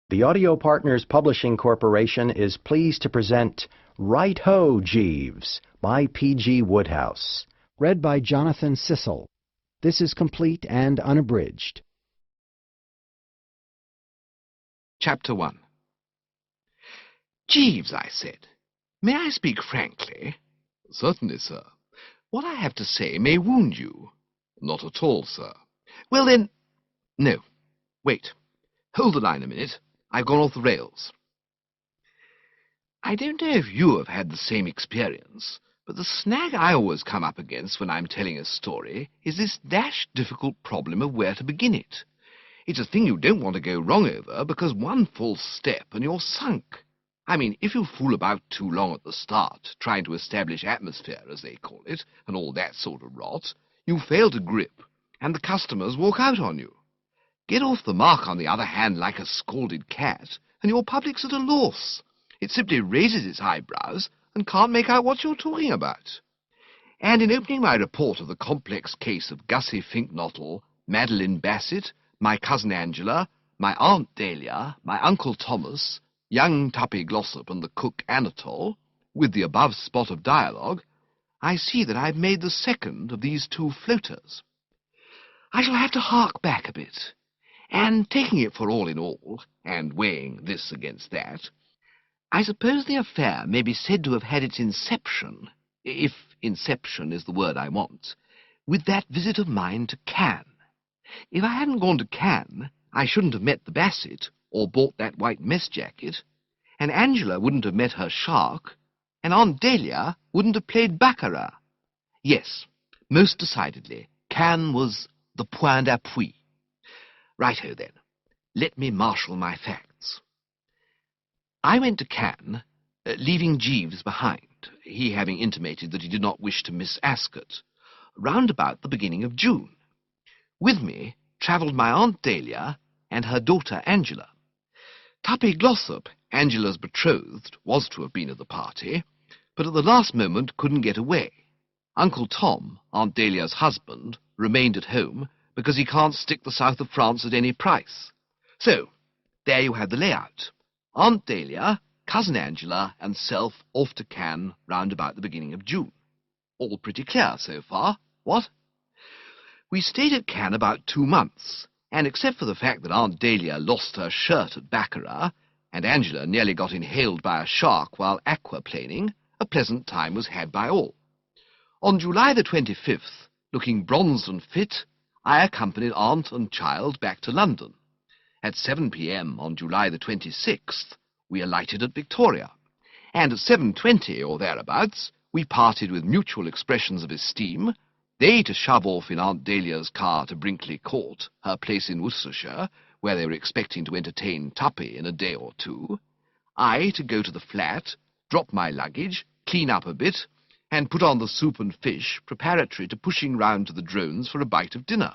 The Audio Partners Publishing Corporation is pleased to present Right Ho, Jeeves by P.G. Woodhouse, read by Jonathan Cecil. This is complete and unabridged. Chapter 1. Jeeves, I said, may I speak frankly? Certainly, sir. What I have to say may wound you. Not at all, sir. Well, then... No. Wait. Hold the line a minute. I've gone off the rails. I don't know if you have had the same experience, but the snag I always come up against when I'm telling a story is this dashed difficult problem of where to begin it. It's a thing you don't want to go wrong over, because one false step and you're sunk. I mean, if you fool about too long at the start, trying to establish atmosphere, as they call it, and all that sort of rot, you fail to grip, and the customers walk out on you. Get off the mark, on the other hand, like a scalded cat, and your public's at a loss. It simply raises its eyebrows and can't make out what you're talking about. And in opening my report of the complex case of Gussie Finknottle, Madeline Bassett, my cousin Angela, my Aunt Dahlia, my Uncle Thomas, young Tuppy Glossop and the cook Anatole, with the above spot of dialogue, I see that I've made the second of these two floaters. I shall have to hark back a bit, and taking it for all in all, and weighing this against that, I suppose the affair may be said to have had its inception, if inception is the word I want, with that visit of mine to Cannes. If I hadn't gone to Cannes, I shouldn't have met the Bassett, or bought that white mess jacket, and Angela wouldn't have met her shark, and Aunt Dahlia wouldn't have played baccarat. Yes, most decidedly, Cannes was the point d'appui. Righto, then. Let me marshal my facts. I went to Cannes, leaving Jeeves behind, he having intimated that he did not wish to miss Ascot, round about the beginning of June. With me travelled my Aunt Dahlia and her daughter Angela. Tuppy Glossop, Angela's betrothed, was to have been at the party, but at the last moment couldn't get away. Uncle Tom, Aunt Dahlia's husband, remained at home because he can't stick the south of France at any price. So, there you have the layout. Aunt Dahlia, cousin Angela, and self off to Cannes round about the beginning of June. All pretty clear so far, what? We stayed at Cannes about 2 months, and except for the fact that Aunt Dahlia lost her shirt at baccarat, and Angela nearly got inhaled by a shark while aquaplaning, a pleasant time was had by all. On July the 25th, looking bronzed and fit, I accompanied aunt and child back to London. At 7 p.m. on July the 26th, we alighted at Victoria, and at 7:20 or thereabouts, we parted with mutual expressions of esteem, they to shove off in Aunt Dahlia's car to Brinkley Court, her place in Worcestershire, where they were expecting to entertain Tuppy in a day or two, I to go to the flat, drop my luggage, clean up a bit, and put on the soup and fish preparatory to pushing round to the Drones for a bite of dinner.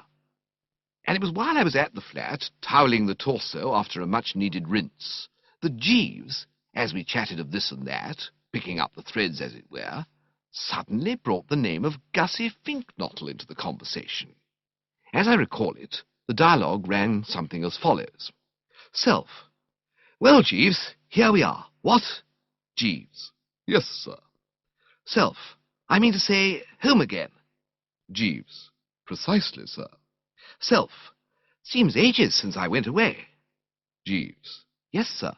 And it was while I was at the flat, toweling the torso after a much-needed rinse, that Jeeves, as we chatted of this and that, picking up the threads as it were, suddenly brought the name of Gussie Finknottle into the conversation. As I recall it, the dialogue ran something as follows. Self. Well, Jeeves, here we are. What? Jeeves. Yes, sir. Self. I mean to say, home again. Jeeves. Precisely, sir. Self. Seems ages since I went away. Jeeves. Yes, sir.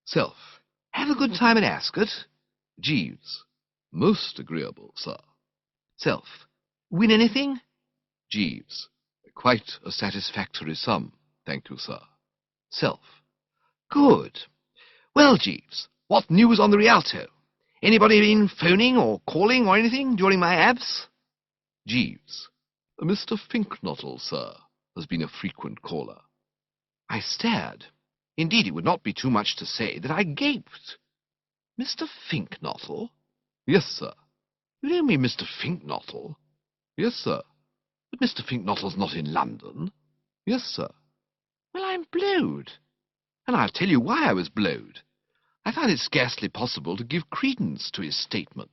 Self. Have a good time at Ascot. Jeeves. Most agreeable, sir. Self. Win anything? Jeeves. Quite a satisfactory sum, thank you, sir. Self. Good. Well, Jeeves, what news on the Rialto? Anybody been phoning or calling or anything during my abs? Jeeves. Mr. Finknottle, sir, has been a frequent caller. I stared. Indeed, it would not be too much to say that I gaped. Mr. Finknottle? Yes, sir. You don't mean Mr. Finknottle? Yes, sir. But Mr. Finknottle's not in London. Yes, sir. Well, I'm blowed. And I'll tell you why I was blowed. I found it scarcely possible to give credence to his statement.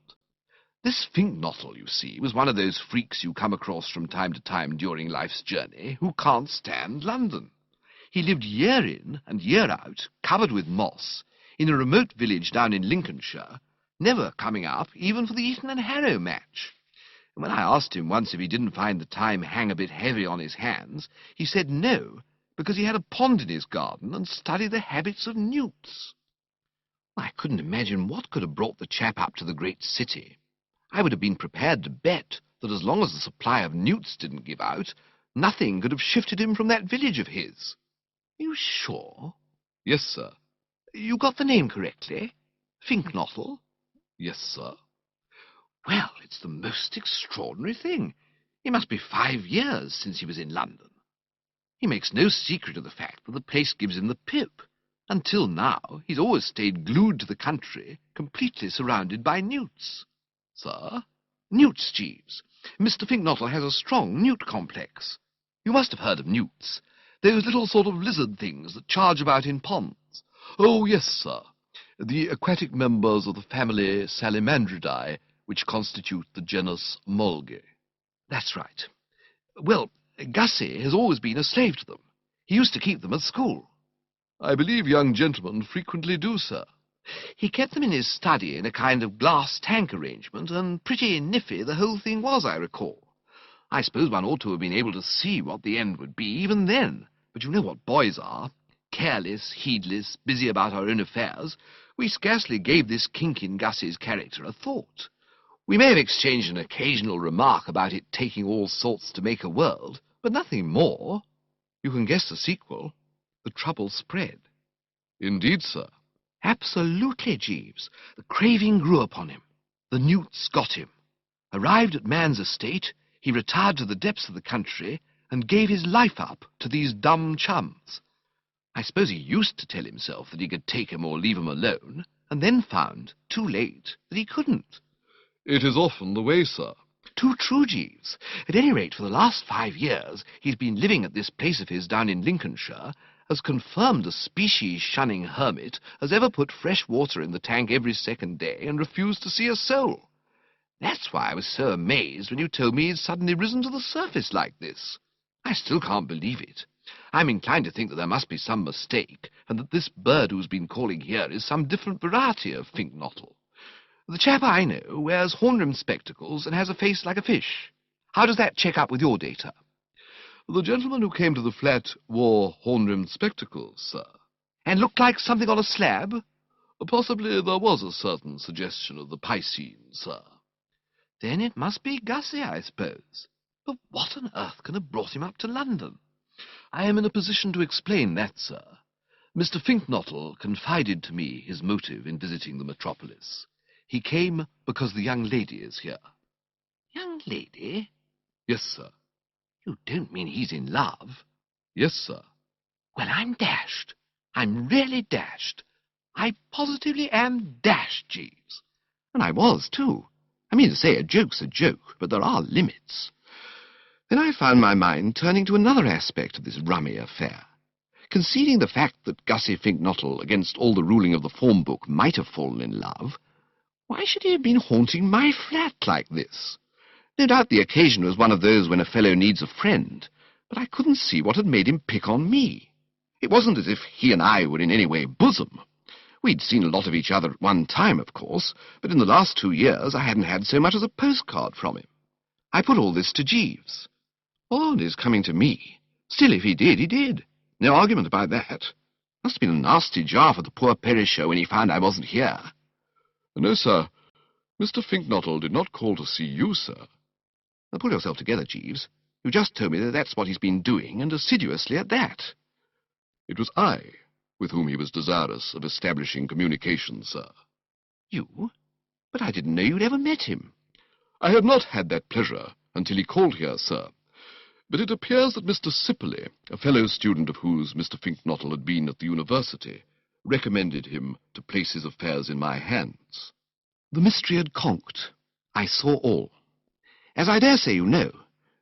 This Finknottle, you see, was one of those freaks you come across from time to time during life's journey who can't stand London. He lived year in and year out, covered with moss, in a remote village down in Lincolnshire, never coming up even for the Eton and Harrow match. And when I asked him once if he didn't find the time hang a bit heavy on his hands, he said no, because he had a pond in his garden and studied the habits of newts. I couldn't imagine what could have brought the chap up to the great city. I would have been prepared to bet that as long as the supply of newts didn't give out, nothing could have shifted him from that village of his. Are you sure? Yes, sir. You got the name correctly? Finknottle? Yes, sir. Well, it's the most extraordinary thing. It must be 5 years since he was in London. He makes no secret of the fact that the place gives him the pip. Until now, he's always stayed glued to the country, completely surrounded by newts. Sir? Newts, Jeeves. Mr. Finknottle has a strong newt complex. You must have heard of newts. Those little sort of lizard things that charge about in ponds. Oh, yes, sir. The aquatic members of the family Salamandridae, which constitute the genus Mulga. That's right. Well, Gussie has always been a slave to them. He used to keep them at school. I believe young gentlemen frequently do, sir. He kept them in his study in a kind of glass tank arrangement, and pretty niffy the whole thing was, I recall. I suppose one ought to have been able to see what the end would be even then, but you know what boys are. Careless, heedless, busy about our own affairs. We scarcely gave this kink in Gussie's character a thought. We may have exchanged an occasional remark about it taking all sorts to make a world, but nothing more. You can guess the sequel. The trouble spread. Indeed, sir. Absolutely, Jeeves. The craving grew upon him. The newts got him. Arrived at man's estate, he retired to the depths of the country and gave his life up to these dumb chums. I suppose he used to tell himself that he could take 'em or leave 'em alone, and then found, too late, that he couldn't. It is often the way, sir. Too true, Jeeves. At any rate, for the last 5 years, he's been living at this place of his down in Lincolnshire, as confirmed a species-shunning hermit as ever put fresh water in the tank every second day and refused to see a soul. That's why I was so amazed when you told me he'd suddenly risen to the surface like this. I still can't believe it. I'm inclined to think that there must be some mistake, and that this bird who's been calling here is some different variety of Finknottle. The chap I know wears horn-rimmed spectacles and has a face like a fish. How does that check up with your data? The gentleman who came to the flat wore horn-rimmed spectacles, sir. And looked like something on a slab? Possibly there was a certain suggestion of the Piscine, sir. Then it must be Gussie, I suppose. But what on earth can have brought him up to London? I am in a position to explain that, sir. Mr. Finknottle confided to me his motive in visiting the metropolis. He came because the young lady is here. Young lady? Yes, sir. You don't mean he's in love? Yes, sir. Well, I'm dashed. I'm really dashed. I positively am dashed, Jeeves. And I was, too. I mean to say, a joke's a joke, but there are limits. Then I found my mind turning to another aspect of this rummy affair. Conceding the fact that Gussie Finknottle, against all the ruling of the form book, might have fallen in love, why should he have been haunting my flat like this? No doubt the occasion was one of those when a fellow needs a friend, but I couldn't see what had made him pick on me. It wasn't as if he and I were in any way bosom. We'd seen a lot of each other at one time, of course, but in the last 2 years I hadn't had so much as a postcard from him. I put all this to Jeeves. Odd his coming to me. Still, if he did, he did. No argument about that. Must have been a nasty jar for the poor perisher when he found I wasn't here. No, sir. Mr. Finknottle did not call to see you, sir. Now, pull yourself together, Jeeves. You just told me that that's what he's been doing, and assiduously at that. It was I with whom he was desirous of establishing communication, sir. You? But I didn't know you'd ever met him. I had not had that pleasure until he called here, sir. But it appears that Mr. Sipley, a fellow student of whose Mr. Finknottle had been at the university, recommended him to place his affairs in my hands. The mystery had conked. I saw all. As I dare say you know,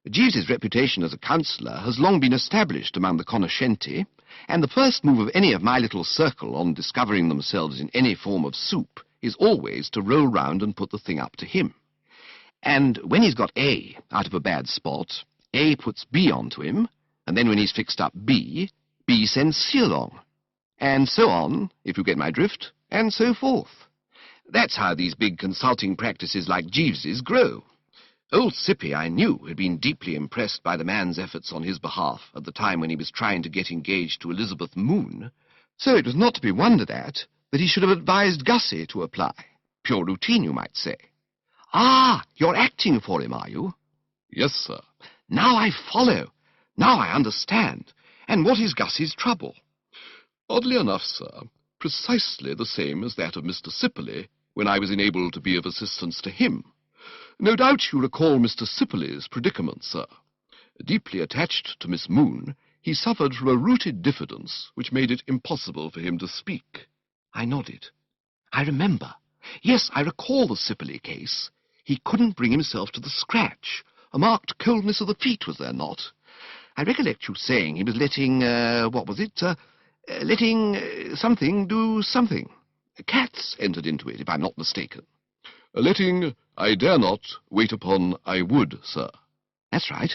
Jeeves's reputation as a counsellor has long been established among the conoscenti, and the first move of any of my little circle on discovering themselves in any form of soup is always to roll round and put the thing up to him. And when he's got A out of a bad spot, A puts B onto him, and then when he's fixed up B, B sends C along, and so on, if you get my drift, and so forth. That's how these big consulting practices like Jeeves's grow. Old Sippy, I knew, had been deeply impressed by the man's efforts on his behalf at the time when he was trying to get engaged to Elizabeth Moon, so it was not to be wondered at that he should have advised Gussie to apply. Pure routine, you might say. Ah, you're acting for him, are you? Yes, sir. Now I follow. Now I understand. And what is Gussie's trouble? Oddly enough, sir, precisely the same as that of Mr. Sipperley when I was enabled to be of assistance to him. No doubt you recall Mr. Sipperley's predicament, sir. Deeply attached to Miss Moon, he suffered from a rooted diffidence which made it impossible for him to speak. I nodded. I remember. Yes, I recall the Sipperley case. He couldn't bring himself to the scratch. A marked coldness of the feet, was there not? I recollect you saying he was letting, letting something do something. Cats entered into it, if I'm not mistaken. Letting I dare not wait upon I would, sir. That's right.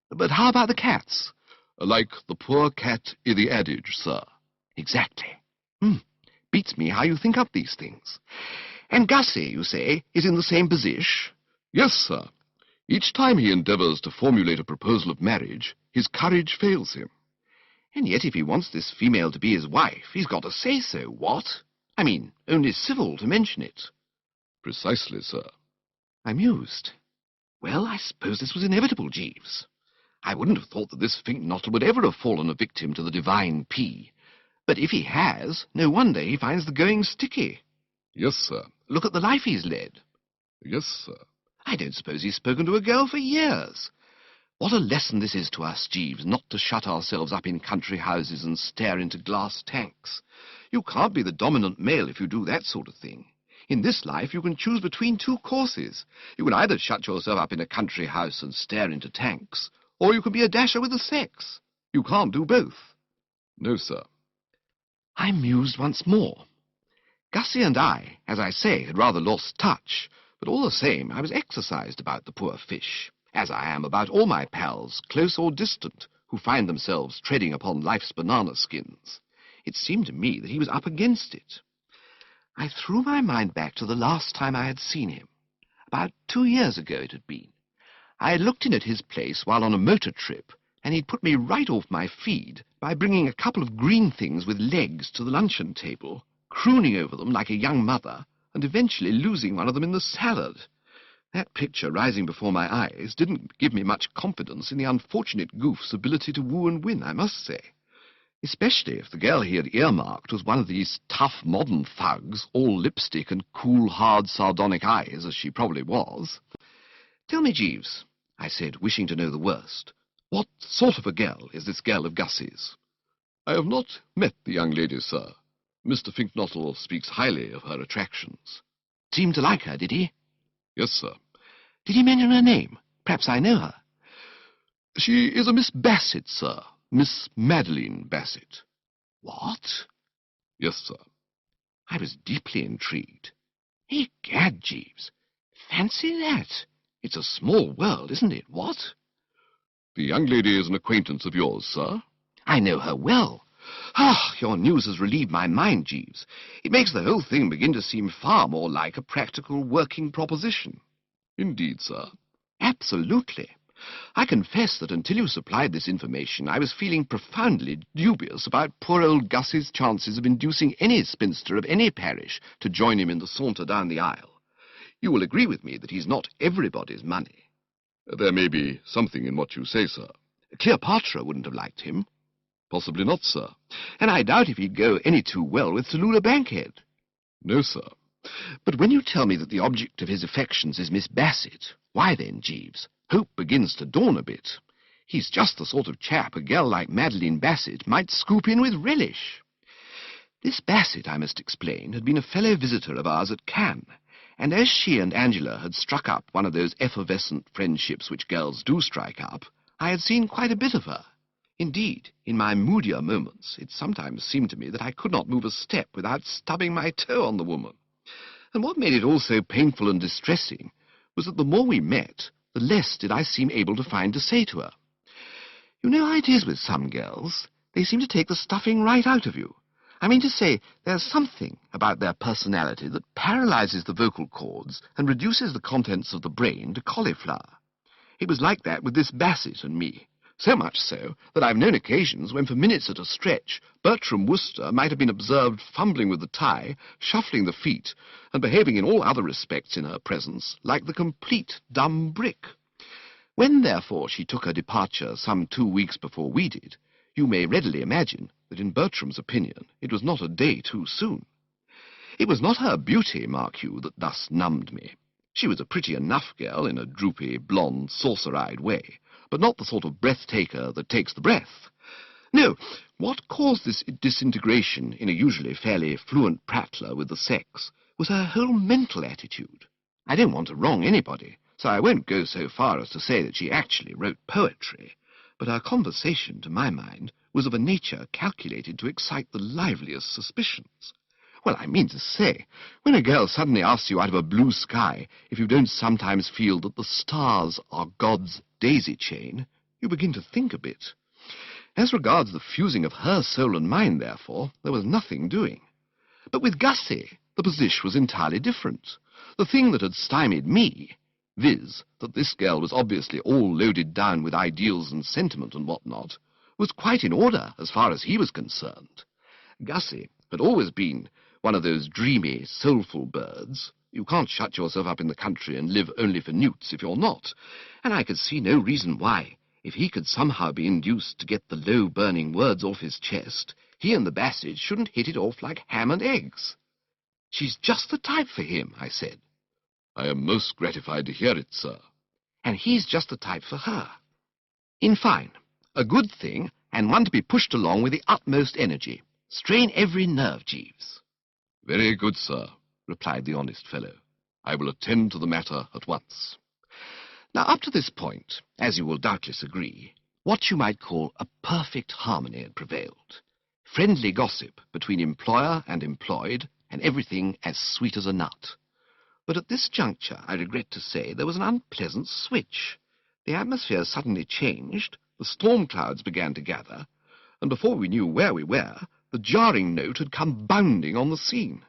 But how about the cats? Like the poor cat I' the adage, sir. Exactly. Beats me how you think up these things. And Gussie, you say, is in the same position? Yes, sir. Each time he endeavours to formulate a proposal of marriage, his courage fails him. And yet if he wants this female to be his wife, he's got to say so, what? I mean, only civil to mention it. Precisely, sir. I mused. Well, I suppose this was inevitable, Jeeves. I wouldn't have thought that this Finknottle would ever have fallen a victim to the divine P. But if he has, no wonder he finds the going sticky. Yes, sir. Look at the life he's led. Yes, sir. I don't suppose he's spoken to a girl for years. What a lesson this is to us, Jeeves, not to shut ourselves up in country houses and stare into glass tanks. You can't be the dominant male if you do that sort of thing. In this life you can choose between two courses. You can either shut yourself up in a country house and stare into tanks, or you can be a dasher with the sex. You can't do both. No, sir. I mused once more. Gussie and I, as I say, had rather lost touch, but all the same I was exercised about the poor fish, as I am about all my pals, close or distant, who find themselves treading upon life's banana skins. It seemed to me that he was up against it. I threw my mind back to the last time I had seen him. About 2 years ago it had been. I had looked in at his place while on a motor trip, and he'd put me right off my feed by bringing a couple of green things with legs to the luncheon table, crooning over them like a young mother, and eventually losing one of them in the salad. That picture rising before my eyes didn't give me much confidence in the unfortunate goof's ability to woo and win, I must say. Especially if the girl he had earmarked was one of these tough modern thugs, all lipstick and cool, hard, sardonic eyes, as she probably was. Tell me, Jeeves, I said, wishing to know the worst, what sort of a girl is this girl of Gussie's? I have not met the young lady, sir. Mr. Finknottle speaks highly of her attractions. Seemed to like her, did he? Yes, sir. Did he mention her name? Perhaps I know her. She is a Miss Bassett, sir. Miss Madeline Bassett. What? Yes, sir. I was deeply intrigued. Egad, Jeeves, fancy that. It's a small world, isn't it, what? The young lady is an acquaintance of yours, sir? I know her well. Your news has relieved my mind, Jeeves. It makes the whole thing begin to seem far more like a practical working proposition. Indeed, sir. Absolutely. I confess that until you supplied this information, I was feeling profoundly dubious about poor old Gussie's chances of inducing any spinster of any parish to join him in the saunter down the aisle. You will agree with me that he's not everybody's money. There may be something in what you say, sir. Cleopatra wouldn't have liked him. Possibly not, sir. And I doubt if he'd go any too well with Tallulah Bankhead. No, sir. But when you tell me that the object of his affections is Miss Bassett, why then, Jeeves, hope begins to dawn a bit. He's just the sort of chap a girl like Madeline Bassett might scoop in with relish. This Bassett, I must explain, had been a fellow visitor of ours at Cannes, and as she and Angela had struck up one of those effervescent friendships which girls do strike up, I had seen quite a bit of her. Indeed, in my moodier moments, it sometimes seemed to me that I could not move a step without stubbing my toe on the woman. And what made it all so painful and distressing was that the more we met, the less did I seem able to find to say to her. You know how it is with some girls. They seem to take the stuffing right out of you. I mean to say, there's something about their personality that paralyzes the vocal cords and reduces the contents of the brain to cauliflower. It was like that with this Bassett and me. So much so that I've known occasions when for minutes at a stretch Bertram Wooster might have been observed fumbling with the tie, shuffling the feet, and behaving in all other respects in her presence like the complete dumb brick. When, therefore, she took her departure some 2 weeks before we did, you may readily imagine that in Bertram's opinion it was not a day too soon. It was not her beauty, mark you, that thus numbed me. She was a pretty enough girl in a droopy, blonde, saucer-eyed way, but not the sort of breath-taker that takes the breath. No, what caused this disintegration in a usually fairly fluent prattler with the sex was her whole mental attitude. I don't want to wrong anybody, so I won't go so far as to say that she actually wrote poetry, but her conversation, to my mind, was of a nature calculated to excite the liveliest suspicions. Well, I mean to say, when a girl suddenly asks you out of a blue sky if you don't sometimes feel that the stars are God's daisy chain, you begin to think a bit. As regards the fusing of her soul and mine, therefore, there was nothing doing. But with Gussie, the position was entirely different. The thing that had stymied me, viz., that this girl was obviously all loaded down with ideals and sentiment and what-not, was quite in order as far as he was concerned. Gussie had always been one of those dreamy, soulful birds. You can't shut yourself up in the country and live only for newts if you're not, and I could see no reason why, if he could somehow be induced to get the low-burning words off his chest, he and the Bassett shouldn't hit it off like ham and eggs. "She's just the type for him," I said. "I am most gratified to hear it, sir." "And he's just the type for her. In fine, a good thing, and one to be pushed along with the utmost energy. Strain every nerve, Jeeves." "Very good, sir," replied the honest fellow. "I will attend to the matter at once." Now, up to this point, as you will doubtless agree, what you might call a perfect harmony had prevailed. Friendly gossip between employer and employed, and everything as sweet as a nut. But at this juncture, I regret to say, there was an unpleasant switch. The atmosphere suddenly changed, the storm clouds began to gather, and before we knew where we were, the jarring note had come bounding on the scene.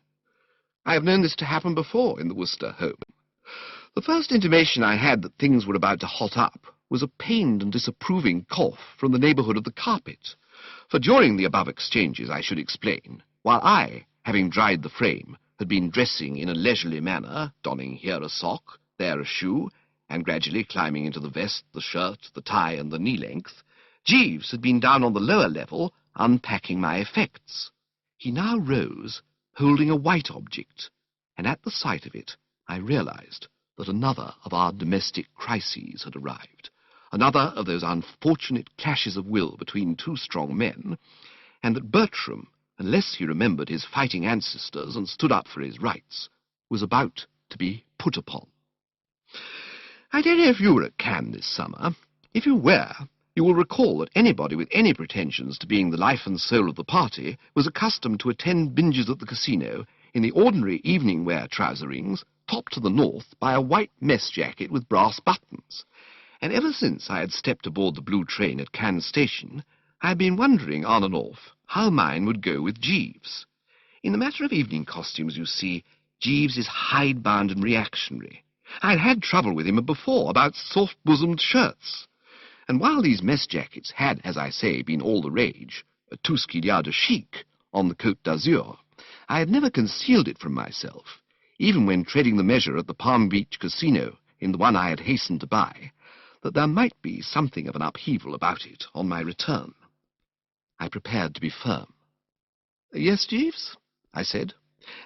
I have known this to happen before in the Wooster home. The first intimation I had that things were about to hot up was a pained and disapproving cough from the neighbourhood of the carpet, for during the above exchanges, I should explain, while I, having dried the frame, had been dressing in a leisurely manner, donning here a sock, there a shoe, and gradually climbing into the vest, the shirt, the tie, and the knee-length, Jeeves had been down on the lower level, unpacking my effects. He now rose, holding a white object, and at the sight of it I realized that another of our domestic crises had arrived, another of those unfortunate clashes of will between two strong men, and that Bertram, unless he remembered his fighting ancestors and stood up for his rights, was about to be put upon. I don't know if you were at Cannes this summer. If you were, you will recall that anybody with any pretensions to being the life and soul of the party was accustomed to attend binges at the casino in the ordinary evening wear trouserings, topped to the north by a white mess jacket with brass buttons. And ever since I had stepped aboard the blue train at Cannes station, I had been wondering on and off how mine would go with Jeeves. In the matter of evening costumes, you see, Jeeves is hidebound and reactionary. I'd had trouble with him before about soft-bosomed shirts. And while these mess jackets had, as I say, been all the rage, a tout ce qu'il y a de chic on the Côte d'Azur, I had never concealed it from myself, even when treading the measure at the Palm Beach Casino in the one I had hastened to buy, that there might be something of an upheaval about it on my return. I prepared to be firm. "Yes, Jeeves?" I said,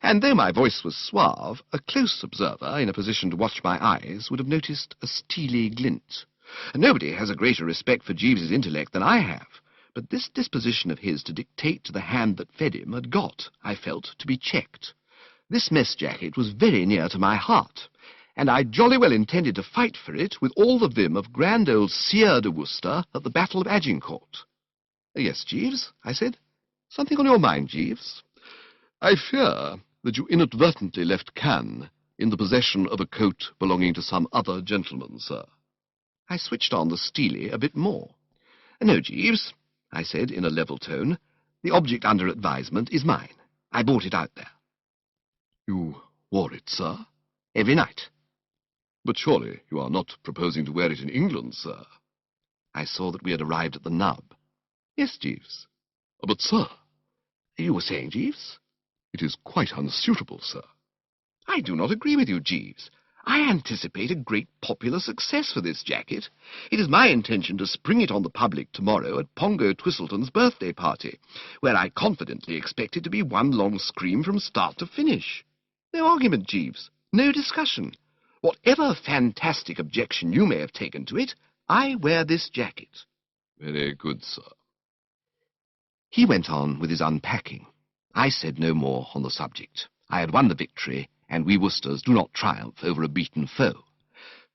and though my voice was suave, a close observer in a position to watch my eyes would have noticed a steely glint. Nobody has a greater respect for Jeeves's intellect than I have, but this disposition of his to dictate to the hand that fed him had got, I felt, to be checked. This mess jacket was very near to my heart, and I jolly well intended to fight for it with all the vim of grand old Sieur de Worcester at the Battle of Agincourt. "Yes, Jeeves," I said. "Something on your mind, Jeeves?" "I fear that you inadvertently left Cannes in the possession of a coat belonging to some other gentleman, sir." I switched on the Steely a bit more. "No, Jeeves, I said in a level tone. "The object under advisement is mine. I bought it out there." "You wore it, sir?" "Every night." "But surely you are not proposing to wear it in England, sir?" I saw that we had arrived at the nub. "Yes, Jeeves." "But, sir—" "You were saying, Jeeves?" "It is quite unsuitable, sir." "I do not agree with you, Jeeves. I anticipate a great popular success for this jacket. It is my intention to spring it on the public tomorrow at Pongo Twistleton's birthday party, where I confidently expect it to be one long scream from start to finish. No argument, Jeeves. No discussion. Whatever fantastic objection you may have taken to it, I wear this jacket." "Very good, sir." He went on with his unpacking. I said no more on the subject. I had won the victory, and we Worcesters do not triumph over a beaten foe.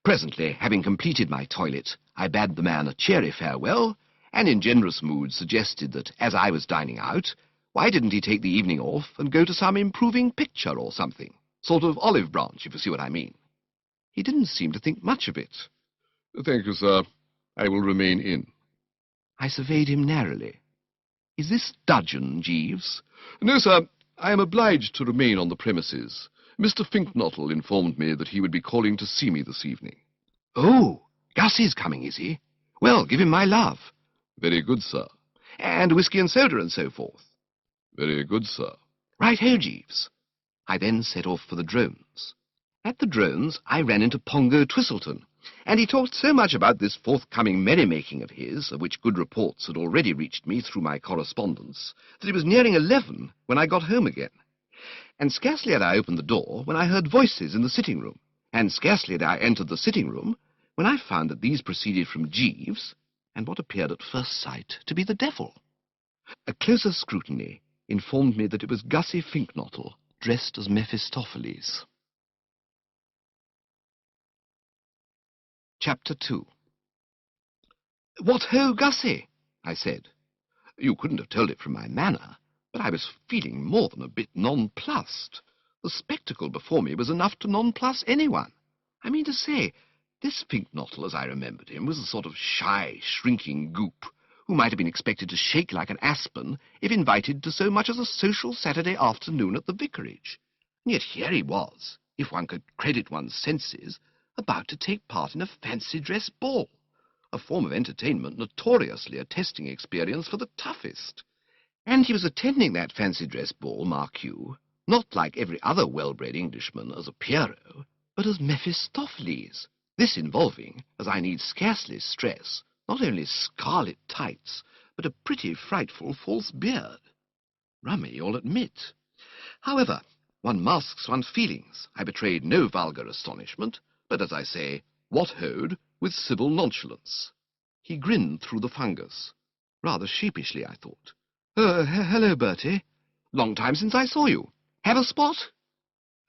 Presently, having completed my toilet, I bade the man a cheery farewell, and in generous mood suggested that, as I was dining out, why didn't he take the evening off and go to some improving picture or something? Sort of olive branch, if you see what I mean. He didn't seem to think much of it. "Thank you, sir. I will remain in." I surveyed him narrowly. "Is this dudgeon, Jeeves?" "No, sir. I am obliged to remain on the premises. Mr. Finknottle informed me that he would be calling to see me this evening." "Oh, Gussie's coming, is he? Well, give him my love." "Very good, sir." "And whisky and soda and so forth." "Very good, sir." "Right-ho, Jeeves." I then set off for the drones. At the drones, I ran into Pongo Twistleton, and he talked so much about this forthcoming merrymaking of his, of which good reports had already reached me through my correspondence, that it was nearing 11 when I got home again. And scarcely had I opened the door when I heard voices in the sitting-room, and scarcely had I entered the sitting-room when I found that these proceeded from Jeeves, and what appeared at first sight to be the devil. A closer scrutiny informed me that it was Gussie Finknottle, dressed as Mephistopheles. Chapter 2. "What ho, Gussie?" I said. You couldn't have told it from my manner, but I was feeling more than a bit nonplussed. The spectacle before me was enough to nonplus anyone. I mean to say, this Finknottle, as I remembered him, was a sort of shy, shrinking goop, who might have been expected to shake like an aspen if invited to so much as a social Saturday afternoon at the vicarage. And yet here he was, if one could credit one's senses, about to take part in a fancy-dress ball, a form of entertainment notoriously a testing experience for the toughest. And he was attending that fancy-dress ball, mark you, not like every other well-bred Englishman as a Pierrot, but as Mephistopheles, this involving, as I need scarcely stress, not only scarlet tights, but a pretty frightful false beard. Rummy, you'll admit. However, one masks one's feelings. I betrayed no vulgar astonishment, but, as I say, what-hoed with civil nonchalance. He grinned through the fungus. Rather sheepishly, I thought. Hello, Bertie. Long time since I saw you. Have a spot?"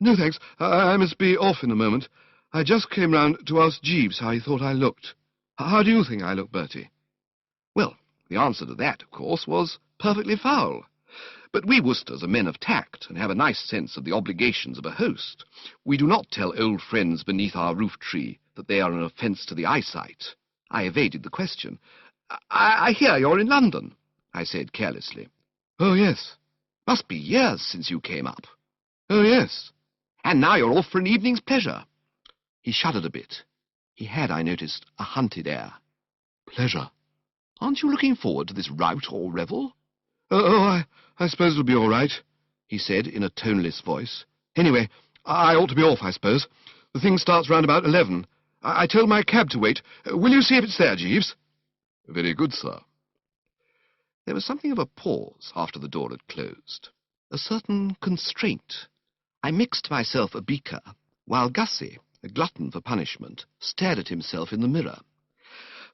"No, thanks. I must be off in a moment. I just came round to ask Jeeves how he thought I looked. How do you think I look, Bertie?" Well, the answer to that, of course, was perfectly foul. But we Worcesters are men of tact, and have a nice sense of the obligations of a host. We do not tell old friends beneath our roof-tree that they are an offence to the eyesight. I evaded the question. I hear you're in London," I said carelessly. "Oh, yes." "Must be years since you came up." "Oh, yes." "And now you're off for an evening's pleasure." He shuddered a bit. He had, I noticed, a hunted air. "Pleasure? Aren't you looking forward to this rout or revel?" I suppose it'll be all right," he said in a toneless voice. "Anyway, I ought to be off, I suppose. The thing starts round about 11. I told my cab to wait. Will you see if it's there, Jeeves?" "Very good, sir." There was something of a pause after the door had closed. A certain constraint. I mixed myself a beaker, while Gussie, a glutton for punishment, stared at himself in the mirror.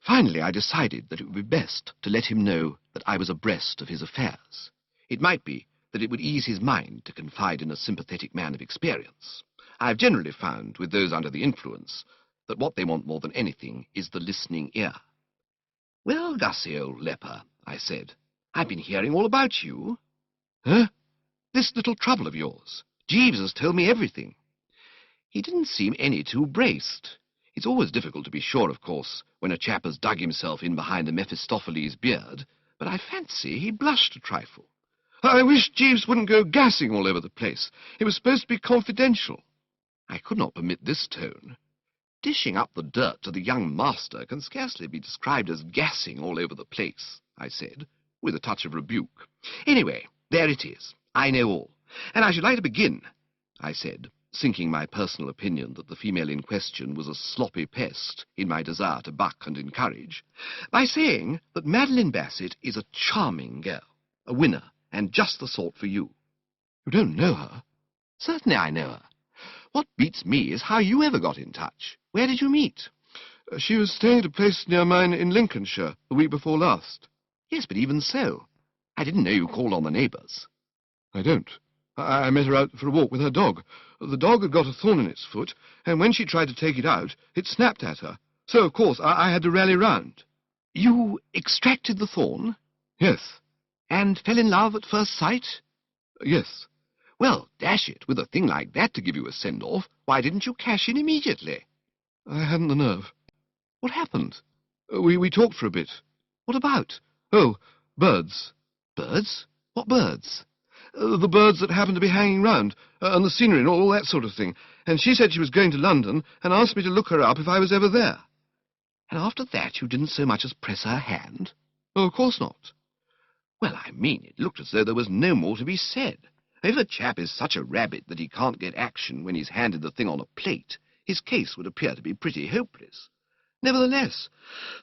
Finally, I decided that it would be best to let him know that I was abreast of his affairs. It might be that it would ease his mind to confide in a sympathetic man of experience. I have generally found, with those under the influence, that what they want more than anything is the listening ear. "Well, Gussie, old leper," I said, "I've been hearing all about you." "Huh?" "This little trouble of yours. Jeeves has told me everything." He didn't seem any too braced. It's always difficult to be sure, of course, when a chap has dug himself in behind a Mephistopheles beard, but I fancy he blushed a trifle. "I wish Jeeves wouldn't go gassing all over the place. It was supposed to be confidential." I could not permit this tone. "Dishing up the dirt to the young master can scarcely be described as gassing all over the place," I said, with a touch of rebuke. "Anyway, there it is. I know all. And I should like to begin," I said, sinking my personal opinion that the female in question was a sloppy pest in my desire to buck and encourage, "by saying that Madeline Bassett is a charming girl, a winner, and just the sort for you." "You don't know her?" "Certainly I know her. What beats me is how you ever got in touch. Where did you meet?" "She was staying at a place near mine in Lincolnshire the week before last." "Yes, but even so. I didn't know you called on the neighbours." "I don't. I met her out for a walk with her dog. The dog had got a thorn in its foot, and when she tried to take it out, it snapped at her. So, of course, I had to rally round." "You extracted the thorn?" "Yes." "And fell in love at first sight?" "Yes." "Well, dash it, with a thing like that to give you a send-off, why didn't you cash in immediately?" "I hadn't the nerve." "What happened?" We talked for a bit." "What about?" "Oh, birds." "Birds? What birds?" "The birds that happened to be hanging round, and the scenery and all that sort of thing. And she said she was going to London, and asked me to look her up if I was ever there." "And after that you didn't so much as press her hand?" "Oh, of course not." "Well, I mean, it looked as though there was no more to be said. If a chap is such a rabbit that he can't get action when he's handed the thing on a plate, his case would appear to be pretty hopeless. Nevertheless,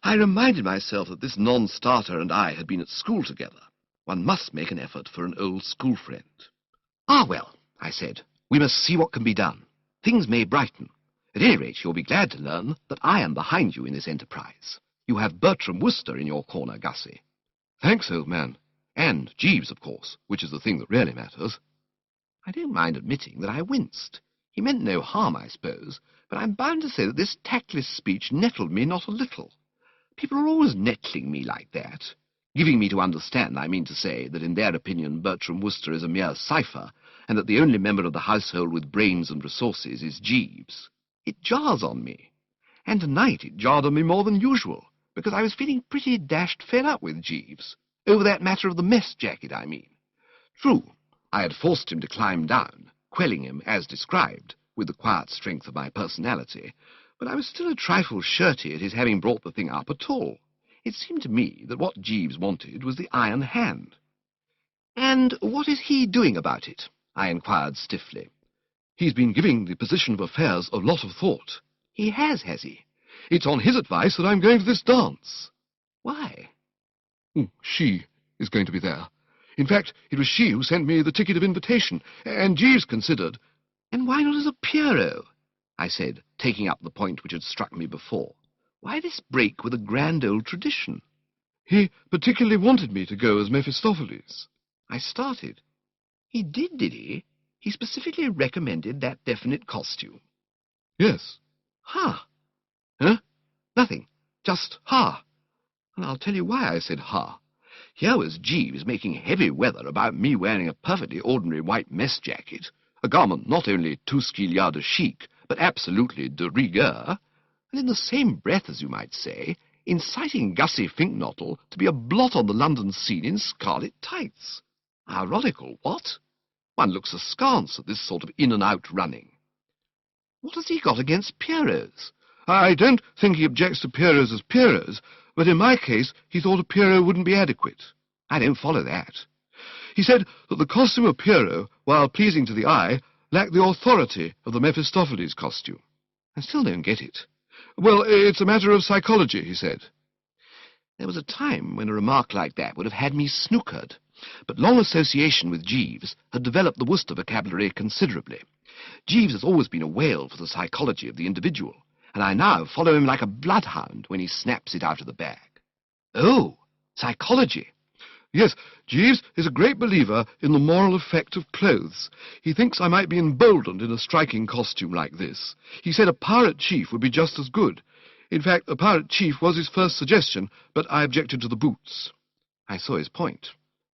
I reminded myself that this non-starter and I had been at school together. One must make an effort for an old school friend. "Ah, well," I said, "we must see what can be done. Things may brighten. At any rate, you'll be glad to learn that I am behind you in this enterprise. You have Bertram Wooster in your corner, Gussie." "Thanks, old man." "And Jeeves, of course, which is the thing that really matters." I don't mind admitting that I winced. He meant no harm, I suppose, but I'm bound to say that this tactless speech nettled me not a little. People are always nettling me like that. Giving me to understand, I mean to say, that in their opinion Bertram Wooster is a mere cipher, and that the only member of the household with brains and resources is Jeeves. It jars on me. And tonight it jarred on me more than usual, because I was feeling pretty dashed fed up with Jeeves. Over that matter of the mess jacket, I mean. True, I had forced him to climb down, quelling him, as described, with the quiet strength of my personality, but I was still a trifle shirty at his having brought the thing up at all. It seemed to me that what Jeeves wanted was the iron hand. "And what is he doing about it?" I inquired stiffly. "He's been giving the position of affairs a lot of thought." "He has he?" "It's on his advice that I'm going to this dance." "Why?" "She is going to be there. In fact, it was she who sent me the ticket of invitation, and Jeeves considered—" "And why not as a Pierrot?" I said, taking up the point which had struck me before. "Why this break with a grand old tradition?" "He particularly wanted me to go as Mephistopheles." I started. "He did he? He specifically recommended that definite costume?" "Yes." "Ha!" "Huh? Nothing. Just ha. And I'll tell you why I said ha. Here was Jeeves making heavy weather about me wearing a perfectly ordinary white mess jacket, a garment not only tout ce qu'il y a de chic, but absolutely de rigueur, and in the same breath, as you might say, inciting Gussie Finknottle to be a blot on the London scene in scarlet tights. Ironical, what? One looks askance at this sort of in-and-out running. What has he got against Pierrots? I don't think he objects to Pierrots as Pierrots, but in my case he thought a Pierrot wouldn't be adequate. I don't follow that. He said that the costume of Pierrot, while pleasing to the eye, lacked the authority of the Mephistopheles costume. I still don't get it. Well, it's a matter of psychology, he said. There was a time when a remark like that would have had me snookered, but long association with Jeeves had developed the Wooster vocabulary considerably. Jeeves has always been a whale for the psychology of the individual, and I now follow him like a bloodhound when he snaps it out of the bag. Oh, psychology. Yes, Jeeves is a great believer in the moral effect of clothes. He thinks I might be emboldened in a striking costume like this. He said a pirate chief would be just as good. In fact, a pirate chief was his first suggestion, but I objected to the boots. I saw his point.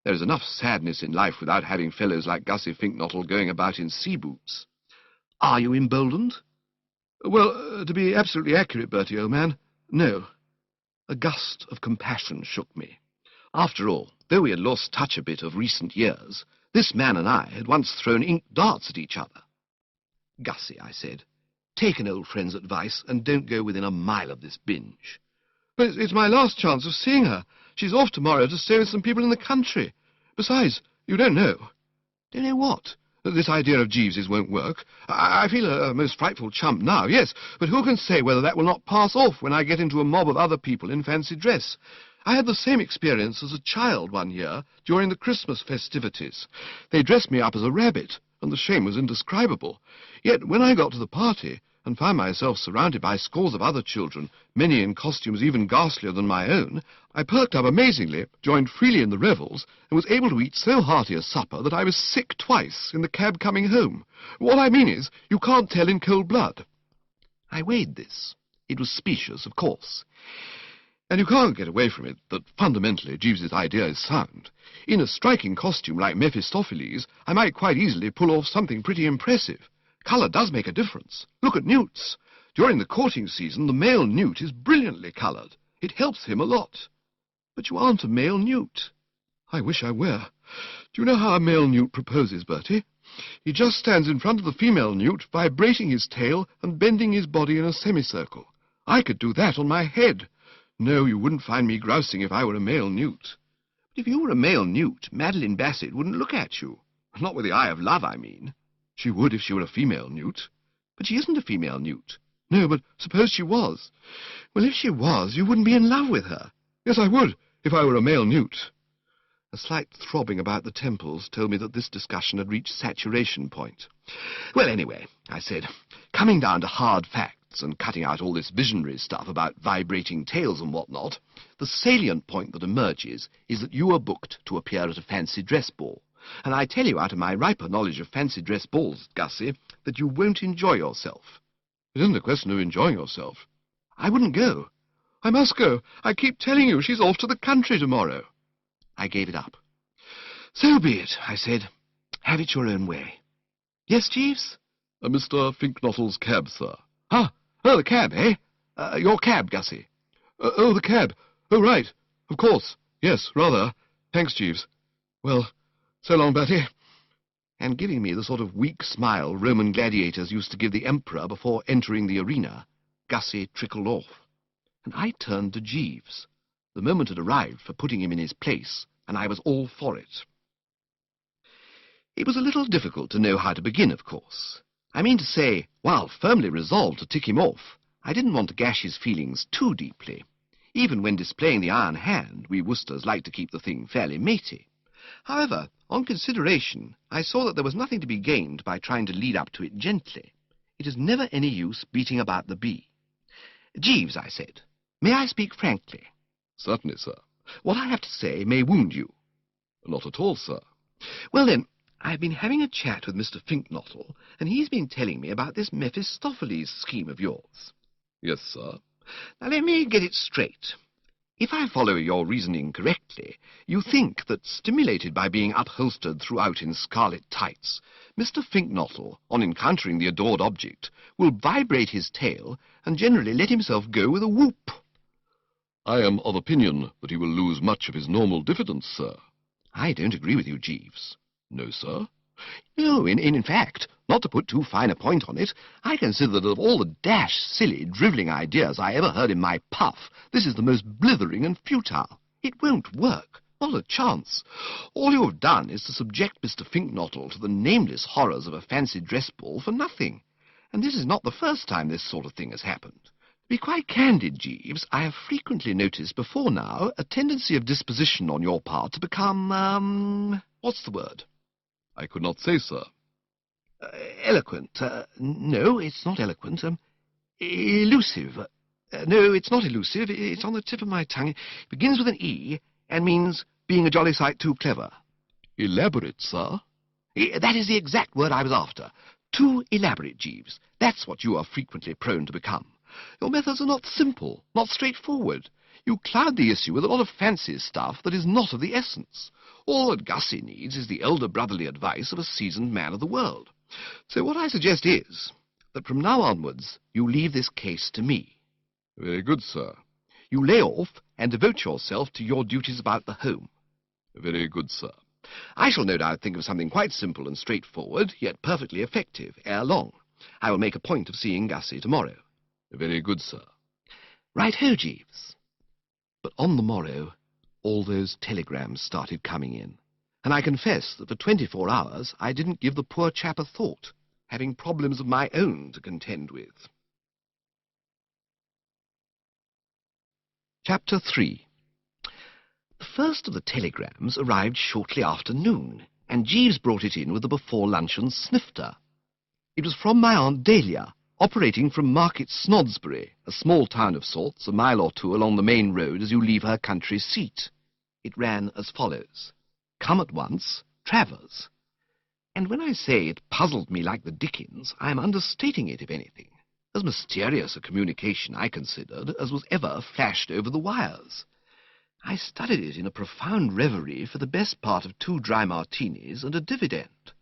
There is enough sadness in life without having fellows like Gussie Finknottle going about in sea boots. Are you emboldened? Well, to be absolutely accurate, Bertie, old man, no. A gust of compassion shook me. After all, though we had lost touch a bit of recent years, this man and I had once thrown ink darts at each other. Gussie, I said, take an old friend's advice and don't go within a mile of this binge. But it's my last chance of seeing her. She's off tomorrow to stay with some people in the country. Besides, you don't know. Don't know what? This idea of Jeeves's won't work. I feel a most frightful chump now, yes, but who can say whether that will not pass off when I get into a mob of other people in fancy dress? I had the same experience as a child one year during the Christmas festivities. They dressed me up as a rabbit, and the shame was indescribable. Yet when I got to the party and found myself surrounded by scores of other children, many in costumes even ghastlier than my own, I perked up amazingly, joined freely in the revels, and was able to eat so hearty a supper that I was sick twice in the cab coming home. What I mean is, you can't tell in cold blood. I weighed this. It was specious, of course. And you can't get away from it that fundamentally Jeeves's idea is sound. In a striking costume like Mephistopheles, I might quite easily pull off something pretty impressive. Colour does make a difference. Look at newts. During the courting season, the male newt is brilliantly coloured. It helps him a lot. But you aren't a male newt. I wish I were. Do you know how a male newt proposes, Bertie? He just stands in front of the female newt, vibrating his tail and bending his body in a semicircle. I could do that on my head. No, you wouldn't find me grousing if I were a male newt. But if you were a male newt, Madeline Bassett wouldn't look at you. Not with the eye of love, I mean. She would if she were a female newt. But she isn't a female newt. No, but suppose she was. Well, if she was, you wouldn't be in love with her. Yes, I would, if I were a male newt. A slight throbbing about the temples told me that this discussion had reached saturation point. Well, anyway, I said, coming down to hard facts and cutting out all this visionary stuff about vibrating tails and whatnot, the salient point that emerges is that you are booked to appear at a fancy dress ball. And I tell you out of my riper knowledge of fancy dress balls, Gussie, that you won't enjoy yourself. It isn't a question of enjoying yourself. I wouldn't go. I must go. I keep telling you she's off to the country tomorrow. I gave it up. So be it, I said. Have it your own way. Yes, Jeeves? Mr. Finknottle's cab, sir. Ah, oh, the cab, eh? Your cab, Gussie. Oh, the cab. Oh, right. Of course. Yes, rather. Thanks, Jeeves. Well, so long, Bertie. And giving me the sort of weak smile Roman gladiators used to give the emperor before entering the arena, Gussie trickled off. And I turned to Jeeves. The moment had arrived for putting him in his place, and I was all for it. It was a little difficult to know how to begin, of course. I mean to say, while firmly resolved to tick him off, I didn't want to gash his feelings too deeply. Even when displaying the iron hand, we Worcesters like to keep the thing fairly matey. However, on consideration, I saw that there was nothing to be gained by trying to lead up to it gently. It is never any use beating about the bee. Jeeves, I said, may I speak frankly? Certainly, sir. What I have to say may wound you. Not at all, sir. Well, then, I've been having a chat with Mr. Finknottle, and he's been telling me about this Mephistopheles scheme of yours. Yes, sir. Now, let me get it straight. If I follow your reasoning correctly, you think that, stimulated by being upholstered throughout in scarlet tights, Mr. Finknottle, on encountering the adored object, will vibrate his tail and generally let himself go with a whoop. I am of opinion that he will lose much of his normal diffidence, sir. I don't agree with you, Jeeves. No, sir? No, in fact, not to put too fine a point on it, I consider that of all the dash, silly, drivelling ideas I ever heard in my puff, this is the most blithering and futile. It won't work. Not a chance. All you have done is to subject Mr. Finknottle to the nameless horrors of a fancy dress ball for nothing. And this is not the first time this sort of thing has happened. To be quite candid, Jeeves, I have frequently noticed before now a tendency of disposition on your part to become, what's the word? I could not say, sir. Eloquent. No, it's not eloquent. Elusive. No, it's not elusive. It's on the tip of my tongue. It begins with an E and means being a jolly sight too clever. Elaborate, sir? That is the exact word I was after. Too elaborate, Jeeves. That's what you are frequently prone to become. Your methods are not simple, not straightforward. You cloud the issue with a lot of fancy stuff that is not of the essence. All that Gussie needs is the elder brotherly advice of a seasoned man of the world. So what I suggest is that from now onwards you leave this case to me. Very good, sir. You lay off and devote yourself to your duties about the home. Very good, sir. I shall no doubt think of something quite simple and straightforward, yet perfectly effective, ere long. I will make a point of seeing Gussie tomorrow. Very good, sir. Right-ho, Jeeves. But on the morrow, all those telegrams started coming in, and I confess that for 24 hours I didn't give the poor chap a thought, having problems of my own to contend with. Chapter 3. The first of the telegrams arrived shortly after noon, and Jeeves brought it in with the before-luncheon snifter. It was from my Aunt Dahlia, operating from Market Snodsbury, a small town of sorts, a mile or two along the main road as you leave her country seat. It ran as follows: "Come at once, Travers." And when I say it puzzled me like the dickens, I am understating it, if anything. As mysterious a communication, I considered, as was ever flashed over the wires. I studied it in a profound reverie for the best part of 2 dry martinis and a dividend.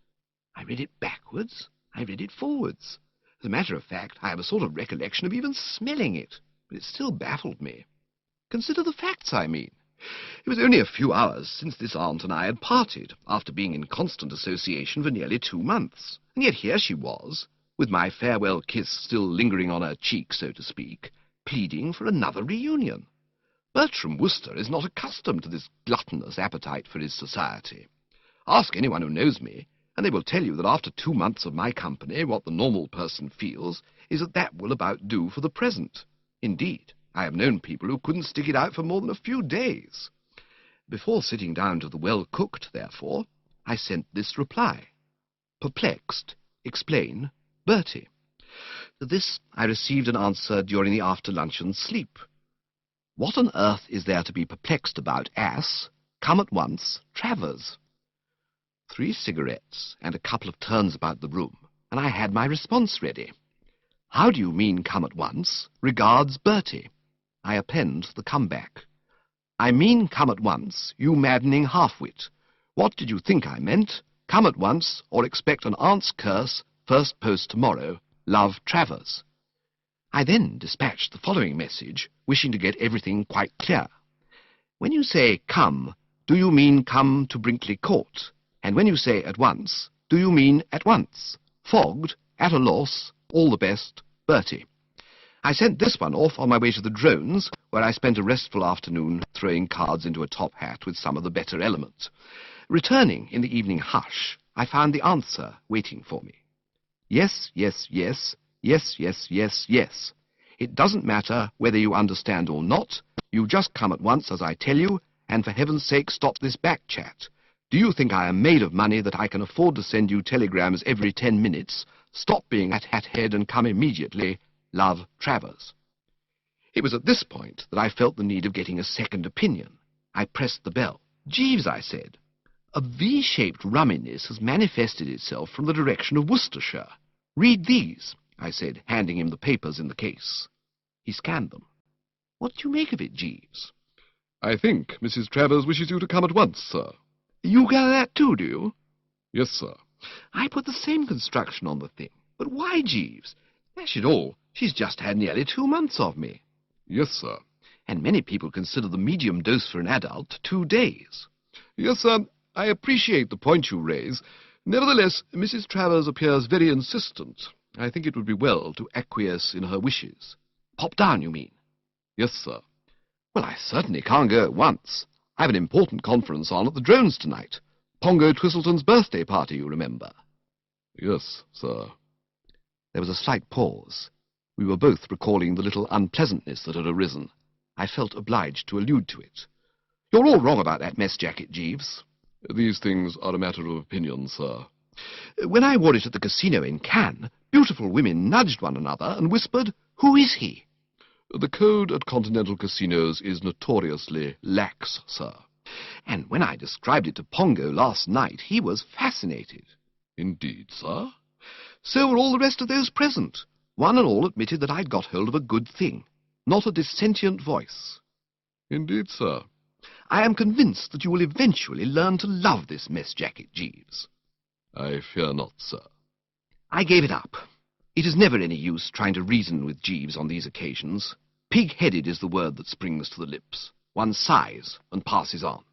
I read it backwards, I read it forwards. As a matter of fact, I have a sort of recollection of even smelling it, but it still baffled me. Consider the facts, I mean. It was only a few hours since this aunt and I had parted, after being in constant association for nearly 2 months, and yet here she was, with my farewell kiss still lingering on her cheek, so to speak, pleading for another reunion. Bertram Wooster is not accustomed to this gluttonous appetite for his society. Ask anyone who knows me, and they will tell you that after 2 months of my company, what the normal person feels is that that will about do for the present. Indeed, I have known people who couldn't stick it out for more than a few days. Before sitting down to the well-cooked, therefore, I sent this reply: "Perplexed. Explain. Bertie." To this I received an answer during the after-luncheon sleep. "What on earth is there to be perplexed about, ass? Come at once, Travers." 3 cigarettes and a couple of turns about the room, and I had my response ready. "How do you mean come at once? Regards, Bertie." I append the comeback. "I mean come at once, you maddening half-wit. What did you think I meant? Come at once, or expect an aunt's curse, first post tomorrow. Love, Travers." I then dispatched the following message, wishing to get everything quite clear. "When you say come, do you mean come to Brinkley Court? And when you say at once, do you mean at once? Fogged, at a loss, all the best, Bertie." I sent this one off on my way to the Drones, where I spent a restful afternoon throwing cards into a top hat with some of the better element. Returning in the evening hush, I found the answer waiting for me. "Yes, yes, yes, yes, yes, yes, yes. It doesn't matter whether you understand or not. You just come at once as I tell you, and for heaven's sake stop this back chat. Do you think I am made of money that I can afford to send you telegrams every 10 minutes? Stop being at hat-head and come immediately. Love, Travers." It was at this point that I felt the need of getting a second opinion. I pressed the bell. "Jeeves," I said, "a V-shaped rumminess has manifested itself from the direction of Worcestershire. Read these," I said, handing him the papers in the case. He scanned them. "What do you make of it, Jeeves?" I think Mrs. Travers wishes you to come at once, sir. "You gather that too, do you?" Yes, sir. I put the same construction on the thing. But why, Jeeves? Dash it all, she's just had nearly 2 months of me. Yes, sir. And many people consider the medium dose for an adult 2 days. Yes, sir. I appreciate the point you raise. Nevertheless, Mrs. Travers appears very insistent. I think it would be well to acquiesce in her wishes. Pop down, you mean? Yes, sir. Well, I certainly can't go at once. I have an important conference on at the Drones tonight. Pongo Twistleton's birthday party, you remember. Yes, sir. There was a slight pause. We were both recalling the little unpleasantness that had arisen. I felt obliged to allude to it. You're all wrong about that mess jacket, Jeeves. These things are a matter of opinion, sir. When I wore it at the casino in Cannes, beautiful women nudged one another and whispered, "Who is he?" The code at continental casinos is notoriously lax, sir. And when I described it to Pongo last night, he was fascinated. Indeed, sir? So were all the rest of those present. One and all admitted that I'd got hold of a good thing, not a dissentient voice. Indeed, sir. I am convinced that you will eventually learn to love this mess jacket, Jeeves. I fear not, sir. I gave it up. It is never any use trying to reason with Jeeves on these occasions. Pig-headed is the word that springs to the lips. One sighs and passes on.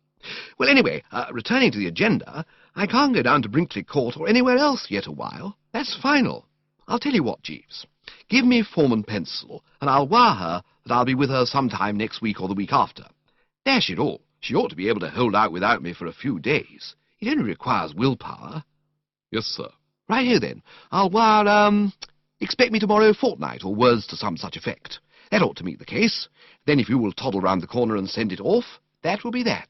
Well, anyway, returning to the agenda, I can't go down to Brinkley Court or anywhere else yet a while. That's final. I'll tell you what, Jeeves. Give me form and pencil, and I'll wire her that I'll be with her sometime next week or the week after. Dash it all, she ought to be able to hold out without me for a few days. It only requires willpower. Yes, sir. Right here, then. I'll wire, expect me tomorrow fortnight, or words to some such effect. That ought to meet the case. Then if you will toddle round the corner and send it off, that will be that.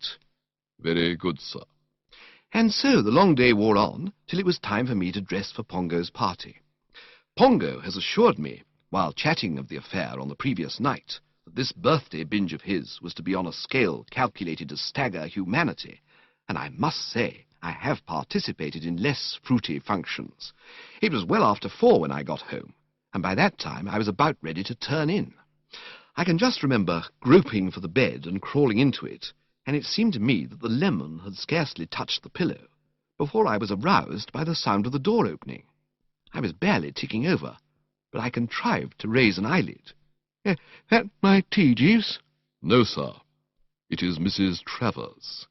Very good, sir. And so the long day wore on, till it was time for me to dress for Pongo's party. Pongo has assured me, while chatting of the affair on the previous night, that this birthday binge of his was to be on a scale calculated to stagger humanity, and I must say I have participated in less fruity functions. It was well after 4 when I got home, and by that time I was about ready to turn in. I can just remember groping for the bed and crawling into it, and it seemed to me that the lemon had scarcely touched the pillow before I was aroused by the sound of the door opening. I was barely ticking over, but I contrived to raise an eyelid. That my tea, Jeeves?" No, sir. It is Mrs. Travers.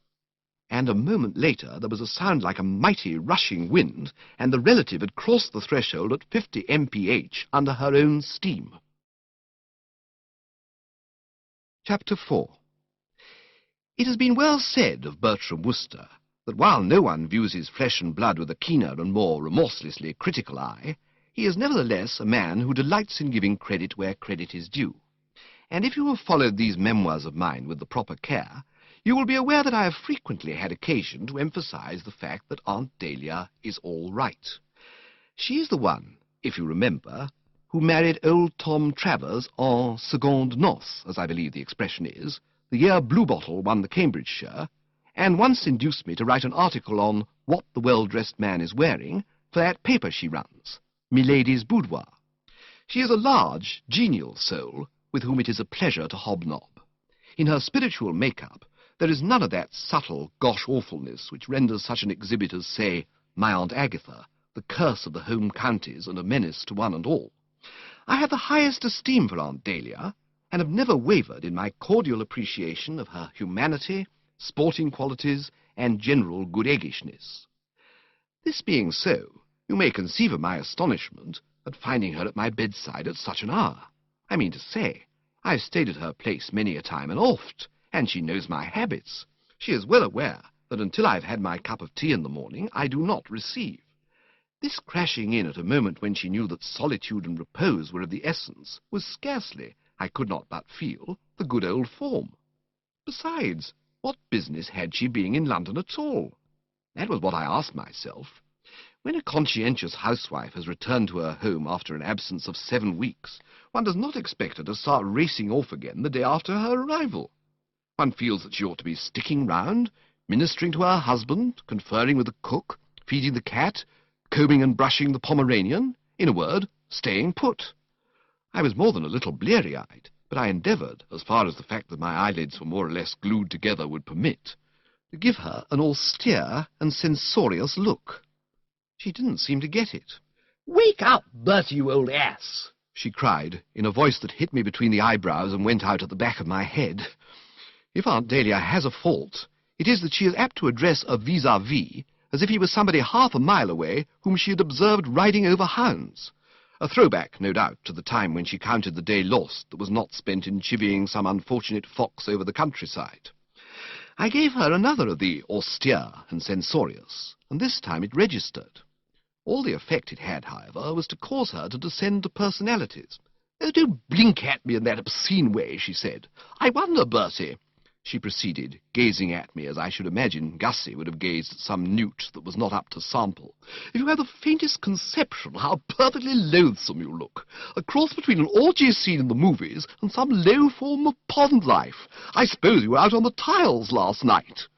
And a moment later there was a sound like a mighty rushing wind, and the relative had crossed the threshold at 50 mph under her own steam. Chapter 4. It has been well said of Bertram Wooster that while no one views his flesh and blood with a keener and more remorselessly critical eye, he is nevertheless a man who delights in giving credit where credit is due. And if you have followed these memoirs of mine with the proper care, you will be aware that I have frequently had occasion to emphasize the fact that Aunt Dahlia is all right. She is the one, if you remember, who married old Tom Travers en seconde noces, as I believe the expression is, the year Bluebottle won the Cambridgeshire, and once induced me to write an article on what the well-dressed man is wearing for that paper she runs, Milady's Boudoir. She is a large, genial soul with whom it is a pleasure to hobnob. In her spiritual make-up there is none of that subtle gosh-awfulness which renders such an exhibit as, say, my Aunt Agatha, the curse of the home counties and a menace to one and all. I have the highest esteem for Aunt Dahlia, and have never wavered in my cordial appreciation of her humanity, sporting qualities, and general good-eggishness. This being so, you may conceive of my astonishment at finding her at my bedside at such an hour. I mean to say, I've stayed at her place many a time and oft, and she knows my habits. She is well aware that until I've had my cup of tea in the morning, I do not receive. This crashing in at a moment when she knew that solitude and repose were of the essence was scarcely, I could not but feel, the good old form. Besides, what business had she being in London at all? That was what I asked myself. When a conscientious housewife has returned to her home after an absence of 7 weeks, one does not expect her to start racing off again the day after her arrival. One feels that she ought to be sticking round, ministering to her husband, conferring with the cook, feeding the cat, combing and brushing the Pomeranian, in a word, staying put. I was more than a little bleary-eyed, but I endeavoured, as far as the fact that my eyelids were more or less glued together would permit, to give her an austere and censorious look. She didn't seem to get it. "Wake up, Bertie, you old ass!" she cried, in a voice that hit me between the eyebrows and went out at the back of my head. If Aunt Dahlia has a fault, it is that she is apt to address a vis-à-vis as if he was somebody half a mile away whom she had observed riding over hounds. A throwback, no doubt, to the time when she counted the day lost that was not spent in chivying some unfortunate fox over the countryside. I gave her another of the austere and censorious, and this time it registered. All the effect it had, however, was to cause her to descend to personalities. "Oh, don't blink at me in that obscene way," she said. "I wonder, Bertie," she proceeded, gazing at me as I should imagine Gussie would have gazed at some newt that was not up to sample, "if you have the faintest conception how perfectly loathsome you look, a cross between an orgy scene in the movies and some low form of pond life. I suppose you were out on the tiles last night."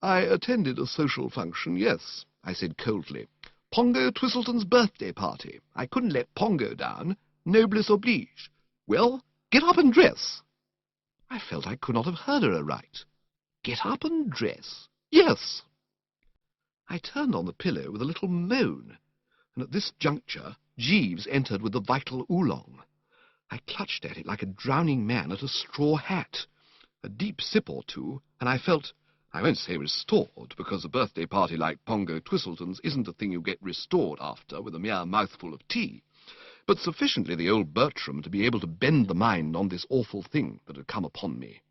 "I attended a social function, yes," I said coldly. "Pongo Twistleton's birthday party. I couldn't let Pongo down. Noblesse oblige. Well, get up and dress." I felt I could not have heard her aright. Get up and dress? Yes. I turned on the pillow with a little moan, and at this juncture Jeeves entered with the vital oolong. I clutched at it like a drowning man at a straw hat. A deep sip or two, and I felt, I won't say restored, because a birthday party like Pongo Twistleton's isn't a thing you get restored after with a mere mouthful of tea, but sufficiently the old Bertram to be able to bend the mind on this awful thing that had come upon me.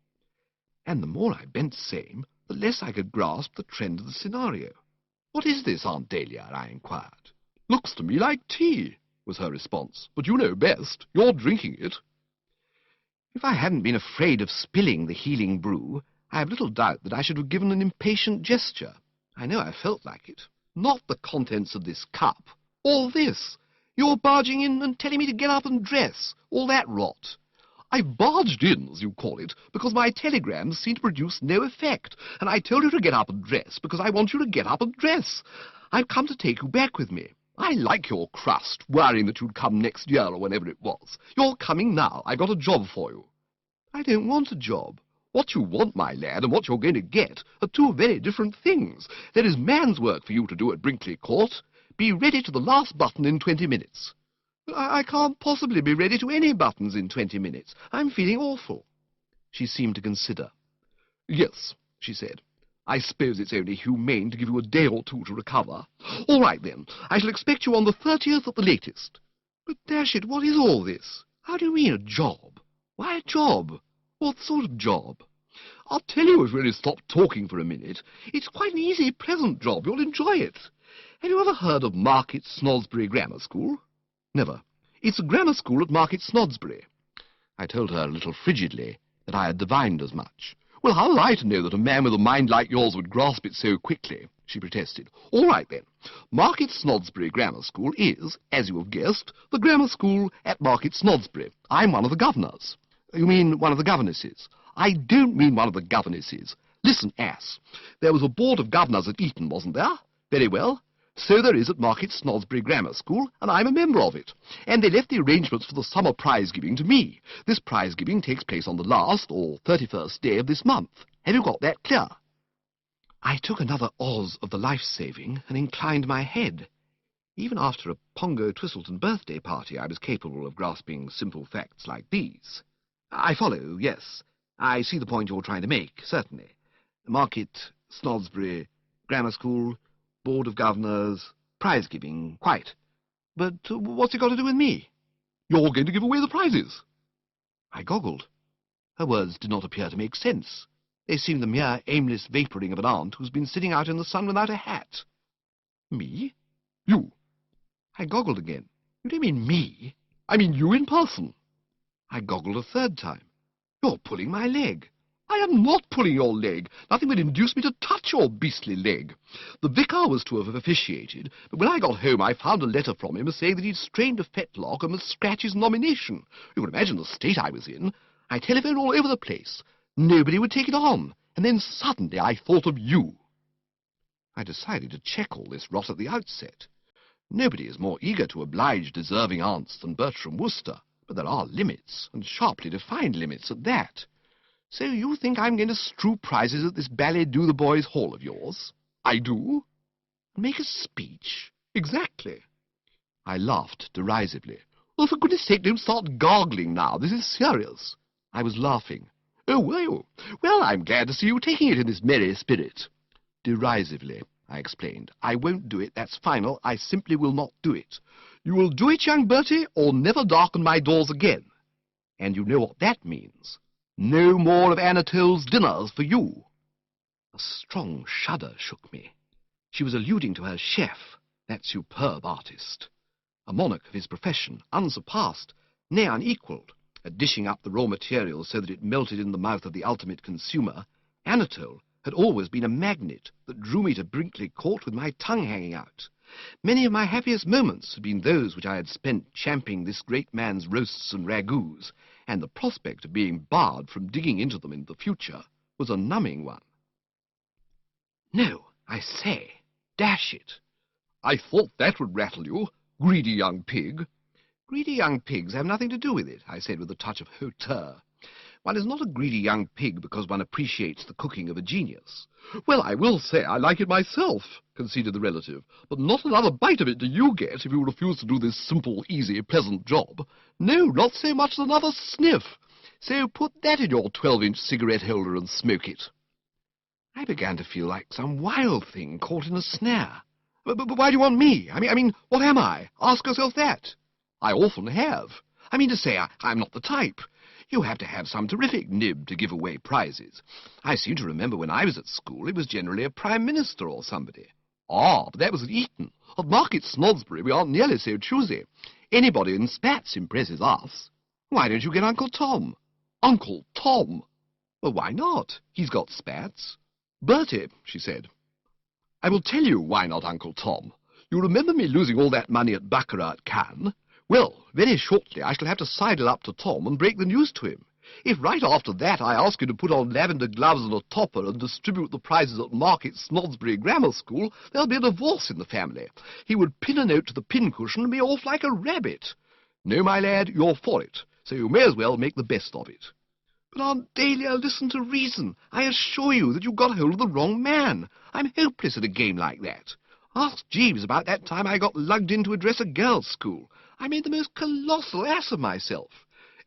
And the more I bent same, the less I could grasp the trend of the scenario. "What is this, Aunt Dahlia?" I inquired. "Looks to me like tea," was her response, "but you know best. You're drinking it." If I hadn't been afraid of spilling the healing brew, I have little doubt that I should have given an impatient gesture. I know I felt like it. "Not the contents of this cup. All this. You're barging in and telling me to get up and dress. All that rot." "I barged in, as you call it, because my telegrams seem to produce no effect, and I told you to get up and dress because I want you to get up and dress. I've come to take you back with me. I like your crust, worrying that you'd come next year or whenever it was. You're coming now. I've got a job for you." "I don't want a job." "What you want, my lad, and what you're going to get are two very different things. There is man's work for you to do at Brinkley Court. Be ready to the last button in 20 minutes. I can't possibly be ready to any buttons in 20 minutes. I'm feeling awful." She seemed to consider. "Yes," she said. "I suppose it's only humane to give you a day or two to recover. All right, then. I shall expect you on the 30th at the latest." "But dash it, what is all this?" "How do you mean, a job? Why a job? What sort of job?" "I'll tell you if you only stop talking for a minute. It's quite an easy, pleasant job. You'll enjoy it. Have you ever heard of Market Snodsbury Grammar School?" "Never." "It's a grammar school at Market Snodsbury." I told her a little frigidly that I had divined as much. "Well, how was I to know that a man with a mind like yours would grasp it so quickly?" she protested. "All right, then. Market Snodsbury Grammar School is, as you have guessed, the grammar school at Market Snodsbury. I'm one of the governors." "You mean one of the governesses?" "I don't mean one of the governesses. Listen, ass. There was a board of governors at Eton, wasn't there? Very well. So there is at Market Snodsbury Grammar School, and I'm a member of it. And they left the arrangements for the summer prize-giving to me. This prize-giving takes place on the last, or 31st day of this month. Have you got that clear?" I took another Oz of the life-saving and inclined my head. Even after a Pongo Twistleton birthday party, I was capable of grasping simple facts like these. "I follow, yes. I see the point you're trying to make, certainly. Market Snodsbury Grammar School, Board of Governors, prize-giving, quite. But what's it got to do with me?" "You're going to give away the prizes." I goggled. Her words did not appear to make sense. They seemed the mere aimless vapouring of an aunt who's been sitting out in the sun without a hat. "Me?" "You." I goggled again. "You don't mean me?" "I mean you in person." I goggled a third time. "You're pulling my leg." "I am not pulling your leg. Nothing would induce me to touch your beastly leg. The vicar was to have officiated, but when I got home I found a letter from him saying that he'd strained a fetlock and must scratch his nomination. You can imagine the state I was in. I telephoned all over the place. Nobody would take it on, and then suddenly I thought of you." I decided to check all this rot at the outset. Nobody is more eager to oblige deserving aunts than Bertram Wooster, but there are limits, and sharply defined limits at that. "So you think I'm going to strew prizes at this ballet-do-the-boys hall of yours?" "I do." "Make a speech?" "Exactly." I laughed derisively. "Oh, for goodness sake, don't start gargling now. This is serious." I was laughing. "Oh, were you? Well, I'm glad to see you taking it in this merry spirit." Derisively, I explained. "I won't do it. That's final. I simply will not do it. You will do it, young Bertie, or never darken my doors again. And you know what that means. No more of Anatole's dinners for you." A strong shudder shook me. She was alluding to her chef, that superb artist. A monarch of his profession, unsurpassed, nay unequalled, at dishing up the raw materials so that it melted in the mouth of the ultimate consumer, Anatole had always been a magnet that drew me to Brinkley Court with my tongue hanging out. Many of my happiest moments had been those which I had spent champing this great man's roasts and ragouts, and the prospect of being barred from digging into them in the future was a numbing one. "No, I say, dash it." "I thought that would rattle you, greedy young pig." "Greedy young pigs have nothing to do with it," I said with a touch of hauteur. "One is not a greedy young pig because one appreciates the cooking of a genius." "Well, I will say I like it myself," conceded the relative, "but not another bite of it do you get if you refuse to do this simple, easy, pleasant job. No, not so much as another sniff. So put that in your 12-inch cigarette holder and smoke it. I began to feel like some wild thing caught in a snare. But why do you want me? I mean, what am I? Ask yourself that. I often have. I mean to say, I'm not the type. You have to have some terrific nib to give away prizes. I seem to remember when I was at school, it was generally a prime minister or somebody. Ah, but that was at Eton. At Market Snodsbury, we aren't nearly so choosy. Anybody in spats impresses us. Why don't you get Uncle Tom? Uncle Tom? Well, why not? He's got spats. Bertie, she said. I will tell you why not Uncle Tom. You remember me losing all that money at Baccarat at Cannes? Well, very shortly I shall have to sidle up to Tom and break the news to him. If right after that I ask you to put on lavender gloves and a topper and distribute the prizes at Market Snodsbury Grammar School, there'll be a divorce in the family. He would pin a note to the pincushion and be off like a rabbit. No, my lad, you're for it, so you may as well make the best of it. But Aunt Dahlia, listen to reason. I assure you that you got hold of the wrong man. I'm hopeless at a game like that. Ask Jeeves about that time I got lugged in to address a girls' school. I made the most colossal ass of myself.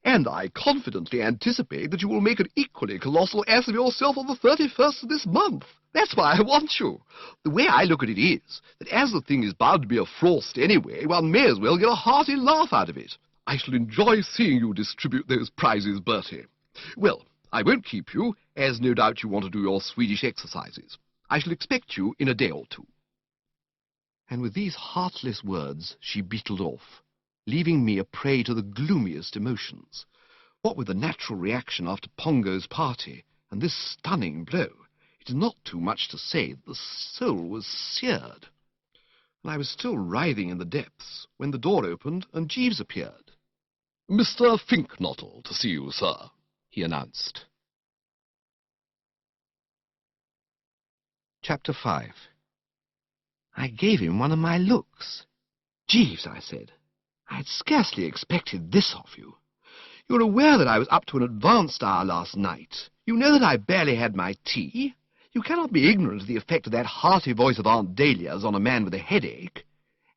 And I confidently anticipate that you will make an equally colossal ass of yourself on the 31st of this month. That's why I want you. The way I look at it is that as the thing is bound to be a frost anyway, one may as well get a hearty laugh out of it. I shall enjoy seeing you distribute those prizes, Bertie. Well, I won't keep you, as no doubt you want to do your Swedish exercises. I shall expect you in a day or two. And with these heartless words she beetled off, leaving me a prey to the gloomiest emotions. What with the natural reaction after Pongo's party, and this stunning blow, it is not too much to say that the soul was seared. And I was still writhing in the depths, when the door opened and Jeeves appeared. "Mr. Finknottle to see you, sir," he announced. Chapter 5. I gave him one of my looks. "Jeeves," I said, "I had scarcely expected this of you. You're aware that I was up to an advanced hour last night. You know that I barely had my tea. You cannot be ignorant of the effect of that hearty voice of Aunt Dahlia's on a man with a headache.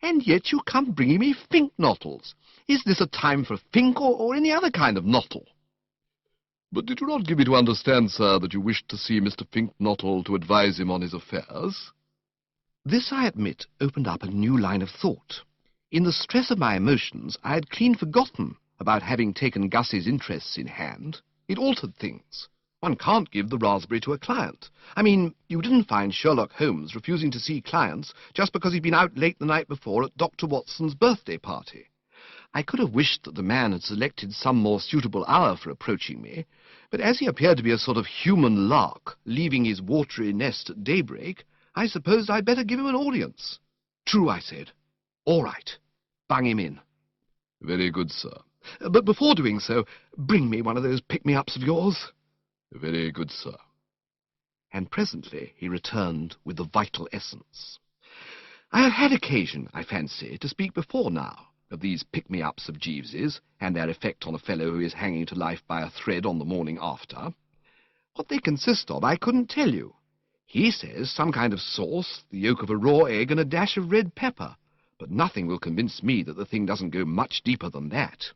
And yet you come bringing me Finknottles. Is this a time for Fink or any other kind of knottle?" "But did you not give me to understand, sir, that you wished to see Mr. Finknottle to advise him on his affairs?" This, I admit, opened up a new line of thought. In the stress of my emotions, I had clean forgotten about having taken Gussie's interests in hand. It altered things. One can't give the raspberry to a client. I mean, you didn't find Sherlock Holmes refusing to see clients just because he'd been out late the night before at Dr. Watson's birthday party. I could have wished that the man had selected some more suitable hour for approaching me, but as he appeared to be a sort of human lark, leaving his watery nest at daybreak, I supposed I'd better give him an audience. "True," I said. "All right. Bung him in." "Very good, sir. But before doing so, bring me one of those pick-me-ups of yours." "Very good, sir." And presently he returned with the vital essence. I have had occasion, I fancy, to speak before now of these pick-me-ups of Jeeves's and their effect on a fellow who is hanging to life by a thread on the morning after. What they consist of I couldn't tell you. He says some kind of sauce, the yolk of a raw egg, and a dash of red pepper, but nothing will convince me that the thing doesn't go much deeper than that.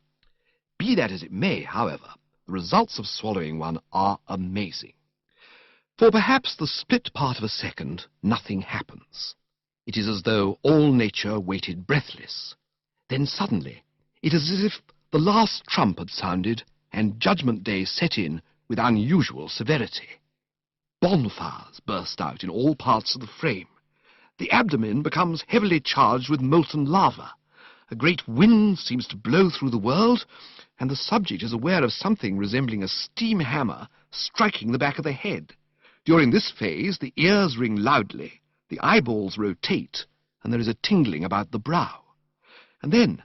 Be that as it may, however, the results of swallowing one are amazing. For perhaps the split part of a second, nothing happens. It is as though all nature waited breathless. Then suddenly, it is as if the last trump had sounded and Judgment Day set in with unusual severity. Bonfires burst out in all parts of the frame. The abdomen becomes heavily charged with molten lava. A great wind seems to blow through the world, and the subject is aware of something resembling a steam hammer striking the back of the head. During this phase, the ears ring loudly, the eyeballs rotate, and there is a tingling about the brow. And then,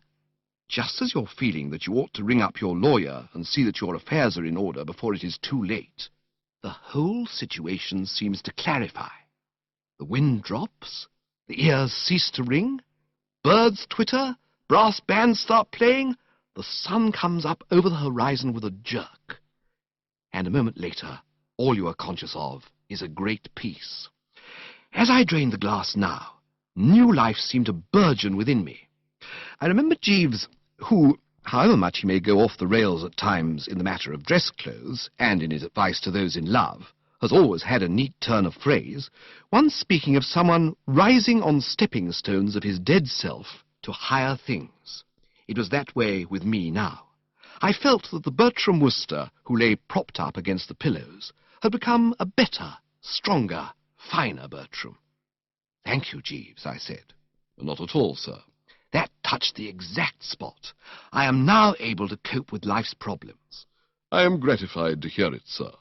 just as you're feeling that you ought to ring up your lawyer and see that your affairs are in order before it is too late, the whole situation seems to clarify. The wind drops, the ears cease to ring, birds twitter, brass bands start playing, the sun comes up over the horizon with a jerk. And a moment later, all you are conscious of is a great peace. As I drain the glass now, new life seemed to burgeon within me. I remember Jeeves, who, However much he may go off the rails at times in the matter of dress clothes, and in his advice to those in love, has always had a neat turn of phrase, once speaking of someone rising on stepping stones of his dead self to higher things. It was that way with me now. I felt that the Bertram Wooster, who lay propped up against the pillows, had become a better, stronger, finer Bertram. "Thank you, Jeeves," I said. "Not at all, sir." That touched the exact spot. I am now able to cope with life's problems. "I am gratified to hear it, sir."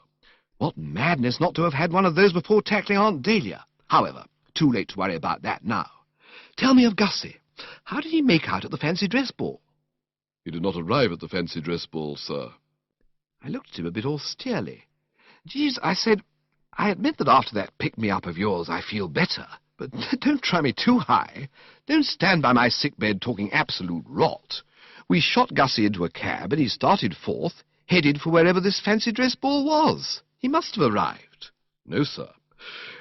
What madness not to have had one of those before tackling Aunt Dahlia. However, too late to worry about that now. Tell me of Gussie. How did he make out at the fancy dress ball? "He did not arrive at the fancy dress ball, sir." I looked at him a bit austerely. "Jeeves," I said, "I admit that after that pick-me-up of yours I feel better, but don't try me too high. Don't stand by my sickbed talking absolute rot. We shot Gussie into a cab, and he started forth, headed for wherever this fancy dress ball was. He must have arrived." "No, sir.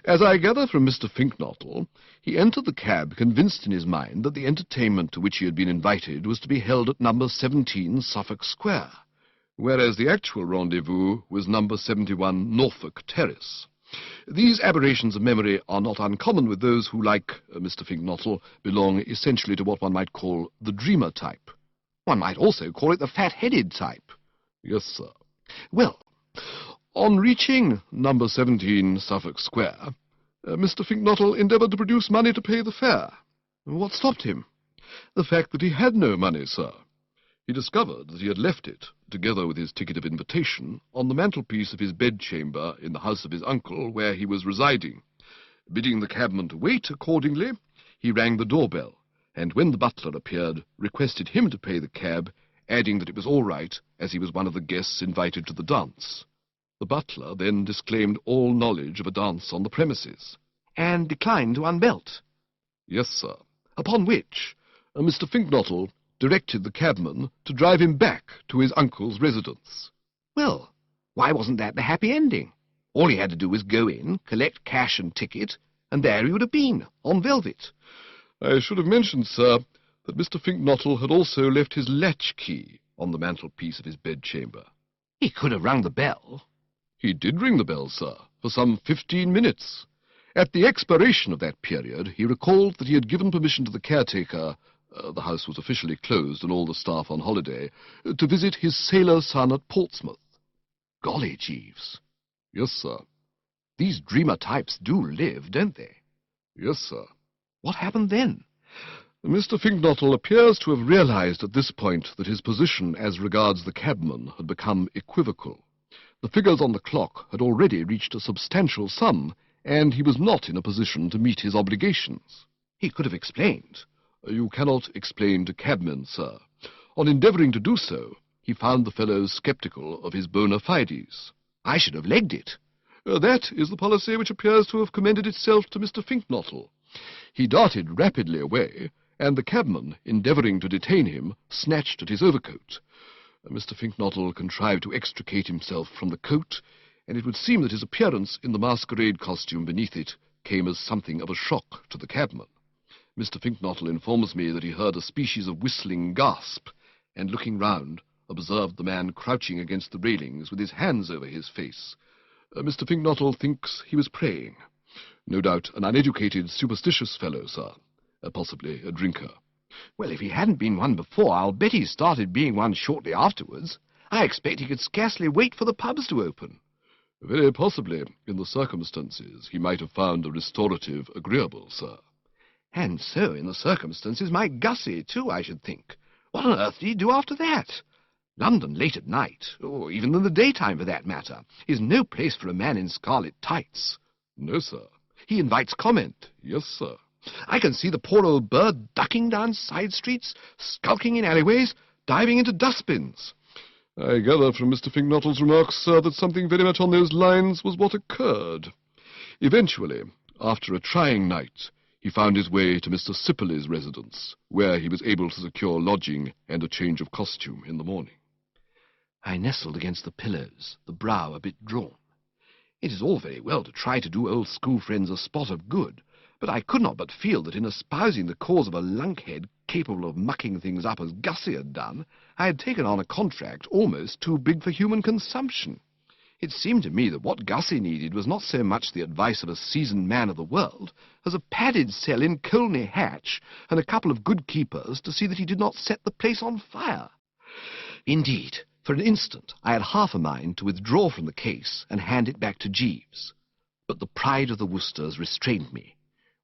As I gather from Mr. Finknottle, he entered the cab convinced in his mind that the entertainment to which he had been invited was to be held at number 17 Suffolk Square, whereas the actual rendezvous was number 71 Norfolk Terrace. These aberrations of memory are not uncommon with those who, like Mr. Finknottle, belong essentially to what one might call the dreamer type." One might also call it the fat-headed type. "Yes, sir." "Well, On reaching number 17 Suffolk Square, Mr. Finknottle endeavoured to produce money to pay the fare. what stopped him?" The fact that he had no money, sir. He discovered that he had left it, together with his ticket of invitation, on the mantelpiece of his bedchamber in the house of his uncle, where he was residing. Bidding the cabman to wait accordingly, he rang the doorbell, and when the butler appeared, requested him to pay the cab, adding that it was all right, as he was one of the guests invited to the dance. The butler then disclaimed all knowledge of a dance on the premises. "And declined to unbelt?" "Yes, sir." Upon which Mr. Finknottle directed the cabman to drive him back to his uncle's residence. Well, why wasn't that the happy ending? All he had to do was go in, collect cash and ticket, and there he would have been, on velvet. "I should have mentioned, sir, that Mr. Finknottle had also left his latch-key on the mantelpiece of his bedchamber." He could have rung the bell." "He did ring the bell, sir, for some 15 minutes. At the expiration of that period, he recalled that he had given permission to the caretaker, the house was officially closed and all the staff on holiday, to visit his sailor son at Portsmouth." Golly, Jeeves. "Yes, sir." These dreamer types do live, don't they? "Yes, sir." What happened then? Mr. Finknottle appears to have realized at this point that his position as regards the cabman had become equivocal. The figures on the clock had already reached a substantial sum, and he was not in a position to meet his obligations. He could have explained. "You cannot explain to cabmen, sir. On endeavouring to do so, he found the fellows sceptical of his bona fides." I should have legged it. That is the policy which appears to have commended itself to Mr. Finknottle. He darted rapidly away, and the cabman, endeavouring to detain him, snatched at his overcoat. Mr. Finknottle contrived to extricate himself from the coat, and it would seem that his appearance in the masquerade costume beneath it came as something of a shock to the cabman. Mr. Finknottle informs me that he heard a species of whistling gasp, and looking round, observed the man crouching against the railings with his hands over his face. Mr. Finknottle thinks he was praying. No doubt an uneducated, superstitious fellow, sir. Possibly a drinker. Well, if he hadn't been one before, I'll bet he started being one shortly afterwards. I expect he could scarcely wait for the pubs to open. Very possibly, in the circumstances, he might have found a restorative agreeable, sir. And so, in the circumstances, might Gussie, too, I should think. What on earth did he do after that? London late at night, or even in the daytime for that matter, is no place for a man in scarlet tights. No, sir. He invites comment. Yes, sir. I can see the poor old bird ducking down side streets, skulking in alleyways, diving into dustbins. I gather from Mr. Finknottle's remarks, sir, that something very much on those lines was what occurred. Eventually, after a trying night, he found his way to Mr. Sipperley's residence, where he was able to secure lodging and a change of costume in the morning. I nestled against the pillows, the brow a bit drawn. It is all very well to try to do old school friends a spot of good, but I could not but feel that in espousing the cause of a lunkhead capable of mucking things up as Gussie had done, I had taken on a contract almost too big for human consumption. It seemed to me that what Gussie needed was not so much the advice of a seasoned man of the world as a padded cell in Colney Hatch and a couple of good keepers to see that he did not set the place on fire. Indeed, for an instant I had half a mind to withdraw from the case and hand it back to Jeeves. But the pride of the Woosters restrained me.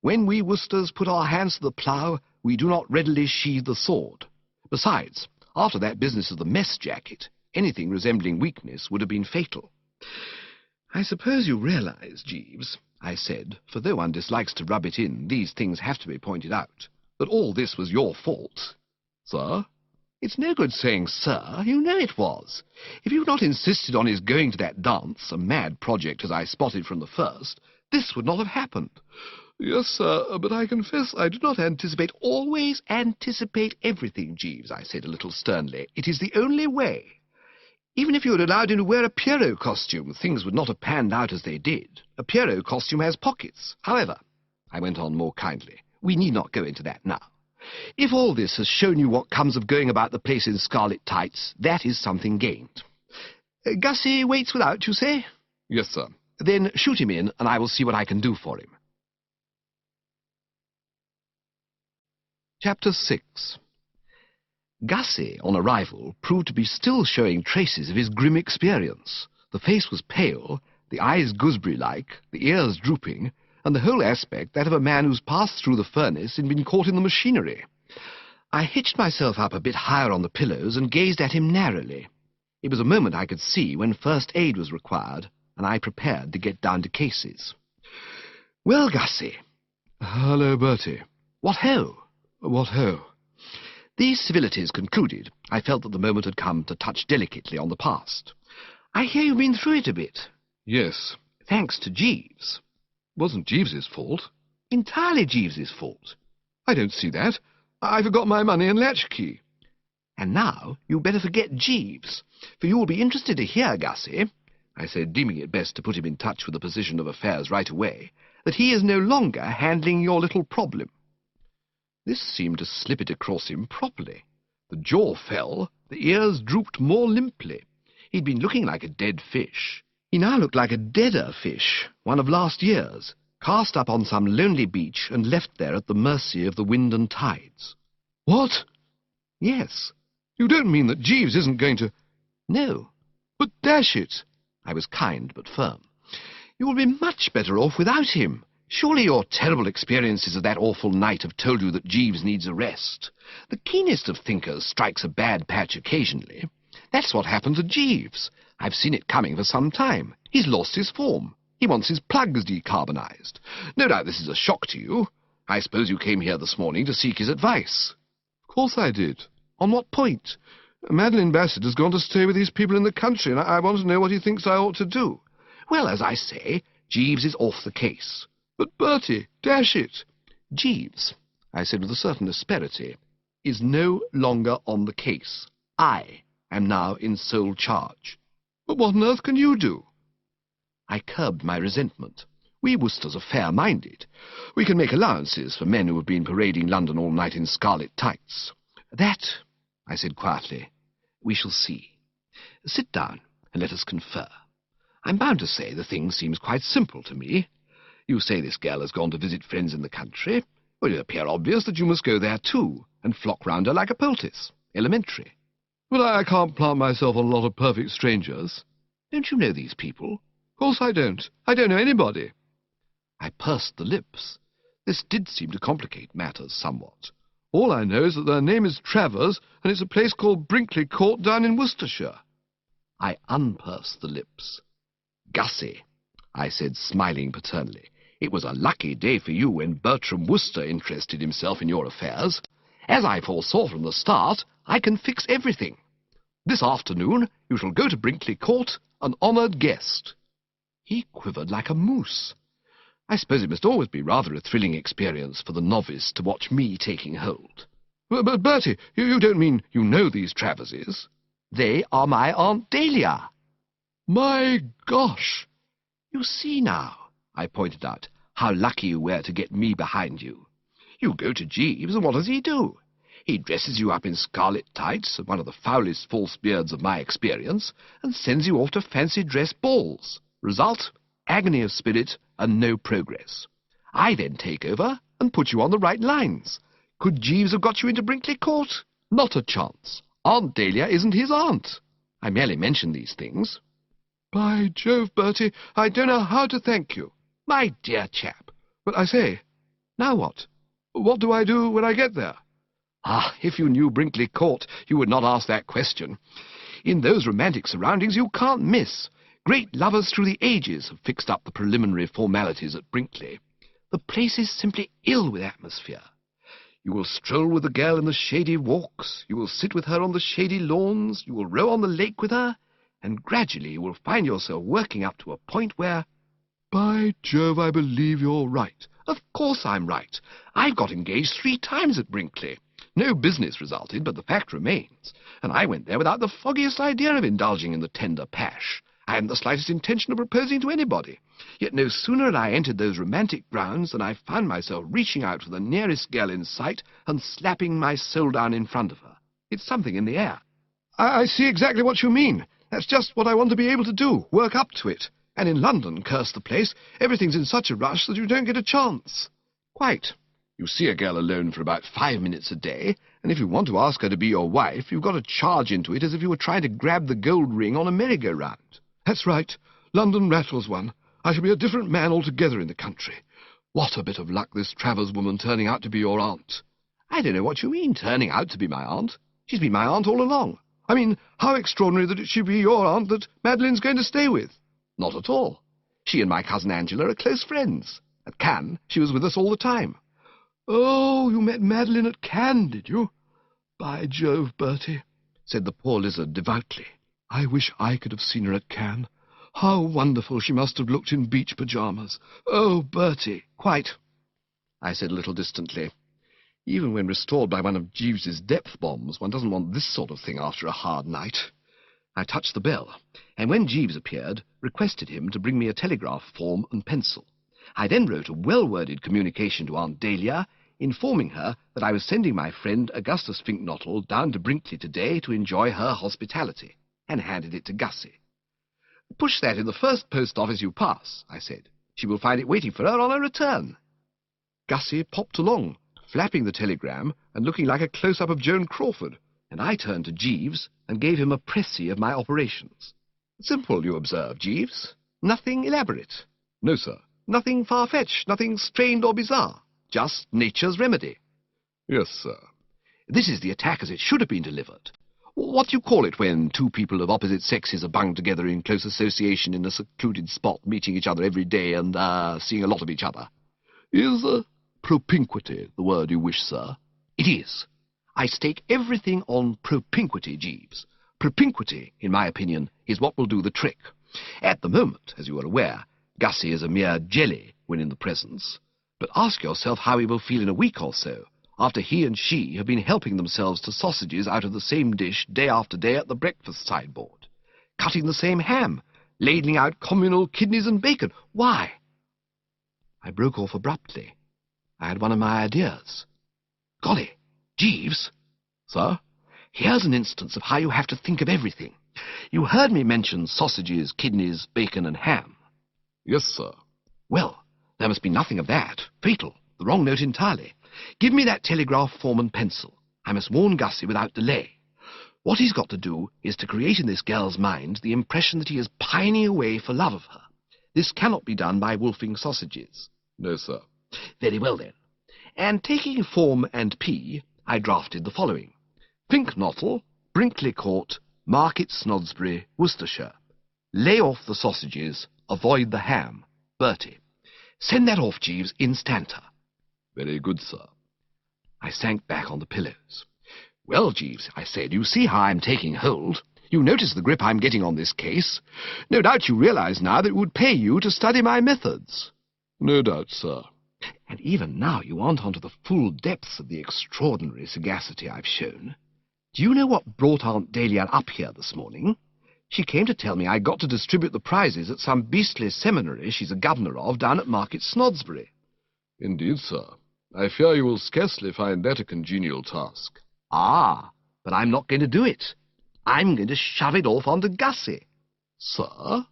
When we Woosters put our hands to the plough, we do not readily sheathe the sword. Besides, after that business of the mess jacket, anything resembling weakness would have been fatal. "I suppose you realize, Jeeves," I said, for though one dislikes to rub it in, these things have to be pointed out, "that all this was your fault." "Sir?" "It's no good saying, sir. You know it was. If you'd not insisted on his going to that dance, a mad project as I spotted from the first, this would not have happened." "Yes, sir, but I confess I did not anticipate—" "Always anticipate everything, Jeeves," I said a little sternly. "It is the only way. Even if you had allowed him to wear a Pierrot costume, things would not have panned out as they did. A Pierrot costume has pockets. However," I went on more kindly, "we need not go into that now. If all this has shown you what comes of going about the place in scarlet tights, that is something gained. Gussie waits without, you say?" "Yes, sir." "Then shoot him in, and I will see what I can do for him." Chapter 6. Gussie, on arrival, proved to be still showing traces of his grim experience. The face was pale, the eyes gooseberry-like, the ears drooping, and the whole aspect that of a man who's passed through the furnace and been caught in the machinery. I hitched myself up a bit higher on the pillows and gazed at him narrowly. It was a moment I could see when first aid was required, and I prepared to get down to cases. "Well, Gussie." "Hello, Bertie." "What ho?" "What ho?" These civilities concluded, I felt that the moment had come to touch delicately on the past. "I hear you've been through it a bit." "Yes." "Thanks to Jeeves." "Wasn't Jeeves's fault." "Entirely Jeeves's fault." "I don't see that. I forgot my money and latchkey." "And now you'd better forget Jeeves, for you will be interested to hear, Gussie," I said, deeming it best to put him in touch with the position of affairs right away, "that he is no longer handling your little problem." This seemed to slip it across him properly. The jaw fell, the ears drooped more limply. He'd been looking like a dead fish. He now looked like a deader fish, one of last year's, cast up on some lonely beach and left there at the mercy of the wind and tides. "What?" "Yes." "You don't mean that Jeeves isn't going to—" "No." "But dash it!" I was kind but firm. "You will be much better off without him. Surely your terrible experiences of that awful night have told you that Jeeves needs a rest. The keenest of thinkers strikes a bad patch occasionally. That's what happened to Jeeves. I've seen it coming for some time. He's lost his form. He wants his plugs decarbonized. No doubt this is a shock to you. I suppose you came here this morning to seek his advice." "Of course I did. "On what point?" Madeline Bassett has gone to stay with these people in the country, and I want to know what he thinks I ought to do." "Well, as I say, Jeeves is off the case." "But Bertie, dash it!" "Jeeves," I said with a certain asperity, "is no longer on the case. I am now in sole charge." "But what on earth can you do?" I curbed my resentment. We Woosters are fair-minded. We can make allowances for men who have been parading London all night in scarlet tights. "That," I said quietly, "we shall see. Sit down and let us confer. I'm bound to say the thing seems quite simple to me. You say this girl has gone to visit friends in the country. Well, it appears obvious that you must go there too, and flock round her like a poultice. Elementary." "But I can't plant myself on a lot of perfect strangers." "Don't you know these people?" "Of course I don't. I don't know anybody." I pursed the lips. This did seem to complicate matters somewhat. "All I know is that their name is Travers, and it's a place called Brinkley Court down in Worcestershire." I unpursed the lips. "Gussie," I said, smiling paternally, "it was a lucky day for you when Bertram Wooster interested himself in your affairs. As I foresaw from the start, I can fix everything. This afternoon you shall go to Brinkley Court, an honoured guest." He quivered like a moose. I suppose it must always be rather a thrilling experience for the novice to watch me taking hold. But Bertie, you don't mean you know these Traverses?" "They are my Aunt Dahlia." "My gosh!" "You see now," I pointed out, how lucky you were to get me behind you. You go to Jeeves, and what does he do? He dresses you up in scarlet tights and one of the foulest false beards of my experience, and sends you off to fancy dress balls. Result, agony of spirit and no progress. I then take over and put you on the right lines. Could Jeeves have got you into Brinkley Court? Not a chance. Aunt Dahlia isn't his aunt. I merely mention these things. By Jove, Bertie, I don't know how to thank you. My dear chap. But I say, Now what? what do I do when I get there? Ah, if you knew Brinkley Court, you would not ask that question. In those romantic surroundings you can't miss. Great lovers through the ages have fixed up the preliminary formalities at Brinkley. The place is simply ill with atmosphere. You will stroll with the girl in the shady walks, you will sit with her on the shady lawns, you will row on the lake with her, and gradually you will find yourself working up to a point where... By Jove, I believe you're right. Of course I'm right. I've got engaged 3 times at Brinkley. No business resulted, but the fact remains, and I went there without the foggiest idea of indulging in the tender pash. I hadn't the slightest intention of proposing to anybody. Yet no sooner had I entered those romantic grounds than I found myself reaching out for the nearest girl in sight and slapping my soul down in front of her. It's something in the air. I see exactly what you mean. That's just what I want to be able to do, work up to it. And in London, curse the place, everything's in such a rush that you don't get a chance. Quite. You see a girl alone for about 5 minutes a day, and if you want to ask her to be your wife, you've got to charge into it as if you were trying to grab the gold ring on a merry-go-round. That's right. London rattles one. I shall be a different man altogether in the country. What a bit of luck this Travers woman turning out to be your aunt. I don't know what you mean, turning out to be my aunt. She's been my aunt all along. I mean, how extraordinary that it should be your aunt that Madeline's going to stay with. Not at all. She and my cousin Angela are close friends. At Cannes, she was with us all the time. Oh, you met Madeline at Cannes, did you? By Jove, Bertie, said the poor lizard devoutly. I wish I could have seen her at Cannes. How wonderful she must have looked in beach pyjamas. Oh, Bertie. Quite, I said a little distantly. Even when restored by one of Jeeves's depth bombs, one doesn't want this sort of thing after a hard night. I touched the bell, and when Jeeves appeared, requested him to bring me a telegraph form and pencil. I then wrote a well-worded communication to Aunt Dahlia, informing her that I was sending my friend Augustus Finknottle down to Brinkley today to enjoy her hospitality, and handed it to Gussie. "Push that in the first post office you pass," I said. "She will find it waiting for her on her return." Gussie popped along, flapping the telegram and looking like a close-up of Joan Crawford, and I turned to Jeeves and gave him a précis of my operations. "Simple, you observe, Jeeves. Nothing elaborate." "No, sir." "Nothing far-fetched, nothing strained or bizarre. Just nature's remedy." "Yes, sir." "This is the attack as it should have been delivered. What do you call it when 2 people of opposite sexes are bunged together in close association in a secluded spot, meeting each other every day and, seeing a lot of each other?" "Is propinquity the word you wish, sir?" "It is. I stake everything on propinquity, Jeeves. Propinquity, in my opinion, is what will do the trick. At the moment, as you are aware, Gussie is a mere jelly when in the presence. But ask yourself how he will feel in a week or so, after he and she have been helping themselves to sausages out of the same dish day after day at the breakfast sideboard, cutting the same ham, ladling out communal kidneys and bacon. Why?" I broke off abruptly. I had one of my ideas. "Golly, Jeeves." "Sir?" "Here's an instance of how you have to think of everything. You heard me mention sausages, kidneys, bacon, and ham." "Yes, sir." "Well, there must be nothing of that. Fatal. The wrong note entirely. Give me that telegraph form and pencil. I must warn Gussie without delay. What he's got to do is to create in this girl's mind the impression that he is pining away for love of her. This cannot be done by wolfing sausages." "No, sir." "Very well, then. And taking form and P, I drafted the following. Finknottle, Brinkley Court, Market Snodsbury, Worcestershire. Lay off the sausages, avoid the ham. Bertie. Send that off, Jeeves, instanter." "Very good, sir." I sank back on the pillows. "Well, Jeeves," I said, "you see how I'm taking hold. You notice the grip I'm getting on this case. No doubt you realize now that it would pay you to study my methods." "No doubt, sir." "And even now you aren't onto the full depths of the extraordinary sagacity I've shown. Do you know what brought Aunt Dahlia up here this morning? She came to tell me I got to distribute the prizes at some beastly seminary she's a governor of down at Market Snodsbury. Indeed, sir. I fear you will scarcely find that a congenial task. Ah, but I'm not going to do it. I'm going to shove it off onto Gussie. Sir?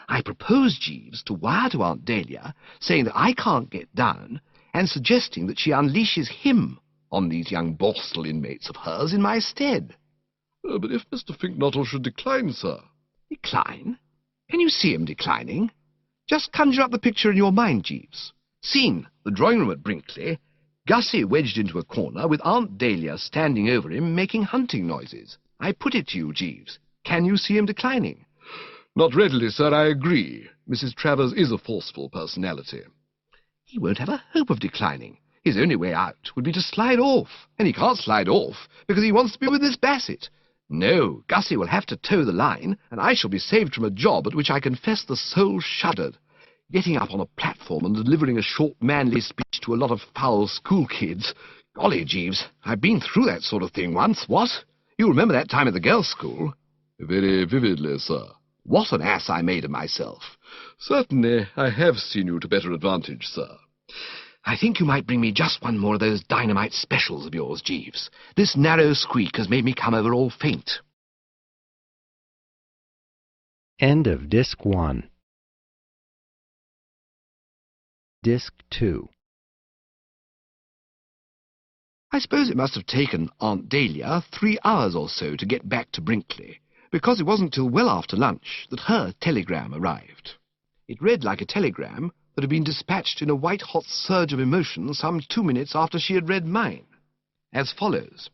I propose, Jeeves, to wire to Aunt Dahlia, saying that I can't get down, and suggesting that she unleashes him on these young Borstal inmates of hers in my stead. But if Mr. Finknottle should decline, sir? Decline? Can you see him declining? Just conjure up the picture in your mind, Jeeves. Scene, the drawing room at Brinkley, Gussie wedged into a corner with Aunt Dahlia standing over him making hunting noises. I put it to you, Jeeves. Can you see him declining? Not readily, sir, I agree. Mrs. Travers is a forceful personality. He won't have a hope of declining. His only way out would be to slide off, and he can't slide off because he wants to be with Miss Bassett. No, Gussie will have to toe the line, and I shall be saved from a job at which I confess the soul shuddered. Getting up on a platform and delivering a short, manly speech to a lot of foul school kids. Golly, Jeeves, I've been through that sort of thing once, what? You remember that time at the girls' school? Very vividly, sir. What an ass I made of myself. Certainly, I have seen you to better advantage, sir. I think you might bring me just one more of those dynamite specials of yours, Jeeves. This narrow squeak has made me come over all faint. End of Disc 1. Disc 2. I suppose it must have taken Aunt Dahlia 3 hours or so to get back to Brinkley, because it wasn't till well after lunch that her telegram arrived. It read like a telegram that had been dispatched in a white-hot surge of emotion some 2 minutes after she had read mine, as follows.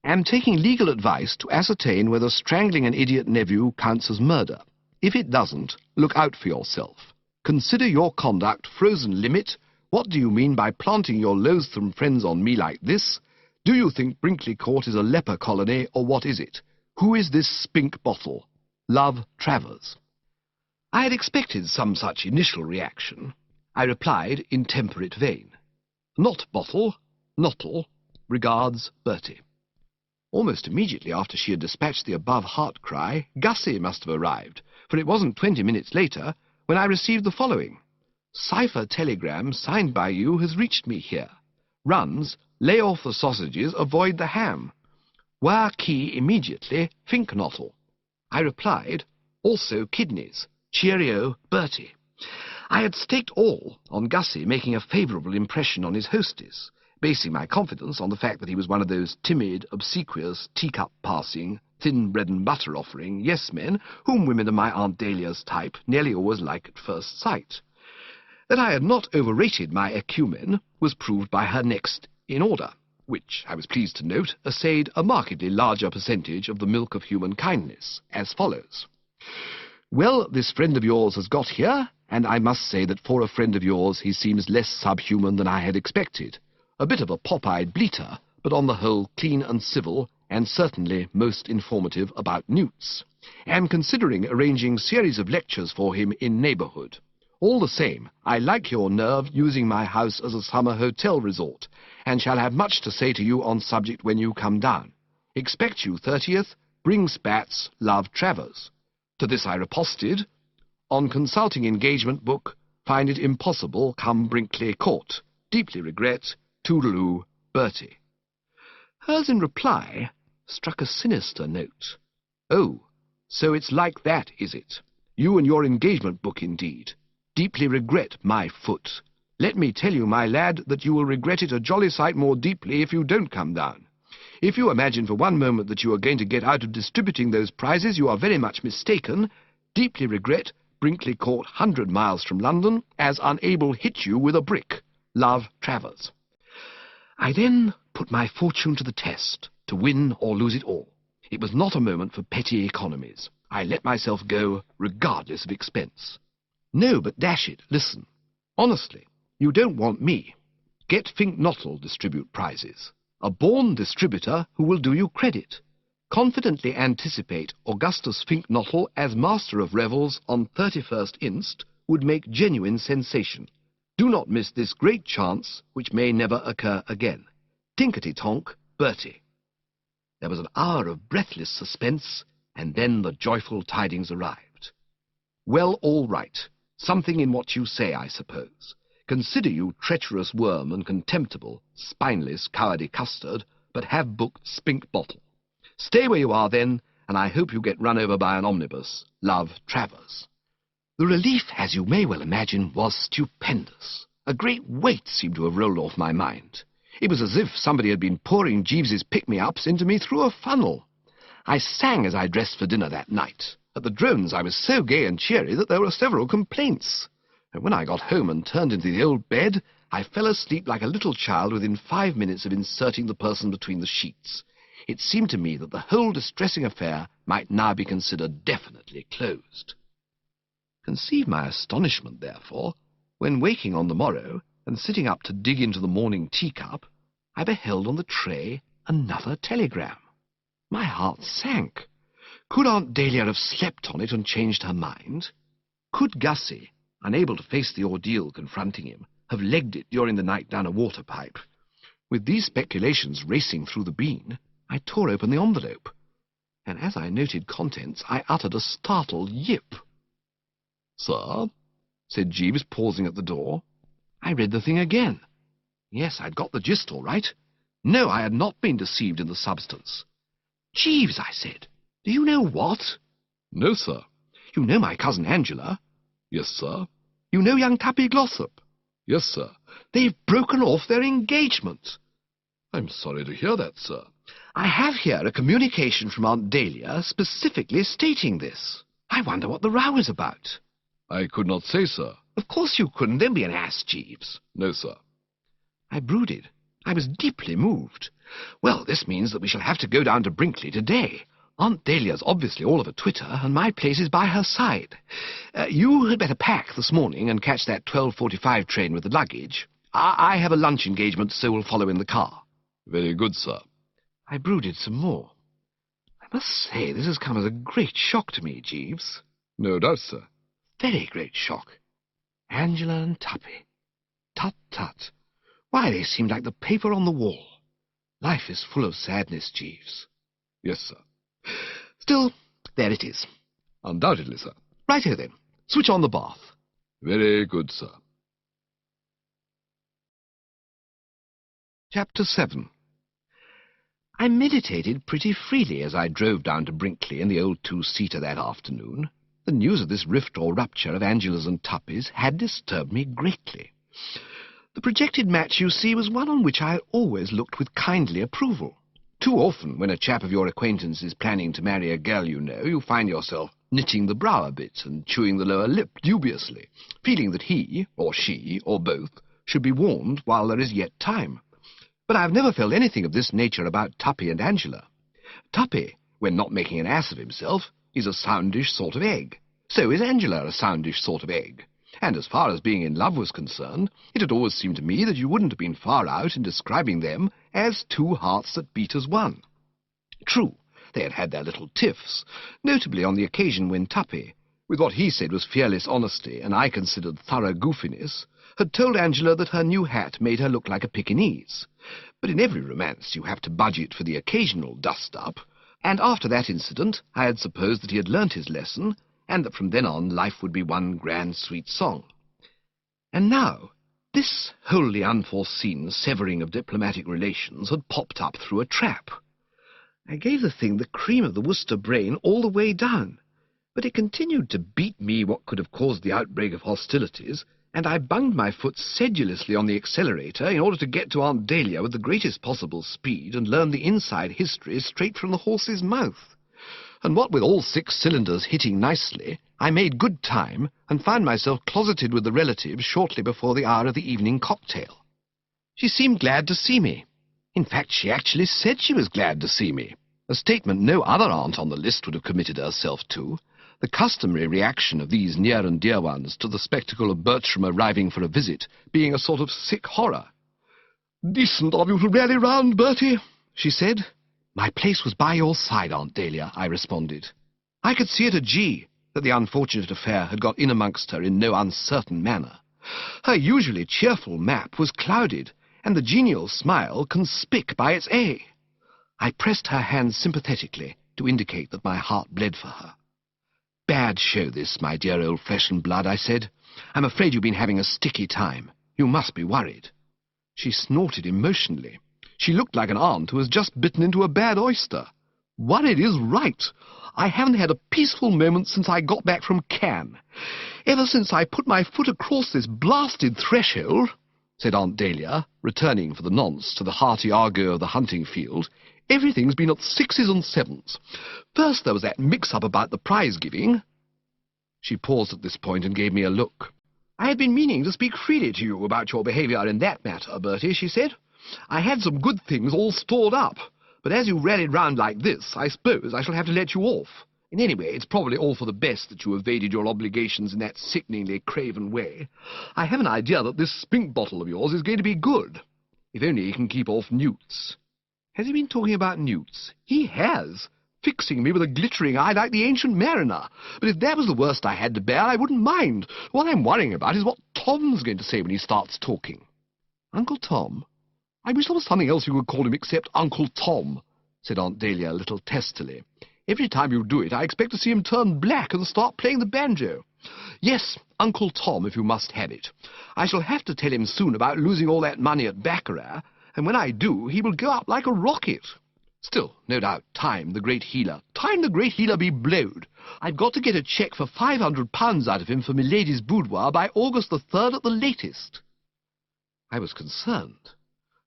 Am taking legal advice to ascertain whether strangling an idiot nephew counts as murder. If it doesn't, look out for yourself. Consider your conduct frozen limit. What do you mean by planting your loathsome friends on me like this? Do you think Brinkley Court is a leper colony, or what is it? Who is this spink bottle? Love, Travers. I had expected some such initial reaction. I replied in temperate vein. Not bottle, nottle. Regards, Bertie. Almost immediately after she had dispatched the above heart cry, Gussie must have arrived, for it wasn't 20 minutes later when I received the following. Cipher telegram signed by you has reached me here. Runs, lay off the sausages, avoid the ham. Wire key immediately, Finknottle. I replied, also kidneys. Cheerio, Bertie. I had staked all on Gussie making a favourable impression on his hostess, basing my confidence on the fact that he was one of those timid, obsequious, teacup-passing, thin bread-and-butter offering yes-men whom women of my Aunt Dahlia's type nearly always like at first sight. That I had not overrated my acumen was proved by her next in order, which, I was pleased to note, essayed a markedly larger percentage of the milk of human kindness, as follows. Well, this friend of yours has got here, and I must say that for a friend of yours he seems less subhuman than I had expected. A bit of a pop-eyed bleater, but on the whole clean and civil, and certainly most informative about newts. Am considering arranging series of lectures for him in neighbourhood. All the same, I like your nerve using my house as a summer hotel resort, and shall have much to say to you on subject when you come down. Expect you 30th, bring spats, love Travers. To this I riposted, on consulting engagement book, find it impossible come Brinkley Court. Deeply regret, Toodaloo, Bertie. Hers in reply struck a sinister note. Oh, so it's like that, is it? You and your engagement book, indeed. Deeply regret my foot. Let me tell you, my lad, that you will regret it a jolly sight more deeply if you don't come down. If you imagine for one moment that you are going to get out of distributing those prizes, you are very much mistaken. Deeply regret, Brinkley Court 100 miles from London, as unable hit you with a brick. Love, Travers. I then put my fortune to the test, to win or lose it all. It was not a moment for petty economies. I let myself go, regardless of expense. No, but dash it, listen. Honestly, you don't want me. Get Finknottle distribute prizes. A born distributor who will do you credit. Confidently anticipate Augustus Finknottle as Master of Revels on 31st inst. Would make genuine sensation. Do not miss this great chance, which may never occur again. Tinkety-tonk, Bertie. There was an hour of breathless suspense, And then the joyful tidings arrived. "Well, all right. Something in what you say, I suppose. Consider you treacherous worm and contemptible, spineless, cowardly custard, but have booked Spink Bottle. Stay where you are, then, and I hope you get run over by an omnibus. Love, Travers." The relief, as you may well imagine, was stupendous. A great weight seemed to have rolled off my mind. It was as if somebody had been pouring Jeeves's pick-me-ups into me through a funnel. I sang as I dressed for dinner that night. At the Drones I was so gay and cheery that there were several complaints. And when I got home and turned into the old bed, I fell asleep like a little child within 5 minutes of inserting the person between the sheets. It seemed to me that the whole distressing affair might now be considered definitely closed. Conceive my astonishment, therefore, when waking on the morrow and sitting up to dig into the morning teacup, I beheld on the tray another telegram. My heart sank. Could Aunt Dahlia have slept on it and changed her mind? Could Gussie, unable to face the ordeal confronting him, have legged it during the night down a water pipe? With these speculations racing through the bean, I tore open the envelope, and as I noted contents, I uttered a startled yip. "Sir?" said Jeeves, pausing at the door. I read the thing again. Yes, I'd got the gist all right. No, I had not been deceived in the substance. "Jeeves," I said, "do you know what?" "No, sir." "You know my cousin Angela?" "Yes, sir." "You know young Tuppy Glossop?" "Yes, sir." "They've broken off their engagement." "I'm sorry to hear that, sir." "I have here a communication from Aunt Dahlia specifically stating this. I wonder what the row is about." "I could not say, sir." "Of course you couldn't. Don't be an ass, Jeeves." "No, sir." I brooded. I was deeply moved. Well, this means that we shall have to go down to Brinkley today. Aunt Dahlia's obviously all of a twitter, and my place is by her side. You had better pack this morning and catch that 12:45 train with the luggage. I have a lunch engagement, so will follow in the car." "Very good, sir." I brooded some more. I must say, this has come as a great shock to me, Jeeves. "No doubt, sir." "Very great shock. Angela and Tuppy. Tut, tut. Why, they seemed like the paper on the wall. Life is full of sadness, Jeeves." "Yes, sir." "Still, there it is." "Undoubtedly, sir." "Righto, then. Switch on the bath." "Very good, sir." Chapter 7. I meditated pretty freely as I drove down to Brinkley in the old two-seater that afternoon. The news of this rift or rupture of Angela's and Tuppy's had disturbed me greatly. The projected match, you see, was one on which I had always looked with kindly approval. Too often, when a chap of your acquaintance is planning to marry a girl you know, you find yourself knitting the brow a bit and chewing the lower lip dubiously, feeling that he, or she, or both, should be warned while there is yet time. But I have never felt anything of this nature about Tuppy and Angela. Tuppy, when not making an ass of himself, is a soundish sort of egg. So is Angela a soundish sort of egg. And as far as being in love was concerned, it had always seemed to me that you wouldn't have been far out in describing them as two hearts that beat as one. True, they had had their little tiffs, notably on the occasion when Tuppy, with what he said was fearless honesty and I considered thorough goofiness, had told Angela that her new hat made her look like a Pekingese. But in every romance you have to budget for the occasional dust-up, and after that incident I had supposed that he had learnt his lesson, and that from then on life would be one grand sweet song. And now, this wholly unforeseen severing of diplomatic relations had popped up through a trap. I gave the thing the cream of the Worcester brain all the way down, but it continued to beat me what could have caused the outbreak of hostilities, and I bunged my foot sedulously on the accelerator in order to get to Aunt Dahlia with the greatest possible speed and learn the inside history straight from the horse's mouth. And what with all 6 cylinders hitting nicely, I made good time and found myself closeted with the relatives shortly before the hour of the evening cocktail. She seemed glad to see me. In fact, she actually said she was glad to see me, a statement no other aunt on the list would have committed herself to, the customary reaction of these near and dear ones to the spectacle of Bertram arriving for a visit being a sort of sick horror. "Decent of you to rally round, Bertie," she said. "My place was by your side, Aunt Dahlia," I responded. I could see at a G that the unfortunate affair had got in amongst her in no uncertain manner. Her usually cheerful map was clouded, and the genial smile conspic by its A. I pressed her hand sympathetically, to indicate that my heart bled for her. "Bad show this, my dear old flesh and blood," I said. "I'm afraid you've been having a sticky time. You must be worried." She snorted emotionally. She looked like an aunt who has just bitten into a bad oyster. "Worried is right. I haven't had a peaceful moment since I got back from Cannes. Ever since I put my foot across this blasted threshold," said Aunt Dahlia, returning for the nonce to the hearty argot of the hunting field, "everything's been at 6s and 7s. First there was that mix-up about the prize-giving." She paused at this point and gave me a look. "I had been meaning to speak freely to you about your behaviour in that matter, Bertie," she said. "I had some good things all stored up, but as you rallied round like this, I suppose I shall have to let you off. And anyway, it's probably all for the best that you evaded your obligations in that sickeningly craven way. I have an idea that this spink bottle of yours is going to be good, if only he can keep off newts." "Has he been talking about newts?" "He has, fixing me with a glittering eye like the Ancient Mariner. But if that was the worst I had to bear, I wouldn't mind. What I'm worrying about is what Tom's going to say when he starts talking." "Uncle Tom? I wish there was something else you could call him except Uncle Tom," said Aunt Dahlia a little testily. "Every time you do it, I expect to see him turn black and start playing the banjo. Yes, Uncle Tom, if you must have it. I shall have to tell him soon about losing all that money at baccarat, and when I do, he will go up like a rocket. Still, no doubt, time the great healer be blowed. I've got to get a cheque for £500 out of him for milady's boudoir by August the 3rd at the latest." I was concerned.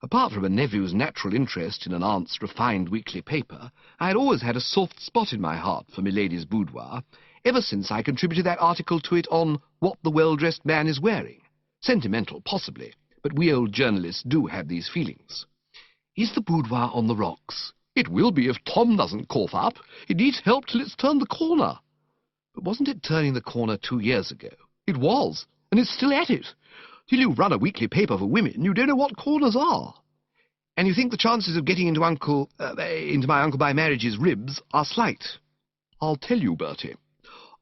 Apart from a nephew's natural interest in an aunt's refined weekly paper, I had always had a soft spot in my heart for milady's boudoir, ever since I contributed that article to it on What the Well-Dressed Man is Wearing. Sentimental, possibly, but we old journalists do have these feelings. "Is the boudoir on the rocks?" "It will be if Tom doesn't cough up. It needs help till it's turned the corner." "But wasn't it turning the corner 2 years ago?" "It was, and it's still at it. Till you run a weekly paper for women, you don't know what corners are." "And you think the chances of getting into my uncle by marriage's ribs are slight?" "I'll tell you, Bertie.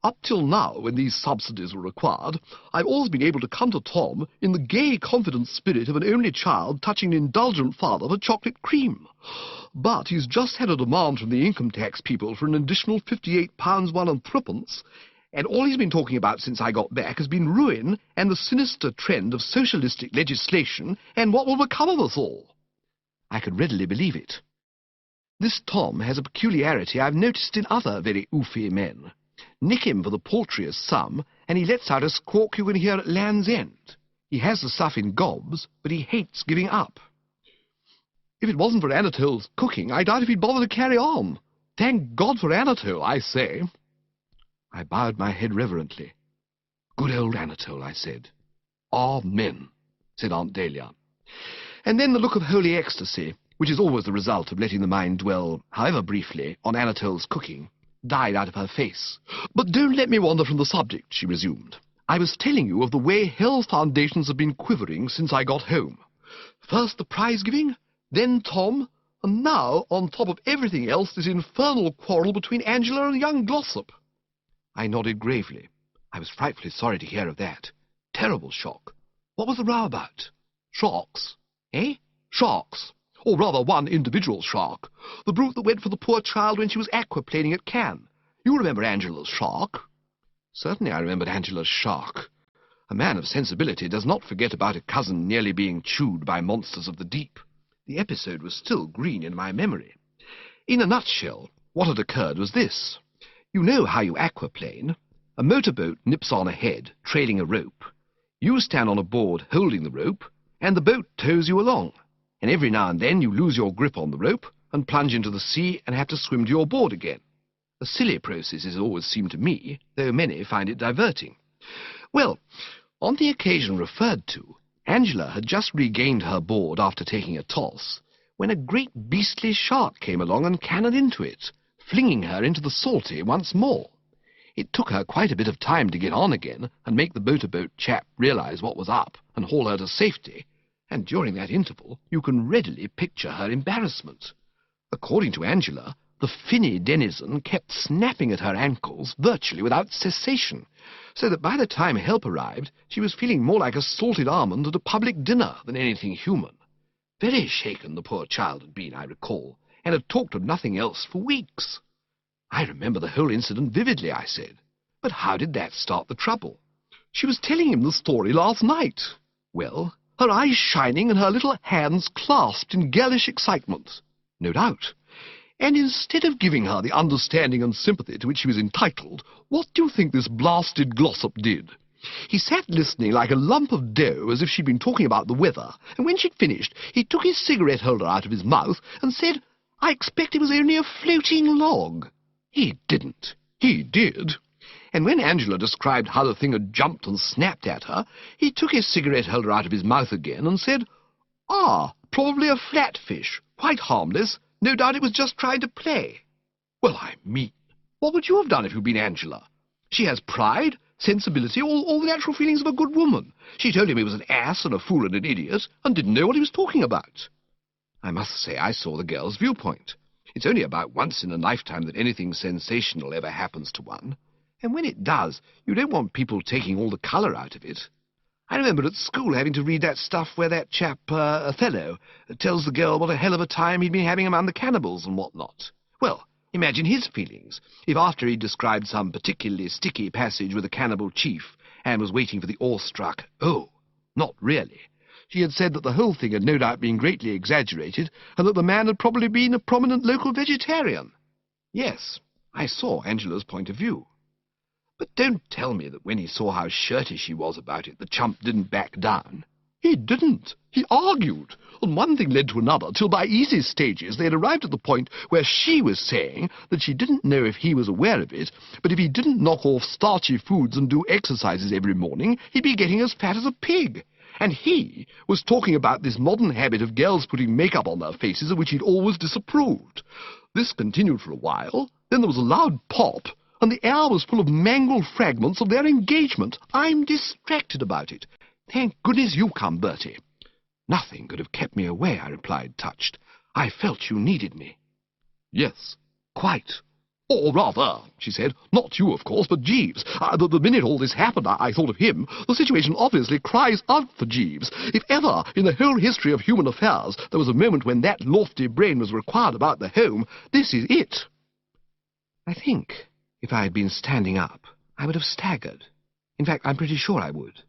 Up till now, when these subsidies were required, I've always been able to come to Tom in the gay, confident spirit of an only child touching an indulgent father for chocolate cream. But he's just had a demand from the income tax people for an additional £58 1 and threepence, and all he's been talking about since I got back has been ruin and the sinister trend of socialistic legislation and what will become of us all." I could readily believe it. This Tom has a peculiarity I've noticed in other very oofy men. Nick him for the paltriest sum, and he lets out a squawk you can hear at Land's End. He has the stuff in gobs, but he hates giving up. If it wasn't for Anatole's cooking, I doubt if he'd bother to carry on. Thank God for Anatole, I say. I bowed my head reverently. "Good old Anatole," I said. "Amen," said Aunt Dahlia. And then the look of holy ecstasy, which is always the result of letting the mind dwell, however briefly, on Anatole's cooking, died out of her face. "But don't let me wander from the subject," she resumed. "I was telling you of the way hell's foundations have been quivering since I got home. First the prize-giving, then Tom, and now, on top of everything else, this infernal quarrel between Angela and young Glossop." I nodded gravely. I was frightfully sorry to hear of that. Terrible shock. What was the row about? Sharks? Eh? Sharks. Or rather one individual shark. The brute that went for the poor child when she was aquaplaning at Cannes. You remember Angela's shark? Certainly I remembered Angela's shark. A man of sensibility does not forget about a cousin nearly being chewed by monsters of the deep. The episode was still green in my memory. In a nutshell, what had occurred was this. You know how you aquaplane. A motorboat nips on ahead, trailing a rope. You stand on a board holding the rope, and the boat tows you along. And every now and then you lose your grip on the rope and plunge into the sea and have to swim to your board again. A silly process it always seemed to me, though many find it diverting. Well, on the occasion referred to, Angela had just regained her board after taking a toss, when a great beastly shark came along and cannoned into it, flinging her into the salty once more. It took her quite a bit of time to get on again and make the motorboat chap realize what was up and haul her to safety, and during that interval you can readily picture her embarrassment. According to Angela, the finny denizen kept snapping at her ankles virtually without cessation, so that by the time help arrived she was feeling more like a salted almond at a public dinner than anything human. Very shaken the poor child had been, I recall, and had talked of nothing else for weeks. "I remember the whole incident vividly," I said. "But how did that start the trouble?" "She was telling him the story last night. Well, her eyes shining and her little hands clasped in girlish excitement." "No doubt. And instead of giving her the understanding and sympathy to which she was entitled, what do you think this blasted Glossop did? He sat listening like a lump of dough as if she'd been talking about the weather, and when she'd finished, he took his cigarette holder out of his mouth and said, 'I expect it was only a floating log.' He didn't. He did. And when Angela described how the thing had jumped and snapped at her, he took his cigarette holder out of his mouth again and said, 'Ah, probably a flatfish. Quite harmless. No doubt it was just trying to play.' Well, I mean, what would you have done if you'd been Angela? She has pride, sensibility, all the natural feelings of a good woman. She told him he was an ass and a fool and an idiot, and didn't know what he was talking about." I must say I saw the girl's viewpoint. It's only about once in a lifetime that anything sensational ever happens to one, and when it does, you don't want people taking all the colour out of it. I remember at school having to read that stuff where that chap, Othello, tells the girl what a hell of a time he'd been having among the cannibals and what not. Well, imagine his feelings, if after he'd described some particularly sticky passage with a cannibal chief, and was waiting for the awestruck, "Oh, not really," she had said that the whole thing had no doubt been greatly exaggerated, and that the man had probably been a prominent local vegetarian. Yes, I saw Angela's point of view. But don't tell me that when he saw how shirty she was about it, the chump didn't back down. He didn't. He argued, and one thing led to another, till by easy stages they had arrived at the point where she was saying that she didn't know if he was aware of it, but if he didn't knock off starchy foods and do exercises every morning, he'd be getting as fat as a pig. And he was talking about this modern habit of girls putting makeup on their faces, of which he'd always disapproved. This continued for a while, then there was a loud pop, and the air was full of mangled fragments of their engagement. I'm distracted about it. Thank goodness you come, Bertie. Nothing could have kept me away, I replied, touched. I felt you needed me. Yes, quite. Or rather, she said, not you, of course, but Jeeves. The minute all this happened, I thought of him. The situation obviously cries out for Jeeves. If ever, in the whole history of human affairs, there was a moment when that lofty brain was required about the home, this is it. I think if I had been standing up, I would have staggered. In fact, I'm pretty sure I would.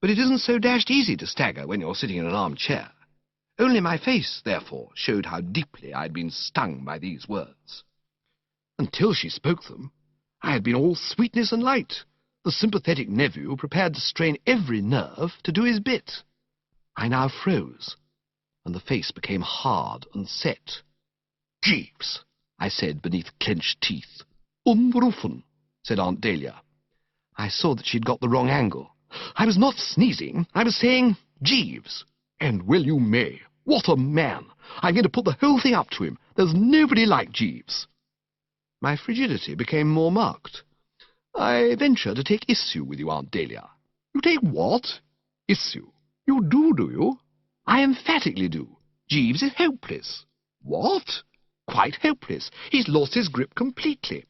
But it isn't so dashed easy to stagger when you're sitting in an armchair. Only my face, therefore, showed how deeply I'd been stung by these words. Until she spoke them, I had been all sweetness and light, the sympathetic nephew prepared to strain every nerve to do his bit. I now froze, and the face became hard and set. "Jeeves," I said beneath clenched teeth. "Unberufen," said Aunt Dahlia. I saw that she'd got the wrong angle. I was not sneezing, I was saying Jeeves. And well you may. What a man! I'm going to put the whole thing up to him. There's nobody like Jeeves. My frigidity became more marked. "I venture to take issue with you, Aunt Dahlia." "You take what?" "Issue. You do you?" "I emphatically do. Jeeves is hopeless." "What?" "Quite hopeless. He's lost his grip completely.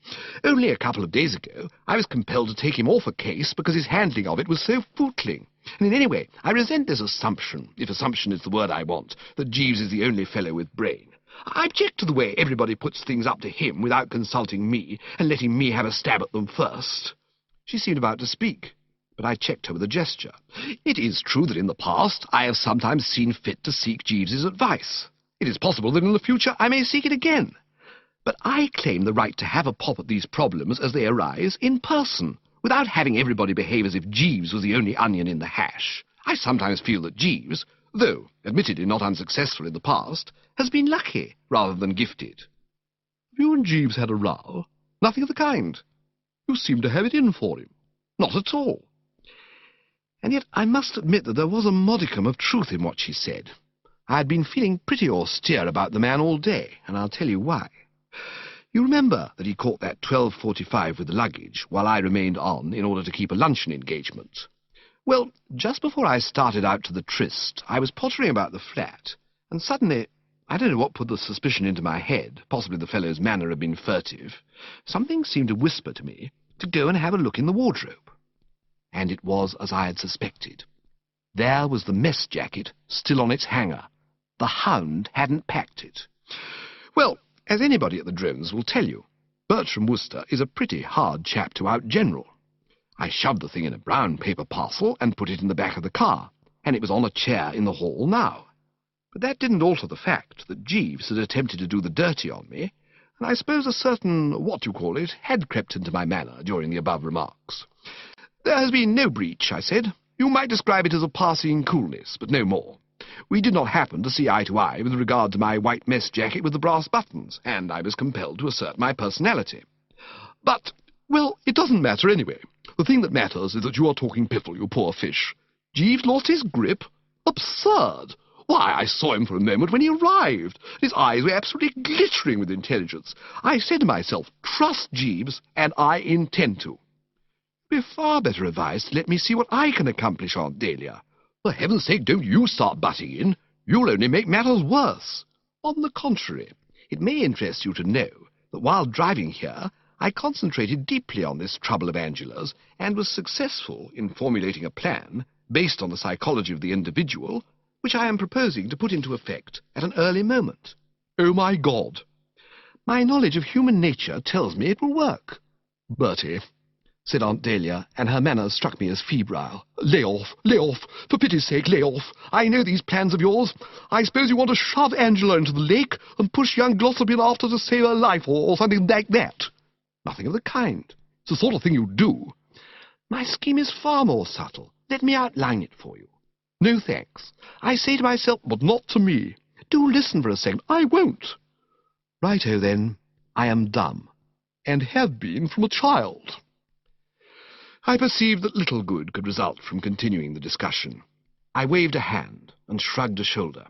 Only a couple of days ago I was compelled to take him off a case because his handling of it was so footling. And in any way, I resent this assumption, if assumption is the word I want, that Jeeves is the only fellow with brain. I object to the way everybody puts things up to him without consulting me and letting me have a stab at them first." She seemed about to speak, but I checked her with a gesture. "It is true that in the past I have sometimes seen fit to seek Jeeves's advice. It is possible that in the future I may seek it again. But I claim the right to have a pop at these problems as they arise in person, without having everybody behave as if Jeeves was the only onion in the hash. I sometimes feel that Jeeves, though admittedly not unsuccessful in the past, has been lucky rather than gifted." "Have you and Jeeves had a row?" "Nothing of the kind. You seem to have it in for him." "Not at all." And yet I must admit that there was a modicum of truth in what she said. I had been feeling pretty austere about the man all day, and I'll tell you why. You remember that he caught that 12:45 with the luggage, while I remained on in order to keep a luncheon engagement. Well, just before I started out to the tryst, I was pottering about the flat, and suddenly, I don't know what put the suspicion into my head, possibly the fellow's manner had been furtive, something seemed to whisper to me to go and have a look in the wardrobe. And it was as I had suspected. There was the mess jacket still on its hanger. The hound hadn't packed it. Well, as anybody at the drones will tell you, Bertram Wooster is a pretty hard chap to out-general. I shoved the thing in a brown paper parcel and put it in the back of the car, and it was on a chair in the hall now. But that didn't alter the fact that Jeeves had attempted to do the dirty on me, and I suppose a certain, had crept into my manner during the above remarks. "There has been no breach," I said. "You might describe it as a passing coolness, but no more. We did not happen to see eye to eye with regard to my white mess jacket with the brass buttons, and I was compelled to assert my personality. But, well, it doesn't matter anyway. The thing that matters is that you are talking piffle, you poor fish. Jeeves lost his grip? Absurd! Why, I saw him for a moment when he arrived. His eyes were absolutely glittering with intelligence. I said to myself, trust Jeeves, and I intend to. You'd be far better advised to let me see what I can accomplish, Aunt Dahlia. For heaven's sake, don't you start butting in. You'll only make matters worse. On the contrary, it may interest you to know that while driving here, I concentrated deeply on this trouble of Angela's and was successful in formulating a plan based on the psychology of the individual, which I am proposing to put into effect at an early moment. Oh, my God! My knowledge of human nature tells me it will work. Bertie, said Aunt Dahlia, and her manner struck me as febrile. Lay off, for pity's sake, lay off. I know these plans of yours. I suppose you want to shove Angela into the lake and push young Glossop in after to save her life, or something like that. Nothing of the kind. It's the sort of thing you do. My scheme is far more subtle. Let me outline it for you. No thanks. I say to myself, but not to me. Do listen for a second. I won't. Righto, then. I am dumb, and have been from a child. I perceived that little good could result from continuing the discussion. I waved a hand and shrugged a shoulder.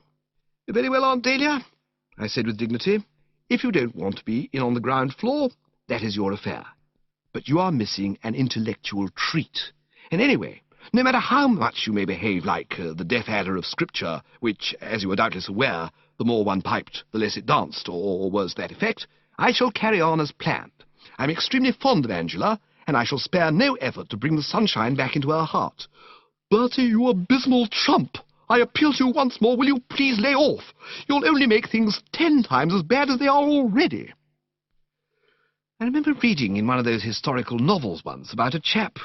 Very well, Aunt Dahlia, I said with dignity. If you don't want to be in on the ground floor, that is your affair. But you are missing an intellectual treat. And anyway, no matter how much you may behave like the deaf adder of Scripture, which, as you are doubtless aware, the more one piped, the less it danced, or was that effect, I shall carry on as planned. I'm extremely fond of Angela, and I shall spare no effort to bring the sunshine back into her heart. Bertie, you abysmal chump! I appeal to you once more, will you please lay off? You'll only make things 10 times as bad as they are already. I remember reading in one of those historical novels once about a chap,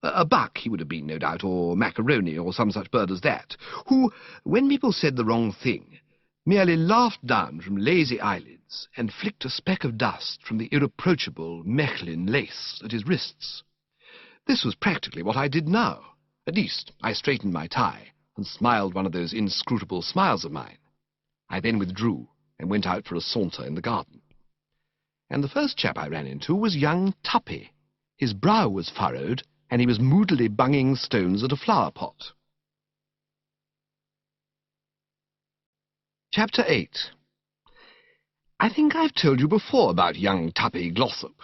a buck he would have been, no doubt, or macaroni, or some such bird as that, who, when people said the wrong thing, merely laughed down from lazy eyelids and flicked a speck of dust from the irreproachable Mechlin lace at his wrists. This was practically what I did now. At least, I straightened my tie and smiled one of those inscrutable smiles of mine. I then withdrew and went out for a saunter in the garden. And the first chap I ran into was young Tuppy. His brow was furrowed, and he was moodily bunging stones at a flower pot. Chapter 8. I think I've told you before about young Tuppy Glossop.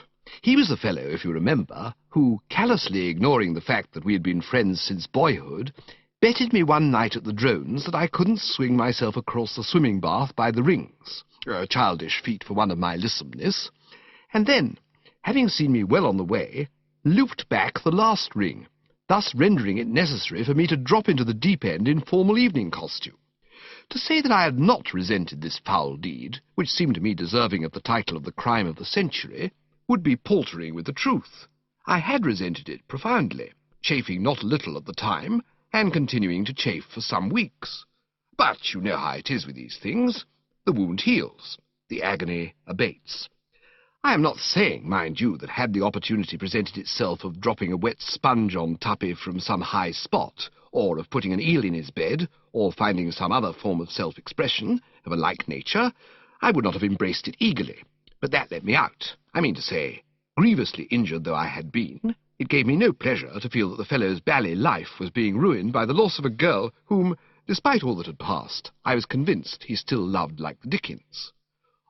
He was the fellow, if you remember, who, callously ignoring the fact that we had been friends since boyhood, betted me one night at the Drones that I couldn't swing myself across the swimming bath by the rings, a childish feat for one of my lissomness, and then, having seen me well on the way, looped back the last ring, thus rendering it necessary for me to drop into the deep end in formal evening costume. To say that I had not resented this foul deed, which seemed to me deserving of the title of the crime of the century, would be paltering with the truth. I had resented it profoundly, chafing not a little at the time, and continuing to chafe for some weeks. But you know how it is with these things. The wound heals, the agony abates. I am not saying, mind you, that had the opportunity presented itself of dropping a wet sponge on Tuppy from some high spot, or of putting an eel in his bed, or finding some other form of self-expression of a like nature, I would not have embraced it eagerly. But that let me out. I mean to say, grievously injured though I had been, it gave me no pleasure to feel that the fellow's bally life was being ruined by the loss of a girl whom, despite all that had passed, I was convinced he still loved like the Dickens.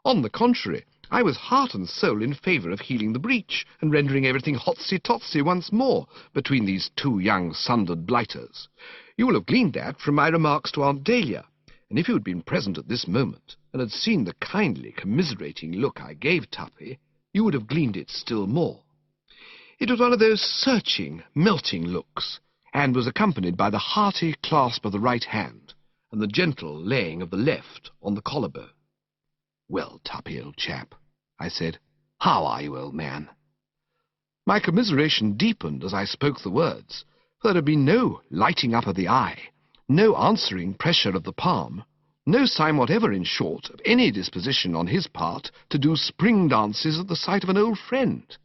On the contrary, I was heart and soul in favour of healing the breach and rendering everything hotsy-totsy once more between these two young sundered blighters. You will have gleaned that from my remarks to Aunt Dahlia, and if you had been present at this moment and had seen the kindly, commiserating look I gave Tuppy, you would have gleaned it still more. It was one of those searching, melting looks, and was accompanied by the hearty clasp of the right hand and the gentle laying of the left on the collarbone. "Well, Tuppy, old chap," I said, How are you, old man?" My commiseration deepened as I spoke the words, for there had been no lighting up of the eye, no answering pressure of the palm, no sign whatever, in short, of any disposition on his part to do spring dances at the sight of an old friend.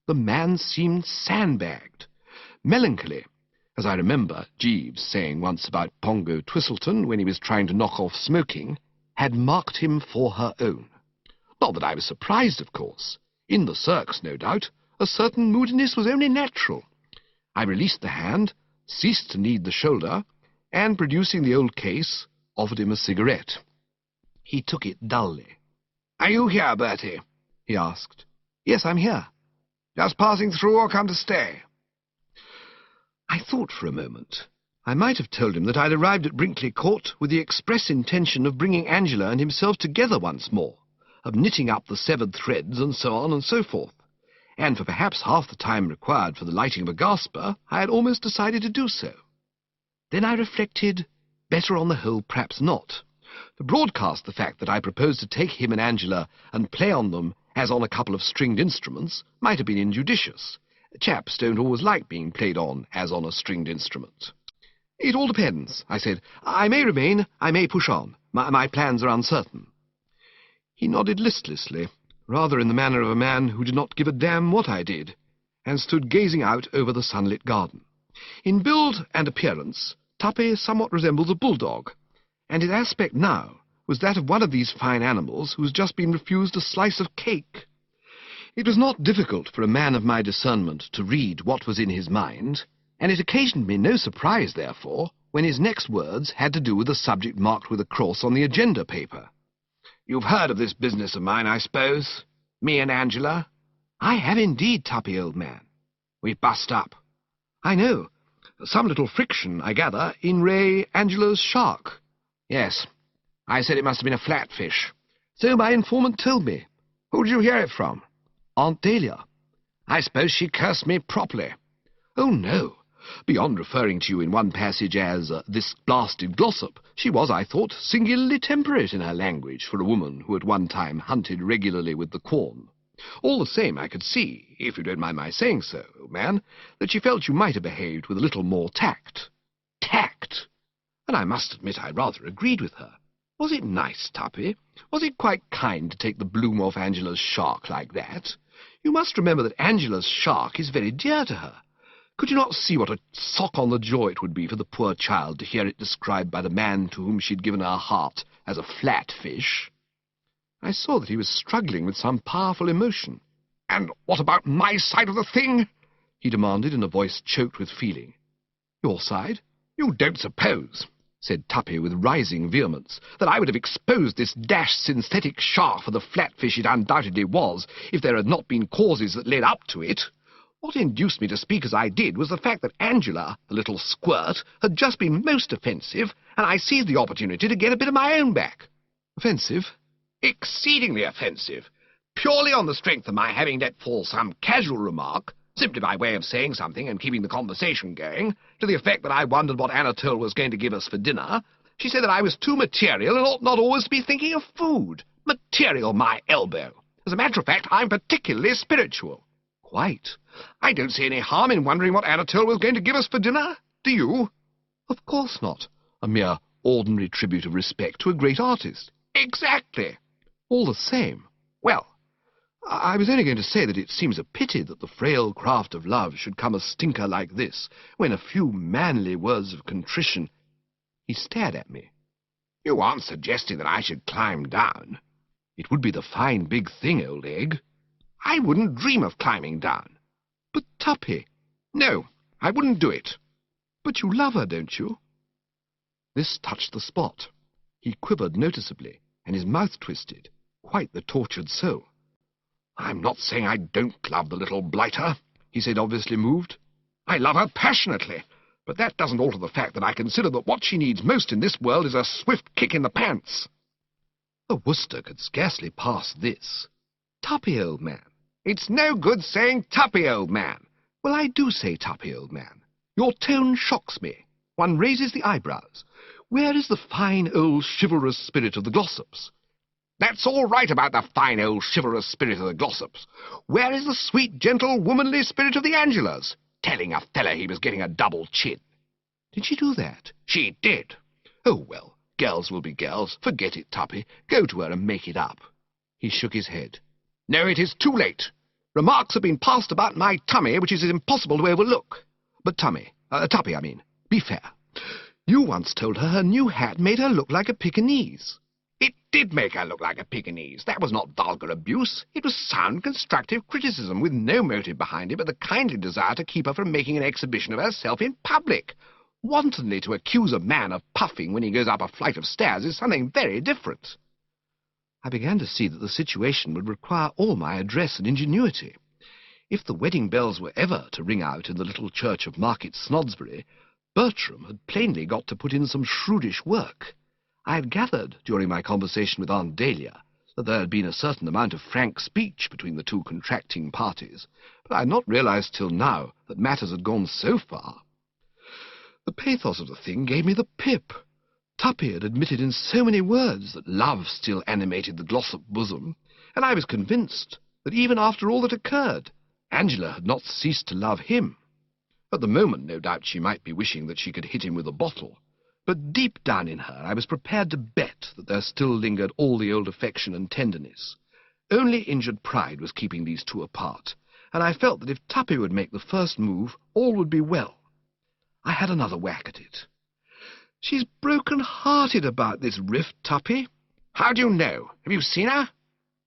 The man seemed sandbagged, melancholy, as I remember Jeeves saying once about Pongo Twistleton when he was trying to knock off smoking, had marked him for her own. Not that I was surprised, of course. In the circs, no doubt, a certain moodiness was only natural. I released the hand, ceased to knead the shoulder, and, producing the old case, offered him a cigarette. He took it dully. "Are you here, Bertie?" he asked. "Yes, I'm here." "Just passing through or come to stay?" I thought for a moment. I might have told him that I'd arrived at Brinkley Court with the express intention of bringing Angela and himself together once more, of knitting up the severed threads, and so on and so forth. And for perhaps half the time required for the lighting of a gasper, I had almost decided to do so. Then I reflected, better on the whole perhaps not. To broadcast the fact that I proposed to take him and Angela and play on them as on a couple of stringed instruments might have been injudicious. Chaps don't always like being played on as on a stringed instrument. "It all depends," I said. "I may remain, I may push on. My plans are uncertain." He nodded listlessly, rather in the manner of a man who did not give a damn what I did, and stood gazing out over the sunlit garden. In build and appearance, Tuppy somewhat resembles a bulldog, and his aspect now was that of one of these fine animals who has just been refused a slice of cake. It was not difficult for a man of my discernment to read what was in his mind, and it occasioned me no surprise, therefore, when his next words had to do with the subject marked with a cross on the agenda paper. "You've heard of this business of mine, I suppose? Me and Angela?" "I have indeed, Tuppy, old man." "We've bust up." "I know. Some little friction, I gather, in Angela's shark." "Yes. I said it must have been a flatfish." "So my informant told me." "Who did you hear it from?" "Aunt Dahlia." "I suppose she cursed me properly." "Oh, no. Beyond referring to you in one passage as this blasted glossop, she was, I thought, singularly temperate in her language for a woman who at one time hunted regularly with the Quorn. All the same, I could see, if you don't mind my saying so, old man, that she felt you might have behaved with a little more tact." "Tact!" And I must admit I rather agreed with her. Was it nice, Tuppy? Was it quite kind to take the bloom off Angela's shark like that? You must remember that Angela's shark is very dear to her. Could you not see what a sock on the jaw it would be for the poor child to hear it described by the man to whom she'd given her heart as a flatfish? I saw that he was struggling with some powerful emotion. "And what about my side of the thing?" he demanded in a voice choked with feeling. "Your side? You don't suppose," said Tuppy with rising vehemence, "that I would have exposed this dashed synthetic shark for the flatfish it undoubtedly was, if there had not been causes that led up to it? What induced me to speak as I did was the fact that Angela, the little squirt, had just been most offensive, and I seized the opportunity to get a bit of my own back." "Offensive?" "Exceedingly offensive. Purely on the strength of my having let fall some casual remark, simply by way of saying something and keeping the conversation going, to the effect that I wondered what Anatole was going to give us for dinner, she said that I was too material and ought not always to be thinking of food. Material, my elbow! As a matter of fact, I'm particularly spiritual." "Quite. I don't see any harm in wondering what Anatole was going to give us for dinner. Do you?" "Of course not. A mere ordinary tribute of respect to a great artist." "Exactly." "All the same. Well, I was only going to say that it seems a pity that the frail craft of love should come a stinker like this, when a few manly words of contrition—" He stared at me. "You aren't suggesting that I should climb down?" "It would be the fine big thing, old egg." "I wouldn't dream of climbing down." "But, Tuppy—" "No, I wouldn't do it." "But you love her, don't you?" This touched the spot. He quivered noticeably, and his mouth twisted, quite the tortured soul. "I'm not saying I don't love the little blighter," he said, obviously moved. "I love her passionately, but that doesn't alter the fact that I consider that what she needs most in this world is a swift kick in the pants." The Worcester could scarcely pass this. "Tuppy, old man." "It's no good saying Tuppy, old man." "Well, I do say Tuppy, old man. Your tone shocks me. One raises the eyebrows. Where is the fine old chivalrous spirit of the Glossops?" That's all right about the fine old chivalrous spirit of the Glossops. Where is the sweet, gentle, womanly spirit of the Angelas? Telling a fella he was getting a double chin. Did she do that? She did. Oh, well, girls will be girls. Forget it, Tuppy. Go to her and make it up. He shook his head. No, it is too late. Remarks have been passed about my tummy, which is impossible to overlook. But Tuppy, I mean, be fair. You once told her new hat made her look like a Pekingese. It did make her look like a Pekingese. That was not vulgar abuse. It was sound, constructive criticism, with no motive behind it but the kindly desire to keep her from making an exhibition of herself in public. Wantonly to accuse a man of puffing when he goes up a flight of stairs is something very different. I began to see that the situation would require all my address and ingenuity. If the wedding bells were ever to ring out in the little church of Market Snodsbury, Bertram had plainly got to put in some shrewdish work. I had gathered, during my conversation with Aunt Dahlia, that there had been a certain amount of frank speech between the two contracting parties, but I had not realized till now that matters had gone so far. The pathos of the thing gave me the pip. Tuppy had admitted in so many words that love still animated the Glossop bosom, and I was convinced that even after all that occurred, Angela had not ceased to love him. At the moment, no doubt, she might be wishing that she could hit him with a bottle, but deep down in her I was prepared to bet that there still lingered all the old affection and tenderness. Only injured pride was keeping these two apart, and I felt that if Tuppy would make the first move, all would be well. I had another whack at it. She's broken-hearted about this rift, Tuppy. How do you know? Have you seen her?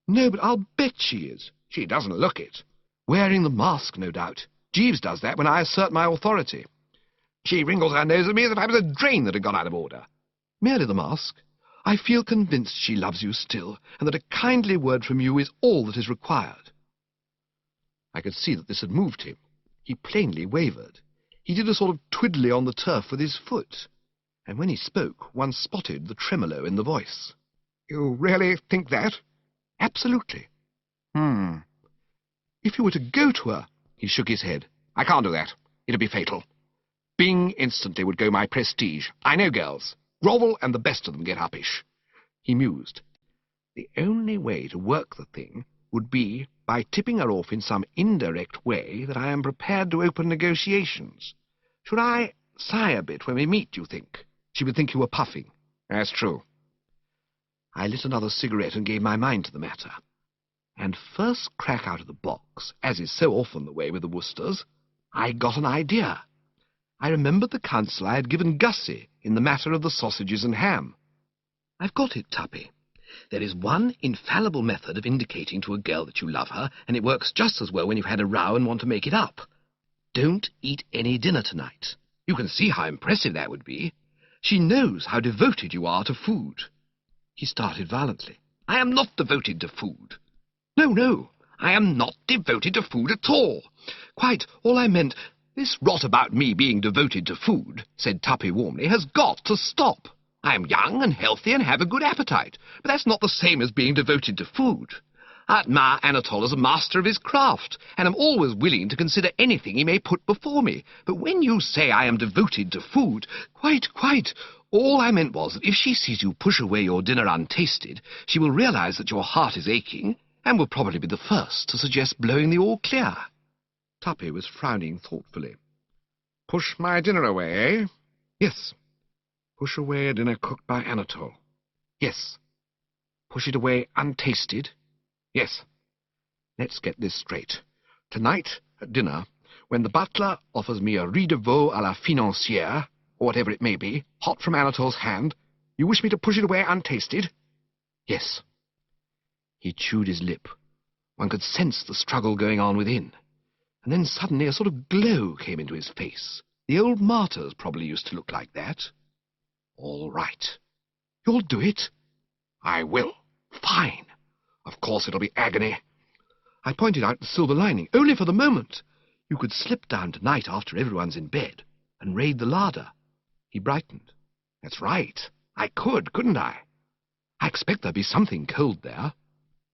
No, but I'll bet she is. She doesn't look it. Wearing the mask, no doubt. Jeeves does that when I assert my authority. She wrinkles her nose at me as if I was a drain that had gone out of order. Merely the mask. I feel convinced she loves you still, and that a kindly word from you is all that is required. I could see that this had moved him. He plainly wavered. He did a sort of twiddly on the turf with his foot, and when he spoke, one spotted the tremolo in the voice. You really think that? Absolutely. If you were to go to her— He shook his head. I can't do that. It'd be fatal. Bing instantly would go my prestige. I know girls. Grovel, and the best of them get uppish. He mused. The only way to work the thing would be by tipping her off in some indirect way that I am prepared to open negotiations. Should I sigh a bit when we meet, do you think? She would think you were puffing. That's true. I lit another cigarette and gave my mind to the matter. And first crack out of the box, as is so often the way with the Worcesters, I got an idea. I remembered the counsel I had given Gussie in the matter of the sausages and ham. I've got it, Tuppy. There is one infallible method of indicating to a girl that you love her, and it works just as well when you've had a row and want to make it up. Don't eat any dinner tonight. You can see how impressive that would be. She knows how devoted you are to food. He started violently. I am not devoted to food. No, I am not devoted to food at all. Quite all I meant— This rot about me being devoted to food, said Tuppy warmly, has got to stop. I am young and healthy and have a good appetite, but that's not the same as being devoted to food. I admire Anatole as a master of his craft, and am always willing to consider anything he may put before me. But when you say I am devoted to food, quite, all I meant was that if she sees you push away your dinner untasted, she will realize that your heart is aching, and will probably be the first to suggest blowing the all clear. Tuppy was frowning thoughtfully. Push my dinner away, eh? Yes. Push away a dinner cooked by Anatole. Yes. Push it away untasted. Yes. Let's get this straight. Tonight, at dinner, when the butler offers me a riz de veau à la financière, or whatever it may be, hot from Anatole's hand, you wish me to push it away untasted? Yes. He chewed his lip. One could sense the struggle going on within. And then suddenly a sort of glow came into his face. The old martyrs probably used to look like that. All right. You'll do it? I will. Fine. Of course it'll be agony. I pointed out the silver lining, only for the moment. You could slip down tonight after everyone's in bed and raid the larder. He brightened. That's right. I could, couldn't I? I expect there'll be something cold there.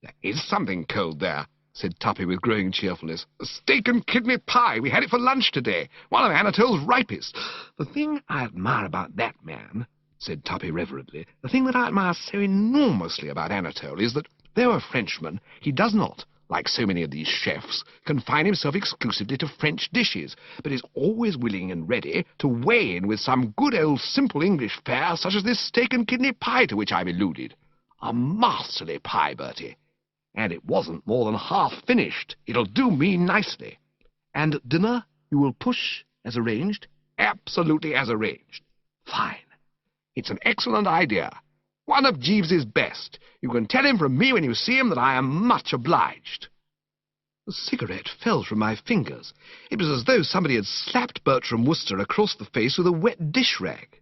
There is something cold there, said Tuppy with growing cheerfulness. A steak and kidney pie. We had it for lunch today. One of Anatole's ripest. The thing I admire about that man said Tuppy reverently, "the thing that I admire so enormously about Anatole is that, though a Frenchman, he does not, like so many of these chefs, confine himself exclusively to French dishes, but is always willing and ready to weigh in with some good old simple English fare, such as this steak and kidney pie to which I've alluded. A masterly pie, Bertie. And it wasn't more than half finished. It'll do me nicely. And dinner you will push as arranged?" "Absolutely as arranged." "Fine. It's an excellent idea. One of Jeeves's best. You can tell him from me when you see him that I am much obliged." The cigarette fell from my fingers. It was as though somebody had slapped Bertram Wooster across the face with a wet dish-rag.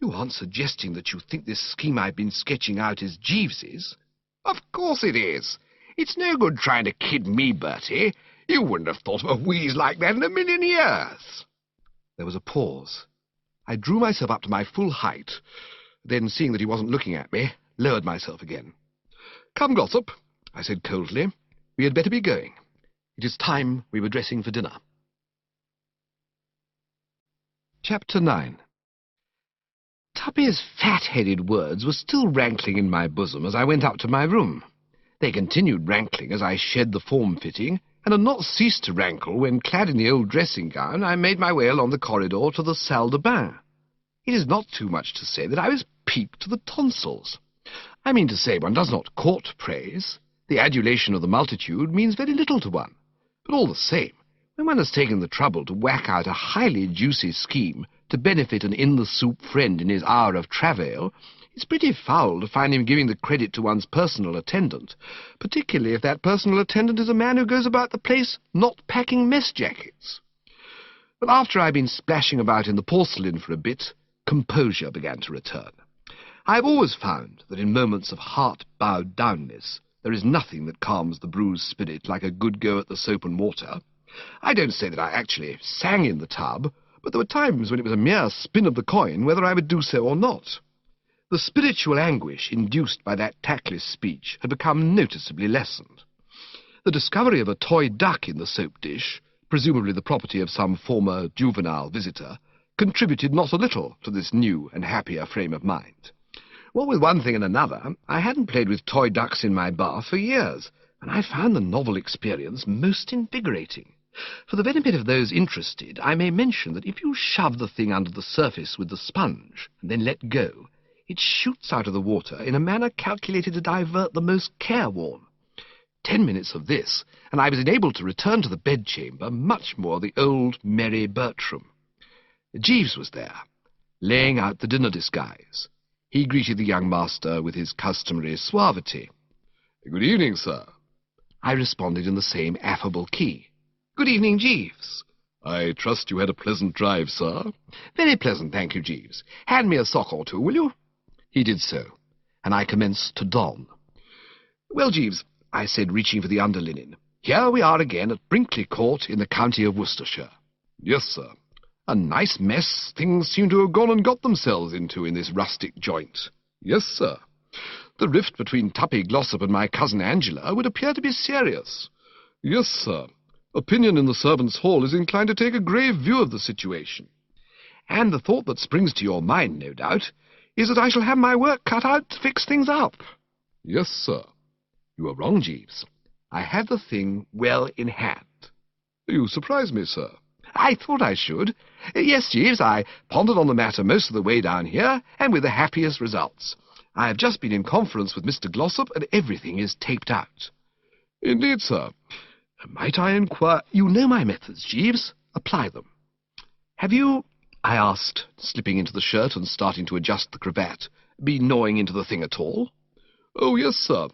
"You aren't suggesting that you think this scheme I've been sketching out is Jeeves's?" "Of course it is. It's no good trying to kid me, Bertie. You wouldn't have thought of a wheeze like that in a million years." There was a pause. I drew myself up to my full height, then, seeing that he wasn't looking at me, lowered myself again. "Come, Glossop," I said coldly. "We had better be going. It is time we were dressing for dinner." Chapter 9. Tuppy's fat-headed words were still rankling in my bosom as I went up to my room. They continued rankling as I shed the form-fitting, and had not ceased to rankle when, clad in the old dressing-gown, I made my way along the corridor to the salle de bain. It is not too much to say that I was piqued to the tonsils. I mean to say, one does not court praise. The adulation of the multitude means very little to one. But all the same, when one has taken the trouble to whack out a highly juicy scheme to benefit an in-the-soup friend in his hour of travail, it's pretty foul to find him giving the credit to one's personal attendant, particularly if that personal attendant is a man who goes about the place not packing mess jackets. But after I'd been splashing about in the porcelain for a bit, composure began to return. I've always found that in moments of heart-bowed-downness there is nothing that calms the bruised spirit like a good go at the soap and water. I don't say that I actually sang in the tub, but there were times when it was a mere spin of the coin whether I would do so or not. The spiritual anguish induced by that tactless speech had become noticeably lessened. The discovery of a toy duck in the soap dish, presumably the property of some former juvenile visitor, contributed not a little to this new and happier frame of mind. What with one thing and another, I hadn't played with toy ducks in my bath for years, and I found the novel experience most invigorating. For the benefit of those interested, I may mention that if you shove the thing under the surface with the sponge, and then let go, it shoots out of the water in a manner calculated to divert the most careworn. 10 minutes of this, and I was enabled to return to the bedchamber much more the old merry Bertram. Jeeves was there, laying out the dinner disguise. He greeted the young master with his customary suavity. "Good evening, sir." I responded in the same affable key. "Good evening, Jeeves." "I trust you had a pleasant drive, sir." "Very pleasant, thank you, Jeeves. Hand me a sock or two, will you?" He did so, and I commenced to don. "Well, Jeeves," I said, reaching for the underlinen, "here we are again at Brinkley Court in the county of Worcestershire." "Yes, sir." "A nice mess things seem to have gone and got themselves into in this rustic joint." "Yes, sir." "The rift between Tuppy Glossop and my cousin Angela would appear to be serious." "Yes, sir. Opinion in the servants' hall is inclined to take a grave view of the situation." "And the thought that springs to your mind, no doubt, is that I shall have my work cut out to fix things up." "Yes, sir." "You are wrong, Jeeves. I have the thing well in hand." "You surprise me, sir." "I thought I should. Yes, Jeeves, I pondered on the matter most of the way down here, and with the happiest results. I have just been in conference with Mr. Glossop, and everything is taped out." "Indeed, sir." "Might I inquire—" "You know my methods, Jeeves. Apply them." "Have you," I asked, slipping into the shirt and starting to adjust the cravat, "been gnawing into the thing at all?" "Oh, yes, sir.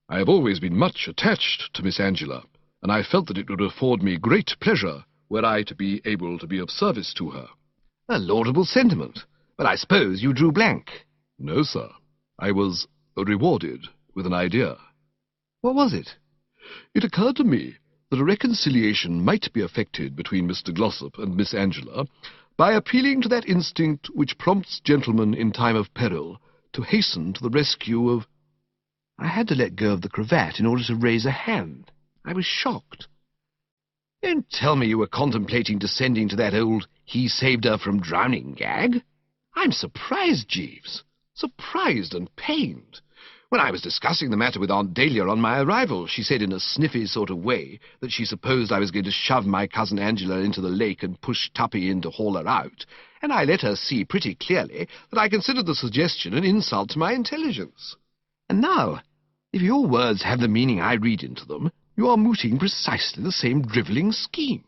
I have always been much attached to Miss Angela, and I felt that it would afford me great pleasure were I to be able to be of service to her." "A laudable sentiment. But I suppose you drew blank." "No, sir. I was rewarded with an idea." "What was it?" "It occurred to me that a reconciliation might be effected between Mr. Glossop and Miss Angela by appealing to that instinct which prompts gentlemen in time of peril to hasten to the rescue of—" I had to let go of the cravat in order to raise a hand. I was shocked. "Don't tell me you were contemplating descending to that old he-saved-her-from-drowning gag." I'm surprised, Jeeves. Surprised and pained. When I was discussing the matter with Aunt Dahlia on my arrival, she said in a sniffy sort of way that she supposed I was going to shove my cousin Angela into the lake and push Tuppy in to haul her out, and I let her see pretty clearly that I considered the suggestion an insult to my intelligence. And now, if your words have the meaning I read into them, you are mooting precisely the same drivelling scheme.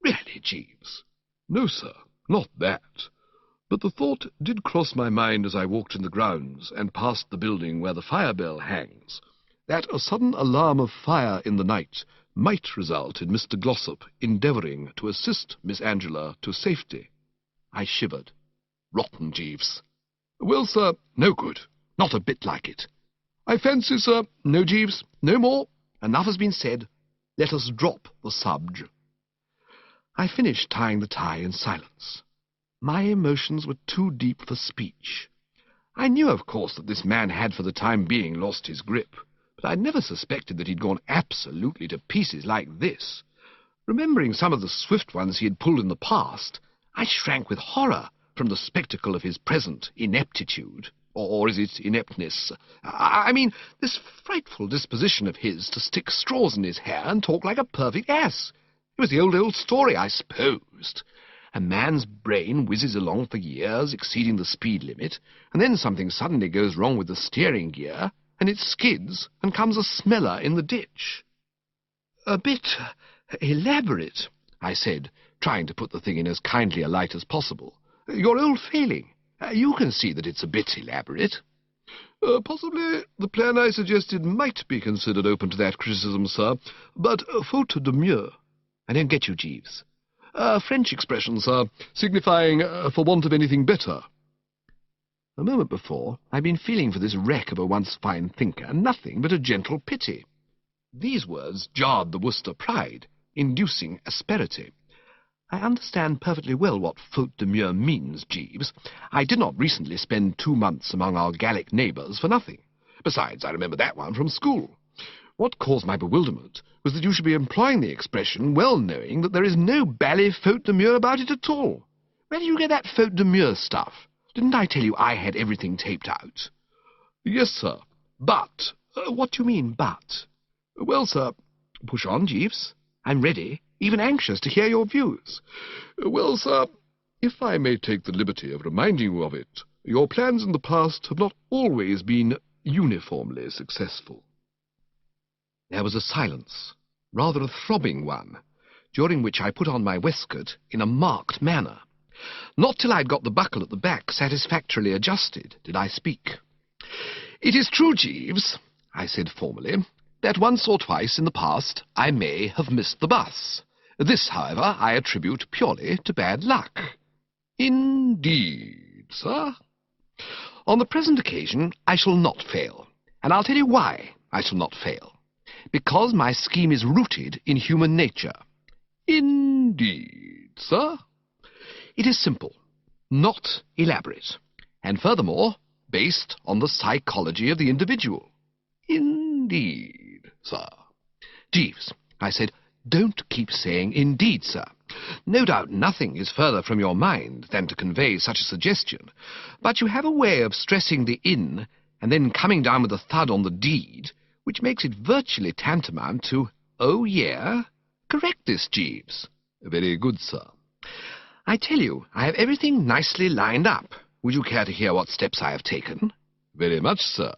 Really, Jeeves? No, sir, not that. But the thought did cross my mind as I walked in the grounds and past the building where the fire bell hangs, that a sudden alarm of fire in the night might result in Mr. Glossop endeavouring to assist Miss Angela to safety. I shivered. Rotten, Jeeves. Well, sir, No good. Not a bit like it. I fancy, sir... No, Jeeves, no more. Enough has been said. Let us drop the subject. I finished tying the tie in silence. My emotions were too deep for speech. I knew, of course, that this man had for the time being lost his grip, but I'd never suspected that he'd gone absolutely to pieces like this. Remembering some of the swift ones he had pulled in the past, I shrank with horror from the spectacle of his present ineptitude. Or is it ineptness? I mean, this frightful disposition of his to stick straws in his hair and talk like a perfect ass. It was the old story, I supposed. A man's brain whizzes along for years, exceeding the speed limit, and then something suddenly goes wrong with the steering gear, and it skids and comes a smeller in the ditch. A bit elaborate, I said, trying to put the thing in as kindly a light as possible. Your old failing. You can see that it's a bit elaborate. Possibly the plan I suggested might be considered open to that criticism, sir, but faute de mieux. I don't get you, Jeeves. French expression, sir, signifying for want of anything better. A moment before, I'd been feeling for this wreck of a once fine thinker nothing but a gentle pity. These words jarred the Worcester pride, inducing asperity. I understand perfectly well what faute de mieux means, Jeeves. I did not recently spend 2 months among our Gallic neighbours for nothing. Besides, I remember that one from school. What caused my bewilderment was that you should be employing the expression well knowing that there is no bally faute de mieux about it at all. Where did you get that faute de mieux stuff? Didn't I tell you I had everything taped out? Yes, sir, but... What do you mean, but? Well, sir... Push on, Jeeves. I'm ready, even anxious to hear your views. Well, sir, if I may take the liberty of reminding you of it, your plans in the past have not always been uniformly successful. There was a silence, rather a throbbing one, during which I put on my waistcoat in a marked manner. Not till I'd got the buckle at the back satisfactorily adjusted did I speak. "It is true, Jeeves," I said formally, "that once or twice in the past I may have missed the bus. This, however, I attribute purely to bad luck." "Indeed, sir?" "On the present occasion I shall not fail, and I'll tell you why I shall not fail. Because my scheme is rooted in human nature." "Indeed, sir?" "It is simple, not elaborate, and furthermore, based on the psychology of the individual." "Indeed, sir." "Jeeves," I said, "don't keep saying 'indeed, sir.' No doubt nothing is further from your mind than to convey such a suggestion, but you have a way of stressing the 'in' and then coming down with a thud on the 'deed,' which makes it virtually tantamount to 'oh, yeah'? Correct this, Jeeves." "Very good, sir." "I tell you, I have everything nicely lined up. Would you care to hear what steps I have taken?" "Very much, sir."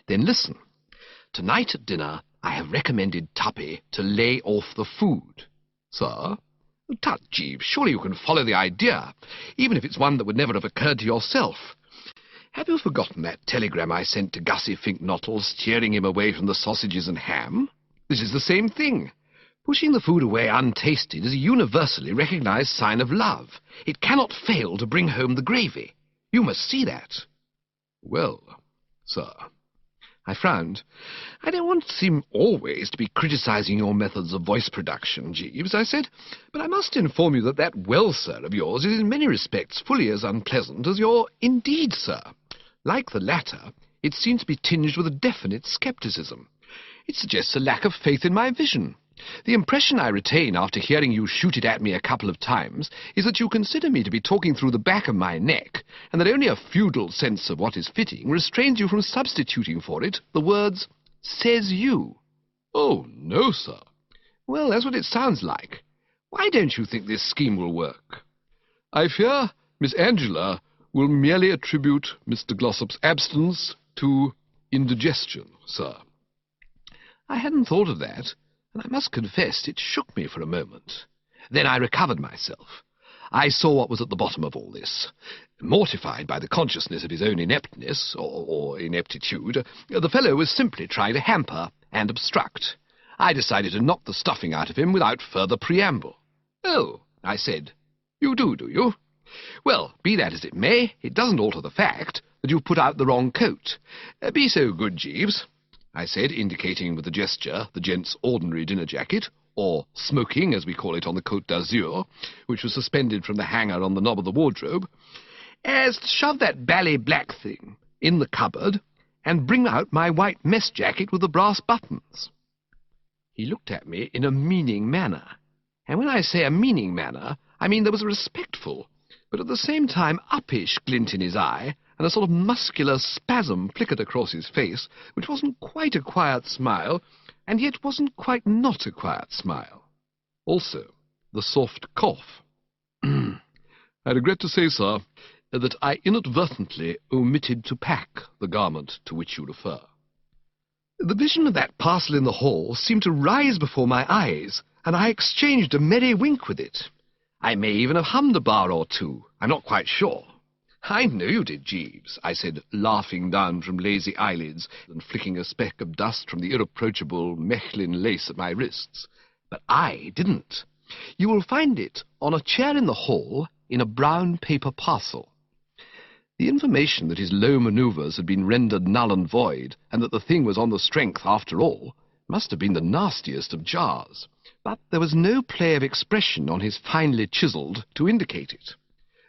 "Then listen. Tonight at dinner I have recommended Tuppy to lay off the food." "Sir?" "Tut, Jeeves, surely you can follow the idea, even if it's one that would never have occurred to yourself. Have you forgotten that telegram I sent to Gussie Fink-Nottle steering him away from the sausages and ham? This is the same thing. Pushing the food away untasted is a universally recognized sign of love. It cannot fail to bring home the gravy. You must see that." "Well, sir." I frowned. "I don't want to seem always to be criticizing your methods of voice production, Jeeves," I said, "but I must inform you that that 'well, sir' of yours is in many respects fully as unpleasant as your 'indeed, sir.' Like the latter, it seems to be tinged with a definite scepticism. It suggests a lack of faith in my vision. The impression I retain after hearing you shoot it at me a couple of times is that you consider me to be talking through the back of my neck, and that only a feudal sense of what is fitting restrains you from substituting for it the words, says you. Oh, no, sir. Well, that's what it sounds like. Why don't you think this scheme will work? I fear Miss Angela will merely attribute Mr. Glossop's absence to indigestion, sir. I hadn't thought of that, and I must confess it shook me for a moment. Then I recovered myself. I saw what was at the bottom of all this. Mortified by the consciousness of his own ineptness, or ineptitude, the fellow was simply trying to hamper and obstruct. I decided to knock the stuffing out of him without further preamble. "Oh," I said, "you do you? Well, be that as it may, it doesn't alter the fact that you've put out the wrong coat. Be so good, Jeeves," I said, indicating with a gesture the gent's ordinary dinner jacket, or smoking, as we call it on the Côte d'Azur, which was suspended from the hanger on the knob of the wardrobe, "as to shove that bally black thing in the cupboard and bring out my white mess jacket with the brass buttons." He looked at me in a meaning manner, and when I say a meaning manner, I mean there was a respectful, but at the same time uppish glint in his eye, and a sort of muscular spasm flickered across his face, which wasn't quite a quiet smile, and yet wasn't quite not a quiet smile. Also, the soft cough. "I regret to say, sir, that I inadvertently omitted to pack the garment to which you refer." The vision of that parcel in the hall seemed to rise before my eyes, and I exchanged a merry wink with it. I may even have hummed a bar or two. I'm not quite sure. "I know you did, Jeeves," I said, laughing down from lazy eyelids and flicking a speck of dust from the irreproachable Mechlin lace at my wrists. "But I didn't. You will find it on a chair in the hall in a brown paper parcel." The information that his low manoeuvres had been rendered null and void, and that the thing was on the strength after all, must have been the nastiest of jars. But there was no play of expression on his finely chiselled to indicate it.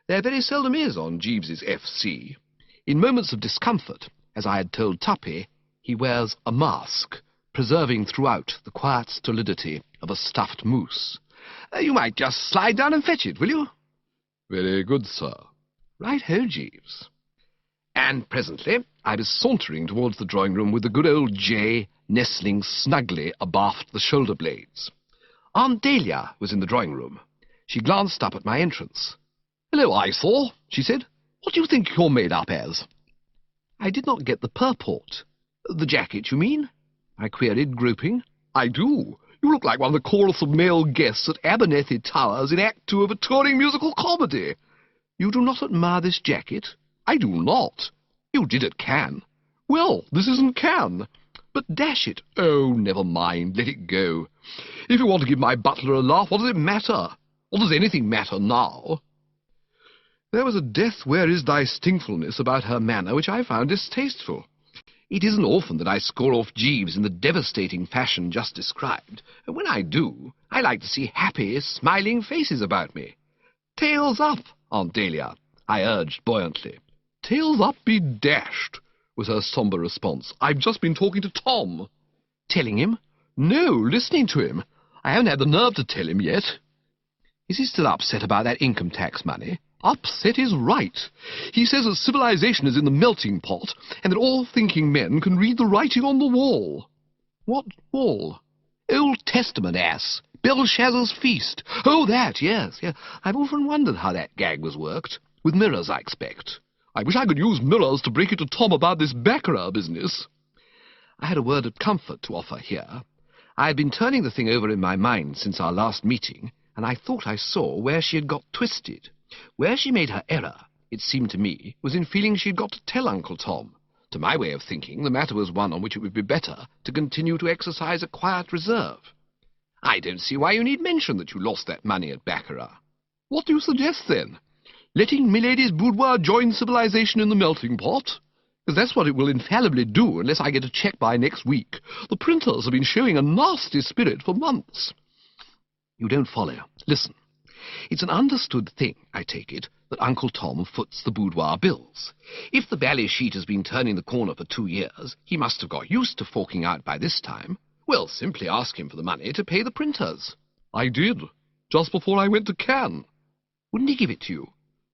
There very seldom is on Jeeves's F.C. In moments of discomfort, as I had told Tuppy, he wears a mask, preserving throughout the quiet stolidity of a stuffed moose. You might just slide down and fetch it, will you?" "Very good, sir." "Right-ho, Jeeves." And presently I was sauntering towards the drawing-room with the good old J nestling snugly abaft the shoulder-blades. Aunt Dahlia was in the drawing-room. She glanced up at my entrance. "Hello, eyesore," she said. "What do you think you're made up as?" I did not get the purport. "The jacket, you mean?" I queried, groping. "I do. You look like one of the chorus of male guests at Abernethy Towers in Act 2 of a touring musical comedy." "You do not admire this jacket?" "I do not." "You did at Cannes." "Well, this isn't Cannes." "But dash it." "Oh, never mind. Let it go. If you want to give my butler a laugh, what does it matter? What does anything matter now?" There was a death-where-is-thy-stingfulness about her manner which I found distasteful. It isn't often that I score off Jeeves in the devastating fashion just described, and when I do, I like to see happy, smiling faces about me. "Tails up, Aunt Dahlia," I urged buoyantly. "Tails up be dashed," was her sombre response. "I've just been talking to Tom." "Telling him?" "No, listening to him. I haven't had the nerve to tell him yet." "Is he still upset about that income tax money?" "Upset is right. He says that civilization is in the melting pot, and that all thinking men can read the writing on the wall." "What wall?" "Old Testament, ass. Belshazzar's feast." "Oh, that, yes. I've often wondered how that gag was worked. With mirrors, I expect." "I wish I could use mirrors to break it to Tom about this baccarat business." I had a word of comfort to offer here. I had been turning the thing over in my mind since our last meeting, and I thought I saw where she had got twisted. Where she made her error, it seemed to me, was in feeling she had got to tell Uncle Tom. To my way of thinking, the matter was one on which it would be better to continue to exercise a quiet reserve. "I don't see why you need mention that you lost that money at baccarat." "What do you suggest, then? Letting Milady's boudoir join civilization in the melting pot? Because that's what it will infallibly do unless I get a cheque by next week. The printers have been showing a nasty spirit for months." "You don't follow. Listen. It's an understood thing, I take it, that Uncle Tom foots the boudoir bills. If the bally sheet has been turning the corner for 2 years, he must have got used to forking out by this time. Well, simply ask him for the money to pay the printers. I did, just before I went to Cannes. Wouldn't he give it to you?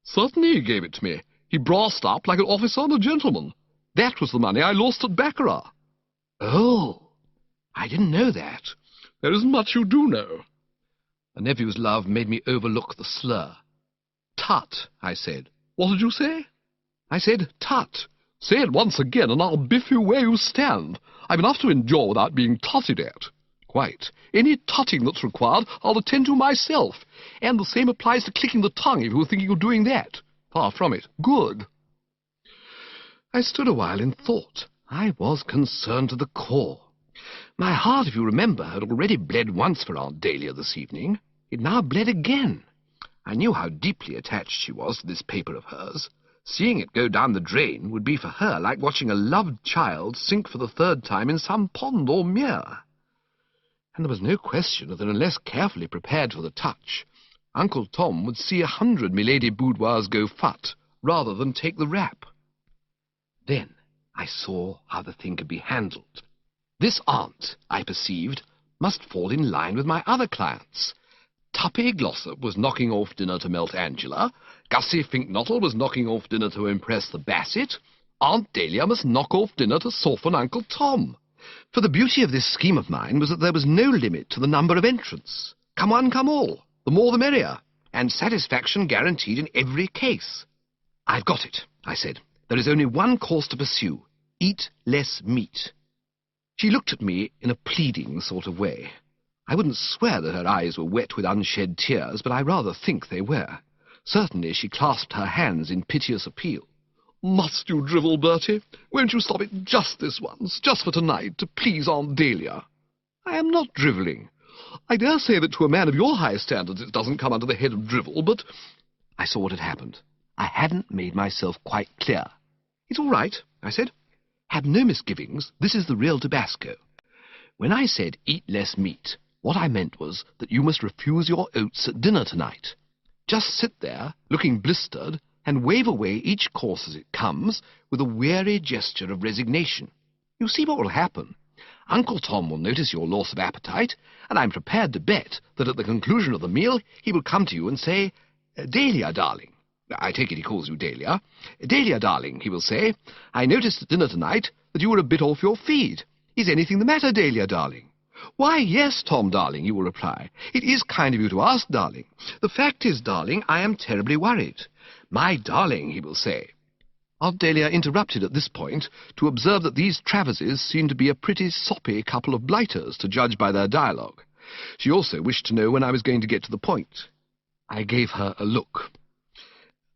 Certainly he gave it to me. He brassed up like an officer and a gentleman. That was the money I lost at Baccarat. Oh, I didn't know that. There isn't much you do know. The nephew's love made me overlook the slur. Tut, I said. What did you say? I said, tut. Say it once again, and I'll biff you where you stand. I've enough to endure without being tutted at. Quite. Any tutting that's required, I'll attend to myself. And the same applies to clicking the tongue if you were thinking of doing that. Far from it. Good. I stood a while in thought. I was concerned to the core. My heart, if you remember, had already bled once for Aunt Dahlia this evening. It now bled again. I knew how deeply attached she was to this paper of hers. Seeing it go down the drain would be for her like watching a loved child sink for the third time in some pond or mere. And there was no question that unless carefully prepared for the touch, Uncle Tom would see 100 milady boudoirs go phut rather than take the rap. Then I saw how the thing could be handled. This aunt, I perceived, must fall in line with my other clients. Tuppy Glossop was knocking off dinner to melt Angela. Gussie Finknottle was knocking off dinner to impress the Bassett. Aunt Dahlia must knock off dinner to soften Uncle Tom. For the beauty of this scheme of mine was that there was no limit to the number of entrants. Come one, come all. The more the merrier. And satisfaction guaranteed in every case. I've got it, I said. There is only one course to pursue. Eat less meat. She looked at me in a pleading sort of way. I wouldn't swear that her eyes were wet with unshed tears, but I rather think they were. Certainly she clasped her hands in piteous appeal. Must you drivel, Bertie? Won't you stop it just this once, just for tonight, to please Aunt Dahlia? I am not drivelling. I dare say that to a man of your high standards it doesn't come under the head of drivel, but... I saw what had happened. I hadn't made myself quite clear. It's all right, I said. Have no misgivings. This is the real Tabasco. When I said eat less meat, what I meant was that you must refuse your oats at dinner tonight. Just sit there, looking blistered, and wave away each course as it comes with a weary gesture of resignation. You see what will happen. Uncle Tom will notice your loss of appetite, and I'm prepared to bet that at the conclusion of the meal he will come to you and say, Dahlia, darling. I take it he calls you Dahlia. Dahlia, darling, he will say, I noticed at dinner tonight that you were a bit off your feed. Is anything the matter, Dahlia, darling? Why, yes, Tom, darling, you will reply. It is kind of you to ask, darling. The fact is, darling, I am terribly worried. My darling, he will say. Aunt Dahlia interrupted at this point to observe that these Traverses seemed to be a pretty soppy couple of blighters, to judge by their dialogue. She also wished to know when I was going to get to the point. I gave her a look.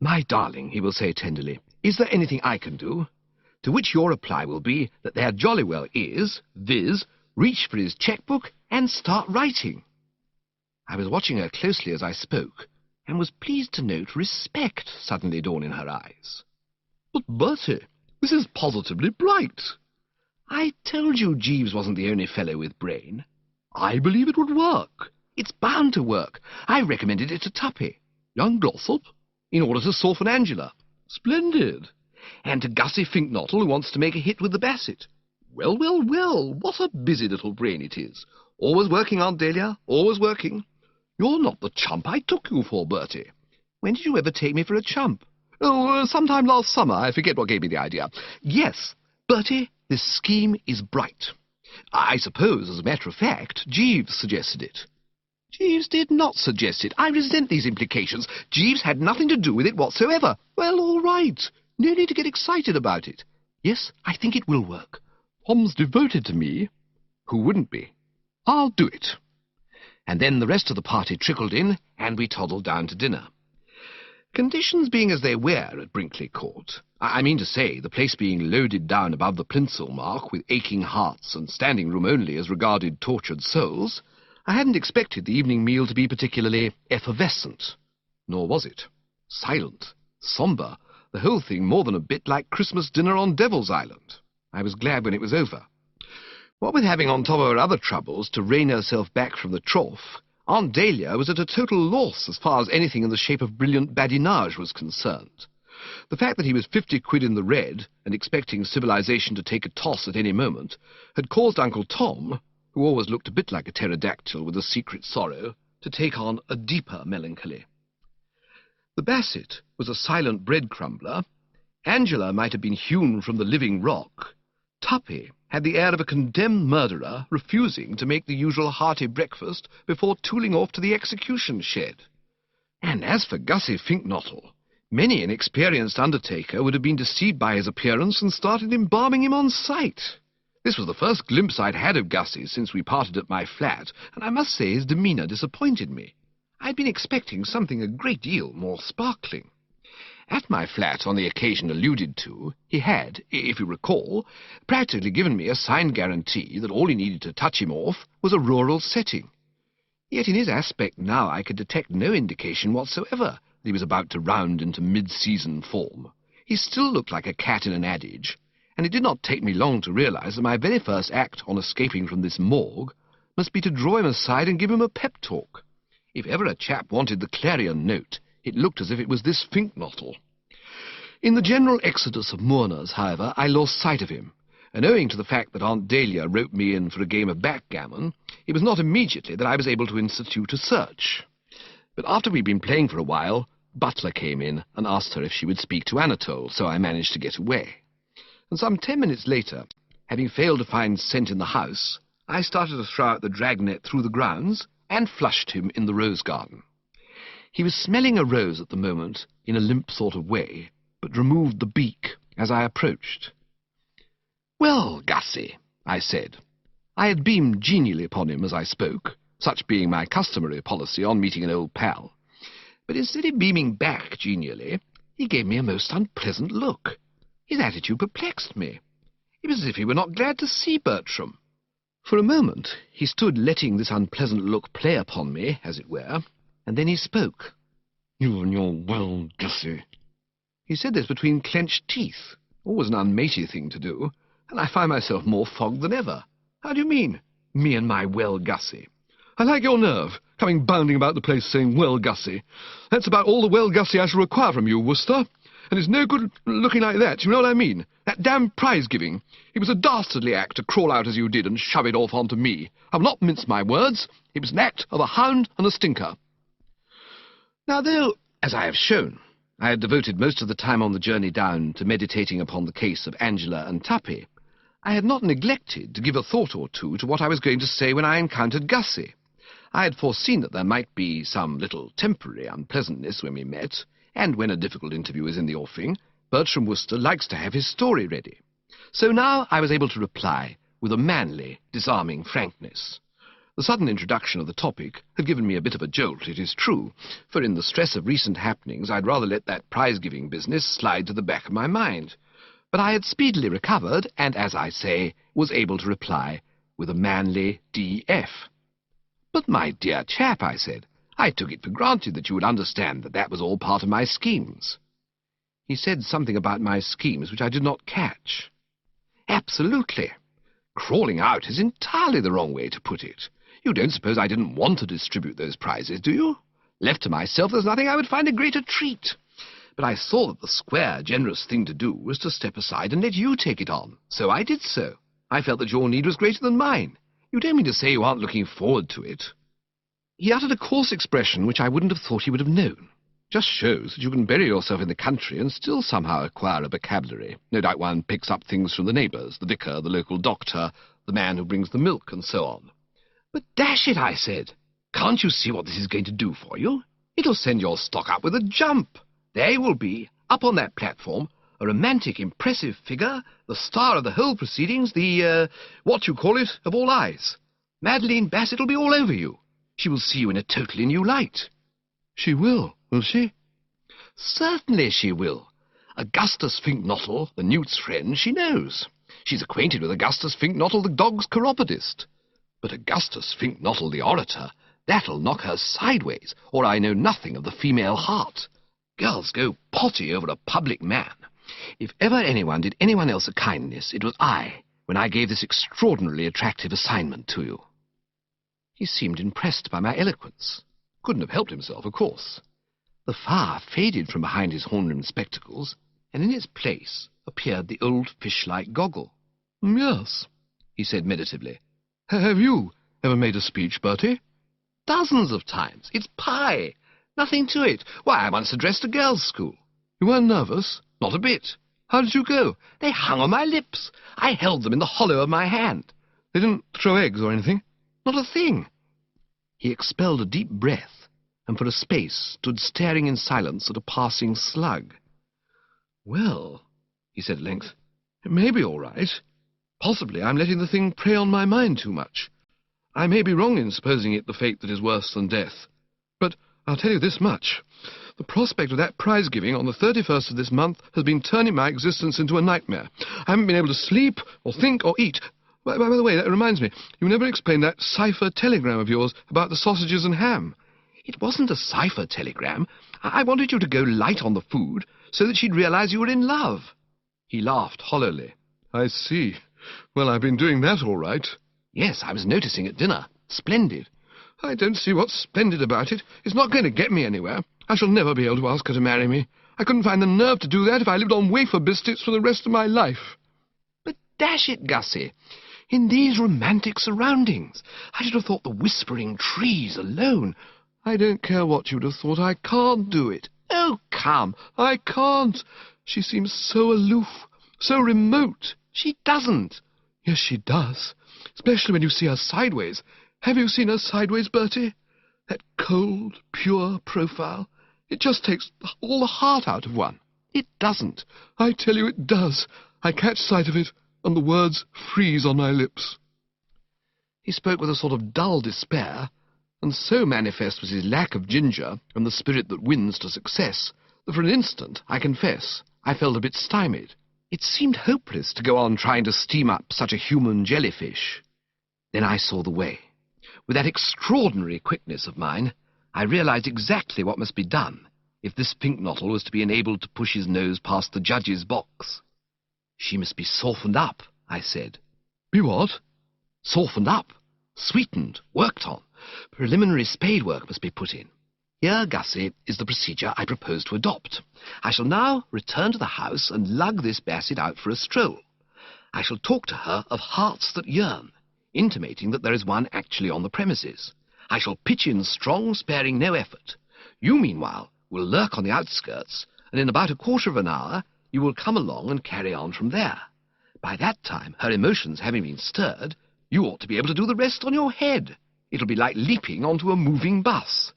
My darling, he will say tenderly, is there anything I can do? To which your reply will be that there jolly well is, viz., reach for his cheque-book and start writing. I was watching her closely as I spoke, and was pleased to note respect suddenly dawn in her eyes. But, Bertie, this is positively bright. I told you Jeeves wasn't the only fellow with brain. I believe it would work. It's bound to work. I recommended it to Tuppy. Young Glossop, in order to soften Angela. Splendid. And to Gussie Finknottle, who wants to make a hit with the Bassett. Well, well, well, what a busy little brain it is. Always working, Aunt Dahlia, always working. You're not the chump I took you for, Bertie. When did you ever take me for a chump? Oh, sometime last summer. I forget what gave me the idea. Yes, Bertie, this scheme is bright. I suppose, as a matter of fact, Jeeves suggested it. Jeeves did not suggest it. I resent these implications. Jeeves had nothing to do with it whatsoever. Well, all right. No need to get excited about it. Yes, I think it will work. Tom's devoted to me. Who wouldn't be? I'll do it. And then the rest of the party trickled in, and we toddled down to dinner. Conditions being as they were at Brinkley Court, I mean to say, the place being loaded down above the Plimsoll mark with aching hearts and standing room only as regarded tortured souls, I hadn't expected the evening meal to be particularly effervescent. Nor was it. Silent, sombre, the whole thing more than a bit like Christmas dinner on Devil's Island. I was glad when it was over. What with having on top of her other troubles to rein herself back from the trough, Aunt Dahlia was at a total loss as far as anything in the shape of brilliant badinage was concerned. The fact that he was 50 quid in the red, and expecting civilization to take a toss at any moment, had caused Uncle Tom, who always looked a bit like a pterodactyl with a secret sorrow, to take on a deeper melancholy. The Basset was a silent bread crumbler. Angela might have been hewn from the living rock. Tuppy had the air of a condemned murderer refusing to make the usual hearty breakfast before tooling off to the execution shed. And as for Gussie Finknottle, many an experienced undertaker would have been deceived by his appearance and started embalming him on sight. This was the first glimpse I'd had of Gussie since we parted at my flat, and I must say his demeanour disappointed me. I'd been expecting something a great deal more sparkling. At my flat, on the occasion alluded to, he had, if you recall, practically given me a signed guarantee that all he needed to touch him off was a rural setting. Yet in his aspect now I could detect no indication whatsoever that he was about to round into mid-season form. He still looked like a cat in an adage, and it did not take me long to realize that my very first act on escaping from this morgue must be to draw him aside and give him a pep talk. If ever a chap wanted the clarion note, it looked as if it was this Finknottle. In the general exodus of mourners, however, I lost sight of him, and owing to the fact that Aunt Dahlia roped me in for a game of backgammon, it was not immediately that I was able to institute a search. But after we'd been playing for a while, Butler came in and asked her if she would speak to Anatole, so I managed to get away. And some 10 minutes later, having failed to find scent in the house, I started to throw out the dragnet through the grounds and flushed him in the rose garden. He was smelling a rose at the moment in a limp sort of way, but removed the beak as I approached. "Well, Gussie," I said. I had beamed genially upon him as I spoke, such being my customary policy on meeting an old pal. But instead of beaming back genially, he gave me a most unpleasant look. His attitude perplexed me. It was as if he were not glad to see Bertram. For a moment he stood letting this unpleasant look play upon me, as it were, and then he spoke. "You and your well, Gussie." He said this between clenched teeth, always an unmatey thing to do, and I find myself more fogged than ever. "How do you mean, me and my well, Gussie?" "I like your nerve, coming bounding about the place saying, 'Well, Gussie.' That's about all the well, Gussie, I shall require from you, Worcester. And it's no good looking like that, you know what I mean? That damn prize-giving. It was a dastardly act to crawl out as you did and shove it off onto me. I'll not mince my words. It was an act of a hound and a stinker." Now, though, as I have shown, I had devoted most of the time on the journey down to meditating upon the case of Angela and Tuppy, I had not neglected to give a thought or two to what I was going to say when I encountered Gussie. I had foreseen that there might be some little temporary unpleasantness when we met, and when a difficult interview is in the offing, Bertram Wooster likes to have his story ready. So now I was able to reply with a manly, disarming frankness. The sudden introduction of the topic had given me a bit of a jolt, it is true, for in the stress of recent happenings I'd rather let that prize-giving business slide to the back of my mind. But I had speedily recovered, and, as I say, was able to reply with a manly D.F. "But, my dear chap," I said, "I took it for granted that you would understand that that was all part of my schemes." He said something about my schemes which I did not catch. "Absolutely. Crawling out is entirely the wrong way to put it. You don't suppose I didn't want to distribute those prizes, do you? Left to myself, there's nothing I would find a greater treat. But I saw that the square, generous thing to do was to step aside and let you take it on. So I did so. I felt that your need was greater than mine. You don't mean to say you aren't looking forward to it?" He uttered a coarse expression which I wouldn't have thought he would have known. Just shows that you can bury yourself in the country and still somehow acquire a vocabulary. No doubt one picks up things from the neighbours, the vicar, the local doctor, the man who brings the milk, and so on. "But dash it," I said, "can't you see what this is going to do for you? It'll send your stock up with a jump. There you will be, up on that platform, a romantic, impressive figure, the star of the whole proceedings, what you call it, of all eyes. Madeline Bassett will be all over you. She will see you in a totally new light." "She will she?" "Certainly she will. Augustus Finknottle, the newt's friend, she knows. She's acquainted with Augustus Finknottle, the dog's chiropodist. But Augustus Finknottle, the orator, that'll knock her sideways, or I know nothing of the female heart. Girls go potty over a public man. If ever anyone did anyone else a kindness, it was I, when I gave this extraordinarily attractive assignment to you." He seemed impressed by my eloquence. Couldn't have helped himself, of course. The fire faded from behind his horn-rimmed spectacles, and in its place appeared the old fish-like goggle. "Yes," he said meditatively. Have you ever made a speech, Bertie? Dozens of times. It's pie. Nothing to it. Why, I once addressed a girls' school. You weren't nervous? Not a bit. How did you go? They hung on my lips. I held them in the hollow of my hand. They didn't throw eggs or anything? Not a thing. He expelled a deep breath, and for a space stood staring in silence at a passing slug. Well, he said at length, it may be all right. Possibly I'm letting the thing prey on my mind too much. I may be wrong in supposing it the fate that is worse than death. But I'll tell you this much. The prospect of that prize giving on the 31st of this month has been turning my existence into a nightmare. I haven't been able to sleep, or think, or eat. By the way, that reminds me, you never explained that cipher telegram of yours about the sausages and ham. It wasn't a cipher telegram. I wanted you to go light on the food so that she'd realize you were in love. He laughed hollowly. I see. Well, I've been doing that all right. Yes, I was noticing at dinner. Splendid. I don't see what's splendid about it. It's not going to get me anywhere. I shall never be able to ask her to marry me. I couldn't find the nerve to do that if I lived on wafer biscuits for the rest of my life. But dash it, Gussie. In these romantic surroundings, I should have thought the whispering trees alone. I don't care what you'd have thought. I can't do it. Oh, come. I can't. She seems so aloof, so remote. She doesn't. Yes, she does. Especially when you see her sideways. Have you seen her sideways, Bertie? That cold, pure profile. It just takes all the heart out of one. It doesn't. I tell you it does. I catch sight of it, and the words freeze on my lips. He spoke with a sort of dull despair, and so manifest was his lack of ginger and the spirit that wins to success, that for an instant, I confess, I felt a bit stymied. It seemed hopeless to go on trying to steam up such a human jellyfish. Then I saw the way. With that extraordinary quickness of mine, I realized exactly what must be done if this pink knottle was to be enabled to push his nose past the judge's box. She must be softened up, I said. Be what? Softened up, sweetened, worked on. Preliminary spade work must be put in. Here, Gussie, is the procedure I propose to adopt. I shall now return to the house and lug this Bassett out for a stroll. I shall talk to her of hearts that yearn, intimating that there is one actually on the premises. I shall pitch in strong, sparing no effort. You, meanwhile, will lurk on the outskirts, and in about a quarter of an hour you will come along and carry on from there. By that time, her emotions having been stirred, you ought to be able to do the rest on your head. It'll be like leaping onto a moving bus.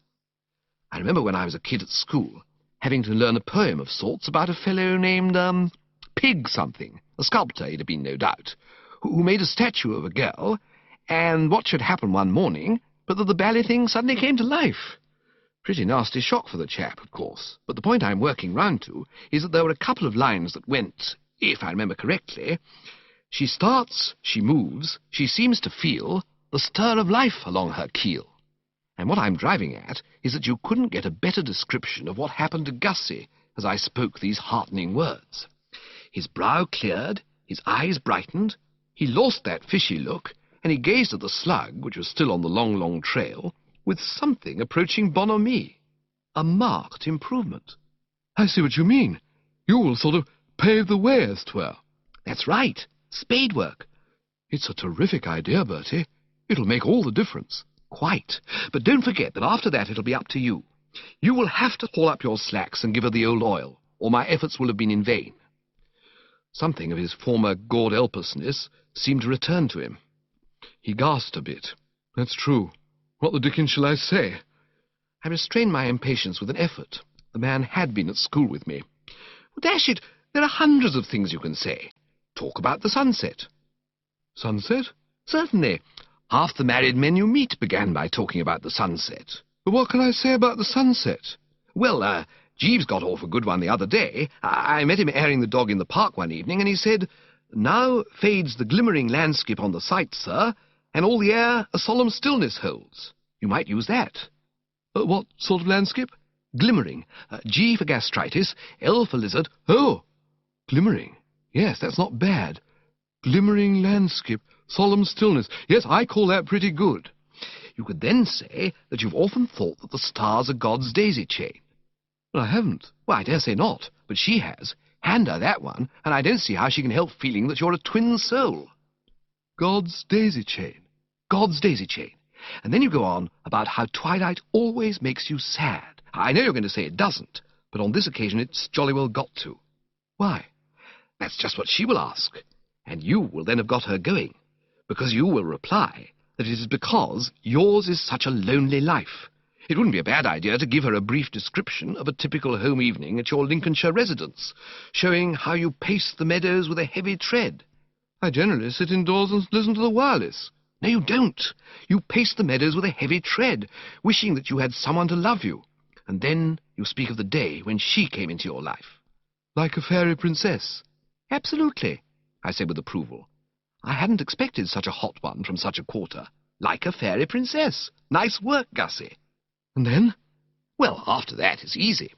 I remember when I was a kid at school, having to learn a poem of sorts about a fellow named, Pig something, a sculptor he'd have been, no doubt, who made a statue of a girl, and what should happen one morning but that the ballet thing suddenly came to life. Pretty nasty shock for the chap, of course, but the point I'm working round to is that there were a couple of lines that went, if I remember correctly, she starts, she moves, she seems to feel the stir of life along her keel. And what I'm driving at is that you couldn't get a better description of what happened to Gussie as I spoke these heartening words. His brow cleared, his eyes brightened, he lost that fishy look, and he gazed at the slug, which was still on the long, long trail, with something approaching bonhomie, a marked improvement. I see what you mean. You will sort of pave the way, as 'twere. That's right. Spade work. It's a terrific idea, Bertie. It'll make all the difference. Quite. But don't forget that after that it'll be up to you. You will have to haul up your slacks and give her the old oil, or my efforts will have been in vain. Something of his former gawd-elpusness seemed to return to him. He gasped a bit. That's true. What the dickens shall I say? I restrained my impatience with an effort. The man had been at school with me. Well, dash it, there are hundreds of things you can say. Talk about the sunset. Sunset? Certainly. Half the married men you meet began by talking about the sunset. But what can I say about the sunset? Well, Jeeves got off a good one the other day. I met him airing the dog in the park one evening, and he said, "Now fades the glimmering landscape on the sight, sir, and all the air a solemn stillness holds." You might use that. What sort of landscape? Glimmering. G for gastritis, L for lizard. Oh, glimmering. Yes, that's not bad. Glimmering landscape, solemn stillness. Yes, I call that pretty good. You could then say that you've often thought that the stars are God's daisy chain. Well, I haven't. Well, I dare say not, but she has. Hand her that one, and I don't see how she can help feeling that you're a twin soul. God's daisy chain. God's daisy chain. And then you go on about how twilight always makes you sad. I know you're going to say it doesn't, but on this occasion it's jolly well got to. Why? That's just what she will ask, and you will then have got her going, because you will reply that it is because yours is such a lonely life. It wouldn't be a bad idea to give her a brief description of a typical home evening at your Lincolnshire residence, showing how you pace the meadows with a heavy tread. I generally sit indoors and listen to the wireless. No, you don't. You pace the meadows with a heavy tread, wishing that you had someone to love you. And then you speak of the day when she came into your life. Like a fairy princess. Absolutely, I said with approval. I hadn't expected such a hot one from such a quarter. Like a fairy princess. Nice work, Gussie. And then? Well, after that, it's easy.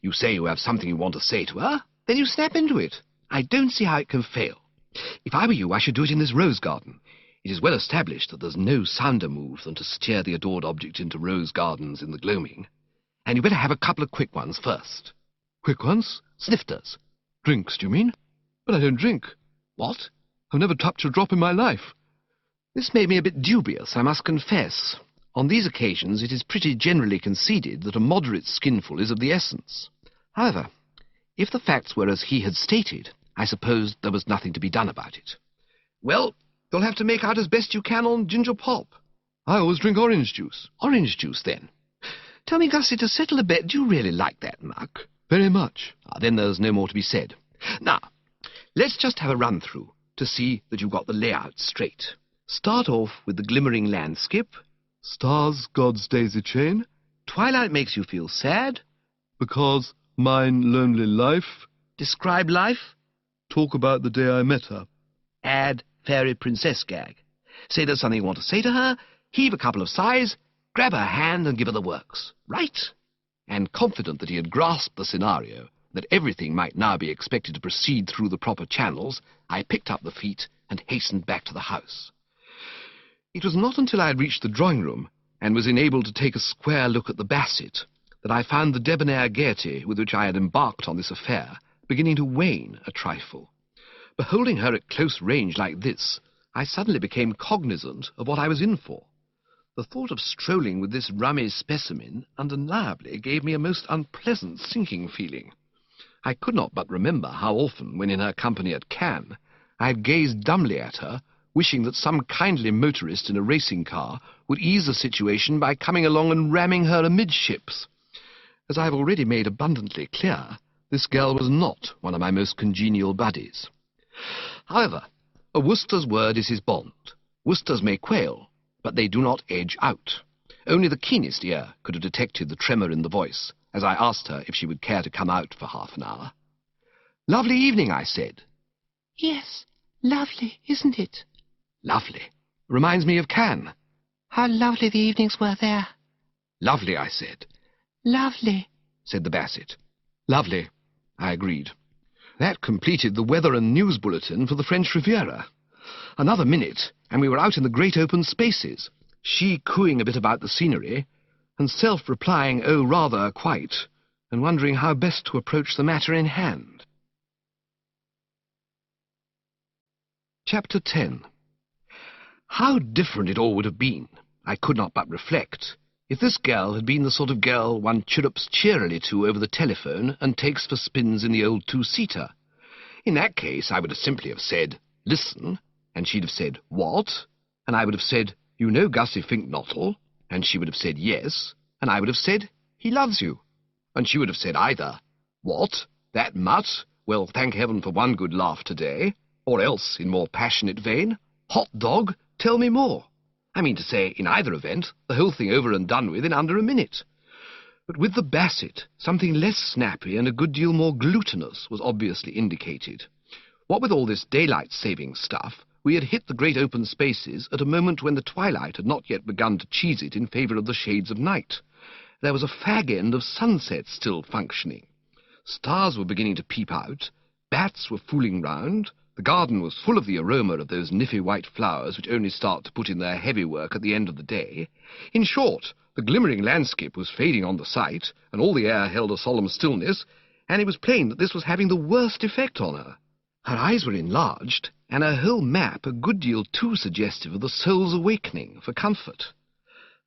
You say you have something you want to say to her, then you snap into it. I don't see how it can fail. If I were you, I should do it in this rose garden. It is well established that there's no sounder move than to steer the adored object into rose gardens in the gloaming. And you better have a couple of quick ones first. Quick ones? Snifters. Drinks, do you mean? But I don't drink. What? I've never touched a drop in my life. This made me a bit dubious, I must confess. On these occasions it is pretty generally conceded that a moderate skinful is of the essence. However, if the facts were as he had stated, I suppose there was nothing to be done about it. Well, you'll have to make out as best you can on ginger pop. I always drink orange juice. Orange juice, then. Tell me, Gussie, to settle a bet, do you really like that muck? Very much. Then there's no more to be said. Now, let's just have a run-through to see that you've got the layout straight. Start off with the glimmering landscape. Stars, God's daisy chain. Twilight makes you feel sad. Because mine lonely life. Describe life. Talk about the day I met her. Add fairy princess gag. Say there's something you want to say to her, heave a couple of sighs, grab her hand and give her the works. Right? And confident that he had grasped the scenario, that everything might now be expected to proceed through the proper channels, I picked up the feet and hastened back to the house. It was not until I had reached the drawing-room and was enabled to take a square look at the Basset that I found the debonair gaiety with which I had embarked on this affair beginning to wane a trifle. Beholding her at close range like this, I suddenly became cognizant of what I was in for. The thought of strolling with this rummy specimen undeniably gave me a most unpleasant sinking feeling. I could not but remember how often, when in her company at Cannes, I had gazed dumbly at her, wishing that some kindly motorist in a racing car would ease the situation by coming along and ramming her amidships. As I have already made abundantly clear, this girl was not one of my most congenial buddies. However, a Worcester's word is his bond. Worcesters may quail, but they do not edge out. Only the keenest ear could have detected the tremor in the voice, as I asked her if she would care to come out for half an hour. "Lovely evening," I said. "Yes, lovely, isn't it?" "Lovely. Reminds me of Cannes." "How lovely the evenings were there." "Lovely," I said. "Lovely," said the Basset. "Lovely," I agreed. That completed the weather and news bulletin for the French Riviera. Another minute, and we were out in the great open spaces, she cooing a bit about the scenery, and self-replying, "Oh, rather, quite," and wondering how best to approach the matter in hand. Chapter 10. How different it all would have been, I could not but reflect, if this girl had been the sort of girl one chirrups cheerily to over the telephone and takes for spins in the old two-seater. In that case, I would have simply have said, "Listen," and she'd have said, "What?" And I would have said, "You know Gussie Finknottle," and she would have said, "Yes," and I would have said, "He loves you," and she would have said either, "What? That mutt? Well, thank heaven for one good laugh today," or else, in more passionate vein, "Hot dog, tell me more." I mean to say, in either event, the whole thing over and done with in under a minute. But with the Basset, something less snappy and a good deal more glutinous was obviously indicated. What with all this daylight-saving stuff, we had hit the great open spaces at a moment when the twilight had not yet begun to cheese it in favour of the shades of night. There was a fag-end of sunset still functioning. Stars were beginning to peep out, bats were fooling round, the garden was full of the aroma of those niffy white flowers which only start to put in their heavy work at the end of the day. In short, the glimmering landscape was fading on the sight, and all the air held a solemn stillness, and it was plain that this was having the worst effect on her. Her eyes were enlarged, and her whole map a good deal too suggestive of the soul's awakening for comfort.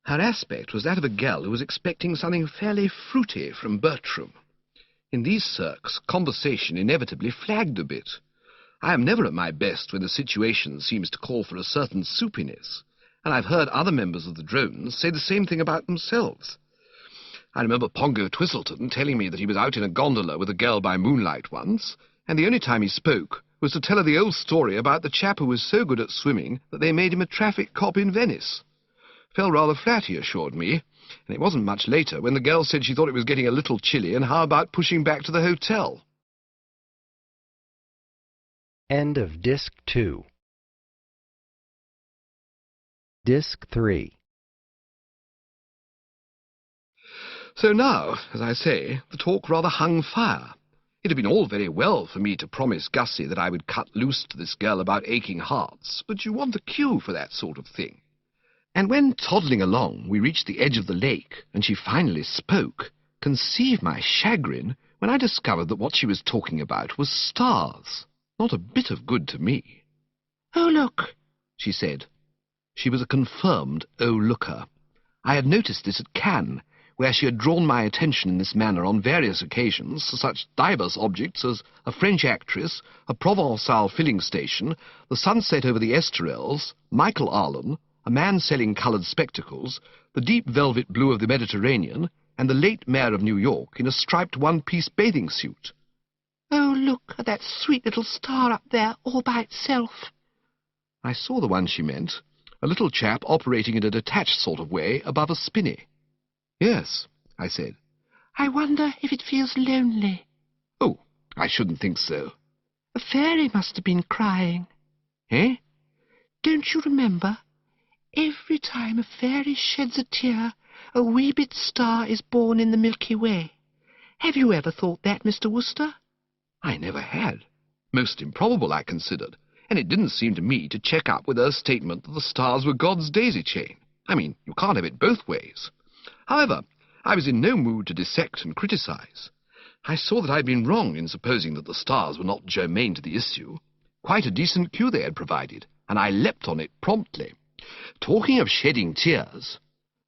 Her aspect was that of a girl who was expecting something fairly fruity from Bertram. In these cirques, conversation inevitably flagged a bit. I am never at my best when the situation seems to call for a certain soupiness, and I've heard other members of the drones say the same thing about themselves. I remember Pongo Twistleton telling me that he was out in a gondola with a girl by moonlight once, and the only time he spoke was to tell her the old story about the chap who was so good at swimming that they made him a traffic cop in Venice. Fell rather flat, he assured me, and it wasn't much later when the girl said she thought it was getting a little chilly, and how about pushing back to the hotel? End of Disc 2. Disc 3. So now, as I say, the talk rather hung fire. It had been all very well for me to promise Gussie that I would cut loose to this girl about aching hearts, but you want a cue for that sort of thing. And when, toddling along, we reached the edge of the lake, and she finally spoke, conceive my chagrin when I discovered that what she was talking about was stars. Not a bit of good to me. Oh, look, she said. She was a confirmed oh-looker. I had noticed this at Cannes, where she had drawn my attention in this manner on various occasions to such diverse objects as a French actress, a Provençal filling station, the sunset over the Esterels, Michael Arlen, a man selling coloured spectacles, the deep velvet blue of the Mediterranean, and the late mayor of New York in a striped one-piece bathing suit. Oh, look at that sweet little star up there all by itself. I saw the one she meant, a little chap operating in a detached sort of way above a spinney. Yes, I said. I wonder if it feels lonely. Oh, I shouldn't think so. A fairy must have been crying. Eh? Don't you remember? Every time a fairy sheds a tear, a wee bit star is born in the Milky Way. Have you ever thought that, Mr. Wooster? I never had. Most improbable, I considered, and it didn't seem to me to check up with her statement that the stars were God's daisy chain. I mean, you can't have it both ways. However, I was in no mood to dissect and criticize. I saw that I'd been wrong in supposing that the stars were not germane to the issue. Quite a decent cue they had provided, and I leapt on it promptly. Talking of shedding tears...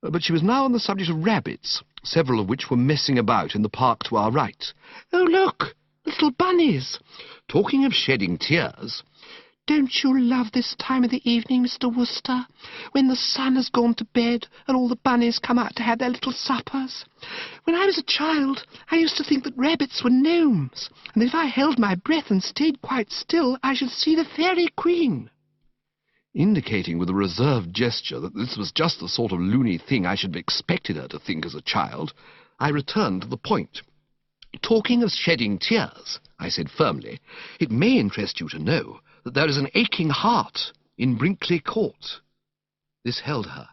But she was now on the subject of rabbits, several of which were messing about in the park to our right. Oh, look! Little bunnies! Talking of shedding tears... Don't you love this time of the evening, Mr. Wooster, when the sun has gone to bed and all the bunnies come out to have their little suppers? When I was a child, I used to think that rabbits were gnomes, and that if I held my breath and stayed quite still, I should see the fairy queen. Indicating with a reserved gesture that this was just the sort of loony thing I should have expected her to think as a child, I returned to the point. Talking of shedding tears, I said firmly, it may interest you to know that there is an aching heart in Brinkley Court. This held her.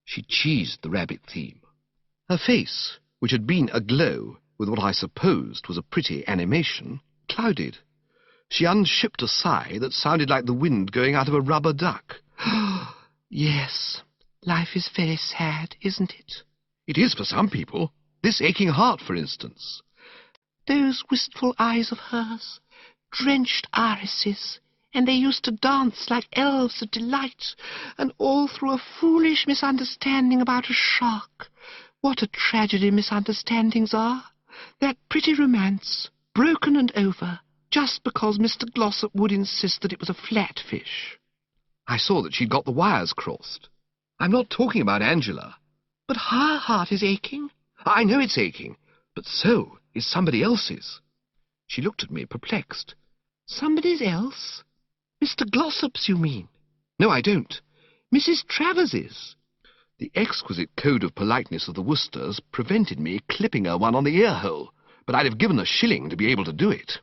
She cheesed the rabbit theme. Her face, which had been aglow with what I supposed was a pretty animation, clouded. She unshipped a sigh that sounded like the wind going out of a rubber duck. Yes, life is very sad, isn't it? It is for some people. This aching heart, for instance. Those wistful eyes of hers, drenched irises, and they used to dance like elves of delight, and all through a foolish misunderstanding about a shark. What a tragedy misunderstandings are! That pretty romance, broken and over, just because Mr. Glossop would insist that it was a flatfish. I saw that she'd got the wires crossed. I'm not talking about Angela. But her heart is aching. I know it's aching, but so is somebody else's. She looked at me, perplexed. Somebody else? Mr. Glossop's, you mean? No, I don't. Mrs. Travers's. The exquisite code of politeness of the Woosters prevented me clipping her one on the ear-hole, but I'd have given a shilling to be able to do it.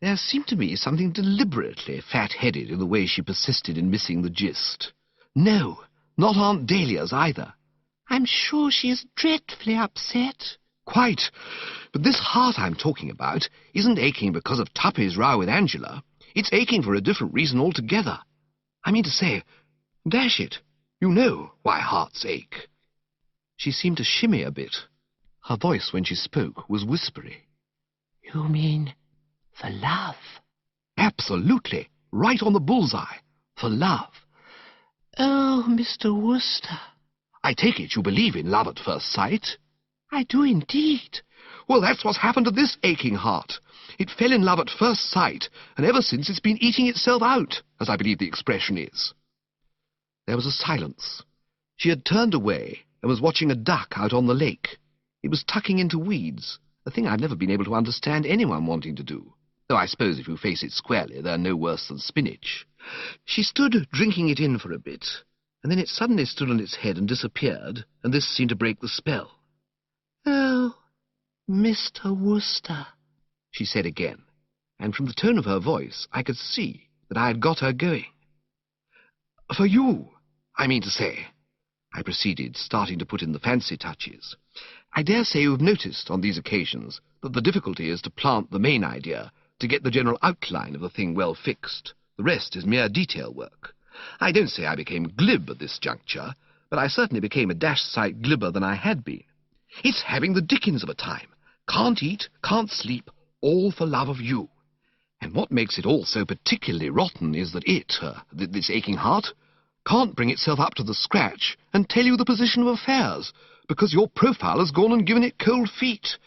There seemed to me something deliberately fat-headed in the way she persisted in missing the gist. No, not Aunt Dahlia's either. I'm sure she is dreadfully upset. Quite. But this heart I'm talking about isn't aching because of Tuppy's row with Angela. It's aching for a different reason altogether. I mean to say, dash it, you know why hearts ache. She seemed to shimmy a bit. Her voice, when she spoke, was whispery. You mean for love? Absolutely. Right on the bullseye. For love. Oh, Mr. Wooster. I take it you believe in love at first sight? I do indeed. Well, that's what's happened to this aching heart. It fell in love at first sight, and ever since it's been eating itself out, as I believe the expression is. There was a silence. She had turned away and was watching a duck out on the lake. It was tucking into weeds, a thing I've never been able to understand anyone wanting to do, though I suppose if you face it squarely, they're no worse than spinach. She stood drinking it in for a bit, and then it suddenly stood on its head and disappeared, and this seemed to break the spell. Oh, Mr. Wooster, she said again, and from the tone of her voice I could see that I had got her going. For you, I mean to say, I proceeded, starting to put in the fancy touches. I dare say you've noticed on these occasions that the difficulty is to plant the main idea, to get the general outline of the thing well fixed. The rest is mere detail work. I don't say I became glib at this juncture, but I certainly became a dashed sight glibber than I had been. It's having the dickens of a time. Can't eat, can't sleep, all for love of you. And what makes it all so particularly rotten is that this aching heart, can't bring itself up to the scratch and tell you the position of affairs, because your profile has gone and given it cold feet.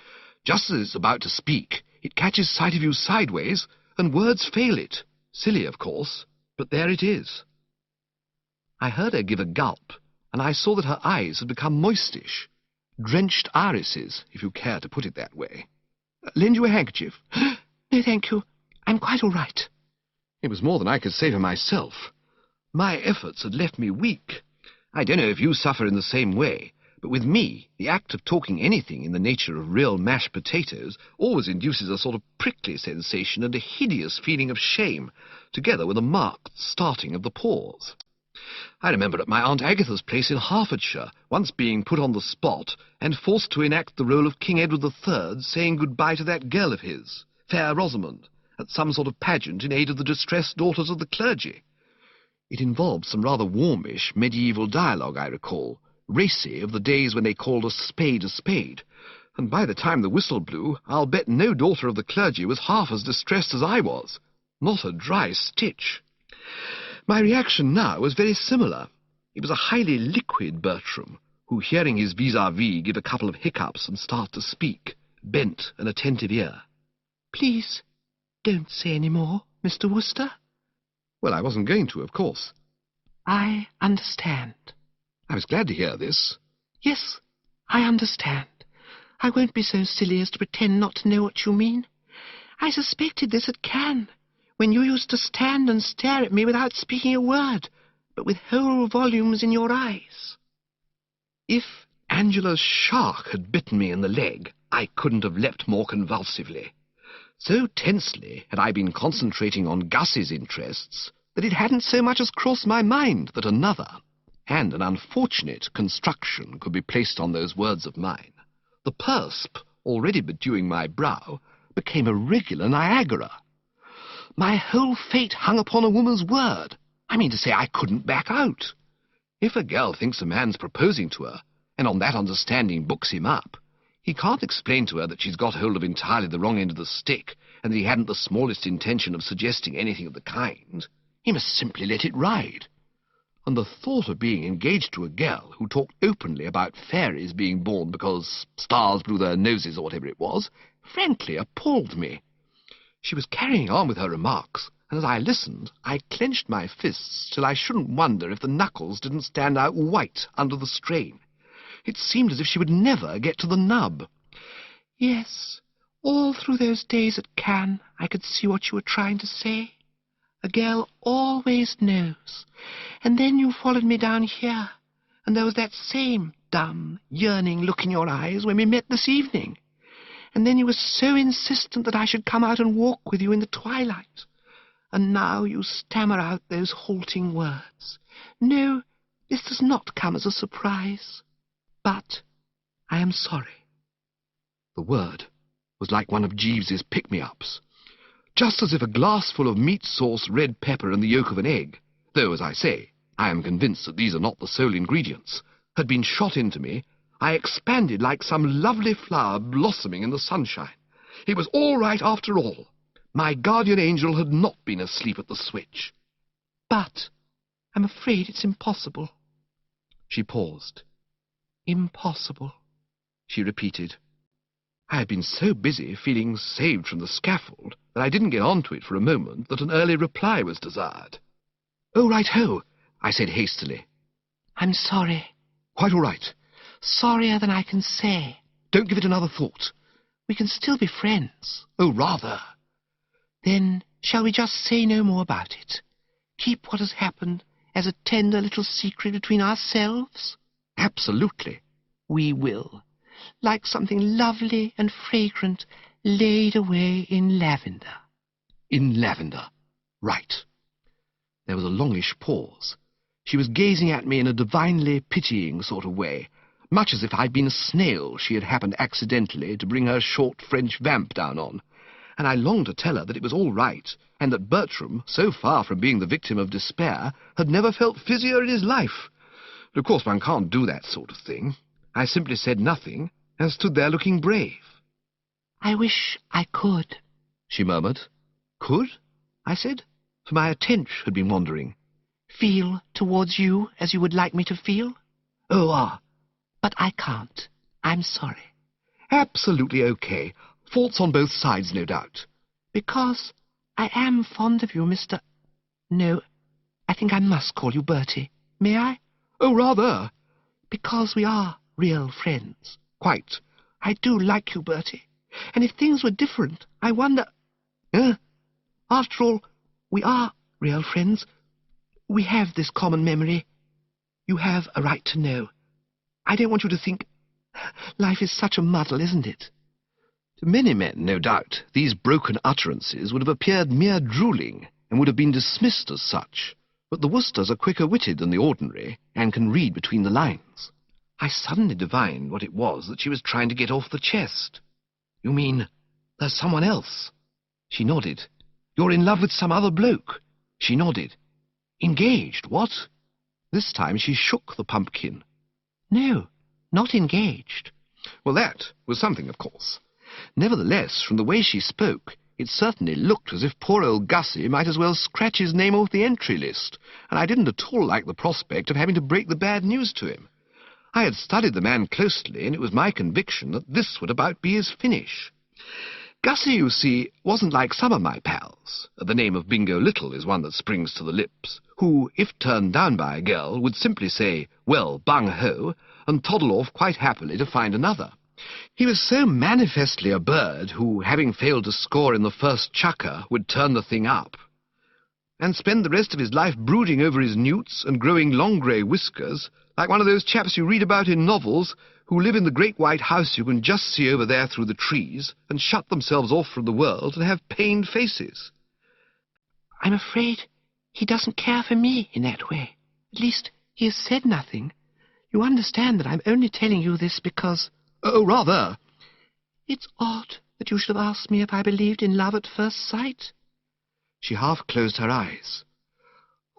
Just as it's about to speak, it catches sight of you sideways, and words fail it. Silly, of course, but there it is. I heard her give a gulp, and I saw that her eyes had become moistish. Drenched irises, if you care to put it that way. Lend you a handkerchief? No, thank you. I'm quite all right. It was more than I could say for myself. My efforts had left me weak. I don't know if you suffer in the same way, but with me, the act of talking anything in the nature of real mashed potatoes always induces a sort of prickly sensation and a hideous feeling of shame, together with a marked starting of the pores. I remember at my Aunt Agatha's place in Hertfordshire once being put on the spot and forced to enact the role of King Edward III, saying goodbye to that girl of his, Fair Rosamond, at some sort of pageant in aid of the distressed daughters of the clergy. It involved some rather warmish medieval dialogue, I recall, racy, of the days when they called a spade, and by the time the whistle blew, I'll bet no daughter of the clergy was half as distressed as I was. Not a dry stitch. My reaction now was very similar. It was a highly liquid Bertram, who, hearing his vis-à-vis give a couple of hiccups and start to speak, bent an attentive ear. Please, don't say any more, Mr. Wooster. Well, I wasn't going to, of course. I understand. I was glad to hear this. Yes, I understand. I won't be so silly as to pretend not to know what you mean. I suspected this at Cannes, when you used to stand and stare at me without speaking a word, but with whole volumes in your eyes. If Angela's shark had bitten me in the leg, I couldn't have leapt more convulsively. So tensely had I been concentrating on Gus's interests that it hadn't so much as crossed my mind that another, and an unfortunate, construction could be placed on those words of mine. The persp, already bedewing my brow, became a regular Niagara. My whole fate hung upon a woman's word. I mean to say, I couldn't back out. If a girl thinks a man's proposing to her, and on that understanding books him up, he can't explain to her that she's got hold of entirely the wrong end of the stick, and that he hadn't the smallest intention of suggesting anything of the kind. He must simply let it ride. And the thought of being engaged to a girl who talked openly about fairies being born because stars blew their noses or whatever it was, frankly appalled me. She was carrying on with her remarks, and as I listened, I clenched my fists till I shouldn't wonder if the knuckles didn't stand out white under the strain. It seemed as if she would never get to the nub. Yes, all through those days at Cannes, I could see what you were trying to say. A girl always knows. And then you followed me down here, and there was that same dumb, yearning look in your eyes when we met this evening. And then you were so insistent that I should come out and walk with you in the twilight. And now you stammer out those halting words. No, this does not come as a surprise. But I am sorry. The word was like one of Jeeves's pick-me-ups. Just as if a glassful of meat sauce, red pepper, and the yolk of an egg, though, as I say, I am convinced that these are not the sole ingredients, had been shot into me, I expanded like some lovely flower blossoming in the sunshine. It was all right after all. My guardian angel had not been asleep at the switch. But I'm afraid it's impossible. She paused. Impossible, she repeated. I had been so busy feeling saved from the scaffold that I didn't get on to it for a moment that an early reply was desired. "Oh, right-ho," I said hastily. I'm sorry. "Quite all right. Sorrier than I can say. Don't give it another thought." We can still be friends. "Oh, rather." Then shall we just say no more about it? Keep what has happened as a tender little secret between ourselves? "Absolutely." We will, like something lovely and fragrant laid away in lavender. In lavender. Right. There was a longish pause. She was gazing at me in a divinely pitying sort of way, much as if I'd been a snail she had happened accidentally to bring her short French vamp down on, and I longed to tell her that it was all right, and that Bertram, so far from being the victim of despair, had never felt fizzier in his life. But of course one can't do that sort of thing. I simply said nothing, and stood there looking brave. I wish I could, she murmured. Could? I said, for my attention had been wandering. Feel towards you as you would like me to feel? Oh, But I can't. I'm sorry. Absolutely okay. Faults on both sides, no doubt. Because I am fond of you, Mr. No, I think I must call you Bertie. May I? Oh, rather. Because we are real friends. Quite. I do like you, Bertie. And if things were different, I wonder... After all, we are real friends. We have this common memory. You have a right to know. I don't want you to think... Life is such a muddle, isn't it? To many men, no doubt, these broken utterances would have appeared mere drooling, and would have been dismissed as such. But the Worcesters are quicker-witted than the ordinary, and can read between the lines. I suddenly divined what it was that she was trying to get off the chest. You mean, there's someone else? She nodded. You're in love with some other bloke? She nodded. Engaged, what? This time she shook the pumpkin. No, not engaged. Well, that was something, of course. Nevertheless, from the way she spoke, it certainly looked as if poor old Gussie might as well scratch his name off the entry list, and I didn't at all like the prospect of having to break the bad news to him. I had studied the man closely, and it was my conviction that this would about be his finish. Gussie, you see, wasn't like some of my pals. The name of Bingo Little is one that springs to the lips, who, if turned down by a girl, would simply say, well, bung-ho, and toddle off quite happily to find another. He was so manifestly a bird who, having failed to score in the first chukker, would turn the thing up, and spend the rest of his life brooding over his newts and growing long grey whiskers, like one of those chaps you read about in novels who live in the great white house you can just see over there through the trees, and shut themselves off from the world and have pained faces. I'm afraid he doesn't care for me in that way. At least, he has said nothing. You understand that I'm only telling you this because... Oh, rather. It's odd that you should have asked me if I believed in love at first sight. She half closed her eyes.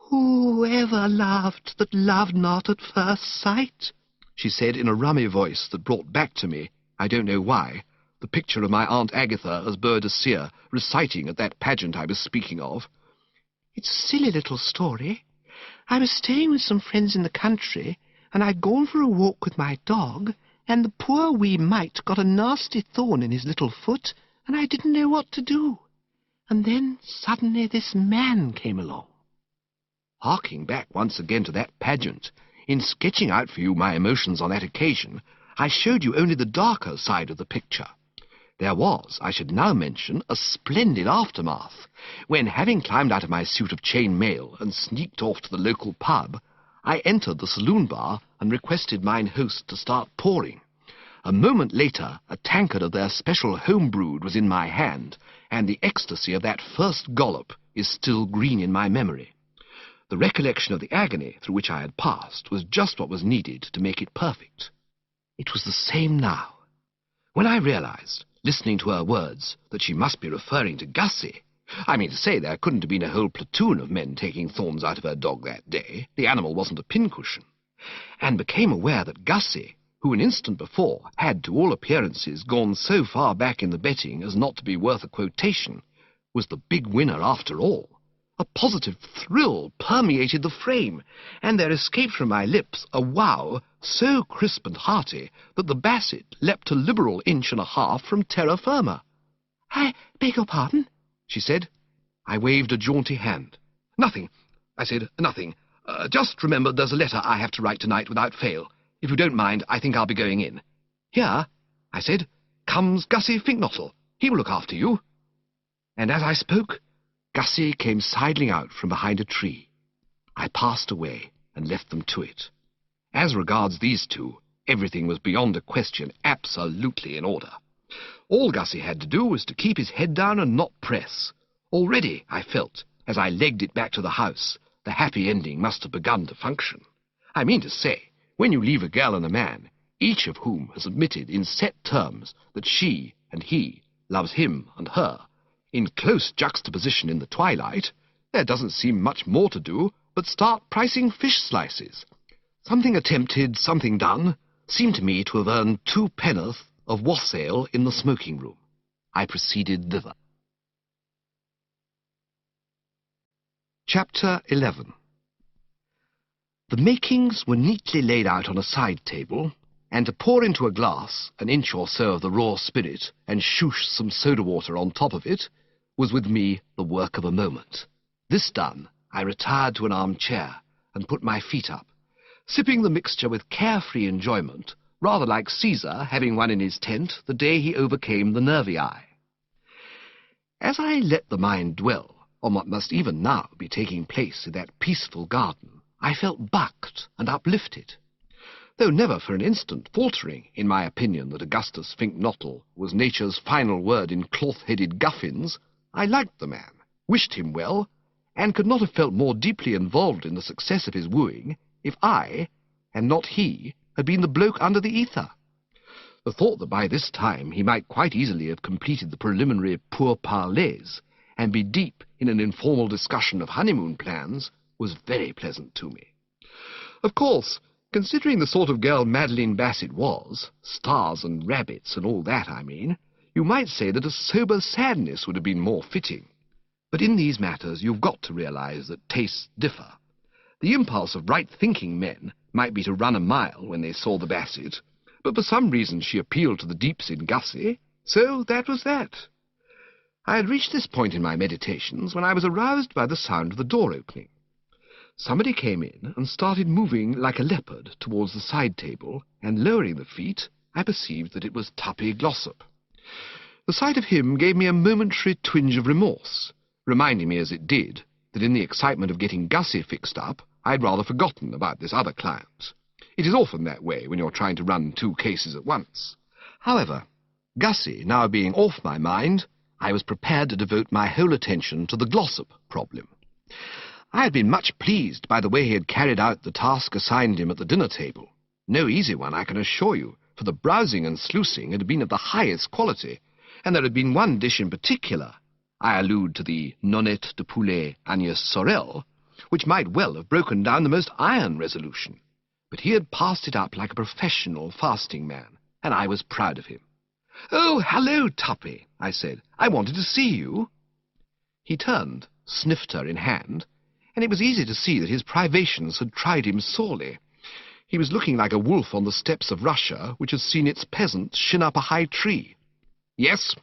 Who ever loved that loved not at first sight? She said in a rummy voice that brought back to me, I don't know why, the picture of my Aunt Agatha as Boadicea reciting at that pageant I was speaking of. It's a silly little story. I was staying with some friends in the country, and I'd gone for a walk with my dog, and the poor wee mite got a nasty thorn in his little foot, and I didn't know what to do. And then suddenly this man came along. Harking back once again to that pageant, in sketching out for you my emotions on that occasion, I showed you only the darker side of the picture. There was, I should now mention, a splendid aftermath, when, having climbed out of my suit of chain mail and sneaked off to the local pub, I entered the saloon bar and requested mine host to start pouring. A moment later, a tankard of their special home-brewed was in my hand, and the ecstasy of that first gollop is still green in my memory. The recollection of the agony through which I had passed was just what was needed to make it perfect. It was the same now. When I realized, listening to her words, that she must be referring to Gussie, I mean to say there couldn't have been a whole platoon of men taking thorns out of her dog that day, the animal wasn't a pincushion, and became aware that Gussie, who an instant before had to all appearances gone so far back in the betting as not to be worth a quotation, was the big winner after all. A positive thrill permeated the frame, and there escaped from my lips a wow so crisp and hearty that the Basset leapt a liberal 1.5 inches from terra firma. "I beg your pardon?" she said. I waved a jaunty hand. "Nothing," I said, "nothing. Just remember there's a letter I have to write tonight without fail. If you don't mind, I think I'll be going in. Here," I said, "comes Gussie Finknottle. He will look after you." And as I spoke, Gussie came sidling out from behind a tree. I passed away and left them to it. As regards these two, everything was beyond a question absolutely in order. All Gussie had to do was to keep his head down and not press. Already, I felt, as I legged it back to the house, the happy ending must have begun to function. I mean to say, when you leave a girl and a man, each of whom has admitted in set terms that she and he loves him and her, in close juxtaposition in the twilight, there doesn't seem much more to do but start pricing fish slices. Something attempted, something done, seemed to me to have earned 2 penn'orth of wassail in the smoking room. I proceeded thither. Chapter 11. The makings were neatly laid out on a side table, and to pour into a glass 1 inch or so of the raw spirit and shoosh some soda water on top of it was with me the work of a moment. This done, I retired to an armchair and put my feet up, sipping the mixture with carefree enjoyment, rather like Caesar having one in his tent the day he overcame the Nervii. As I let the mind dwell on what must even now be taking place in that peaceful garden, I felt bucked and uplifted. Though never for an instant faltering in my opinion that Augustus Finknottle was nature's final word in cloth-headed guffins, I liked the man, wished him well, and could not have felt more deeply involved in the success of his wooing if I, and not he, had been the bloke under the ether. The thought that by this time he might quite easily have completed the preliminary pourparlers and be deep in an informal discussion of honeymoon plans was very pleasant to me. Of course, considering the sort of girl Madeline Basset was, stars and rabbits and all that, I mean, you might say that a sober sadness would have been more fitting. But in these matters you've got to realize that tastes differ. The impulse of right-thinking men might be to run a mile when they saw the Basset, but for some reason she appealed to the deeps in Gussie, so that was that. I had reached this point in my meditations when I was aroused by the sound of the door opening. Somebody came in and started moving like a leopard towards the side table, and lowering the feet, I perceived that it was Tuppy Glossop. The sight of him gave me a momentary twinge of remorse, reminding me as it did that in the excitement of getting Gussie fixed up, I had rather forgotten about this other client. It is often that way when you're trying to run 2 cases at once. However, Gussie now being off my mind, I was prepared to devote my whole attention to the Glossop problem. I had been much pleased by the way he had carried out the task assigned him at the dinner table. No easy one, I can assure you, for the browsing and sluicing had been of the highest quality, and there had been one dish in particular, I allude to the nonette de poulet Agnès Sorel, which might well have broken down the most iron resolution. But he had passed it up like a professional fasting man, and I was proud of him. "Oh, hello, Tuppy," I said. "I wanted to see you." He turned, snifter in hand, and it was easy to see that his privations had tried him sorely. He was looking like a wolf on the steppes of Russia, which has seen its peasants shin up a high tree. "Yes,"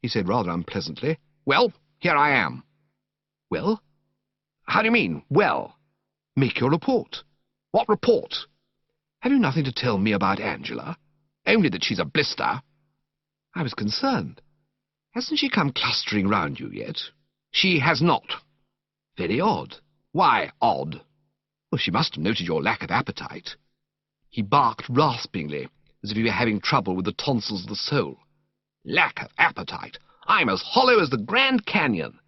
he said rather unpleasantly. "Well, here I am." "Well?" "How do you mean, well?" "Make your report." "What report?" "Have you nothing to tell me about Angela?" "Only that she's a blister." I was concerned. "Hasn't she come clustering round you yet?" "She has not." "Very odd." "Why odd?" "Well, she must have noted your lack of appetite." He barked raspingly, as if he were having trouble with the tonsils of the soul. "Lack of appetite? I'm as hollow as the Grand Canyon."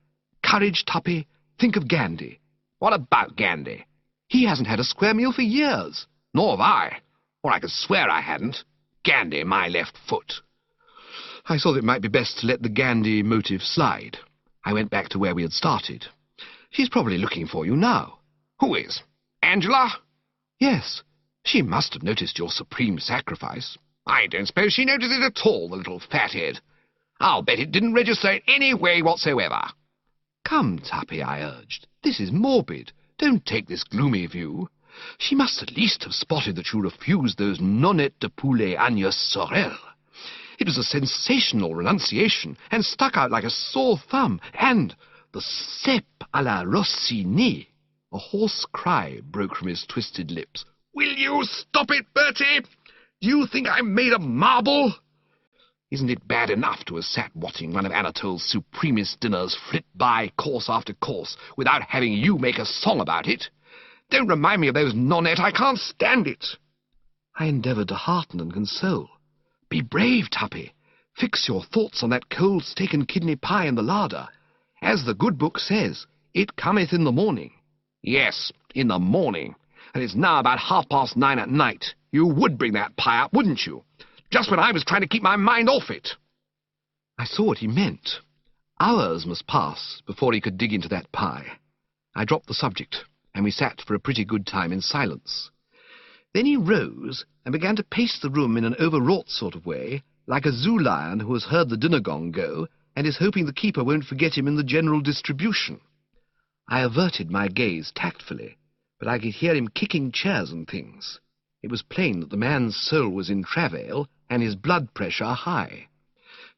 "Courage, Tuppy. Think of Gandhi." "What about Gandhi?" "He hasn't had a square meal for years." "Nor have I. Or I could swear I hadn't. Gandhi, my left foot." I thought it might be best to let the Gandhi motive slide. I went back to where we had started. "She's probably looking for you now." "Who is? Angela?" "Yes. She must have noticed your supreme sacrifice." "I don't suppose she noticed it at all, the little fathead." I'll bet it didn't register in any way whatsoever. Come, Tuppy, I urged. This is morbid. Don't take this gloomy view. She must at least have spotted that you refused those nonettes de poulet agnes sorel. It was a sensational renunciation, and stuck out like a sore thumb, and the cèpe à la Rossini. A hoarse cry broke from his twisted lips. Will you stop it, Bertie? Do you think I'm made of marble? Isn't it bad enough to have sat watching one of Anatole's supremest dinners flit by course after course without having you make a song about it? Don't remind me of those nonettes. I can't stand it. I endeavoured to hearten and console. Be brave, Tuppy. Fix your thoughts on that cold steak and kidney pie in the larder. As the good book says, it cometh in the morning. Yes, in the morning. And it's now about 9:30 at night. You would bring that pie up, wouldn't you? Just when I was trying to keep my mind off it. I saw what he meant. Hours must pass before he could dig into that pie. I dropped the subject, and we sat for a pretty good time in silence. Then he rose and began to pace the room in an overwrought sort of way, like a zoo lion who has heard the dinner gong go and is hoping the keeper won't forget him in the general distribution. I averted my gaze tactfully, but I could hear him kicking chairs and things. It was plain that the man's soul was in travail and his blood pressure high.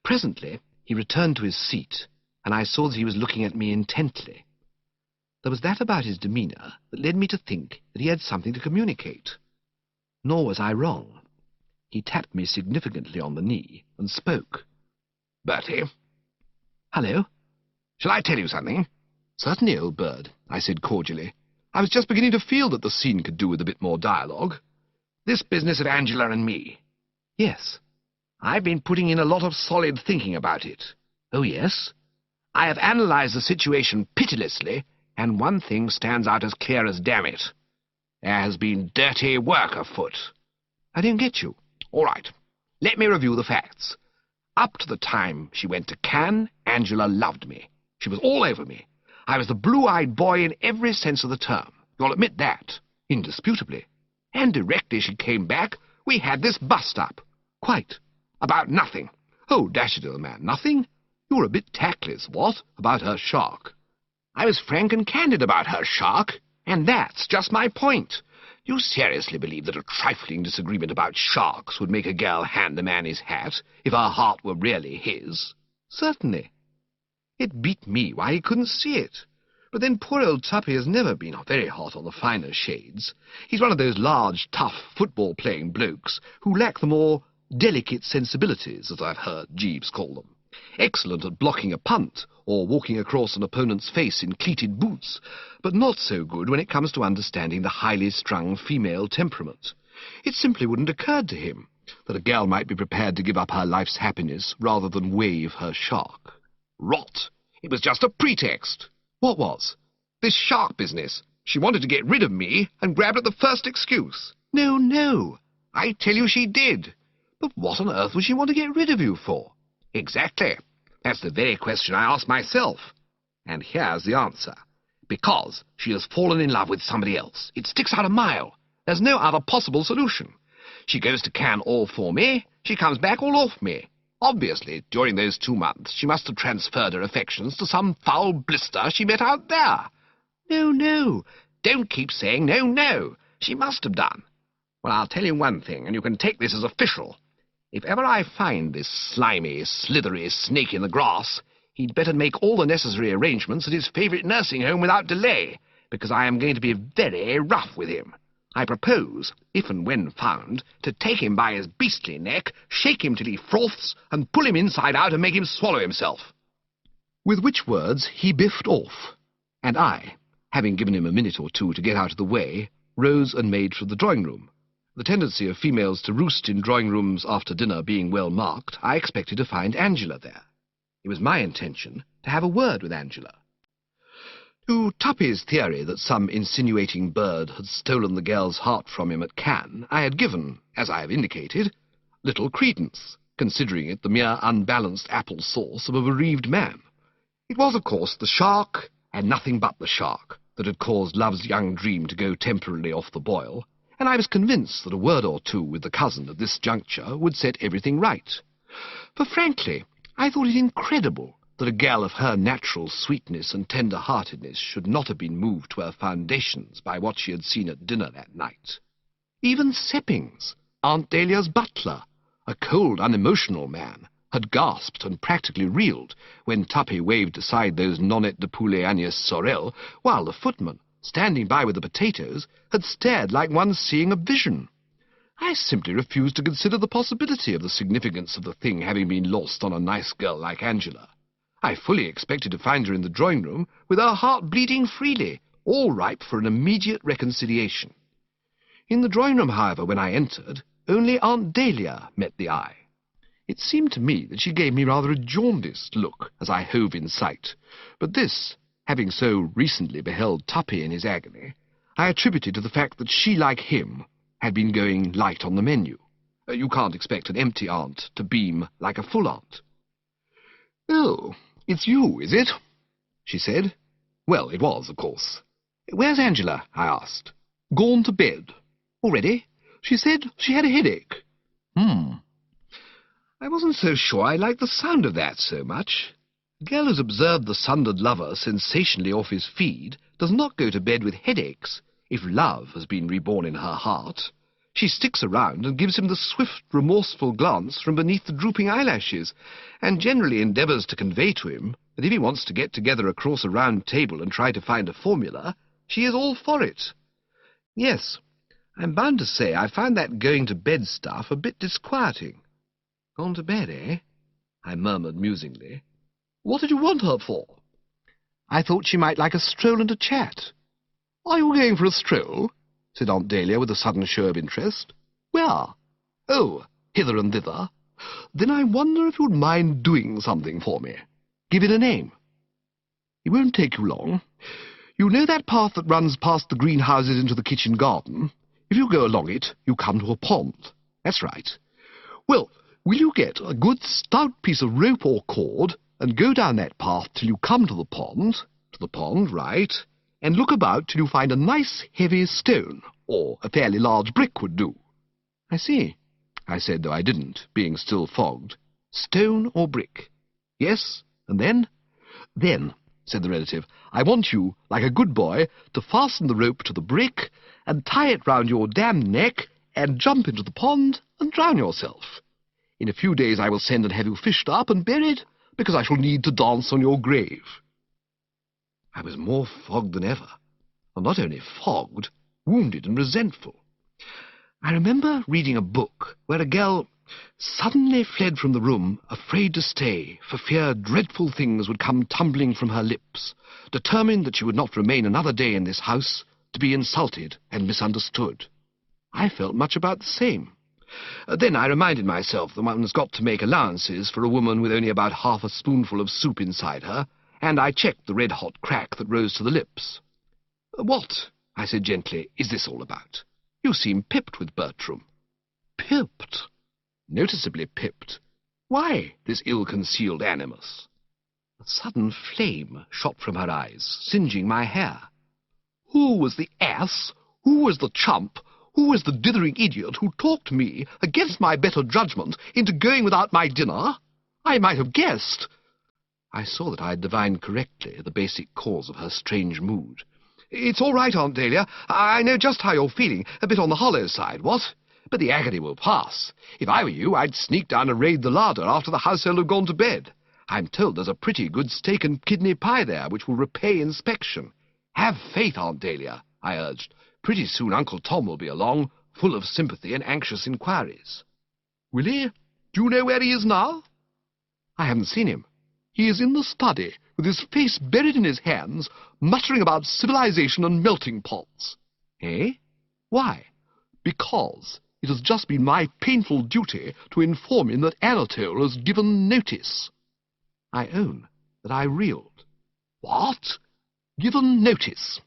Presently he returned to his seat, and I saw that he was looking at me intently. There was that about his demeanour that led me to think that he had something to communicate. Nor was I wrong. He tapped me significantly on the knee and spoke. Bertie. Hello. Shall I tell you something? Certainly, old bird, I said cordially. I was just beginning to feel that the scene could do with a bit more dialogue. This business of Angela and me. Yes. I've been putting in a lot of solid thinking about it. Oh, yes? I have analysed the situation pitilessly, and one thing stands out as clear as damn it. There has been dirty work afoot. I don't get you. All right. Let me review the facts. Up to the time she went to Cannes, Angela loved me. She was all over me. I was the blue-eyed boy in every sense of the term. You'll admit that, indisputably. And directly she came back, we had this bust-up. Quite. About nothing. Oh, dash it, old man, nothing? You're a bit tactless, what, about her shark? I was frank and candid about her shark, and that's just my point. Do you seriously believe that a trifling disagreement about sharks would make a girl hand a man his hat, if her heart were really his? Certainly. It beat me why he couldn't see it. But then poor old Tuppy has never been very hot on the finer shades. He's one of those large, tough, football-playing blokes who lack the more delicate sensibilities, as I've heard Jeeves call them. Excellent at blocking a punt, or walking across an opponent's face in cleated boots, but not so good when it comes to understanding the highly strung female temperament. It simply wouldn't occur to him that a girl might be prepared to give up her life's happiness rather than wave her shark. Rot! It was just a pretext. What was? This shark business. She wanted to get rid of me and grabbed at the first excuse. No, no. I tell you she did. But what on earth would she want to get rid of you for? Exactly. That's the very question I asked myself. And here's the answer. Because she has fallen in love with somebody else. It sticks out a mile. There's no other possible solution. She goes to Cannes all for me. She comes back all off me. Obviously, during those 2 months, she must have transferred her affections to some foul blister she met out there. No, no. Don't keep saying no, no. She must have done. Well, I'll tell you one thing, and you can take this as official. If ever I find this slimy, slithery snake in the grass, he'd better make all the necessary arrangements at his favourite nursing home without delay, because I am going to be very rough with him. I propose, if and when found, to take him by his beastly neck, shake him till he froths, and pull him inside out and make him swallow himself. With which words he biffed off, and I, having given him a minute or two to get out of the way, rose and made for the drawing-room. The tendency of females to roost in drawing-rooms after dinner being well marked, I expected to find Angela there. It was my intention to have a word with Angela. To Tuppy's theory that some insinuating bird had stolen the girl's heart from him at Cannes, I had given, as I have indicated, little credence, considering it the mere unbalanced apple sauce of a bereaved man. It was, of course, the shark, and nothing but the shark, that had caused love's young dream to go temporarily off the boil, and I was convinced that a word or two with the cousin at this juncture would set everything right. For frankly, I thought it incredible that a gal of her natural sweetness and tender-heartedness should not have been moved to her foundations by what she had seen at dinner that night. Even Seppings, Aunt Dahlia's butler, a cold, unemotional man, had gasped and practically reeled when Tuppy waved aside those nonnet de poulet Agnès Sorel, while the footman, standing by with the potatoes, had stared like one seeing a vision. I simply refused to consider the possibility of the significance of the thing having been lost on a nice girl like Angela. I fully expected to find her in the drawing-room with her heart bleeding freely, all ripe for an immediate reconciliation. In the drawing-room, however, when I entered, only Aunt Dahlia met the eye. It seemed to me that she gave me rather a jaundiced look as I hove in sight, but this, having so recently beheld Tuppy in his agony, I attributed to the fact that she, like him, had been going light on the menu. You can't expect an empty aunt to beam like a full aunt. "Oh, it's you, is it?" she said. Well, it was, of course. "Where's Angela?" I asked. "Gone to bed." "Already?" "She said she had a headache." I wasn't so sure I liked the sound of that so much. A girl who's observed the sundered lover sensationally off his feed does not go to bed with headaches if love has been reborn in her heart. She sticks around and gives him the swift, remorseful glance from beneath the drooping eyelashes, and generally endeavours to convey to him that if he wants to get together across a round table and try to find a formula, she is all for it. Yes, I'm bound to say I found that going-to-bed stuff a bit disquieting. "Gone to bed, eh?" I murmured musingly. "What did you want her for?" "I thought she might like a stroll and a chat." "Are you going for a stroll?" said Aunt Dahlia with a sudden show of interest. "Where?" "Oh, hither and thither." "Then I wonder if you'd mind doing something for me. Give it a name." "It won't take you long. You know that path that runs past the greenhouses into the kitchen garden? If you go along it, you come to a pond. That's right. Well, will you get a good stout piece of rope or cord and go down that path till you come to the pond? To the pond, right, and look about till you find a nice heavy stone, or a fairly large brick would do." "I see," I said, though I didn't, being still fogged. "Stone or brick? Yes, and then?" "Then," said the relative, "I want you, like a good boy, to fasten the rope to the brick and tie it round your damned neck and jump into the pond and drown yourself. In a few days I will send and have you fished up and buried, because I shall need to dance on your grave." I was more fogged than ever, and not only fogged, wounded and resentful. I remember reading a book where a girl suddenly fled from the room, afraid to stay, for fear dreadful things would come tumbling from her lips, determined that she would not remain another day in this house to be insulted and misunderstood. I felt much about the same. Then I reminded myself that one's got to make allowances for a woman with only about half a spoonful of soup inside her, and I checked the red-hot crack that rose to the lips. "What," I said gently, "is this all about? You seem pipped with Bertram." "Pipped?" "Noticeably pipped. Why this ill-concealed animus?" A sudden flame shot from her eyes, singeing my hair. "Who was the ass? Who was the chump? Who was the dithering idiot who talked me, against my better judgment, into going without my dinner? I might have guessed." I saw that I had divined correctly the basic cause of her strange mood. "It's all right, Aunt Dahlia. I know just how you're feeling, a bit on the hollow side, what? But the agony will pass. If I were you, I'd sneak down and raid the larder after the household have gone to bed. I'm told there's a pretty good steak and kidney pie there, which will repay inspection. Have faith, Aunt Dahlia," I urged. "Pretty soon Uncle Tom will be along, full of sympathy and anxious inquiries." "Will he? Do you know where he is now?" "I haven't seen him." "He is in the study, with his face buried in his hands, muttering about civilization and melting pots." "Eh? Why?" "Because it has just been my painful duty to inform him that Anatole has given notice." I own that I reeled. "What? Given notice?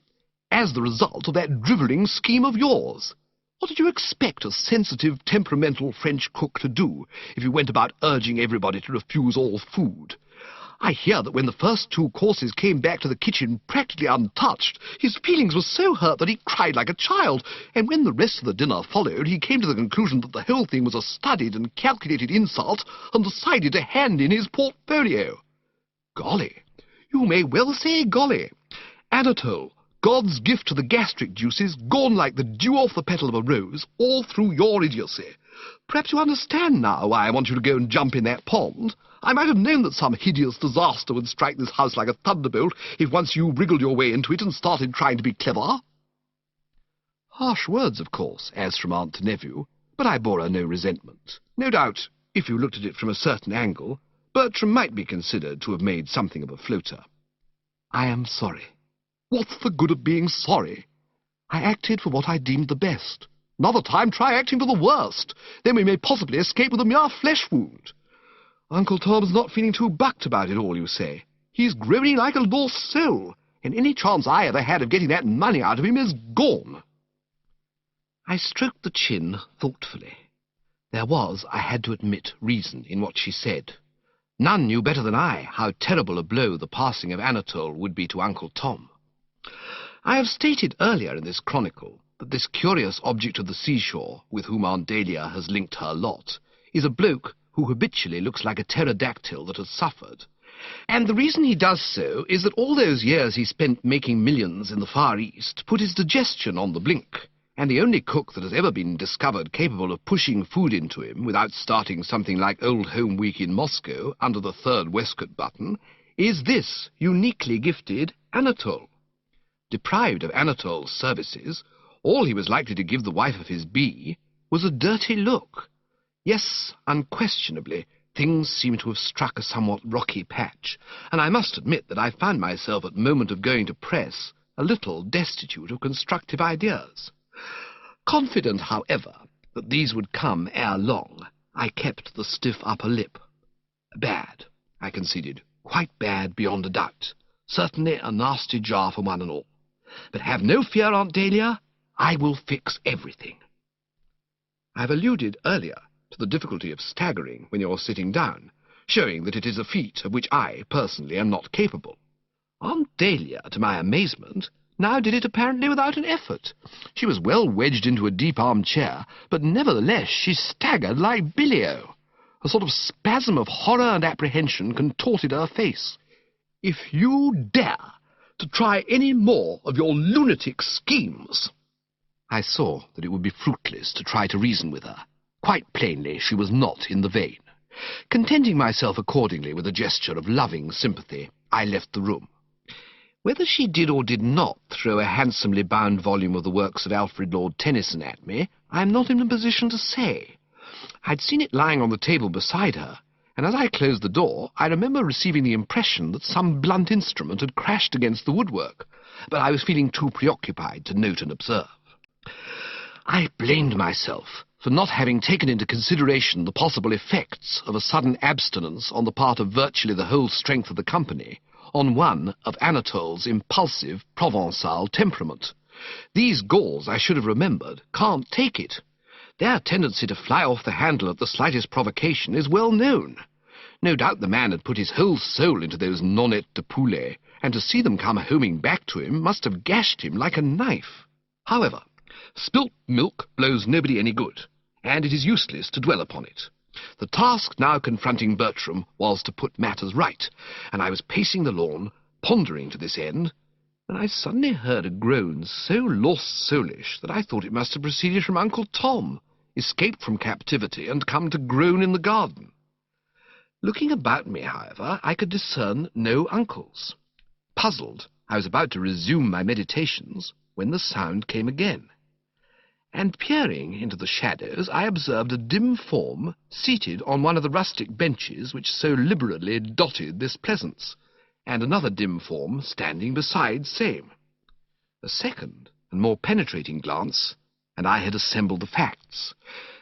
As the result of that drivelling scheme of yours? What did you expect a sensitive, temperamental French cook to do if you went about urging everybody to refuse all food? I hear that when the first 2 courses came back to the kitchen practically untouched, his feelings were so hurt that he cried like a child, and when the rest of the dinner followed, he came to the conclusion that the whole thing was a studied and calculated insult, and decided to hand in his portfolio. Golly, you may well say golly. Anatole, God's gift to the gastric juices, gone like the dew off the petal of a rose, all through your idiocy. Perhaps you understand now why I want you to go and jump in that pond. I might have known that some hideous disaster would strike this house like a thunderbolt if once you wriggled your way into it and started trying to be clever. Harsh words, of course, as from aunt to nephew, but I bore her no resentment. No doubt, if you looked at it from a certain angle, Bertram might be considered to have made something of a floater. I am sorry. What's the good of being sorry? I acted for what I deemed the best. Another time try acting for the worst. Then we may possibly escape with a mere flesh wound. Uncle Tom's not feeling too bucked about it all, you say. He's groaning like a lost soul, and any chance I ever had of getting that money out of him is gone. I stroked the chin thoughtfully. There was, I had to admit, reason in what she said. None knew better than I how terrible a blow the passing of Anatole would be to Uncle Tom. I have stated earlier in this chronicle that this curious object of the seashore, with whom Aunt Dahlia has linked her lot, is a bloke who habitually looks like a pterodactyl that has suffered. And the reason he does so is that all those years he spent making millions in the Far East put his digestion on the blink, and the only cook that has ever been discovered capable of pushing food into him without starting something like Old Home Week in Moscow under the 3rd waistcoat button is this uniquely gifted Anatole. Deprived of Anatole's services, all he was likely to give the wife of his bee was a dirty look. Yes, unquestionably, things seem to have struck a somewhat rocky patch, and I must admit that I found myself at the moment of going to press a little destitute of constructive ideas. Confident, however, that these would come ere long, I kept the stiff upper lip. Bad, I conceded, quite bad beyond a doubt. Certainly a nasty jar for one and all. But have no fear, Aunt Dahlia, I will fix everything. I have alluded earlier to the difficulty of staggering when you're sitting down, showing that it is a feat of which I, personally, am not capable. Aunt Dahlia, to my amazement, now did it apparently without an effort. She was well wedged into a deep armchair, but nevertheless she staggered like Billy-O. A sort of spasm of horror and apprehension contorted her face. If you dare to try any more of your lunatic schemes... I saw that it would be fruitless to try to reason with her. Quite plainly, she was not in the vein. Contenting myself accordingly with a gesture of loving sympathy, I left the room. Whether she did or did not throw a handsomely bound volume of the works of Alfred Lord Tennyson at me, I am not in a position to say. I'd seen it lying on the table beside her, and as I closed the door, I remember receiving the impression that some blunt instrument had crashed against the woodwork, but I was feeling too preoccupied to note and observe. I blamed myself for not having taken into consideration the possible effects of a sudden abstinence on the part of virtually the whole strength of the company on one of Anatole's impulsive Provençal temperament. These Gauls, I should have remembered, can't take it. Their tendency to fly off the handle at the slightest provocation is well known. No doubt the man had put his whole soul into those nonnettes de poulet, and to see them come homing back to him must have gashed him like a knife. However, spilt milk blows nobody any good, and it is useless to dwell upon it. The task now confronting Bertram was to put matters right, and I was pacing the lawn, pondering to this end, when I suddenly heard a groan so lost soulish that I thought it must have proceeded from Uncle Tom, escaped from captivity and come to groan in the garden. Looking about me, however, I could discern no uncles. Puzzled, I was about to resume my meditations when the sound came again, and peering into the shadows, I observed a dim form seated on one of the rustic benches which so liberally dotted this pleasance, and another dim form standing beside same. A second and more penetrating glance, and I had assembled the facts.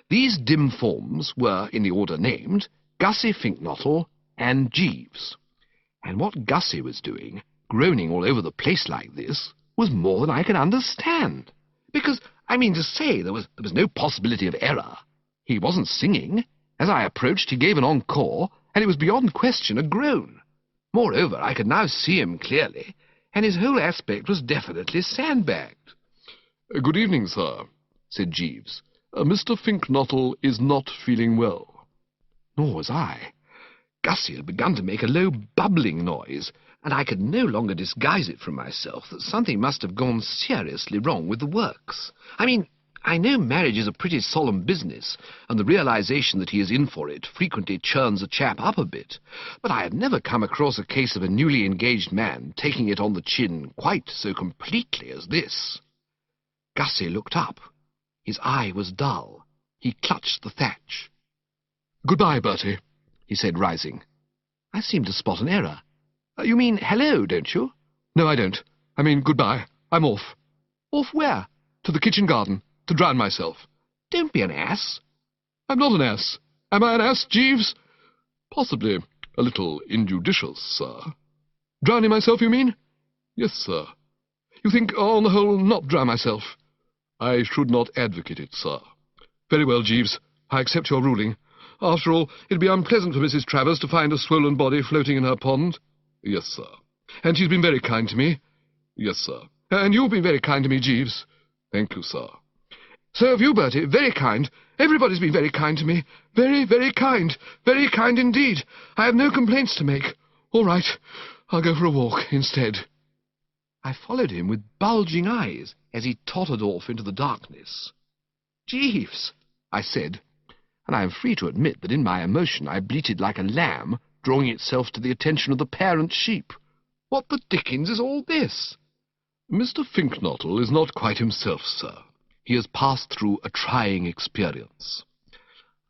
These dim forms were, in the order named, Gussie Finknottle and Jeeves. And what Gussie was doing, groaning all over the place like this, was more than I could understand. Because, I mean to say, there was no possibility of error. He wasn't singing. As I approached, he gave an encore, and it was beyond question a groan. Moreover, I could now see him clearly, and his whole aspect was definitely sandbagged. "Good evening, sir," said Jeeves. "Mr. Finknottle is not feeling well." Nor was I. Gussie had begun to make a low bubbling noise, and I could no longer disguise it from myself that something must have gone seriously wrong with the works. I mean, I know marriage is a pretty solemn business, and the realization that he is in for it frequently churns a chap up a bit, but I had never come across a case of a newly engaged man taking it on the chin quite so completely as this. Gussie looked up. His eye was dull. He clutched the thatch. "Goodbye, Bertie," he said, rising. I seemed to spot an error. You mean hello, don't you? "No, I don't. I mean goodbye. I'm off. Off where? To the kitchen garden, to drown myself." Don't be an ass. "I'm not an ass. Am I an ass, Jeeves?" "Possibly a little injudicious, sir." "Drowning myself, you mean?" Yes, sir. "You think, on the whole, not drown myself?" I should not advocate it, sir. "Very well, Jeeves. I accept your ruling. After all, it'd be unpleasant for Mrs. Travers to find a swollen body floating in her pond." Yes, sir. "And she's been very kind to me." Yes, sir. "And you've been very kind to me, Jeeves." Thank you, sir. "So have you, Bertie. Very kind. Everybody's been very kind to me. Very, very kind. Very kind indeed. I have no complaints to make. All right. I'll go for a walk instead." I followed him with bulging eyes as he tottered off into the darkness. "Jeeves," I said, and I am free to admit that in my emotion I bleated like a lamb, drawing itself to the attention of the parent sheep. "What the dickens is all this?" "Mr. Finknottle is not quite himself, sir. He has passed through a trying experience."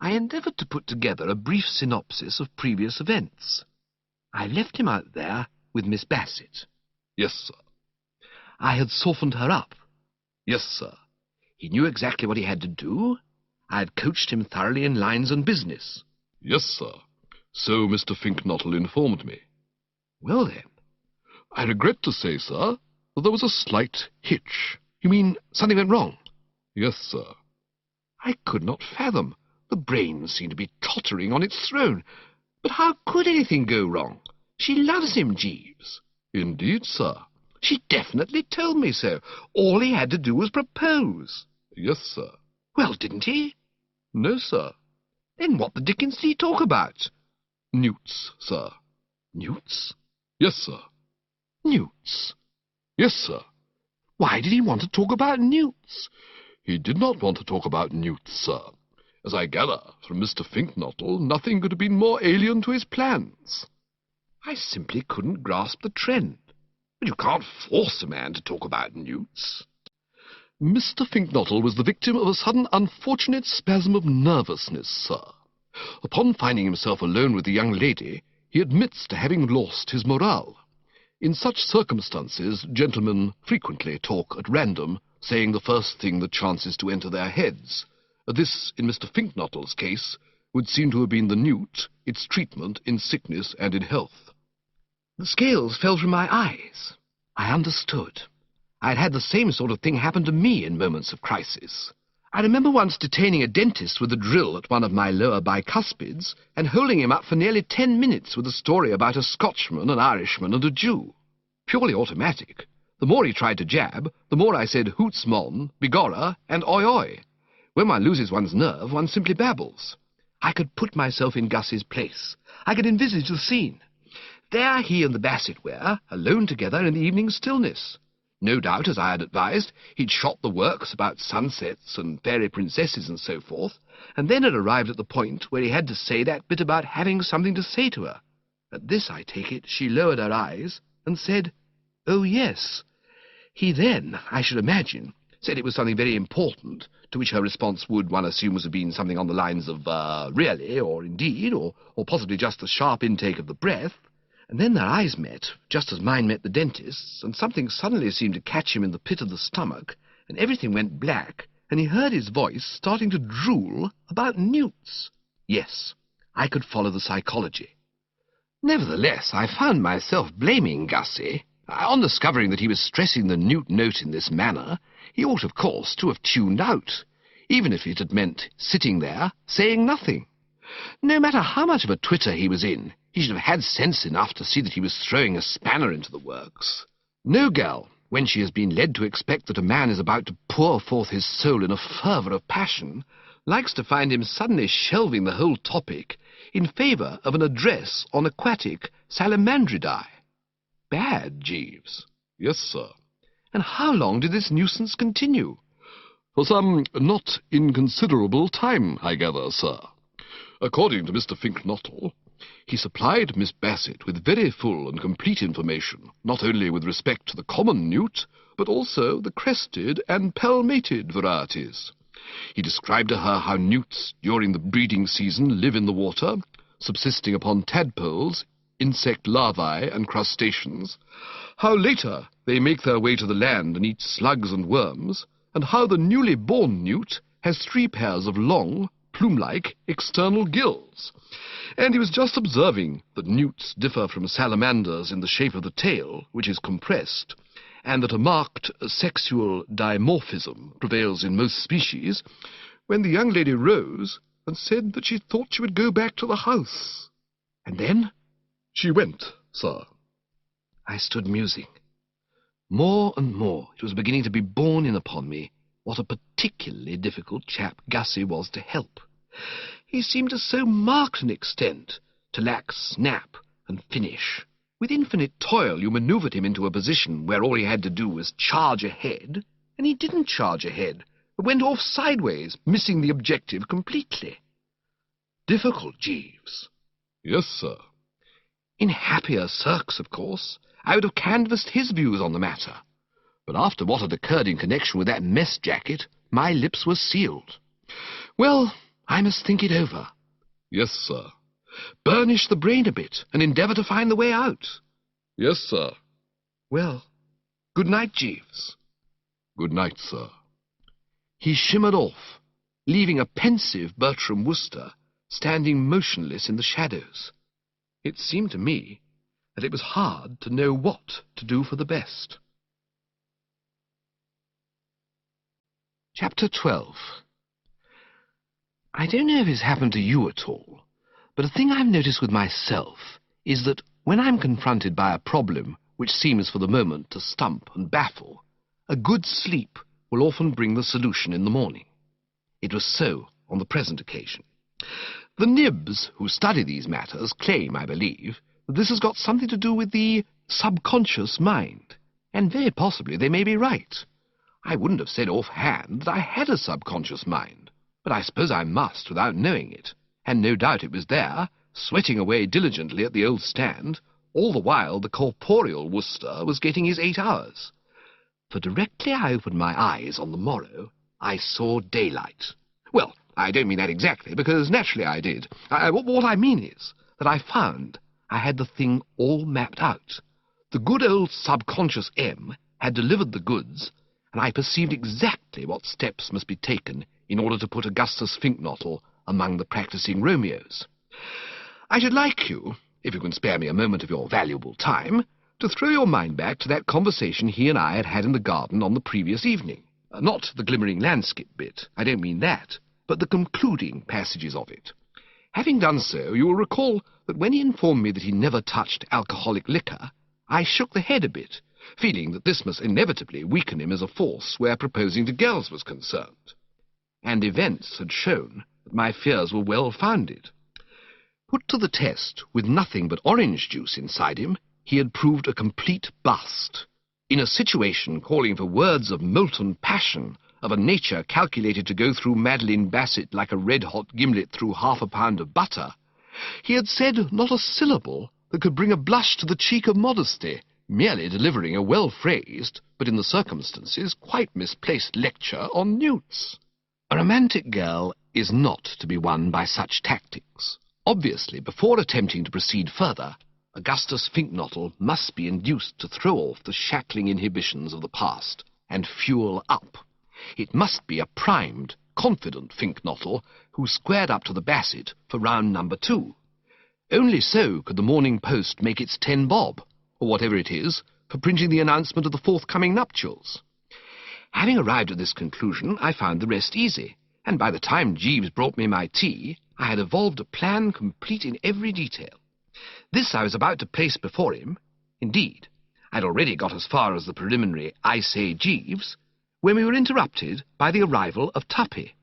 I endeavoured to put together a brief synopsis of previous events. I left him out there with Miss Bassett. "Yes, sir." I had softened her up. "Yes, sir." He knew exactly what he had to do. I had coached him thoroughly in lines and business. "Yes, sir. So Mr. Finknottle informed me." Well, then. "I regret to say, sir, that there was a slight hitch." You mean something went wrong? "Yes, sir." I could not fathom. The brain seemed to be tottering on its throne. But how could anything go wrong? She loves him, Jeeves. "Indeed, sir." She definitely told me so. All he had to do was propose. "Yes, sir." Well, didn't he? "No, sir." Then what the dickens did he talk about? "Newts, sir." Newts? "Yes, sir." Newts? "Yes, sir." Why did he want to talk about newts? "He did not want to talk about newts, sir. As I gather from Mr. Finknottle, nothing could have been more alien to his plans." I simply couldn't grasp the trend. But you can't force a man to talk about newts. "Mr. Finknottle was the victim of a sudden unfortunate spasm of nervousness, sir. Upon finding himself alone with the young lady, he admits to having lost his morale. In such circumstances, gentlemen frequently talk at random, saying the first thing that chances to enter their heads. This, in Mr. Finknottle's case, would seem to have been the newt, its treatment in sickness and in health." The scales fell from my eyes. I understood. I had had the same sort of thing happen to me in moments of crisis. I remember once detaining a dentist with a drill at one of my lower bicuspids and holding him up for nearly 10 minutes with a story about a Scotchman, an Irishman, and a Jew. Purely automatic. The more he tried to jab, the more I said hoots mon, begorra, and oi oi. When one loses one's nerve, one simply babbles. I could put myself in Gussie's place. I could envisage the scene. There he and the Bassett were, alone together in the evening stillness. No doubt, as I had advised, he'd shot the works about sunsets and fairy princesses and so forth, and then had arrived at the point where he had to say that bit about having something to say to her. At this, I take it, she lowered her eyes and said, "Oh, yes." He then, I should imagine, said it was something very important, to which her response would, one assumes, have been something on the lines of, really, or indeed, or possibly just a sharp intake of the breath. And then their eyes met, just as mine met the dentist's, and something suddenly seemed to catch him in the pit of the stomach, and everything went black, and he heard his voice starting to drool about newts. Yes, I could follow the psychology. Nevertheless, I found myself blaming Gussie. On discovering that he was stressing the newt note in this manner, he ought, of course, to have tuned out, even if it had meant sitting there, saying nothing. No matter how much of a twitter he was in, he should have had sense enough to see that he was throwing a spanner into the works. No girl, when she has been led to expect that a man is about to pour forth his soul in a fervour of passion, likes to find him suddenly shelving the whole topic in favour of an address on aquatic salamandridae. Bad, Jeeves. Yes, sir. And how long did this nuisance continue? For some not inconsiderable time, I gather, sir. According to Mr. Finknottle, he supplied Miss Bassett with very full and complete information, not only with respect to the common newt, but also the crested and palmated varieties. He described to her how newts during the breeding season live in the water, subsisting upon tadpoles, insect larvae and crustaceans, how later they make their way to the land and eat slugs and worms, and how the newly born newt has 3 pairs of long, plume-like external gills. And he was just observing that newts differ from salamanders in the shape of the tail, which is compressed, and that a marked sexual dimorphism prevails in most species, when the young lady rose and said that she thought she would go back to the house. And then? She went, sir. I stood musing. More and more it was beginning to be borne in upon me what a particularly difficult chap Gussie was to help. He seemed to so marked an extent to lack snap and finish. With infinite toil you manoeuvred him into a position where all he had to do was charge ahead, and he didn't charge ahead, but went off sideways, missing the objective completely. Difficult, Jeeves. Yes, sir. In happier circs, of course, I would have canvassed his views on the matter. But after what had occurred in connection with that mess jacket, my lips were sealed. Well, I must think it over. Yes, sir. Burnish the brain a bit, and endeavour to find the way out. Yes, sir. Well, good night, Jeeves. Good night, sir. He shimmered off, leaving a pensive Bertram Wooster standing motionless in the shadows. It seemed to me that it was hard to know what to do for the best. Chapter 12. I don't know if it's happened to you at all, but a thing I've noticed with myself is that when I'm confronted by a problem which seems for the moment to stump and baffle, a good sleep will often bring the solution in the morning. It was so on the present occasion. The nibs who study these matters claim, I believe, that this has got something to do with the subconscious mind, and very possibly they may be right. I wouldn't have said offhand that I had a subconscious mind, but I suppose I must without knowing it, and no doubt it was there, sweating away diligently at the old stand, all the while the corporeal Wooster was getting his 8 hours. For directly I opened my eyes on the morrow, I saw daylight. Well, I don't mean that exactly, because naturally I did. What I mean is that I found I had the thing all mapped out. The good old subconscious M had delivered the goods, and I perceived exactly what steps must be taken in order to put Augustus Finknottle among the practising Romeos. I should like you, if you can spare me a moment of your valuable time, to throw your mind back to that conversation he and I had had in the garden on the previous evening. Not the glimmering landscape bit, I don't mean that, but the concluding passages of it. Having done so, you will recall that when he informed me that he never touched alcoholic liquor, I shook the head a bit, feeling that this must inevitably weaken him as a force where proposing to girls was concerned. And events had shown that my fears were well-founded. Put to the test with nothing but orange juice inside him, he had proved a complete bust. In a situation calling for words of molten passion, of a nature calculated to go through Madeline Bassett like a red-hot gimlet through half a pound of butter, he had said not a syllable that could bring a blush to the cheek of modesty, merely delivering a well-phrased, but in the circumstances quite misplaced lecture on newts. A romantic girl is not to be won by such tactics. Obviously, before attempting to proceed further, Augustus Finknottle must be induced to throw off the shackling inhibitions of the past and fuel up. It must be a primed, confident Finknottle who squared up to the Bassett for round number 2. Only so could the Morning Post make its 10 bob, or whatever it is, for printing the announcement of the forthcoming nuptials. Having arrived at this conclusion, I found the rest easy, and by the time Jeeves brought me my tea, I had evolved a plan complete in every detail. This I was about to place before him. Indeed, I'd already got as far as the preliminary "I say, Jeeves," when we were interrupted by the arrival of Tuppy.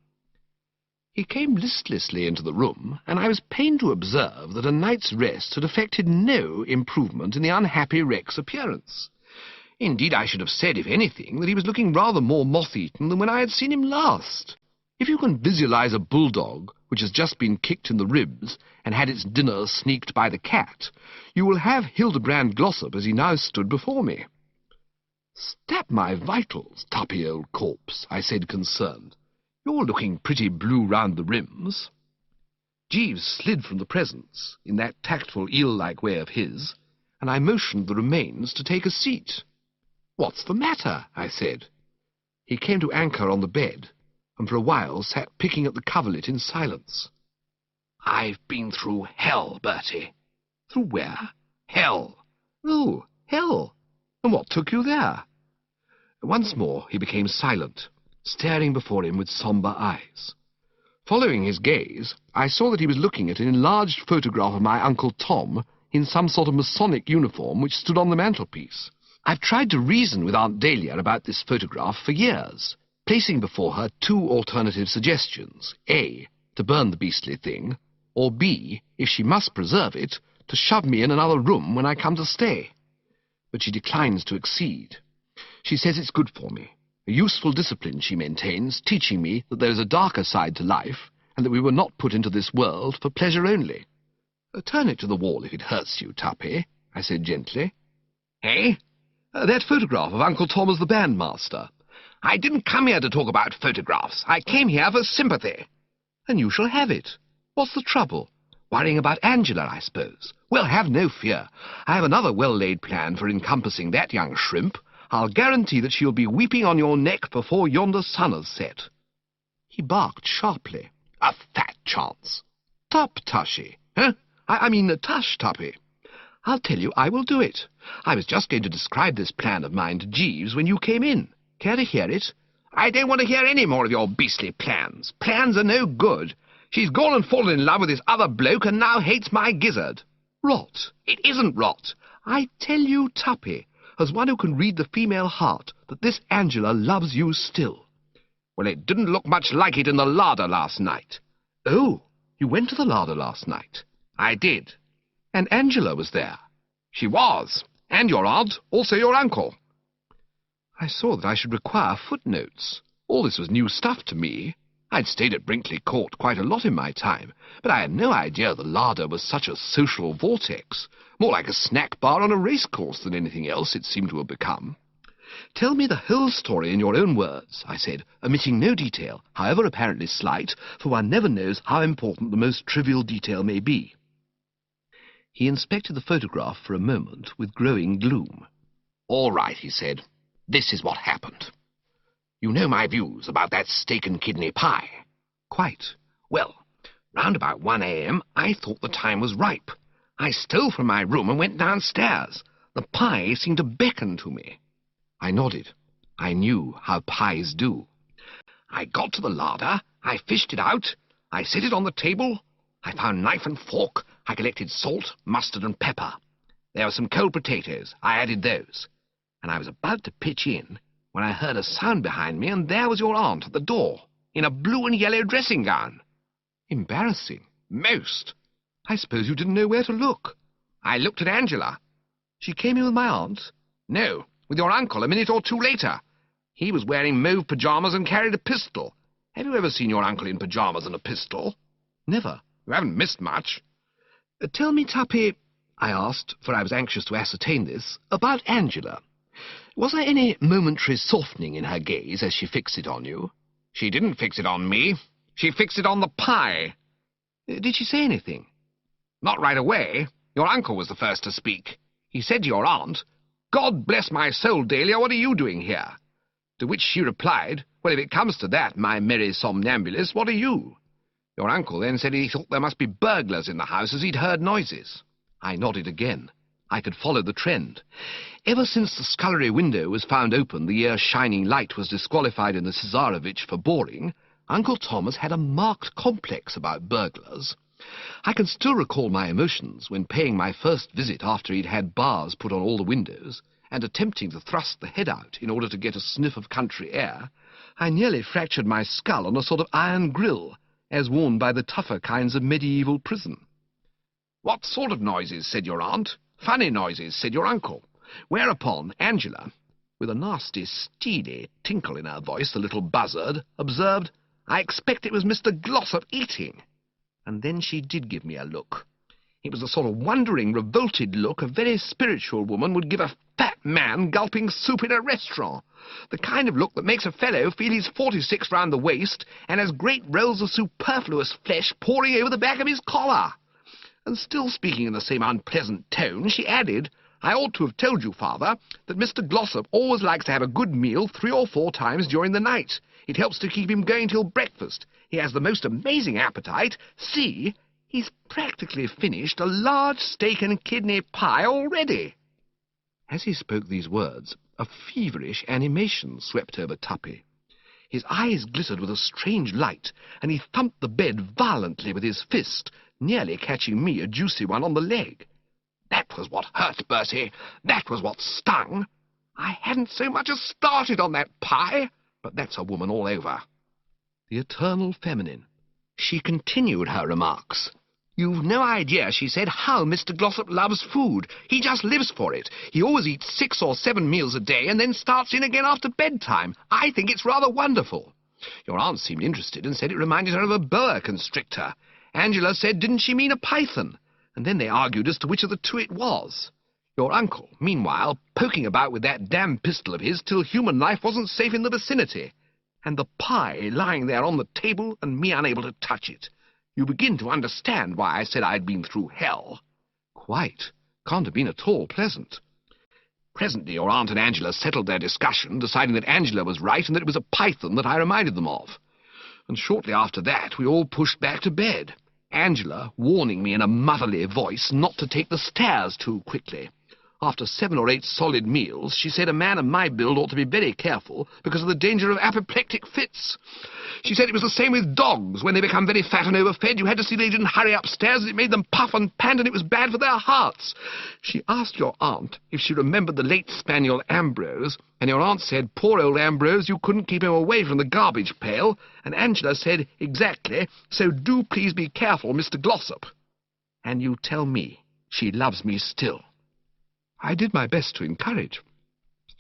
He came listlessly into the room, and I was pained to observe that a night's rest had effected no improvement in the unhappy wreck's appearance. Indeed, I should have said, if anything, that he was looking rather more moth-eaten than when I had seen him last. If you can visualize a bulldog which has just been kicked in the ribs and had its dinner sneaked by the cat, you will have Hildebrand Glossop as he now stood before me. "Stab my vitals, Tuppy, old corpse," I said, concerned. "You're looking pretty blue round the rims." Jeeves slid from the presence, in that tactful eel-like way of his, and I motioned the remains to take a seat. "What's the matter?" I said. He came to anchor on the bed, and for a while sat picking at the coverlet in silence. "I've been through hell, Bertie." "Through where?" "Hell." "Oh, hell. And what took you there?" Once more he became silent, staring before him with sombre eyes. Following his gaze, I saw that he was looking at an enlarged photograph of my Uncle Tom in some sort of Masonic uniform which stood on the mantelpiece. I've tried to reason with Aunt Dahlia about this photograph for years, placing before her two alternative suggestions: A, to burn the beastly thing, or B, if she must preserve it, to shove me in another room when I come to stay. But she declines to accede. She says it's good for me. A useful discipline, she maintains, teaching me that there is a darker side to life, and that we were not put into this world for pleasure only. "Turn it to the wall if it hurts you, Tuppy," I said gently. "Eh?" "That photograph of Uncle Tom as the bandmaster." "I didn't come here to talk about photographs. I came here for sympathy." "And you shall have it. What's the trouble? Worrying about Angela, I suppose. Well, have no fear. I have another well-laid plan for encompassing that young shrimp. I'll guarantee that she'll be weeping on your neck before yonder sun has set." He barked sharply. "A fat chance." "Tup, Tushy, huh? I mean, Tush, Tuppy. I'll tell you, I will do it. I was just going to describe this plan of mine to Jeeves when you came in. Care to hear it?" "I don't want to hear any more of your beastly plans. Plans are no good. She's gone and fallen in love with this other bloke and now hates my gizzard." "Rot." "It isn't rot. I tell you, Tuppy, as one who can read the female heart, that this Angela loves you still." "Well, it didn't look much like it in the larder last night." "Oh, you went to the larder last night?" "I did." "And Angela was there?" "She was. And your aunt, also your uncle." I saw that I should require footnotes. All this was new stuff to me. I'd stayed at Brinkley Court quite a lot in my time, but I had no idea the larder was such a social vortex, more like a snack bar on a racecourse than anything else it seemed to have become. "Tell me the whole story in your own words," I said, omitting no detail, however apparently slight, for one never knows how important the most trivial detail may be. He inspected the photograph for a moment with growing gloom. "All right," he said. "This is what happened. You know my views about that steak and kidney pie?" "Quite." "Well, round about 1 a.m. I thought the time was ripe. I stole from my room and went downstairs. The pie seemed to beckon to me." I nodded. I knew how pies do. "I got to the larder. I fished it out. I set it on the table. I found knife and fork. I collected salt, mustard, and pepper. There were some cold potatoes. I added those. And I was about to pitch in when I heard a sound behind me, and there was your aunt at the door, in a blue and yellow dressing gown." "Embarrassing." "Most." "I suppose you didn't know where to look." "I looked at Angela." "She came in with my aunt?" "No, with your uncle a minute or two later. He was wearing mauve pyjamas and carried a pistol. Have you ever seen your uncle in pyjamas and a pistol?" "Never." "You haven't missed much." "Tell me, Tuppy," I asked, for I was anxious to ascertain this, "about Angela. Was there any momentary softening in her gaze as she fixed it on you?" "She didn't fix it on me. She fixed it on the pie." "Did she say anything?" "Not right away. Your uncle was the first to speak. He said to your aunt, 'God bless my soul, Dahlia, what are you doing here?' To which she replied, 'Well, if it comes to that, my merry somnambulist, what are you?' Your uncle then said he thought there must be burglars in the house as he'd heard noises." I nodded again. I could follow the trend. Ever since the scullery window was found open the year Shining Light was disqualified in the Cesarevitch for boring, Uncle Thomas had a marked complex about burglars. I can still recall my emotions when paying my first visit after he'd had bars put on all the windows, and attempting to thrust the head out in order to get a sniff of country air. I nearly fractured my skull on a sort of iron grill, as worn by the tougher kinds of medieval prison. "What sort of noises?" said your aunt. "Funny noises," said your uncle. Whereupon Angela, with a nasty, steely tinkle in her voice, the little buzzard, observed, "I expect it was Mr. Glossop eating." And then she did give me a look. It was the sort of wondering, revolted look a very spiritual woman would give a fat man gulping soup in a restaurant. The kind of look that makes a fellow feel he's 46 round the waist and has great rolls of superfluous flesh pouring over the back of his collar. And still speaking in the same unpleasant tone, she added, "I ought to have told you, father, that Mr. Glossop always likes to have a good meal 3 or 4 times during the night. It helps to keep him going till breakfast. He has the most amazing appetite. See, he's practically finished a large steak and kidney pie already." As he spoke these words, a feverish animation swept over Tuppy. His eyes glittered with a strange light, and he thumped the bed violently with his fist, nearly catching me a juicy one on the leg. That was what hurt, Bertie. That was what stung. I hadn't so much as started on that pie, but that's a woman all over. The eternal feminine. She continued her remarks. "You've no idea," she said, "how Mr. Glossop loves food. He just lives for it. He always eats 6 or 7 meals a day and then starts in again after bedtime. I think it's rather wonderful." Your aunt seemed interested and said it reminded her of a boa constrictor. Angela said, didn't she mean a python? And then they argued as to which of the two it was. Your uncle, meanwhile, poking about with that damn pistol of his till human life wasn't safe in the vicinity. And the pie lying there on the table and me unable to touch it. You begin to understand why I said I'd been through hell. Quite. Can't have been at all pleasant. Presently your aunt and Angela settled their discussion, deciding that Angela was right and that it was a python that I reminded them of. And shortly after that we all pushed back to bed, Angela warning me in a motherly voice not to take the stairs too quickly. After 7 or 8 solid meals, she said a man of my build ought to be very careful because of the danger of apoplectic fits. She said it was the same with dogs. When they become very fat and overfed, you had to see they didn't hurry upstairs, as it made them puff and pant, and it was bad for their hearts. She asked your aunt if she remembered the late spaniel Ambrose, and your aunt said, poor old Ambrose, you couldn't keep him away from the garbage pail, and Angela said, exactly, so do please be careful, Mr. Glossop. And you tell me she loves me still. I did my best to encourage.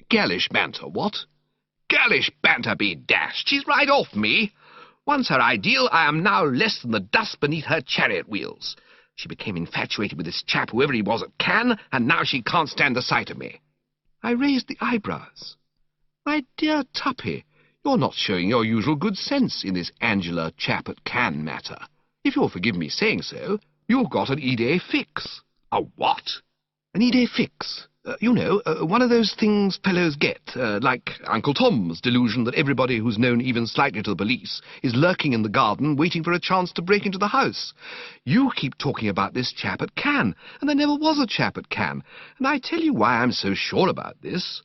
Gallish banter, what? Gallish banter be dashed! She's right off me. Once her ideal, I am now less than the dust beneath her chariot wheels. She became infatuated with this chap, whoever he was at Cannes, and now she can't stand the sight of me. I raised the eyebrows. My dear Tuppy, you're not showing your usual good sense in this Angela chap at Cannes matter. If you'll forgive me saying so, you've got an idée fixe. A what? An idée fixe. You know, one of those things fellows get, like Uncle Tom's delusion that everybody who's known even slightly to the police is lurking in the garden waiting for a chance to break into the house. You keep talking about this chap at Cannes, and there never was a chap at Cannes, and I tell you why I'm so sure about this.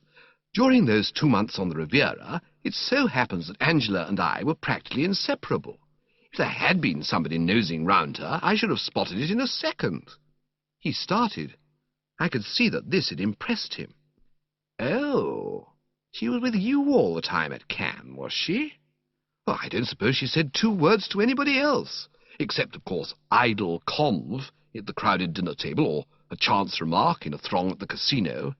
During those 2 months on the Riviera, it so happens that Angela and I were practically inseparable. If there had been somebody nosing round her, I should have spotted it in a second. He started. I could see that this had impressed him. Oh, she was with you all the time at Cannes, was she? Well, I don't suppose she said 2 words to anybody else, except, of course, idle conv at the crowded dinner table, or a chance remark in a throng at the casino.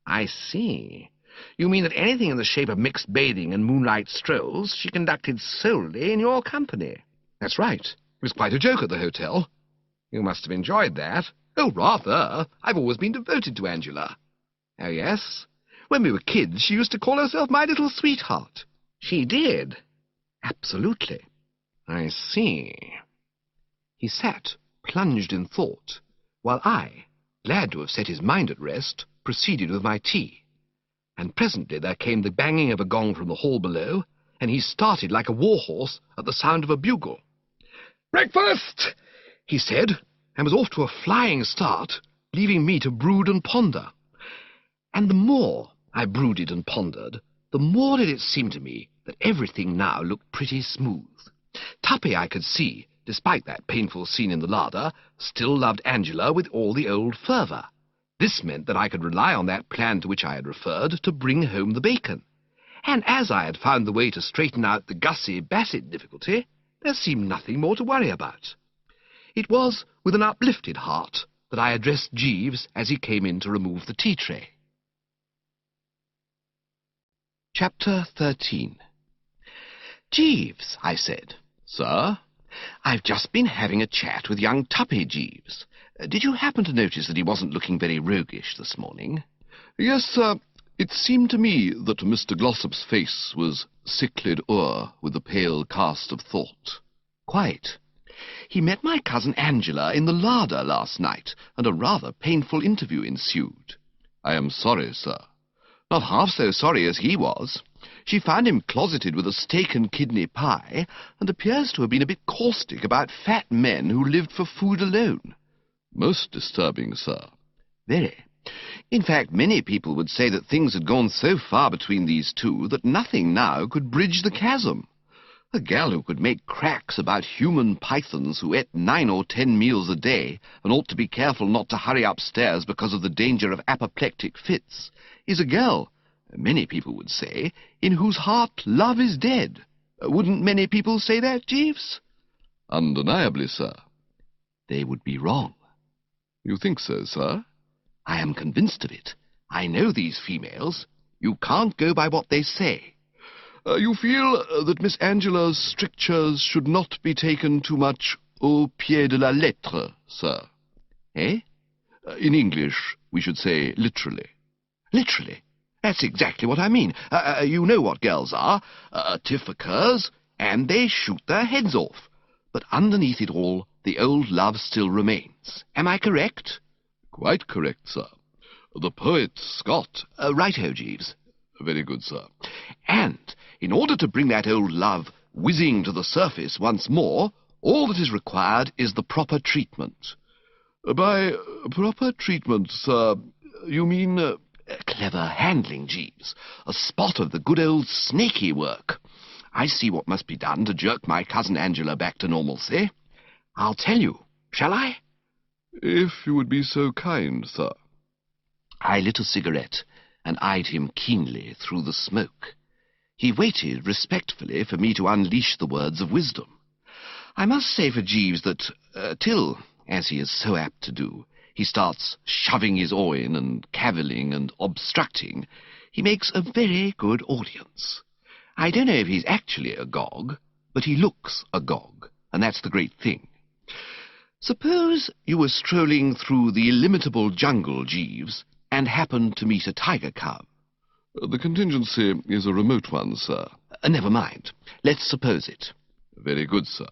I see. You mean that anything in the shape of mixed bathing and moonlight strolls she conducted solely in your company? That's right. It was quite a joke at the hotel. You must have enjoyed that. Oh, rather. I've always been devoted to Angela. Oh, yes? When we were kids, she used to call herself my little sweetheart. She did. Absolutely. I see. He sat, plunged in thought, while I, glad to have set his mind at rest, proceeded with my tea. And presently there came the banging of a gong from the hall below, and he started like a war-horse at the sound of a bugle. "Breakfast!" he said, and was off to a flying start, leaving me to brood and ponder. And the more I brooded and pondered, the more did it seem to me that everything now looked pretty smooth. Tuppy, I could see, despite that painful scene in the larder, still loved Angela with all the old fervour. This meant that I could rely on that plan to which I had referred to bring home the bacon. And as I had found the way to straighten out the Gussie-Bassett difficulty, there seemed nothing more to worry about. It was with an uplifted heart that I addressed Jeeves as he came in to remove the tea tray. Chapter 13. "Jeeves," I said. "Sir?" "I've just been having a chat with young Tuppy, Jeeves. Did you happen to notice that he wasn't looking very roguish this morning?" "Yes, sir. It seemed to me that Mr. Glossop's face was sicklied o'er with a pale cast of thought." "Quite. He met my cousin Angela in the larder last night, and a rather painful interview ensued." "I am sorry, sir." "Not half so sorry as he was. She found him closeted with a steak and kidney pie, and appears to have been a bit caustic about fat men who lived for food alone." "Most disturbing, sir." "Very. In fact, many people would say that things had gone so far between these two that nothing now could bridge the chasm. A gal who could make cracks about human pythons who ate 9 or 10 meals a day and ought to be careful not to hurry upstairs because of the danger of apoplectic fits is a girl, many people would say, in whose heart love is dead. Wouldn't many people say that, Jeeves?" "Undeniably, sir." "They would be wrong." "You think so, sir?" "I am convinced of it. I know these females. You can't go by what they say." You feel that Miss Angela's strictures should not be taken too much au pied de la lettre, sir?" "Eh?" In English, we should say literally." "Literally? That's exactly what I mean. You know what girls are. A tiff occurs, and they shoot their heads off. But underneath it all, the old love still remains. Am I correct?" "Quite correct, sir. The poet Scott—" Right-ho, Jeeves." "Very good, sir." "And in order to bring that old love whizzing to the surface once more, all that is required is the proper treatment." "By proper treatment, sir, you mean—" "Clever handling, Jeeves. A spot of the good old snaky work. I see what must be done to jerk my cousin Angela back to normalcy. I'll tell you, shall I?" "If you would be so kind, sir." I lit a cigarette and eyed him keenly through the smoke. He waited respectfully for me to unleash the words of wisdom. I must say for Jeeves that, till, as he is so apt to do, he starts shoving his oar in and cavilling and obstructing, he makes a very good audience. I don't know if he's actually agog, but he looks agog, and that's the great thing. Suppose you were strolling through the illimitable jungle, Jeeves, and happened to meet a tiger cub. "The contingency is a remote one, sir." Never mind. Let's suppose it." "Very good, sir."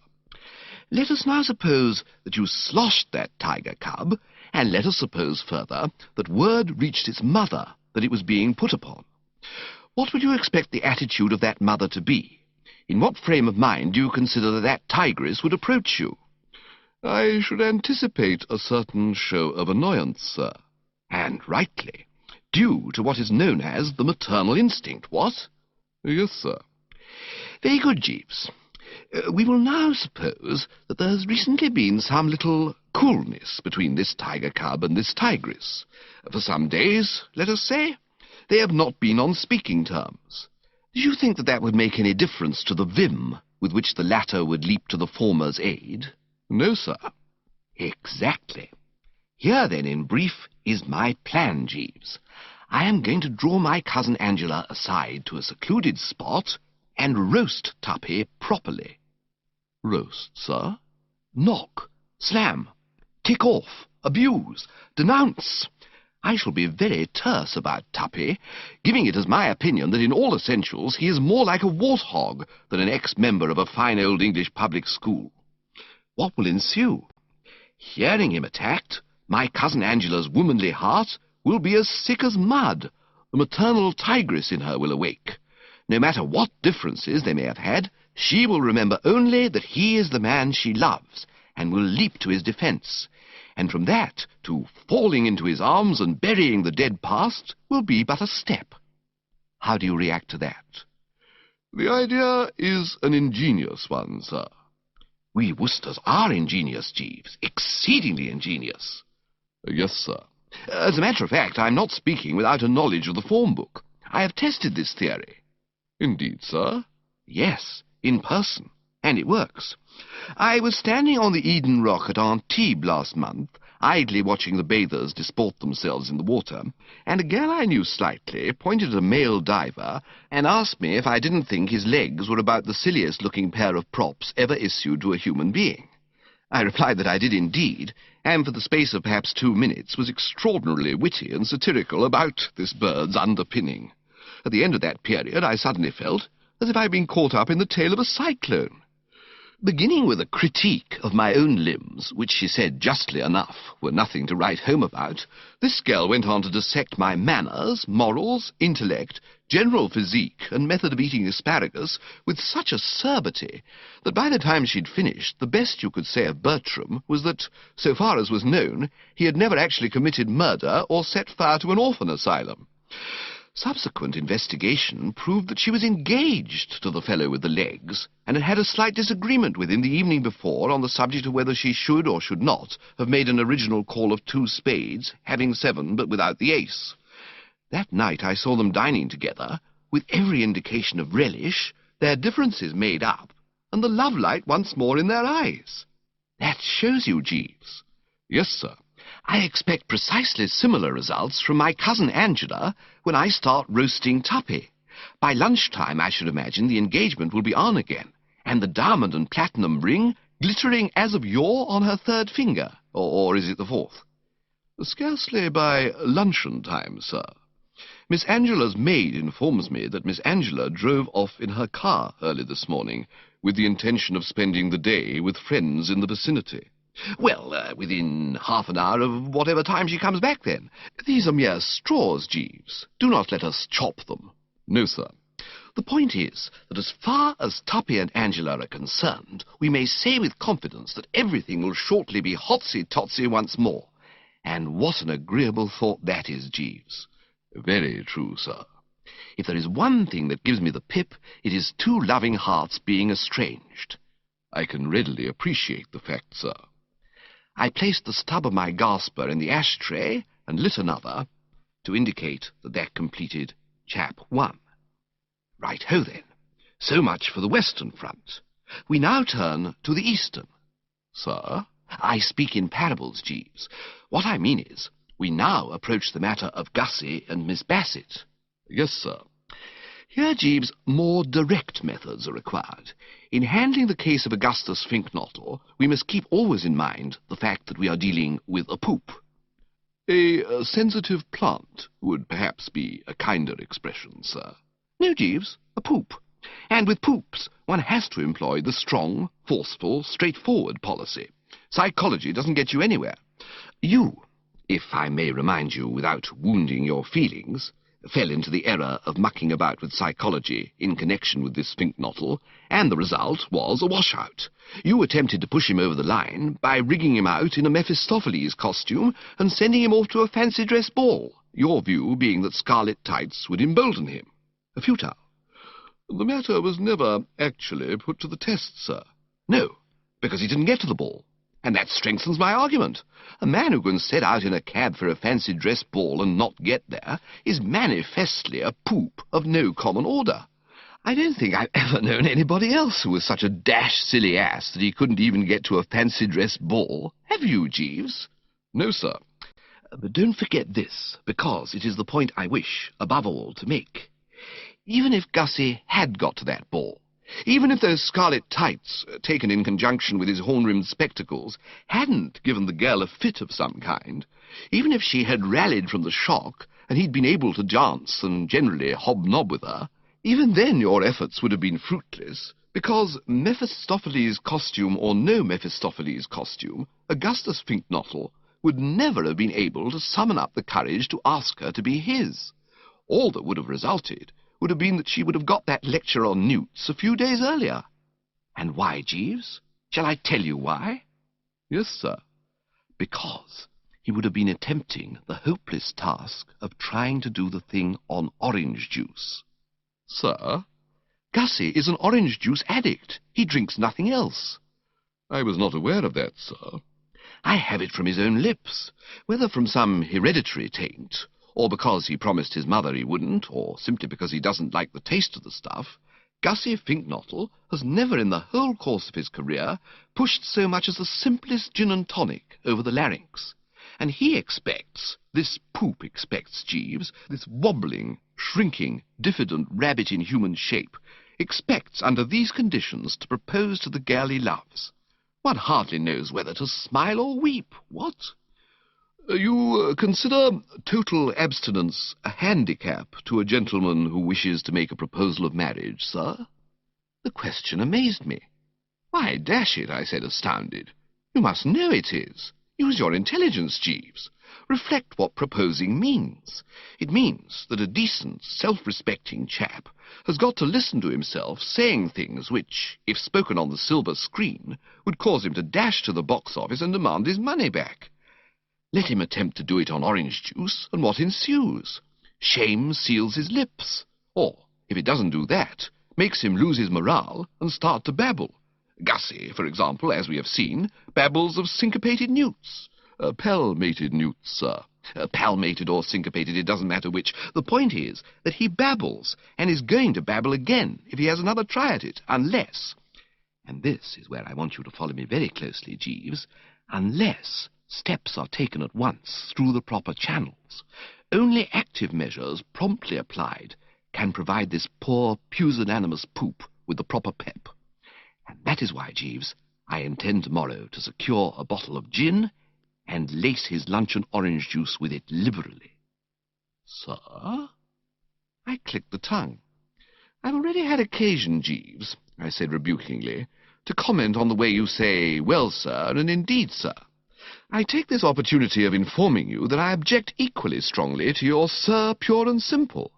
"Let us now suppose that you sloshed that tiger cub, and let us suppose further that word reached its mother that it was being put upon. What would you expect the attitude of that mother to be? In what frame of mind do you consider that that tigress would approach you?" "I should anticipate a certain show of annoyance, sir." "And rightly. Due to what is known as the maternal instinct, what?" "Yes, sir." "Very good, Jeeves. We will now suppose that there has recently been some little coolness between this tiger cub and this tigress. For some days, let us say, they have not been on speaking terms. Do you think that that would make any difference to the vim with which the latter would leap to the former's aid?" "No, sir." "Exactly. Here, then, in brief, is my plan, Jeeves. I am going to draw my cousin Angela aside to a secluded spot and roast Tuppy properly." "Roast, sir?" "Knock, slam, kick off, abuse, denounce. I shall be very terse about Tuppy, giving it as my opinion that in all essentials he is more like a warthog than an ex-member of a fine old English public school. What will ensue? Hearing him attacked, my cousin Angela's womanly heart will be as sick as mud. The maternal tigress in her will awake. No matter what differences they may have had, she will remember only that he is the man she loves, and will leap to his defence. And from that to falling into his arms and burying the dead past will be but a step. How do you react to that?" The idea is an ingenious one, sir. We Worcesters are ingenious, Jeeves. Exceedingly ingenious. Yes, sir. As a matter of fact, I'm not speaking without a knowledge of the form book. I have tested this theory. Indeed, sir? Yes, in person, and it works. I was standing on the Eden Rock at Antibes last month, idly watching the bathers disport themselves in the water, and a girl I knew slightly pointed at a male diver and asked me if I didn't think his legs were about the silliest-looking pair of props ever issued to a human being. I replied that I did indeed, and for the space of perhaps 2 minutes was extraordinarily witty and satirical about this bird's underpinning. At the end of that period I suddenly felt as if I'd been caught up in the tail of a cyclone. Beginning with a critique of my own limbs, which she said justly enough were nothing to write home about, this girl went on to dissect my manners, morals, intellect, general physique, and method of eating asparagus with such acerbity that by the time she'd finished, the best you could say of Bertram was that, so far as was known, he had never actually committed murder or set fire to an orphan asylum. Subsequent investigation proved that she was engaged to the fellow with the legs, and had had a slight disagreement with him the evening before on the subject of whether she should or should not have made an original call of 2 spades, having 7 but without the ace. That night I saw them dining together, with every indication of relish, their differences made up, and the love-light once more in their eyes. That shows you, Jeeves. Yes, sir. I expect precisely similar results from my cousin Angela when I start roasting Tuppy. By lunchtime, I should imagine, the engagement will be on again, and the diamond and platinum ring glittering as of yore on her 3rd finger. Or is it the 4th? Scarcely by luncheon time, sir. Miss Angela's maid informs me that Miss Angela drove off in her car early this morning, with the intention of spending the day with friends in the vicinity. Well, within half an hour of whatever time she comes back, then. These are mere straws, Jeeves. Do not let us chop them. No, sir. The point is that as far as Tuppy and Angela are concerned, we may say with confidence that everything will shortly be hotsy-totsy once more. And what an agreeable thought that is, Jeeves. Very true, sir. If there is one thing that gives me the pip, it is 2 loving hearts being estranged. I can readily appreciate the fact, sir. I placed the stub of my gasper in the ashtray and lit another to indicate that that completed chap 1. Right-ho, then. So much for the western front. We now turn to the eastern. Sir? I speak in parables, Jeeves. What I mean is, we now approach the matter of Gussie and Miss Bassett. Yes, sir. Here, Jeeves, more direct methods are required. In handling the case of Augustus Finknottle, we must keep always in mind the fact that we are dealing with a poop. A sensitive plant would perhaps be a kinder expression, sir. No, Jeeves, a poop. And with poops, one has to employ the strong, forceful, straightforward policy. Psychology doesn't get you anywhere. You, if I may remind you without wounding your feelings, fell into the error of mucking about with psychology in connection with this Finknottle, and the result was a washout. You attempted to push him over the line by rigging him out in a Mephistopheles costume and sending him off to a fancy dress ball, your view being that scarlet tights would embolden him. Futile. The matter was never actually put to the test, sir. No, because he didn't get to the ball. And that strengthens my argument. A man who can set out in a cab for a fancy dress ball and not get there is manifestly a poop of no common order. I don't think I've ever known anybody else who was such a dash silly ass that he couldn't even get to a fancy dress ball. Have you, Jeeves? No, sir. But don't forget this, because it is the point I wish, above all, to make. Even if Gussie had got to that ball, even if those scarlet tights, taken in conjunction with his horn-rimmed spectacles, hadn't given the girl a fit of some kind, even if she had rallied from the shock, and he'd been able to dance and generally hobnob with her, even then your efforts would have been fruitless, because Mephistopheles costume or no Mephistopheles costume, Augustus Finknottle would never have been able to summon up the courage to ask her to be his. All that would have resulted would have been that she would have got that lecture on newts a few days earlier. And why, Jeeves? Shall I tell you why? Yes, sir. Because he would have been attempting the hopeless task of trying to do the thing on orange juice. Sir? Gussie is an orange juice addict. He drinks nothing else." "I was not aware of that, sir." "I have it from his own lips. Whether from some hereditary taint, or because he promised his mother he wouldn't, or simply because he doesn't like the taste of the stuff, Gussie Finknottle has never in the whole course of his career pushed so much as the simplest gin and tonic over the larynx. And he expects, this poop expects, Jeeves, this wobbling, shrinking, diffident rabbit in human shape, expects under these conditions to propose to the girl he loves. One hardly knows whether to smile or weep, what? You consider total abstinence a handicap to a gentleman who wishes to make a proposal of marriage, sir?" The question amazed me. "Why, dash it," I said, astounded. "You must know it is. Use your intelligence, Jeeves. Reflect what proposing means. It means that a decent, self-respecting chap has got to listen to himself saying things which, if spoken on the silver screen, would cause him to dash to the box office and demand his money back. Let him attempt to do it on orange juice, and what ensues? Shame seals his lips. Or, if it doesn't do that, makes him lose his morale and start to babble. Gussie, for example, as we have seen, babbles of syncopated newts. Palmated newts, sir. Palmated or syncopated, it doesn't matter which. The point is that he babbles, and is going to babble again if he has another try at it, unless, and this is where I want you to follow me very closely, Jeeves, unless steps are taken at once through the proper channels. Only active measures promptly applied can provide this poor pusillanimous poop with the proper pep. And that is why, Jeeves, I intend tomorrow to secure a bottle of gin and lace his luncheon orange juice with it liberally." "Sir?" I clicked the tongue. "I've already had occasion, Jeeves," I said rebukingly, "to comment on the way you say, 'Well, sir,' and 'Indeed, sir.' I take this opportunity of informing you that I object equally strongly to your 'sir' pure and simple.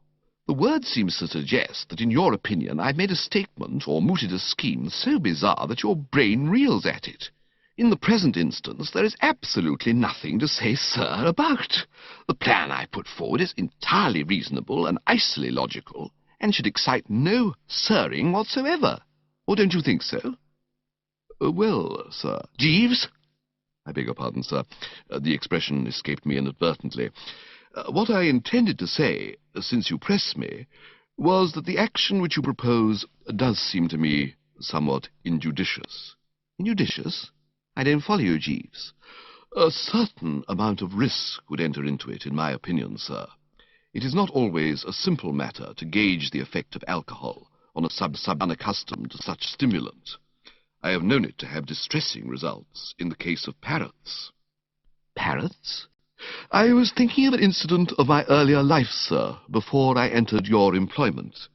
The word seems to suggest that in your opinion I've made a statement or mooted a scheme so bizarre that your brain reels at it. In the present instance, there is absolutely nothing to say 'sir' about. The plan I put forward is entirely reasonable and icily logical, and should excite no sirring whatsoever. Or don't you think so?" "Well, sir—" "Jeeves?" "I beg your pardon, sir. The expression escaped me inadvertently. What I intended to say, since you press me, was that the action which you propose does seem to me somewhat injudicious." "Injudicious? I don't follow you, Jeeves." "A certain amount of risk would enter into it, in my opinion, sir. It is not always a simple matter to gauge the effect of alcohol on a sub unaccustomed to such stimulant. I have known it to have distressing results in the case of parrots." "Parrots?" "I was thinking of an incident of my earlier life, sir, before I entered your employment.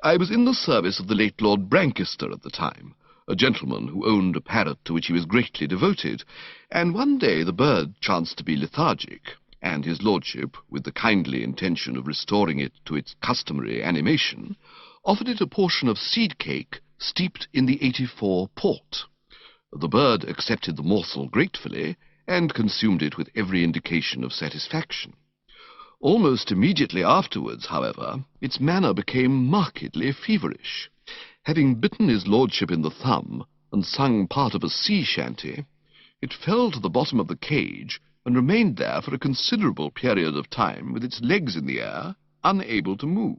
I was in the service of the late Lord Brancaster at the time, a gentleman who owned a parrot to which he was greatly devoted, and one day the bird chanced to be lethargic, and his lordship, with the kindly intention of restoring it to its customary animation, offered it a portion of seed cake steeped in the 84 port. The bird accepted the morsel gratefully, and consumed it with every indication of satisfaction. Almost immediately afterwards, however, its manner became markedly feverish. Having bitten his lordship in the thumb, and sung part of a sea shanty, it fell to the bottom of the cage, and remained there for a considerable period of time with its legs in the air, unable to move.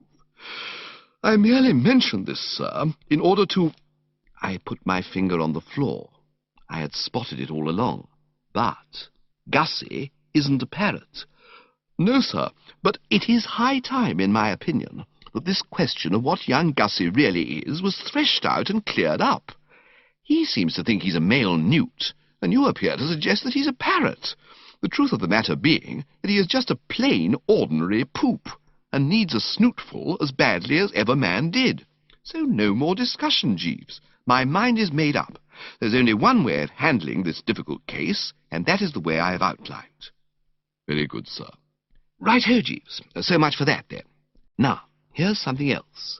I merely mention this, sir, in order to—" I put my finger on the floor. I had spotted it all along. But Gussie isn't a parrot. "No, sir, but it is high time, in my opinion, that this question of what young Gussie really is was threshed out and cleared up. He seems to think he's a male newt, and you appear to suggest that he's a parrot. The truth of the matter being that he is just a plain, ordinary poop, and needs a snootful as badly as ever man did. So no more discussion, Jeeves. My mind is made up. There's only one way of handling this difficult case, and that is the way I have outlined." "Very good, sir." "Right-ho, Jeeves. So much for that, then. Now, here's something else.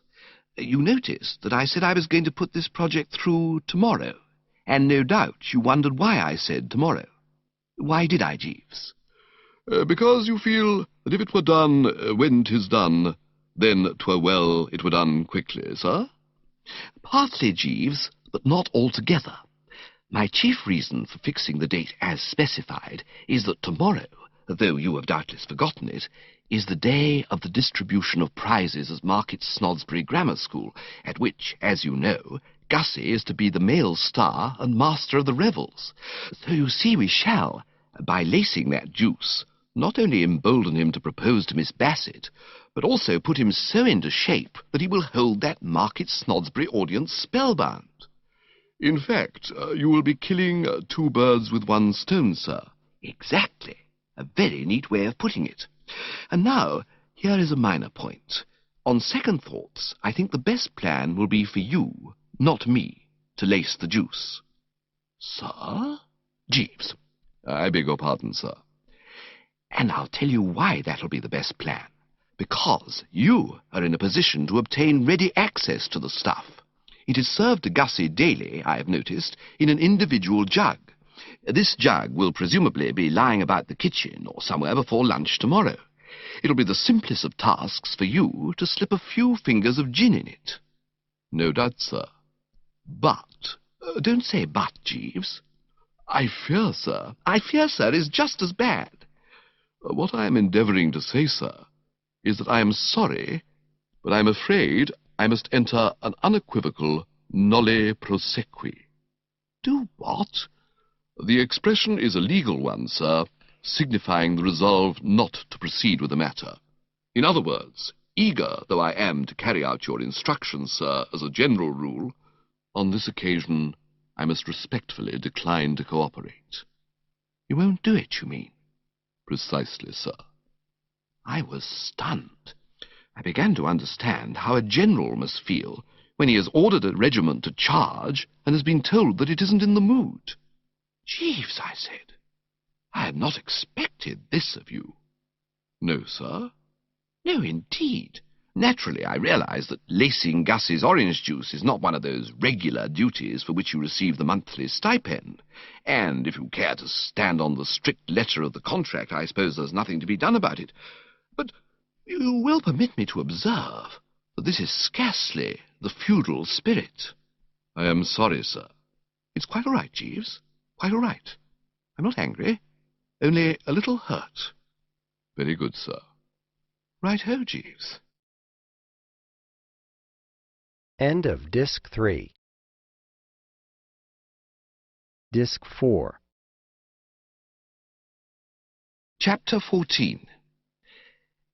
You noticed that I said I was going to put this project through tomorrow, and no doubt you wondered why I said tomorrow. Why did I, Jeeves?" "Because you feel that if it were done when 'tis done, then 'twere well it were done quickly, sir?" Partly, Jeeves, but not altogether. My chief reason for fixing the date as specified is that tomorrow, though you have doubtless forgotten it, is the day of the distribution of prizes at Market Snodsbury Grammar School, at which, as you know, Gussie is to be the male star and master of the revels. So you see we shall, by lacing that juice, not only embolden him to propose to Miss Bassett, but also put him so into shape that he will hold that Market Snodsbury audience spellbound. In fact, you will be killing two birds with one stone, sir. Exactly. A very neat way of putting it. And now, here is a minor point. On second thoughts, I think the best plan will be for you, not me, to lace the juice. Sir? Jeeves. I beg your pardon, sir. And I'll tell you why that'll be the best plan. Because you are in a position to obtain ready access to the stuff. It is served to Gussie daily, I have noticed, in an individual jug. This jug will presumably be lying about the kitchen or somewhere before lunch tomorrow. It'll be the simplest of tasks for you to slip a few fingers of gin in it. No doubt, sir. But, don't say but, Jeeves. I fear, sir, is just as bad. What I am endeavouring to say, sir, is that I am sorry, but I am afraid I must enter an unequivocal nolle prosequi. Do what? The expression is a legal one, sir, signifying the resolve not to proceed with the matter. In other words, eager though I am to carry out your instructions, sir, as a general rule, on this occasion I must respectfully decline to cooperate. You won't do it, you mean? Precisely, sir. I was stunned. I began to understand how a general must feel when he has ordered a regiment to charge and has been told that it isn't in the mood. Jeeves, I said, I had not expected this of you. No, sir? No, indeed. Naturally, I realize that lacing Gussie's orange juice is not one of those regular duties for which you receive the monthly stipend. And if you care to stand on the strict letter of the contract, I suppose there's nothing to be done about it. But you will permit me to observe that this is scarcely the feudal spirit. I am sorry, sir. It's quite all right, Jeeves. Quite all right. I'm not angry, only a little hurt. Very good, sir. Right-ho, Jeeves. End of Disc 3. Disc 4. Chapter 14.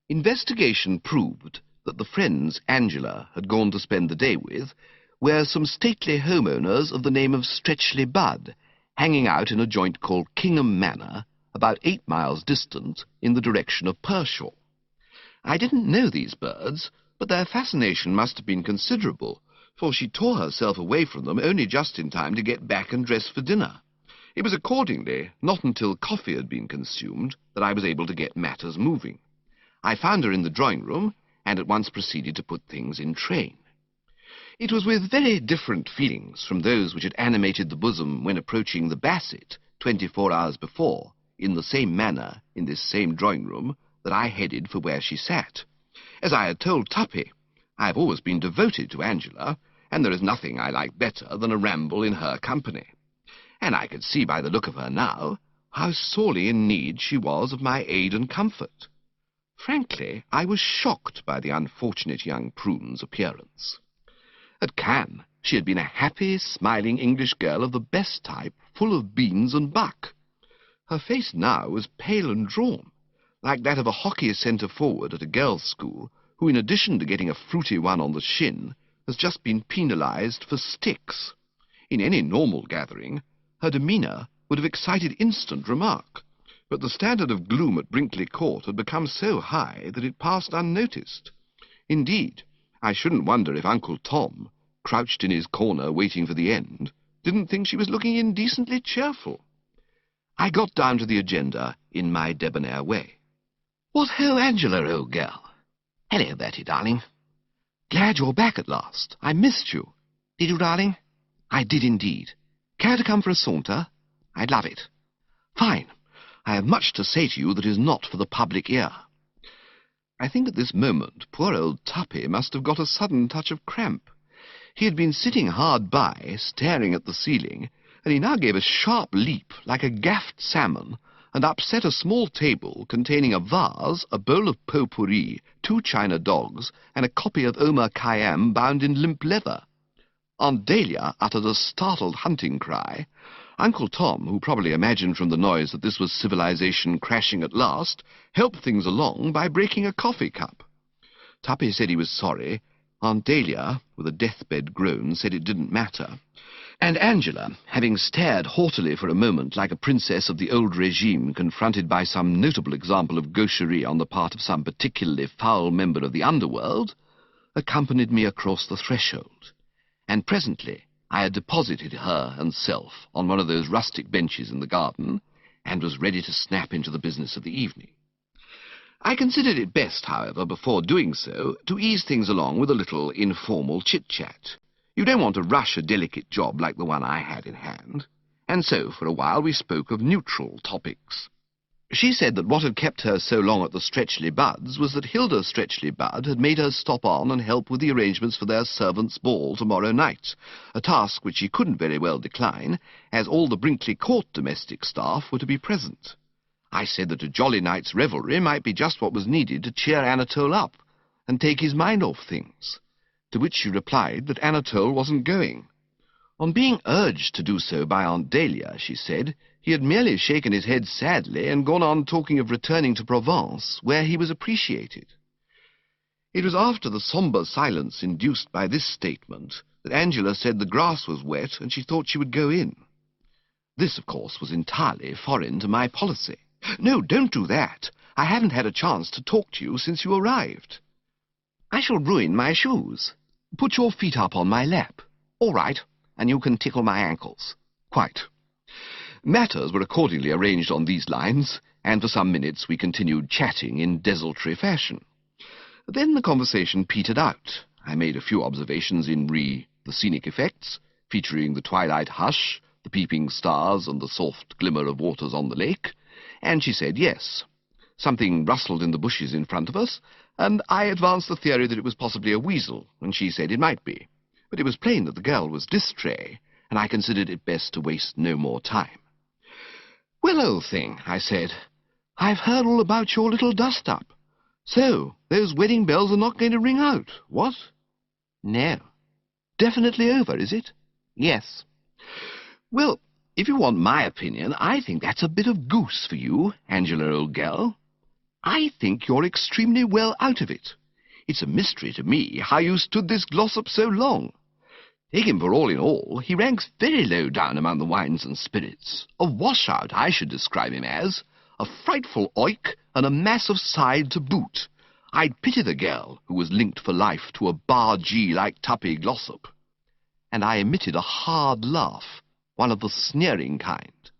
Investigation proved that the friends Angela had gone to spend the day with were some stately homeowners of the name of Stretchley Budd, hanging out in a joint called Kingham Manor, about 8 miles distant in the direction of Pershaw. I didn't know these birds, but their fascination must have been considerable, for she tore herself away from them only just in time to get back and dress for dinner. It was accordingly not until coffee had been consumed that I was able to get matters moving. I found her in the drawing-room, and at once proceeded to put things in train. It was with very different feelings from those which had animated the bosom when approaching the Bassett 24 hours before, in the same manner, in this same drawing-room, that I headed for where she sat. As I had told Tuppy, I have always been devoted to Angela, and there is nothing I like better than a ramble in her company. And I could see by the look of her now how sorely in need she was of my aid and comfort. Frankly, I was shocked by the unfortunate young prune's appearance. At Cannes, she had been a happy, smiling English girl of the best type, full of beans and buck. Her face now was pale and drawn, like that of a hockey centre-forward at a girls' school, who, in addition to getting a fruity one on the shin, has just been penalised for sticks. In any normal gathering, her demeanour would have excited instant remark, but the standard of gloom at Brinkley Court had become so high that it passed unnoticed. Indeed, I shouldn't wonder if Uncle Tom, crouched in his corner waiting for the end, didn't think she was looking indecently cheerful. I got down to the agenda in my debonair way. "What ho, Angela, old girl." "Hello, Bertie, darling." "Glad you're back at last. I missed you." "Did you, darling?" "I did indeed. Care to come for a saunter?" "I'd love it." "Fine. I have much to say to you that is not for the public ear." I think at this moment poor old Tuppy must have got a sudden touch of cramp. He had been sitting hard by, staring at the ceiling, and he now gave a sharp leap, like a gaffed salmon, and upset a small table containing a vase, a bowl of pot-pourri, 2 china dogs, and a copy of Omar Khayyam bound in limp leather. Aunt Dahlia uttered a startled hunting cry. Uncle Tom, who probably imagined from the noise that this was civilization crashing at last, helped things along by breaking a coffee cup. Tuppy said he was sorry. Aunt Dahlia, with a deathbed groan, said it didn't matter. And Angela, having stared haughtily for a moment like a princess of the old regime confronted by some notable example of gaucherie on the part of some particularly foul member of the underworld, accompanied me across the threshold. And presently I had deposited her and self on one of those rustic benches in the garden, and was ready to snap into the business of the evening. I considered it best, however, before doing so, to ease things along with a little informal chit-chat. You don't want to rush a delicate job like the one I had in hand, and so for a while we spoke of neutral topics. She said that what had kept her so long at the Stretchley Budds was that Hilda Stretchley Budd had made her stop on and help with the arrangements for their servants' ball tomorrow night, a task which she couldn't very well decline, as all the Brinkley Court domestic staff were to be present. I said that a jolly night's revelry might be just what was needed to cheer Anatole up and take his mind off things, to which she replied that Anatole wasn't going. On being urged to do so by Aunt Dahlia, she said, he had merely shaken his head sadly and gone on talking of returning to Provence, where he was appreciated. It was after the sombre silence induced by this statement that Angela said the grass was wet and she thought she would go in. This, of course, was entirely foreign to my policy. "No, don't do that. I haven't had a chance to talk to you since you arrived." "I shall ruin my shoes." "Put your feet up on my lap." "All right, and you can tickle my ankles." "Quite." Matters were accordingly arranged on these lines, and for some minutes we continued chatting in desultory fashion. Then the conversation petered out. I made a few observations in the scenic effects, featuring the twilight hush, the peeping stars, and the soft glimmer of waters on the lake, and she said yes. Something rustled in the bushes in front of us, and I advanced the theory that it was possibly a weasel, and she said it might be. But it was plain that the girl was distrait, and I considered it best to waste no more time. "Well, old thing," I said, "I've heard all about your little dust-up. So, those wedding bells are not going to ring out, what?" "No." "Definitely over, is it?" "Yes." "Well, if you want my opinion, I think that's a bit of goose for you, Angela, old girl. I think you're extremely well out of it. It's a mystery to me how you stood this Glossop so long. Take him for all in all, he ranks very low down among the wines and spirits. A washout, I should describe him as. A frightful oik, and a mass of side to boot. I'd pity the girl who was linked for life to a bargee like Tuppy Glossop." And I emitted a hard laugh, one of the sneering kind.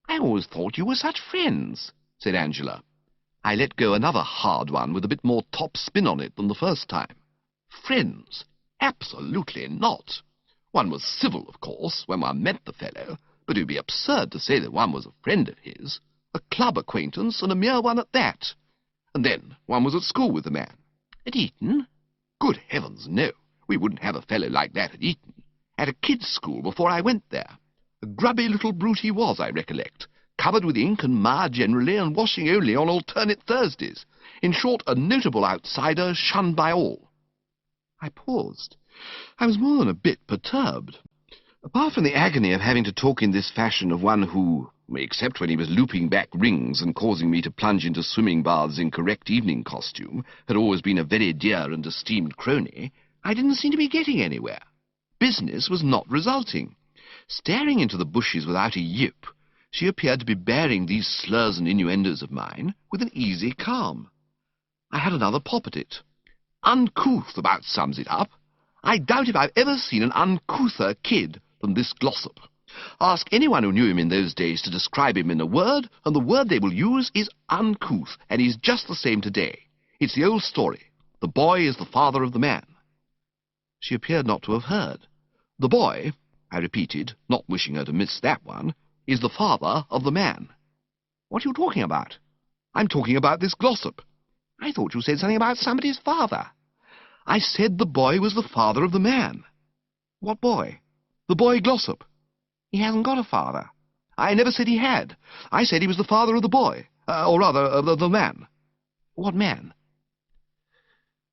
"I always thought you were such friends," said Angela. I let go another hard one with a bit more top spin on it than the first time. "Friends? Absolutely not. One was civil, of course, when one met the fellow, but it would be absurd to say that one was a friend of his. A club acquaintance, and a mere one at that. And then one was at school with the man." "At Eton?" "Good heavens, no. We wouldn't have a fellow like that at Eton. At a kid's school before I went there. A grubby little brute he was, I recollect, covered with ink and mire generally, and washing only on alternate Thursdays. In short, a notable outsider, shunned by all." I paused. I was more than a bit perturbed. Apart from the agony of having to talk in this fashion of one who, except when he was looping back rings and causing me to plunge into swimming baths in correct evening costume, had always been a very dear and esteemed crony, I didn't seem to be getting anywhere. Business was not resulting. Staring into the bushes without a yip, she appeared to be bearing these slurs and innuendos of mine with an easy calm. I had another pop at it. "Uncouth about sums it up. I doubt if I've ever seen an uncouther kid than this Glossop. Ask anyone who knew him in those days to describe him in a word, and the word they will use is uncouth, and he's just the same today. It's the old story. The boy is the father of the man." She appeared not to have heard. "The boy," I repeated, not wishing her to miss that one, "is the father of the man." "What are you talking about?" "I'm talking about this Glossop." "I thought you said something about somebody's father." "I said the boy was the father of the man." What boy? The boy Glossop. He hasn't got a father. I never said he had. I said he was the father of the boy, or rather, of the man. What man?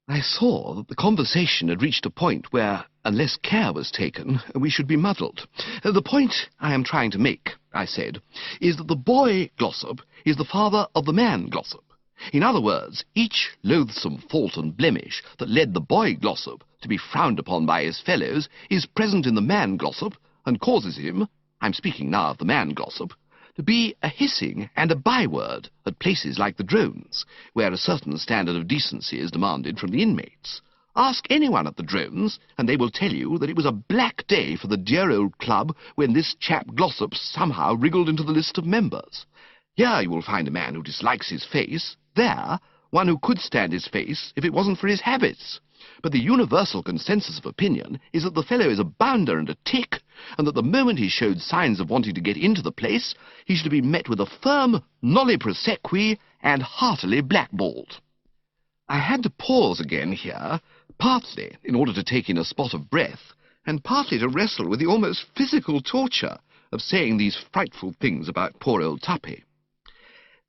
I saw that the conversation had reached a point where, unless care was taken, we should be muddled. The point I am trying to make, I said, is that the boy Glossop is the father of the man Glossop. In other words, each loathsome fault and blemish that led the boy Glossop to be frowned upon by his fellows is present in the man Glossop, and causes him, I'm speaking now of the man Glossop, to be a hissing and a byword at places like the Drones, where a certain standard of decency is demanded from the inmates. Ask anyone at the Drones, and they will tell you that it was a black day for the dear old club when this chap Glossop somehow wriggled into the list of members. Here you will find a man who dislikes his face, there one who could stand his face if it wasn't for his habits. But the universal consensus of opinion is that the fellow is a bounder and a tick, and that the moment he showed signs of wanting to get into the place, he should be met with a firm nolli prosequi and heartily blackballed. I had to pause again here, partly in order to take in a spot of breath, and partly to wrestle with the almost physical torture of saying these frightful things about poor old Tuppy.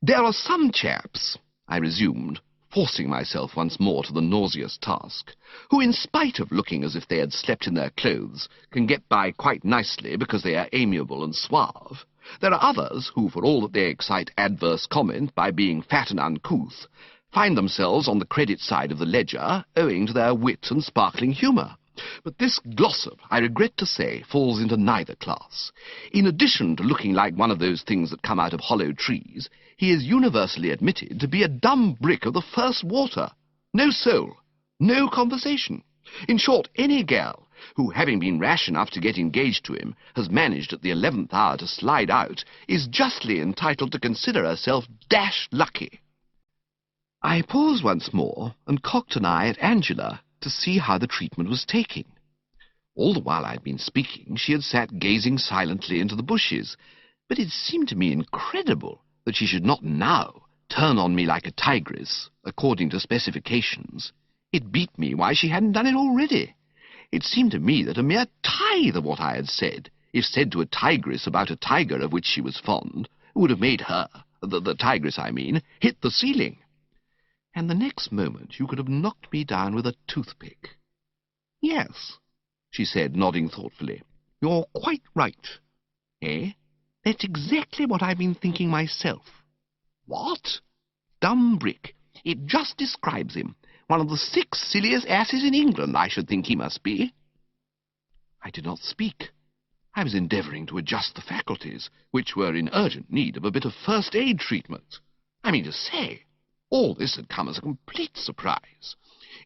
There are some chaps, I resumed, forcing myself once more to the nauseous task, who, in spite of looking as if they had slept in their clothes, can get by quite nicely because they are amiable and suave. There are others who, for all that they excite adverse comment by being fat and uncouth, find themselves on the credit side of the ledger owing to their wit and sparkling humour. But this Glossop, I regret to say, falls into neither class. In addition to looking like one of those things that come out of hollow trees, he is universally admitted to be a dumb brick of the first water. No soul, no conversation. In short, any girl who, having been rash enough to get engaged to him, has managed at the 11th hour to slide out, is justly entitled to consider herself dash lucky. I paused once more and cocked an eye at Angela to see how the treatment was taking. All the while I had been speaking, she had sat gazing silently into the bushes, but it seemed to me incredible that she should not now turn on me like a tigress, according to specifications. It beat me why she hadn't done it already. It seemed to me that a mere tithe of what I had said, if said to a tigress about a tiger of which she was fond, would have made her, the tigress I mean, hit the ceiling. And the next moment you could have knocked me down with a toothpick. Yes, she said, nodding thoughtfully. You're quite right. Eh? That's exactly what I've been thinking myself. What? Dumb brick. It just describes him. One of the 6 silliest asses in England, I should think he must be. I did not speak. I was endeavouring to adjust the faculties, which were in urgent need of a bit of first-aid treatment. I mean to say, all this had come as a complete surprise.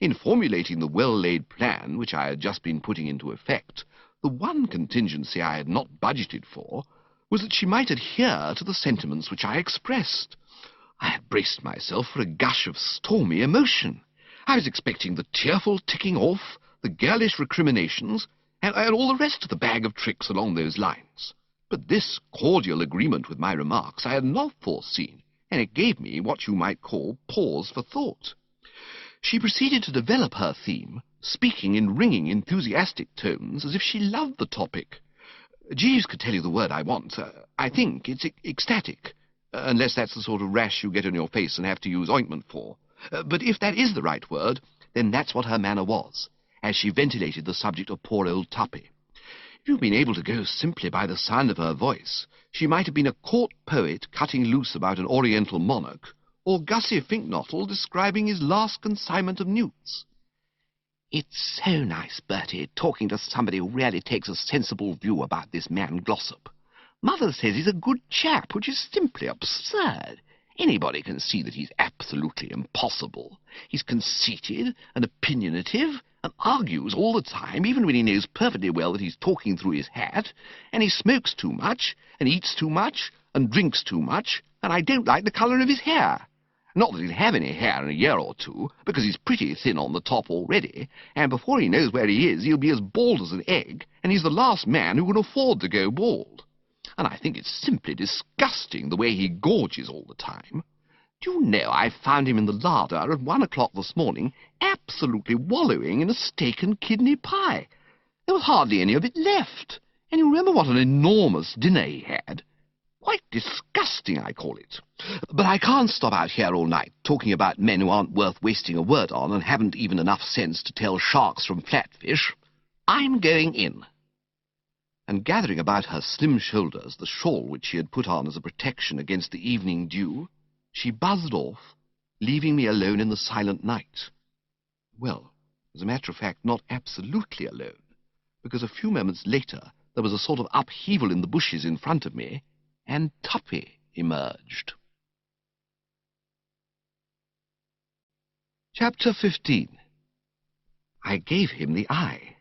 In formulating the well-laid plan which I had just been putting into effect, the one contingency I had not budgeted for was that she might adhere to the sentiments which I expressed. I had braced myself for a gush of stormy emotion. I was expecting the tearful ticking off, the girlish recriminations, and all the rest of the bag of tricks along those lines. But this cordial agreement with my remarks I had not foreseen, and it gave me what you might call pause for thought. She proceeded to develop her theme, speaking in ringing, enthusiastic tones as if she loved the topic. Jeeves could tell you the word I want. I think it's ecstatic, unless that's the sort of rash you get on your face and have to use ointment for. But if that is the right word, then that's what her manner was, as she ventilated the subject of poor old Tuppy. If you'd been able to go simply by the sound of her voice, she might have been a court poet cutting loose about an oriental monarch, or Gussie Finknottle describing his last consignment of newts. It's so nice, Bertie, talking to somebody who really takes a sensible view about this man Glossop. Mother says he's a good chap, which is simply absurd. Anybody can see that he's absolutely impossible. He's conceited and opinionative, and argues all the time, even when he knows perfectly well that he's talking through his hat, and he smokes too much, and eats too much, and drinks too much, and I don't like the colour of his hair. Not that he'll have any hair in a year or two, because he's pretty thin on the top already, and before he knows where he is, he'll be as bald as an egg, and he's the last man who can afford to go bald. And I think it's simply disgusting the way he gorges all the time. Do you know, I found him in the larder at 1 o'clock this morning, absolutely wallowing in a steak and kidney pie. There was hardly any of it left, and you remember what an enormous dinner he had. Quite disgusting, I call it. But I can't stop out here all night talking about men who aren't worth wasting a word on and haven't even enough sense to tell sharks from flatfish. I'm going in." And gathering about her slim shoulders the shawl which she had put on as a protection against the evening dew, she buzzed off, leaving me alone in the silent night. Well, as a matter of fact, not absolutely alone, because a few moments later there was a sort of upheaval in the bushes in front of me, and Tuppy emerged. Chapter 15. I gave him the eye.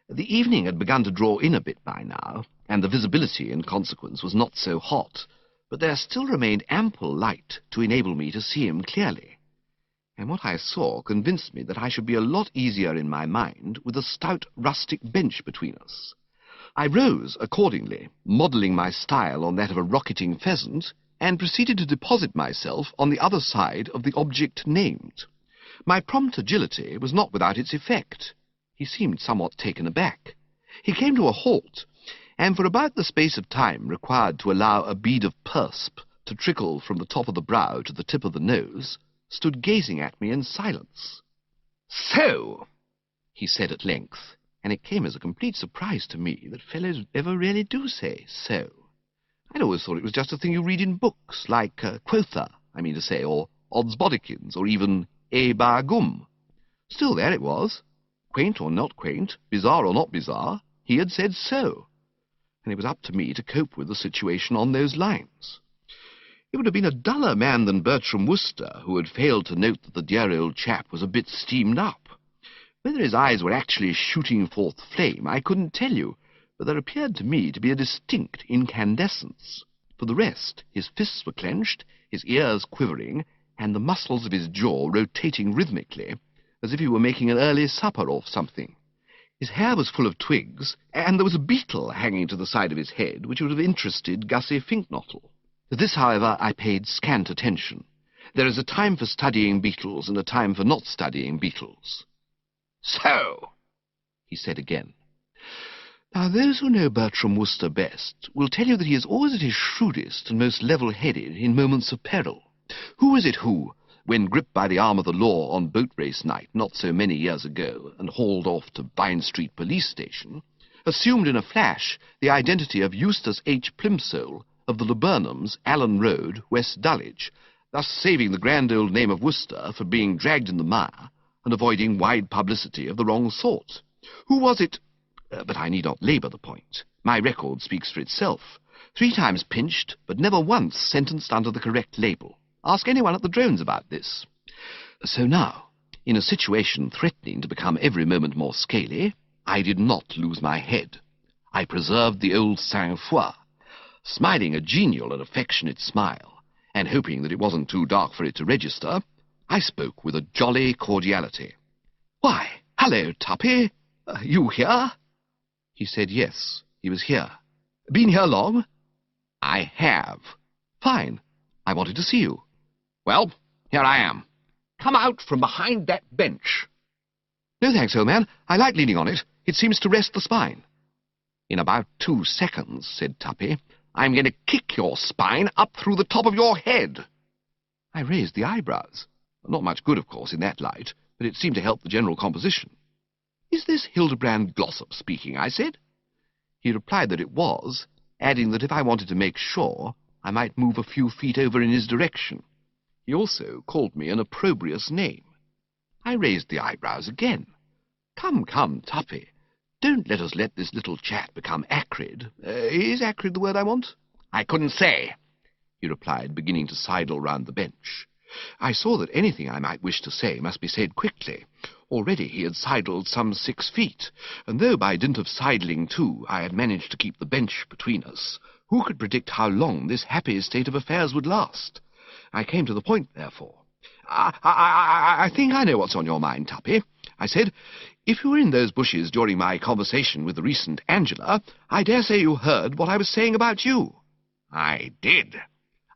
The evening had begun to draw in a bit by now, and the visibility, in consequence, was not so hot, but there still remained ample light to enable me to see him clearly. And what I saw convinced me that I should be a lot easier in my mind with a stout rustic bench between us. I rose accordingly, modelling my style on that of a rocketing pheasant, and proceeded to deposit myself on the other side of the object named. My prompt agility was not without its effect. He seemed somewhat taken aback. He came to a halt, and for about the space of time required to allow a bead of persp to trickle from the top of the brow to the tip of the nose, stood gazing at me in silence. "So," he said at length, and it came as a complete surprise to me that fellows ever really do say "so." I'd always thought it was just a thing you read in books, like quotha, I mean to say, or odds bodikins, or even e bar gum. Still, there it was. Quaint or not quaint, bizarre or not bizarre, he had said so, and it was up to me to cope with the situation on those lines. It would have been a duller man than Bertram Wooster who had failed to note that the dear old chap was a bit steamed up. Whether his eyes were actually shooting forth flame, I couldn't tell you, but there appeared to me to be a distinct incandescence. For the rest, his fists were clenched, his ears quivering, and the muscles of his jaw rotating rhythmically, as if he were making an early supper off something. His hair was full of twigs, and there was a beetle hanging to the side of his head, which would have interested Gussie Finknottle. To this, however, I paid scant attention. There is a time for studying beetles and a time for not studying beetles. "So," he said again. Now, those who know Bertram Wooster best will tell you that he is always at his shrewdest and most level-headed in moments of peril. Who is it who, when gripped by the arm of the law on boat race night not so many years ago and hauled off to Vine Street Police Station, assumed in a flash the identity of Eustace H. Plimsoll of the Laburnums, Allen Road, West Dulwich, thus saving the grand old name of Wooster for being dragged in the mire and avoiding wide publicity of the wrong sort? Who was it? But I need not labour the point. My record speaks for itself. 3 times pinched, but never once sentenced under the correct label. Ask anyone at the drones about this. So now, in a situation threatening to become every moment more scaly, I did not lose my head. I preserved the old sang-froid, smiling a genial and affectionate smile, and hoping that it wasn't too dark for it to register, I spoke with a jolly cordiality. "Why, hello, Tuppy. You here?" He said yes, he was here. "Been here long?" "I have." "Fine. I wanted to see you." "Well, here I am. Come out from behind that bench." "No thanks, old man. I like leaning on it. It seems to rest the spine." "In about 2 seconds," said Tuppy, "I'm going to kick your spine up through the top of your head." I raised the eyebrows. Not much good, of course, in that light, but it seemed to help the general composition. "Is this Hildebrand Glossop speaking?" I said. He replied that it was, adding that if I wanted to make sure, I might move a few feet over in his direction. He also called me an opprobrious name. I raised the eyebrows again. Come, Tuppy, don't let us let this little chat become acrid. Is acrid the word I want?" "I couldn't say," he replied, beginning to sidle round the bench. I saw that anything I might wish to say must be said quickly. Already he had sidled some 6 feet, and though by dint of sidling too I had managed to keep the bench between us, who could predict how long this happy state of affairs would last? I came to the point, therefore. I think I know what's on your mind, Tuppy," I said. "If you were in those bushes during my conversation with the recent Angela, I dare say you heard what I was saying about you." "I did."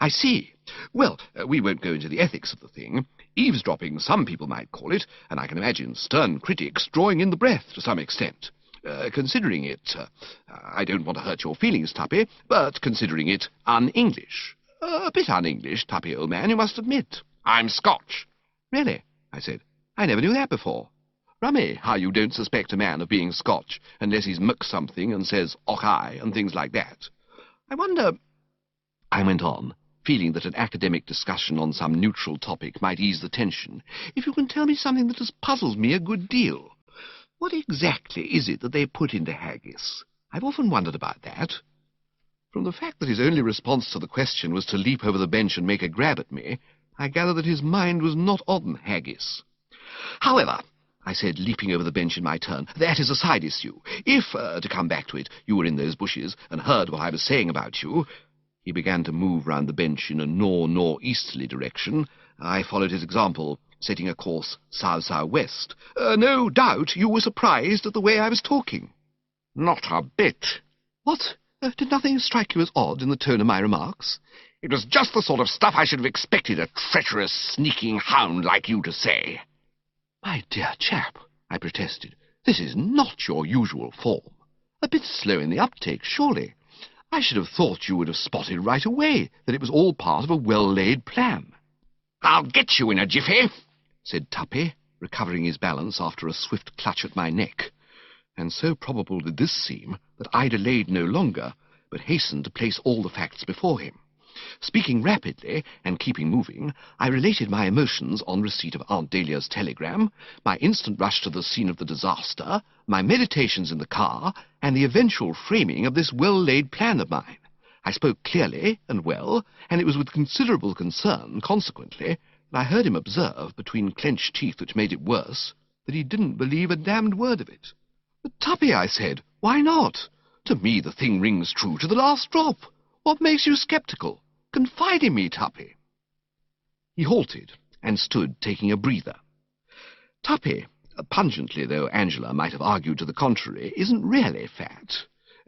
"I see. Well, we won't go into the ethics of the thing. Eavesdropping, some people might call it, and I can imagine stern critics drawing in the breath to some extent. Considering it, I don't want to hurt your feelings, Tuppy, but considering it un-English. A bit un-English, Tuppy, old man, you must admit. I'm Scotch. Really? I said. I never knew that before. Rummy, how you don't suspect a man of being Scotch, unless he's mucked something and says, "Och aye," and things like that. I wonder... I went on, feeling that an academic discussion on some neutral topic might ease the tension. If you can tell me something that has puzzled me a good deal. What exactly is it that they put into haggis? I've often wondered about that. From the fact that his only response to the question was to leap over the bench and make a grab at me, I gather that his mind was not on haggis. However, I said, leaping over the bench in my turn, that is a side issue. If, to come back to it, you were in those bushes and heard what I was saying about you... He began to move round the bench in a north-northeasterly direction. I followed his example, setting a course south-southwest. No doubt you were surprised at the way I was talking. Not a bit. What? Did nothing strike you as odd in the tone of my remarks? It was just the sort of stuff I should have expected a treacherous, sneaking hound like you to say. My dear chap, I protested, this is not your usual form. A bit slow in the uptake, surely. I should have thought you would have spotted right away that it was all part of a well-laid plan. I'll get you in a jiffy, said Tuppy, recovering his balance after a swift clutch at my neck. And so probable did this seem that I delayed no longer, but hastened to place all the facts before him. Speaking rapidly and keeping moving, I related my emotions on receipt of Aunt Dahlia's telegram, my instant rush to the scene of the disaster, my meditations in the car, and the eventual framing of this well-laid plan of mine. I spoke clearly and well, and it was with considerable concern, consequently, that I heard him observe, between clenched teeth which made it worse, that he didn't believe a damned word of it. "But, Tuppy," I said, "why not? To me the thing rings true to the last drop. What makes you sceptical? Confide in me, Tuppy." He halted and stood taking a breather. Tuppy, pungently though Angela might have argued to the contrary, isn't really fat.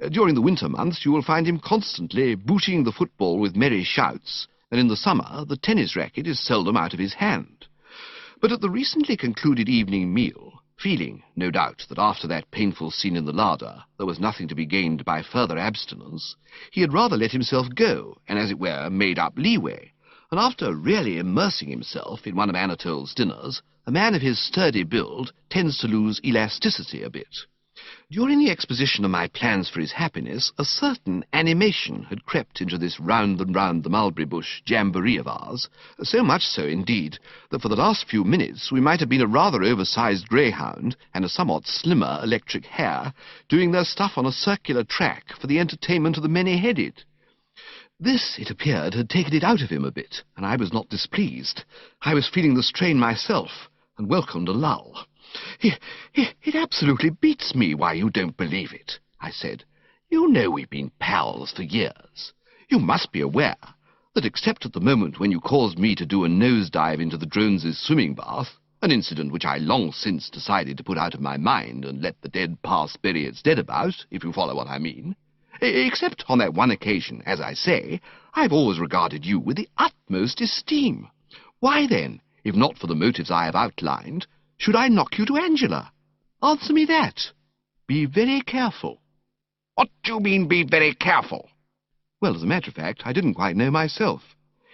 During the winter months you will find him constantly booting the football with merry shouts, and in the summer the tennis racket is seldom out of his hand. But at the recently concluded evening meal, feeling, no doubt, that after that painful scene in the larder there was nothing to be gained by further abstinence, he had rather let himself go, and as it were made up leeway, and after really immersing himself in one of Anatole's dinners, a man of his sturdy build tends to lose elasticity a bit. During the exposition of my plans for his happiness, a certain animation had crept into this round and round the mulberry bush jamboree of ours, so much so, indeed, that for the last few minutes we might have been a rather oversized greyhound and a somewhat slimmer electric hare doing their stuff on a circular track for the entertainment of the many-headed. This, it appeared, had taken it out of him a bit, and I was not displeased. I was feeling the strain myself, and welcomed a lull. It absolutely beats me why you don't believe it," I said. "You know we've been pals for years. You must be aware that except at the moment when you caused me to do a nosedive into the Drones' swimming bath, an incident which I long since decided to put out of my mind and let the dead past bury its dead about, if you follow what I mean, except on that one occasion, as I say, I've always regarded you with the utmost esteem. Why then, if not for the motives I have outlined, should I knock you to Angela? Answer me that. Be very careful." What do you mean, be very careful? Well, as a matter of fact, I didn't quite know myself.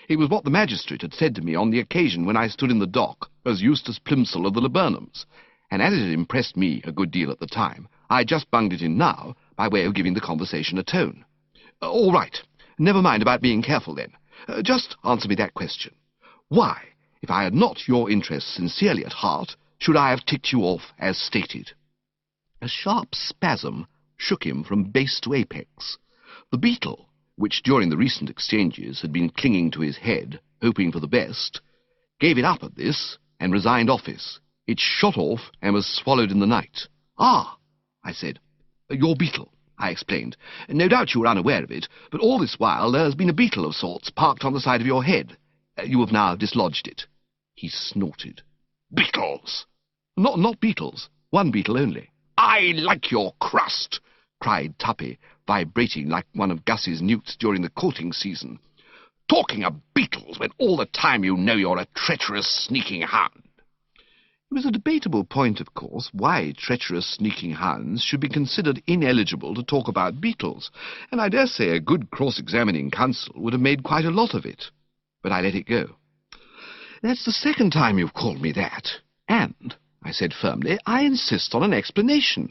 It was what the magistrate had said to me on the occasion when I stood in the dock as Eustace Plimsoll of the Laburnums, and as it had impressed me a good deal at the time, I just bunged it in now by way of giving the conversation a tone. All right, never mind about being careful then. Just answer me that question. Why, if I had not your interests sincerely at heart, should I have ticked you off as stated? A sharp spasm shook him from base to apex. The beetle, which during the recent exchanges had been clinging to his head, hoping for the best, gave it up at this and resigned office. It shot off and was swallowed in the night. "Ah," I said. "Your beetle," I explained. "No doubt you were unaware of it, but all this while there has been a beetle of sorts parked on the side of your head. You have now dislodged it." He snorted. Beetles! Not beetles. One beetle only." "I like your crust," cried Tuppy, vibrating like one of Gussie's newts during the courting season. "Talking of beetles when all the time you know you're a treacherous, sneaking hound." It was a debatable point, of course, why treacherous sneaking hounds should be considered ineligible to talk about beetles, and I dare say a good cross-examining counsel would have made quite a lot of it. But I let it go. "That's the second time you've called me that, and," I said firmly, "I insist on an explanation.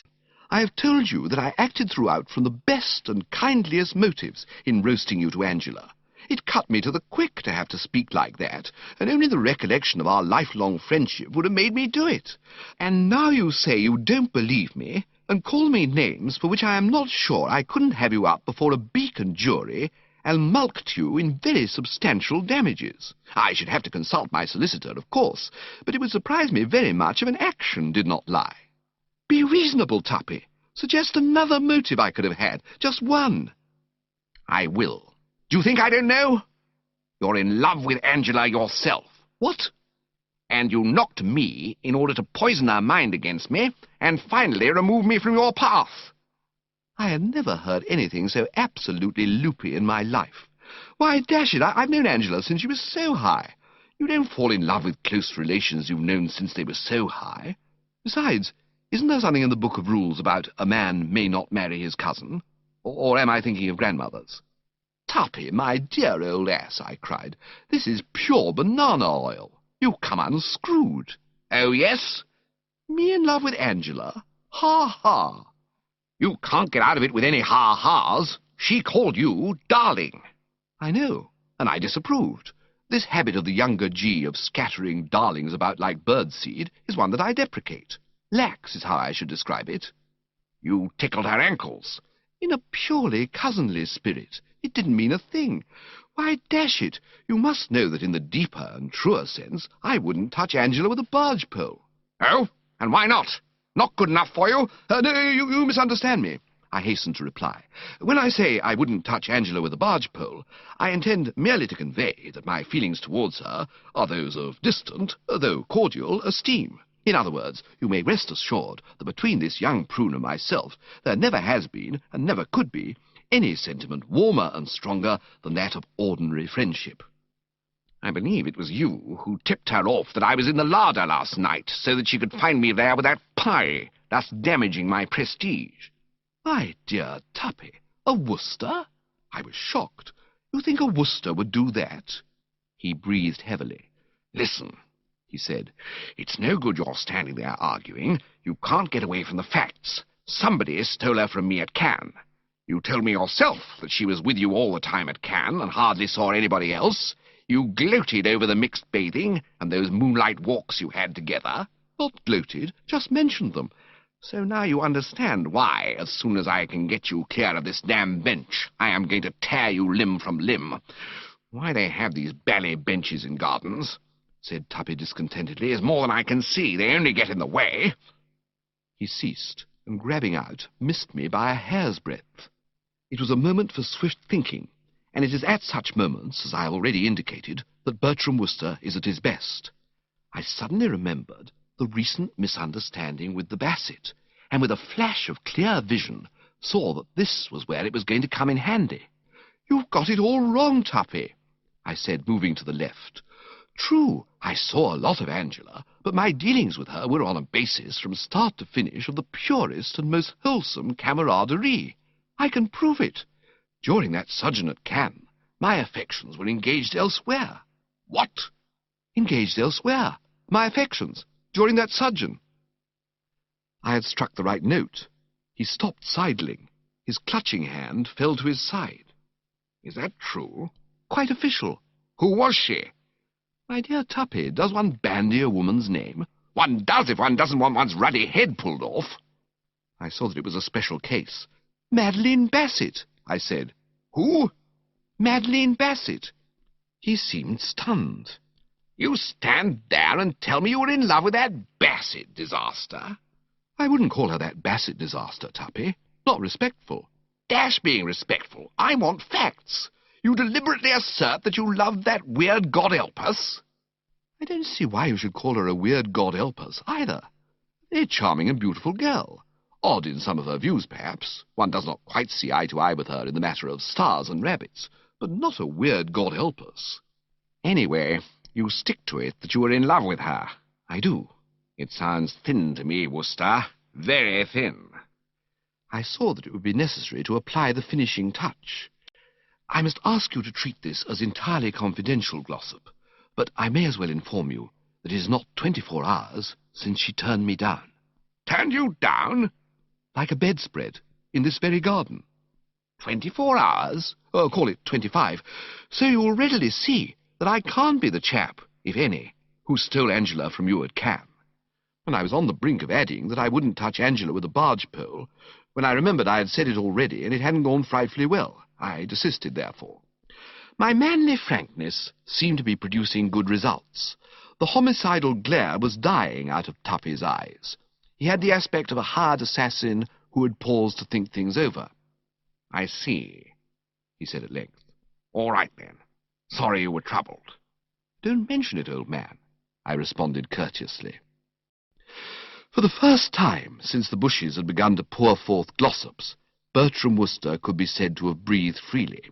I have told you that I acted throughout from the best and kindliest motives in roasting you to Angela. It cut me to the quick to have to speak like that, and only the recollection of our lifelong friendship would have made me do it. And now you say you don't believe me, and call me names for which I am not sure I couldn't have you up before a beacon jury and mulcted you in very substantial damages. I should have to consult my solicitor, of course, but it would surprise me very much if an action did not lie. Be reasonable, Tuppy. Suggest another motive I could have had, just one." "I will. Do you think I don't know? You're in love with Angela yourself." "What?" "And you knocked me in order to poison her mind against me, and finally remove me from your path." I had never heard anything so absolutely loopy in my life. "Why, dash it, I've known Angela since she was so high. You don't fall in love with close relations you've known since they were so high. Besides, isn't there something in the Book of Rules about a man may not marry his cousin? Or am I thinking of grandmothers?" "Tuppy, my dear old ass," I cried, "this is pure banana oil. You come unscrewed." "Oh, yes? Me in love with Angela? Ha-ha. You can't get out of it with any ha-has. She called you darling." "I know, and I disapproved. This habit of the younger G of scattering darlings about like birdseed is one that I deprecate. Lax is how I should describe it." "You tickled her ankles." "In a purely cousinly spirit. It didn't mean a thing. Why, dash it, you must know that in the deeper and truer sense I wouldn't touch Angela with a barge pole." "Oh, and why not? Not good enough for you?" No, you misunderstand me," I hastened to reply. "When I say I wouldn't touch Angela with a barge pole, I intend merely to convey that my feelings towards her are those of distant, though cordial, esteem. In other words, you may rest assured that between this young prune and myself there never has been, and never could be, any sentiment warmer and stronger than that of ordinary friendship." "I believe it was you who tipped her off that I was in the larder last night, so that she could find me there with that pie, thus damaging my prestige." "My dear Tuppy, a Worcester?" I was shocked. "You think a Worcester would do that?" He breathed heavily. "Listen," he said, "it's no good your standing there arguing. You can't get away from the facts. Somebody stole her from me at Cannes. You told me yourself that she was with you all the time at Cannes and hardly saw anybody else. You gloated over the mixed bathing and those moonlight walks you had together." "Not gloated, just mentioned them." "So now you understand why, as soon as I can get you clear of this damn bench, I am going to tear you limb from limb. Why they have these bally benches in gardens," said Tuppy discontentedly, "is more than I can see. They only get in the way." He ceased, and grabbing out, missed me by a hair's breadth. It was a moment for swift thinking, and it is at such moments, as I have already indicated, that Bertram Wooster is at his best. I suddenly remembered the recent misunderstanding with the Bassett, and with a flash of clear vision saw that this was where it was going to come in handy. "You've got it all wrong, Tuppy," I said, moving to the left. "True, I saw a lot of Angela, but my dealings with her were on a basis from start to finish of the purest and most wholesome camaraderie. I can prove it. During that sojourn at Cannes, my affections were engaged elsewhere." "What?" "Engaged elsewhere. My affections. During that sojourn." I had struck the right note. He stopped sidling. His clutching hand fell to his side. "Is that true?" "Quite official." "Who was she?" "My dear Tuppy, does one bandy a woman's name?" "One does if one doesn't want one's ruddy head pulled off." I saw that it was a special case. "Madeline Bassett," I said. "Who?" "Madeline Bassett." He seemed stunned. "You stand there and tell me you were in love with that Bassett disaster?" "I wouldn't call her that Bassett disaster, Tuppy. Not respectful." "Dash being respectful. I want facts. You deliberately assert that you loved that weird God help us?" "I don't see why you should call her a weird God help us, either. A charming and beautiful girl. Odd in some of her views, perhaps. One does not quite see eye to eye with her in the matter of stars and rabbits, but not a weird God help us." "Anyway, you stick to it that you were in love with her." "I do." It sounds thin to me, Worcester. Very thin. I saw that it would be necessary to apply the finishing touch. I must ask you to treat this as entirely confidential, Glossop, but I may as well inform you that it is not 24 hours since she turned me down. Turned you down? Like a bedspread, in this very garden. 24 hours? Call it 25. So you will readily see that I can't be the chap, if any, who stole Angela from you at Cannes. And I was on the brink of adding that I wouldn't touch Angela with a barge pole, when I remembered I had said it already, and it hadn't gone frightfully well. I desisted, therefore. My manly frankness seemed to be producing good results. The homicidal glare was dying out of Tuppy's eyes. He had the aspect of a hired assassin who had paused to think things over. I see, he said at length. All right, then. Sorry you were troubled. Don't mention it, old man, I responded courteously. For the first time since the bushes had begun to pour forth glossops, Bertram Wooster could be said to have breathed freely.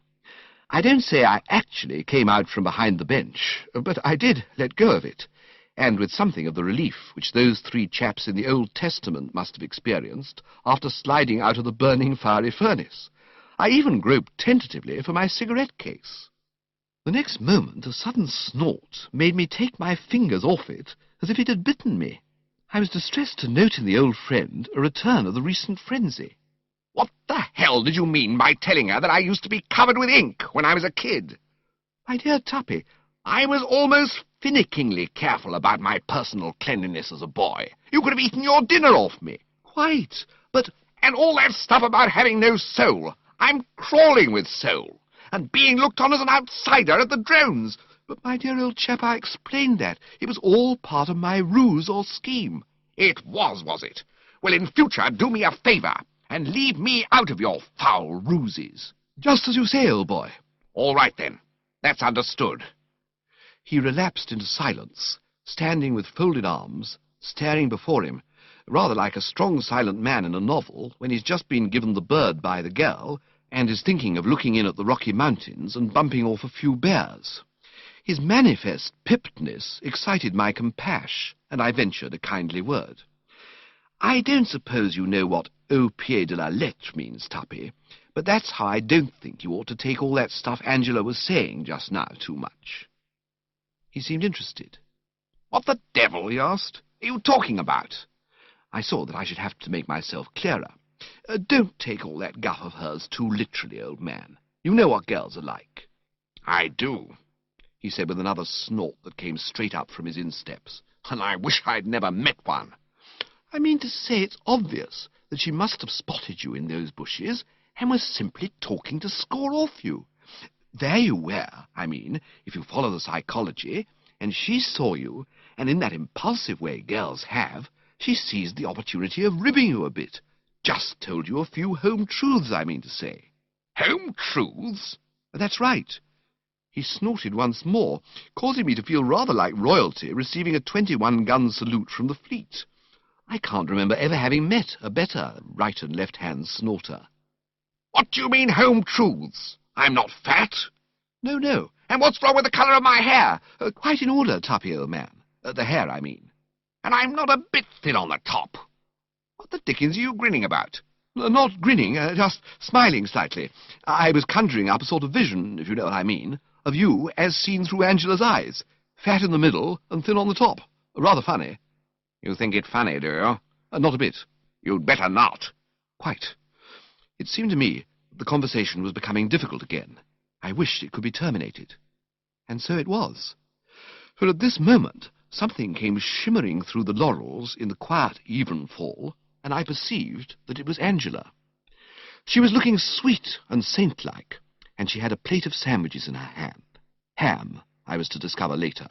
I don't say I actually came out from behind the bench, but I did let go of it, and with something of the relief which those three chaps in the Old Testament must have experienced after sliding out of the burning fiery furnace. I even groped tentatively for my cigarette case. The next moment a sudden snort made me take my fingers off it as if it had bitten me. I was distressed to note in the old friend a return of the recent frenzy. What the hell did you mean by telling her that I used to be covered with ink when I was a kid? My dear Tuppy, I was almost finickingly careful about my personal cleanliness as a boy. You could have eaten your dinner off me. Quite, but... And all that stuff about having no soul. I'm crawling with soul, and being looked on as an outsider at the drones. But, my dear old chap, I explained that. It was all part of my ruse or scheme. It was it? Well, in future, do me a favour, and leave me out of your foul ruses. Just as you say, old boy. All right, then. That's understood. He relapsed into silence, standing with folded arms, staring before him, rather like a strong, silent man in a novel when he's just been given the bird by the girl and is thinking of looking in at the Rocky Mountains and bumping off a few bears. His manifest pippedness excited my compassion, and I ventured a kindly word. I don't suppose you know what au pied de la lettre means, Tuppy, but that's how I don't think you ought to take all that stuff Angela was saying just now too much. He seemed interested. What the devil, he asked, are you talking about? I saw that I should have to make myself clearer. Don't take all that guff of hers too literally, old man. You know what girls are like. I do, he said with another snort that came straight up from his insteps. And I wish I'd never met one. I mean to say it's obvious that she must have spotted you in those bushes and was simply talking to score off you. There you were, I mean, if you follow the psychology, and she saw you, and in that impulsive way girls have, she seized the opportunity of ribbing you a bit. Just told you a few home truths, I mean to say. Home truths? That's right. He snorted once more, causing me to feel rather like royalty receiving a 21-gun salute from the fleet. I can't remember ever having met a better right and left-hand snorter. What do you mean, home truths? I'm not fat. No. And what's wrong with the colour of my hair? Quite in order, Tuppy, old man. The hair, I mean. And I'm not a bit thin on the top. What the dickens are you grinning about? Not grinning, just smiling slightly. I was conjuring up a sort of vision, if you know what I mean, of you as seen through Angela's eyes. Fat in the middle and thin on the top. Rather funny. You think it funny, do you? Not a bit. You'd better not. Quite. It seemed to me the conversation was becoming difficult again. I wished it could be terminated. And so it was. For at this moment something came shimmering through the laurels in the quiet evenfall, and I perceived that it was Angela. She was looking sweet and saint-like, and she had a plate of sandwiches in her hand. Ham, I was to discover later.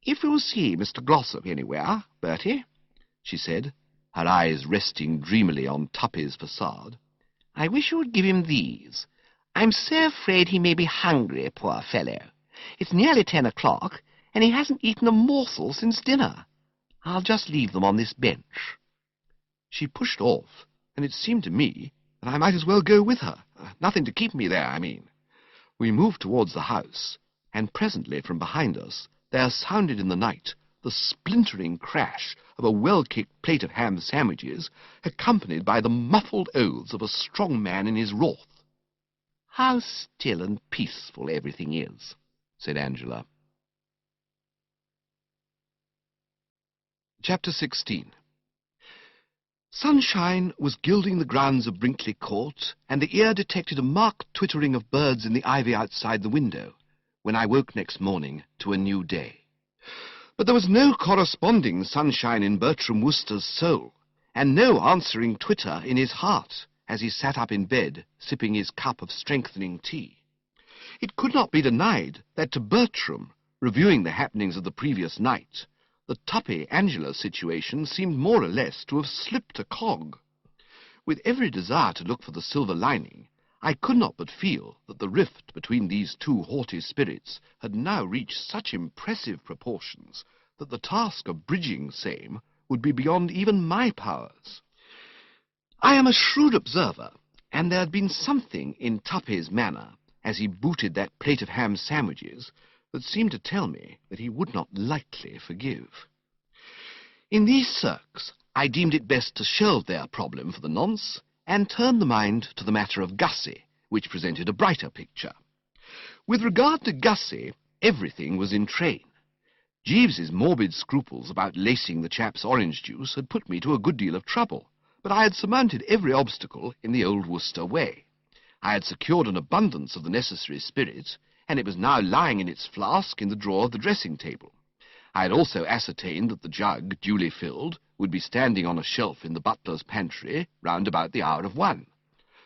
"If you see Mr. Glossop anywhere, Bertie," she said, her eyes resting dreamily on Tuppy's facade, "I wish you would give him these. I'm so afraid he may be hungry, poor fellow. It's nearly 10 o'clock, and he hasn't eaten a morsel since dinner. I'll just leave them on this bench." She pushed off, and it seemed to me that I might as well go with her. Nothing to keep me there, I mean. We moved towards the house, and presently from behind us there sounded in the night the the splintering crash of a well-kicked plate of ham sandwiches, accompanied by the muffled oaths of a strong man in his wrath. "How still and peaceful everything is," said Angela. Chapter 16. Sunshine was gilding the grounds of Brinkley Court, and the ear detected a marked twittering of birds in the ivy outside the window, when I woke next morning to a new day. But there was no corresponding sunshine in Bertram Wooster's soul, and no answering twitter in his heart, as he sat up in bed, sipping his cup of strengthening tea. It could not be denied that to Bertram, reviewing the happenings of the previous night, the Tuppy-Angela situation seemed more or less to have slipped a cog. With every desire to look for the silver lining, I could not but feel that the rift between these two haughty spirits had now reached such impressive proportions that the task of bridging same would be beyond even my powers. I am a shrewd observer, and there had been something in Tuppy's manner, as he booted that plate of ham sandwiches, that seemed to tell me that he would not lightly forgive. In these cirques, I deemed it best to shelve their problem for the nonce, and turn the mind to the matter of Gussie, which presented a brighter picture. With regard to Gussie, everything was in train. Jeeves's morbid scruples about lacing the chap's orange juice had put me to a good deal of trouble, but I had surmounted every obstacle in the old Worcester way. I had secured an abundance of the necessary spirit, and it was now lying in its flask in the drawer of the dressing-table. I had also ascertained that the jug, duly filled, would be standing on a shelf in the butler's pantry round about the hour of 1.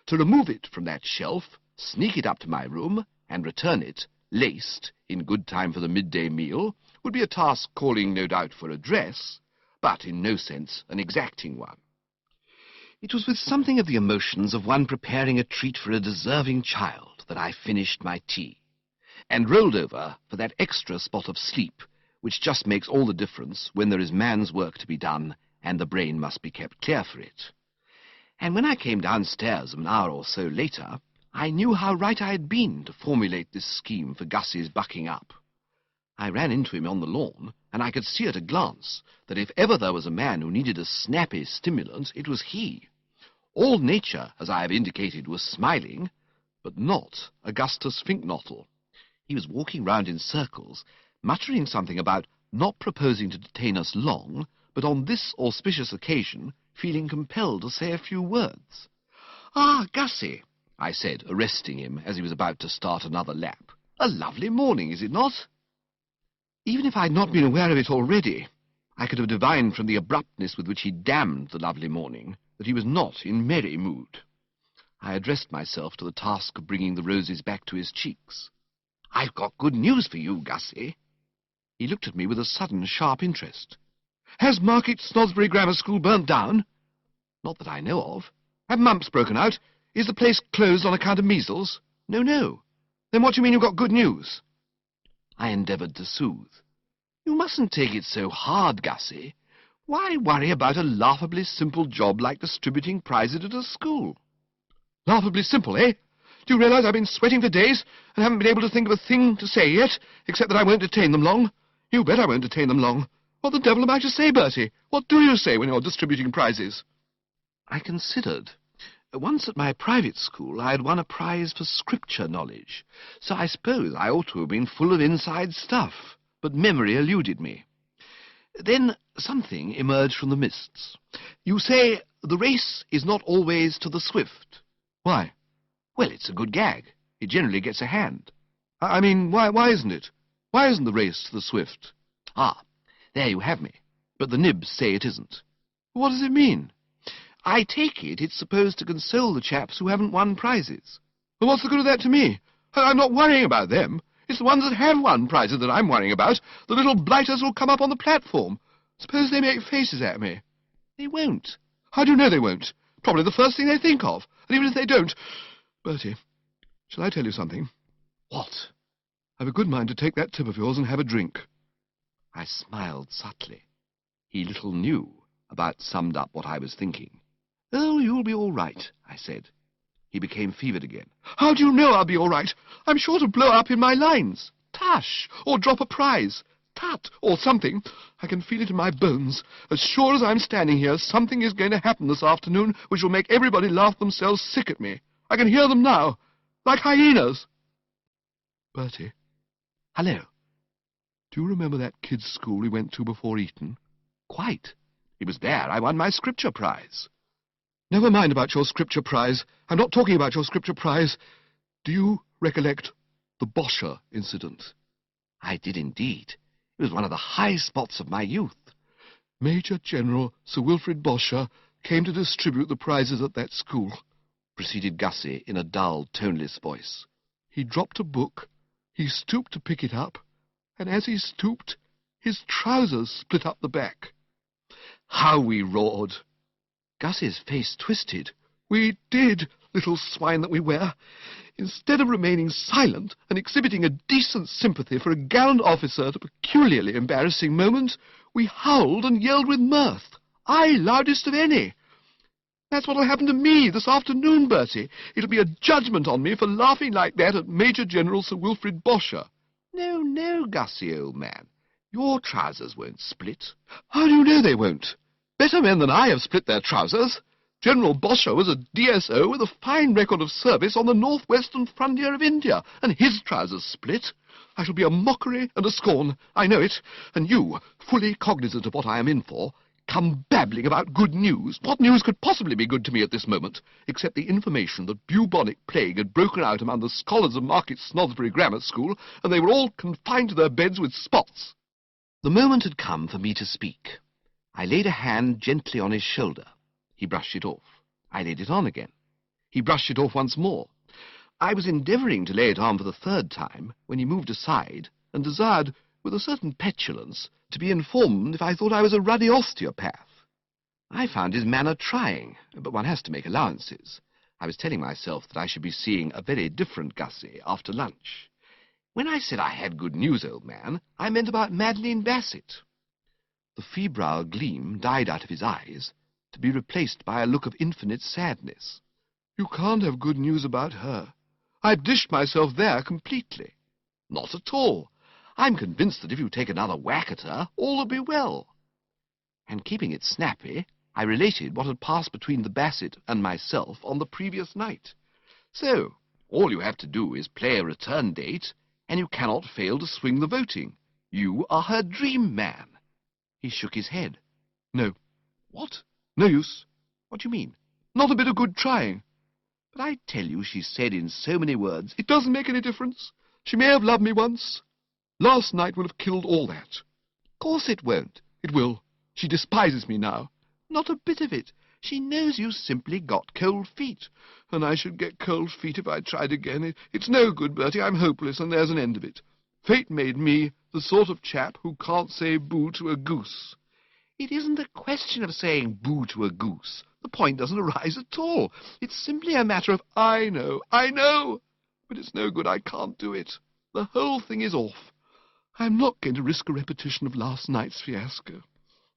To remove it from that shelf, sneak it up to my room, and return it, laced, in good time for the midday meal, would be a task calling, no doubt, for address, but in no sense an exacting one. It was with something of the emotions of one preparing a treat for a deserving child that I finished my tea, and rolled over for that extra spot of sleep which just makes all the difference when there is man's work to be done and the brain must be kept clear for it. And when I came downstairs an hour or so later, I knew how right I had been to formulate this scheme for Gussie's bucking up. I ran into him on the lawn, and I could see at a glance that if ever there was a man who needed a snappy stimulant, it was he. All nature, as I have indicated, was smiling, but not Augustus Finknottle. He was walking round in circles, muttering something about not proposing to detain us long, but on this auspicious occasion feeling compelled to say a few words. "Ah, Gussie," I said, arresting him as he was about to start another lap. "A lovely morning, is it not?" Even if I had not been aware of it already, I could have divined from the abruptness with which he damned the lovely morning that he was not in merry mood. I addressed myself to the task of bringing the roses back to his cheeks. "I've got good news for you, Gussie." He looked at me with a sudden, sharp interest. "Has Market Snodsbury Grammar School burnt down?" "Not that I know of." "Have mumps broken out? Is the place closed on account of measles?" "No, no." "Then what do you mean you've got good news?" I endeavoured to soothe. "You mustn't take it so hard, Gussie. Why worry about a laughably simple job like distributing prizes at a school?" "Laughably simple, eh? Do you realise I've been sweating for days and haven't been able to think of a thing to say yet, except that I won't detain them long? You bet I won't detain them long. What the devil am I to say, Bertie? What do you say when you're distributing prizes?" I considered. Once at my private school I had won a prize for scripture knowledge, so I suppose I ought to have been full of inside stuff, but memory eluded me. Then something emerged from the mists. "You say the race is not always to the swift." "Why?" "Well, it's a good gag. It generally gets a hand." I mean, why isn't it? Why isn't the race to the swift?" "Ah, there you have me. But the nibs say it isn't." "What does it mean?" "I take it it's supposed to console the chaps who haven't won prizes." "Well, what's the good of that to me? I'm not worrying about them. It's the ones that have won prizes that I'm worrying about, the little blighters who'll come up on the platform. Suppose they make faces at me." "They won't." "How do you know they won't? Probably the first thing they think of. And even if they don't... Bertie, shall I tell you something?" "What?" "I've a good mind to take that tip of yours and have a drink." I smiled subtly. He little knew about summed up what I was thinking. "Oh, you'll be all right," I said. He became fevered again. "How do you know I'll be all right? I'm sure to blow up in my lines. Tush! Or drop a prize. tut, or something. I can feel it in my bones. As sure as I'm standing here, something is going to happen this afternoon which will make everybody laugh themselves sick at me. I can hear them now, like hyenas. Bertie. Hello. Do you remember that kids' school we went to before Eton? Quite. It was there I won my scripture prize. Never mind about your scripture prize. I'm not talking about your scripture prize. Do you recollect the Boscher incident? I did indeed. It was one of the high spots of my youth. Major General Sir Wilfrid Boscher came to distribute the prizes at that school, proceeded Gussie in a dull, toneless voice. He dropped a book, he stooped to pick it up, and as he stooped, his trousers split up the back. How we roared! Gussie's face twisted. We did, little swine that we were. Instead of remaining silent and exhibiting a decent sympathy for a gallant officer at a peculiarly embarrassing moment, we howled and yelled with mirth. I loudest of any. That's what'll happen to me this afternoon, Bertie. It'll be a judgment on me for laughing like that at Major General Sir Wilfrid Boscher. No, no, Gussie, old man. Your trousers won't split. How do you know they won't? Better men than I have split their trousers. General Boscher was a DSO with a fine record of service on the northwestern frontier of India, and his trousers split. I shall be a mockery and a scorn, I know it, and you, fully cognizant of what I am in for, come babbling about good news. What news could possibly be good to me at this moment, except the information that bubonic plague had broken out among the scholars of Market Snodsbury Grammar School, and they were all confined to their beds with spots? The moment had come for me to speak. I laid a hand gently on his shoulder. He brushed it off. I laid it on again. He brushed it off once more. I was endeavouring to lay it on for the third time when he moved aside and desired, with a certain petulance, to be informed if I thought I was a ruddy osteopath. I found his manner trying, but one has to make allowances. I was telling myself that I should be seeing a very different Gussie after lunch. When I said I had good news, old man, I meant about Madeline Bassett. The febrile gleam died out of his eyes, to be replaced by a look of infinite sadness. You can't have good news about her. I've dished myself there completely. Not at all. I'm convinced that if you take another whack at her, all will be well. And keeping it snappy, I related what had passed between the Bassett and myself on the previous night. So, all you have to do is play a return date, and you cannot fail to swing the voting. You are her dream man. He shook his head. No. What? No use. What do you mean? Not a bit of good trying. But I tell you, she said in so many words, it doesn't make any difference. She may have loved me once. Last night will have killed all that. Of course it won't. It will. She despises me now. Not a bit of it. She knows you simply got cold feet. And I should get cold feet if I tried again. It's no good, Bertie. I'm hopeless, and there's an end of it. Fate made me the sort of chap who can't say boo to a goose. It isn't a question of saying boo to a goose. The point doesn't arise at all. It's simply a matter of, I know, but it's no good, I can't do it. The whole thing is off. I'm not going to risk a repetition of last night's fiasco.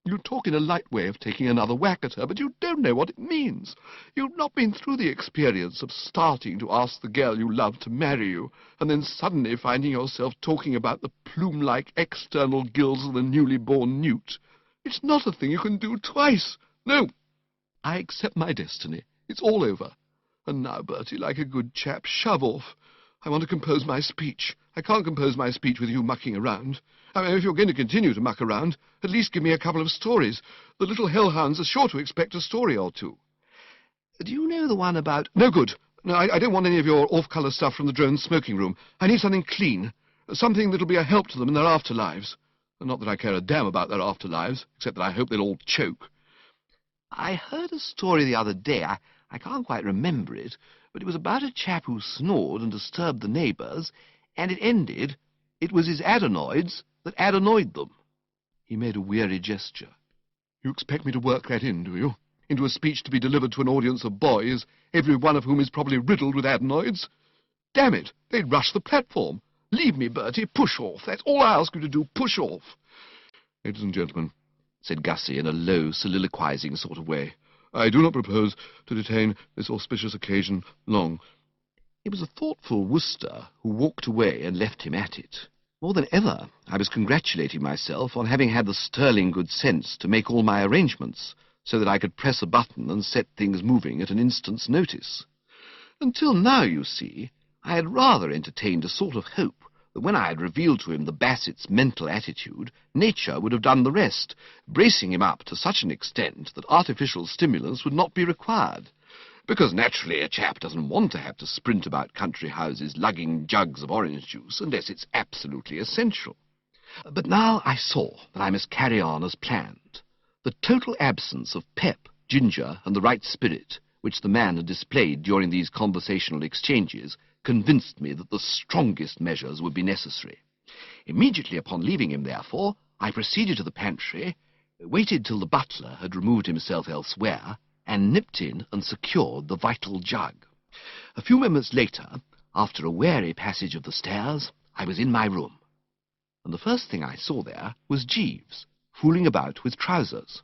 You talk in a light way of taking another whack at her, but you don't know what it means. You've not been through the experience of starting to ask the girl you love to marry you, and then suddenly finding yourself talking about the plume-like external gills of the newly born newt. It's not a thing you can do twice. No, I accept my destiny. It's all over. And now, Bertie, like a good chap, shove off. I want to compose my speech. I can't compose my speech with you mucking around. I mean, if you're going to continue to muck around, at least give me a couple of stories. The little hellhounds are sure to expect a story or two. Do you know the one about... No good. No, I don't want any of your off-colour stuff from the drone smoking room. I need something clean. Something that'll be a help to them in their afterlives. Not that I care a damn about their afterlives, except that I hope they'll all choke. I heard a story the other day. I can't quite remember it, but it was about a chap who snored and disturbed the neighbours, and it ended, it was his adenoids that adenoid them. He made a weary gesture. You expect me to work that in, do you? Into a speech to be delivered to an audience of boys, every one of whom is probably riddled with adenoids? Damn it, they'd rush the platform. Leave me, Bertie, push off. That's all I ask you to do, push off. Ladies and gentlemen, said Gussie in a low, soliloquizing sort of way, I do not propose to detain this auspicious occasion long. It was a thoughtful Worcester who walked away and left him at it. More than ever, I was congratulating myself on having had the sterling good sense to make all my arrangements, so that I could press a button and set things moving at an instant's notice. Until now, you see, I had rather entertained a sort of hope that when I had revealed to him the Bassett's mental attitude, nature would have done the rest, bracing him up to such an extent that artificial stimulants would not be required. Because naturally a chap doesn't want to have to sprint about country houses lugging jugs of orange juice unless it's absolutely essential. But now I saw that I must carry on as planned. The total absence of pep, ginger, and the right spirit, which the man had displayed during these conversational exchanges, convinced me that the strongest measures would be necessary. Immediately upon leaving him, therefore, I proceeded to the pantry, waited till the butler had removed himself elsewhere, and nipped in and secured the vital jug. A few moments later, after a wary passage of the stairs, I was in my room, and the first thing I saw there was Jeeves, fooling about with trousers.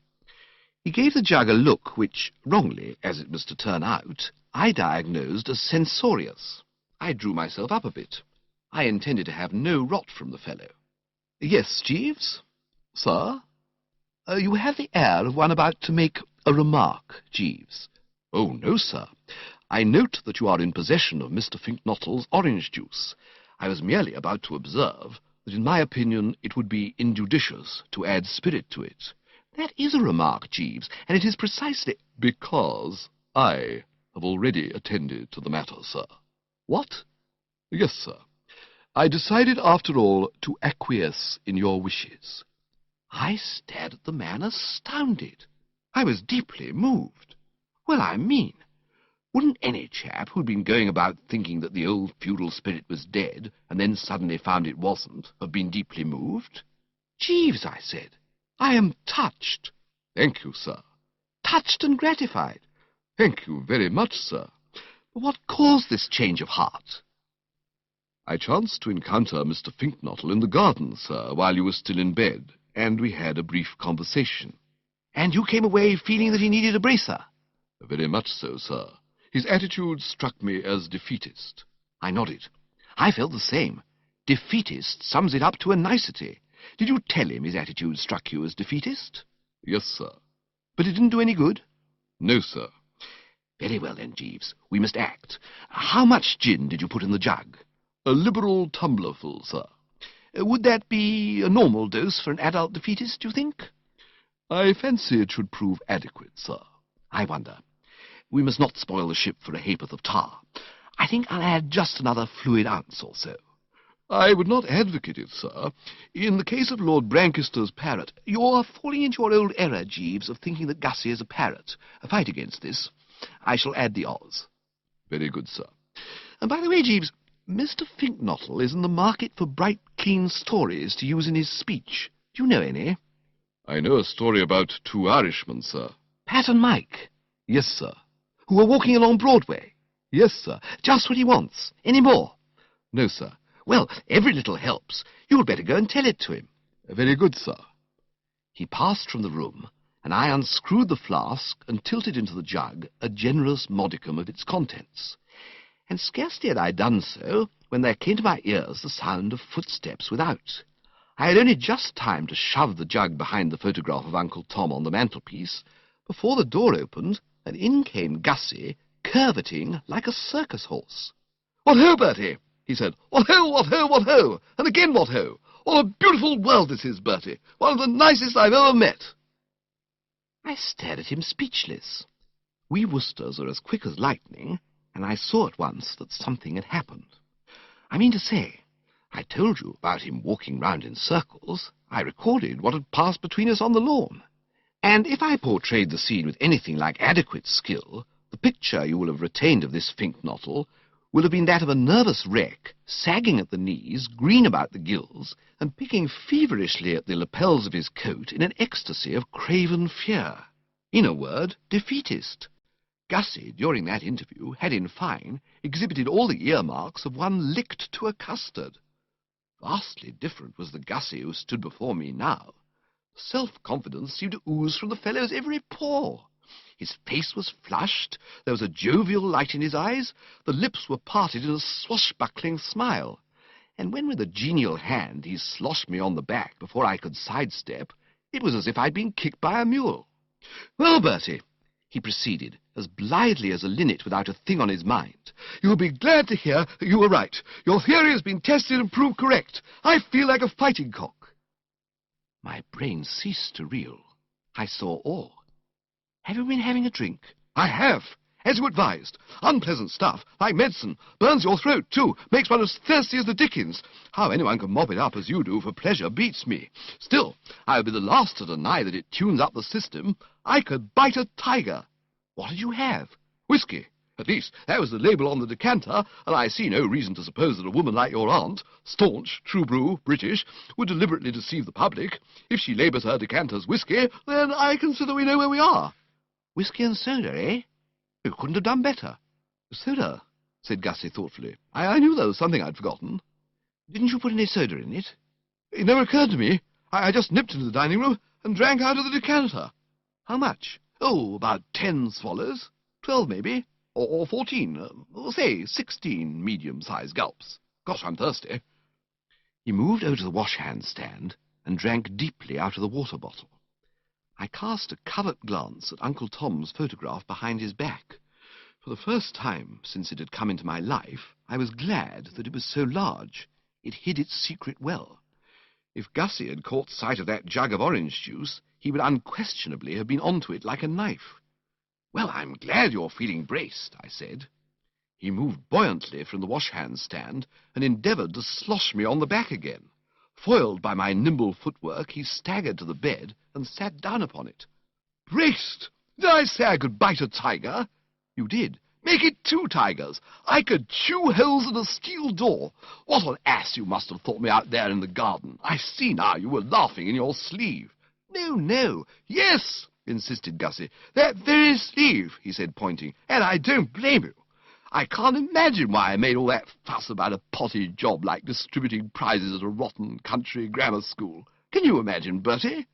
He gave the jug a look which, wrongly, as it was to turn out, I diagnosed as censorious. I drew myself up a bit. I intended to have no rot from the fellow. "Yes, Jeeves?" "Sir?" "You have the air of one about to make a remark, Jeeves." "Oh, no, sir. I note that you are in possession of Mr. Finknottle's orange juice. I was merely about to observe that in my opinion it would be injudicious to add spirit to it." "That is a remark, Jeeves, and it is precisely—" "Because I have already attended to the matter, sir." "What?" "Yes, sir. I decided, after all, to acquiesce in your wishes." I stared at the man astounded. I was deeply moved. Well, I mean, wouldn't any chap who'd been going about thinking that the old feudal spirit was dead, and then suddenly found it wasn't, have been deeply moved? "Jeeves," I said, "I am touched." "Thank you, sir." "Touched and gratified." "Thank you very much, sir." "But what caused this change of heart?" "I chanced to encounter Mr. Finknottle in the garden, sir, while you were still in bed, and we had a brief conversation." "And you came away feeling that he needed a bracer?" "Very much so, sir. His attitude struck me as defeatist." I nodded. I felt the same. Defeatist sums it up to a nicety. Did you tell him his attitude struck you as defeatist? "Yes, sir." "But it didn't do any good?" "No, sir." "Very well then, Jeeves. We must act. How much gin did you put in the jug?" "A liberal tumblerful, sir." "Would that be a normal dose for an adult defeatist, do you think?" "I fancy it should prove adequate, sir." "I wonder. We must not spoil the ship for a ha'porth of tar. I think I'll add just another fluid ounce or so." "I would not advocate it, sir. In the case of Lord Brancaster's parrot—" "You're falling into your old error, Jeeves, of thinking that Gussie is a parrot. Fight against this. I shall add the Oz." "Very good, sir." "And by the way, Jeeves, Mr. Finknottle is in the market for bright, clean stories to use in his speech. Do you know any?" "I know a story about two Irishmen, sir." "Pat and Mike?" "Yes, sir." "Who were walking along Broadway?" "Yes, sir." "Just what he wants. Any more?" "No, sir." "Well, every little helps. You'd better go and tell it to him." "Very good, sir." He passed from the room, and I unscrewed the flask and tilted into the jug a generous modicum of its contents. And scarcely had I done so when there came to my ears the sound of footsteps without. I had only just time to shove the jug behind the photograph of Uncle Tom on the mantelpiece before the door opened and in came Gussie, curveting like a circus horse. "What ho, Bertie?" he said. "What ho, what ho, what ho, and again what ho! What a beautiful world this is, Bertie! One of the nicest I've ever met!" I stared at him speechless. We Worcesters are as quick as lightning, and I saw at once that something had happened. I mean to say, I told you about him walking round in circles. I recorded what had passed between us on the lawn. And if I portrayed the scene with anything like adequate skill, the picture you will have retained of this Finknottle will have been that of a nervous wreck, sagging at the knees, green about the gills, and picking feverishly at the lapels of his coat in an ecstasy of craven fear. In a word, defeatist. Gussie, during that interview, had, in fine, exhibited all the earmarks of one licked to a custard. Vastly different was the Gussie who stood before me now. Self-confidence seemed to ooze from the fellow's every pore. His face was flushed, there was a jovial light in his eyes, the lips were parted in a swashbuckling smile, and when with a genial hand he sloshed me on the back before I could sidestep, it was as if I'd been kicked by a mule. "Well, Bertie," he proceeded, as blithely as a linnet without a thing on his mind, "you'll be glad to hear that you were right. Your theory has been tested and proved correct. I feel like a fighting cock." My brain ceased to reel. I saw all. "Have you been having a drink?" "I have, as you advised. Unpleasant stuff, like medicine. Burns your throat, too. Makes one as thirsty as the dickens. How anyone can mop it up as you do for pleasure beats me. Still, I'll be the last to deny that it tunes up the system. I could bite a tiger." "What did you have?" "Whiskey. At least, that was the label on the decanter, and I see no reason to suppose that a woman like your aunt, staunch, true brew, British, would deliberately deceive the public. If she labels her decanters whiskey, then I consider we know where we are." "Whiskey and soda, eh? You couldn't have done better." "Soda," said Gussie thoughtfully. I knew there was something I'd forgotten." "Didn't you put any soda in it?" "It never occurred to me. I just nipped into the dining room and drank out of the decanter." "How much?" "Oh, about 10 swallows. 12, maybe. Or 14. Say 16 medium-sized gulps. Gosh, I'm thirsty." He moved over to the wash-hand stand and drank deeply out of the water bottle. I cast a covert glance at Uncle Tom's photograph behind his back. For the first time since it had come into my life, I was glad that it was so large. It hid its secret well. If Gussie had caught sight of that jug of orange juice, he would unquestionably have been onto it like a knife. "Well, I'm glad you're feeling braced," I said. He moved buoyantly from the wash-hand stand and endeavoured to slosh me on the back again. Foiled by my nimble footwork, he staggered to the bed and sat down upon it. "Braced! Did I say I could bite a tiger?" "You did." "Make it 2 tigers. I could chew holes in a steel door. What an ass you must have thought me out there in the garden. I see now you were laughing in your sleeve." "No, no." "Yes," insisted Gussie. "That very sleeve," he said, pointing, "and I don't blame you. I can't imagine why I made all that fuss about a potty job like distributing prizes at a rotten country grammar school. Can you imagine, Bertie?"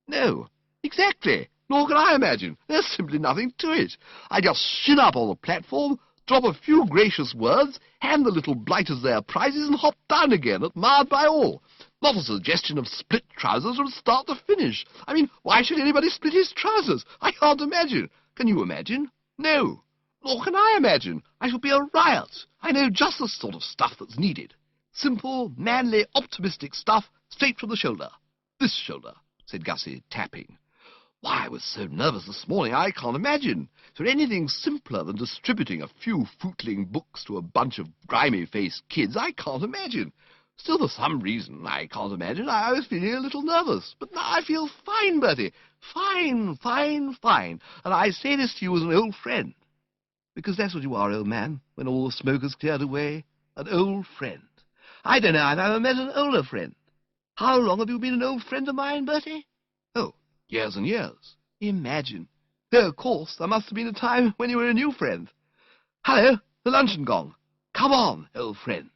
"No." "Exactly. Nor can I imagine. There's simply nothing to it. I just shin up on the platform, drop a few gracious words, hand the little blighters their prizes, and hop down again, admired by all. Not a suggestion of split trousers from start to finish. I mean, why should anybody split his trousers? I can't imagine. Can you imagine? No. Nor can I imagine. I shall be a riot. I know just the sort of stuff that's needed. Simple, manly, optimistic stuff, straight from the shoulder. This shoulder," said Gussie, tapping. "Why, I was so nervous this morning I can't imagine. Is there anything simpler than distributing a few footling books to a bunch of grimy-faced kids? I can't imagine. Still, for some reason, I can't imagine, I was feeling a little nervous. But now I feel fine, Bertie. Fine, fine, fine. And I say this to you as an old friend. Because that's what you are, old man, when all the smoke has cleared away. An old friend. I don't know if I've ever met an older friend. How long have you been an old friend of mine, Bertie?" "Oh, years and years." "Imagine. Though, of course, there must have been a time when you were a new friend. Hello, the luncheon gong. Come on, old friend."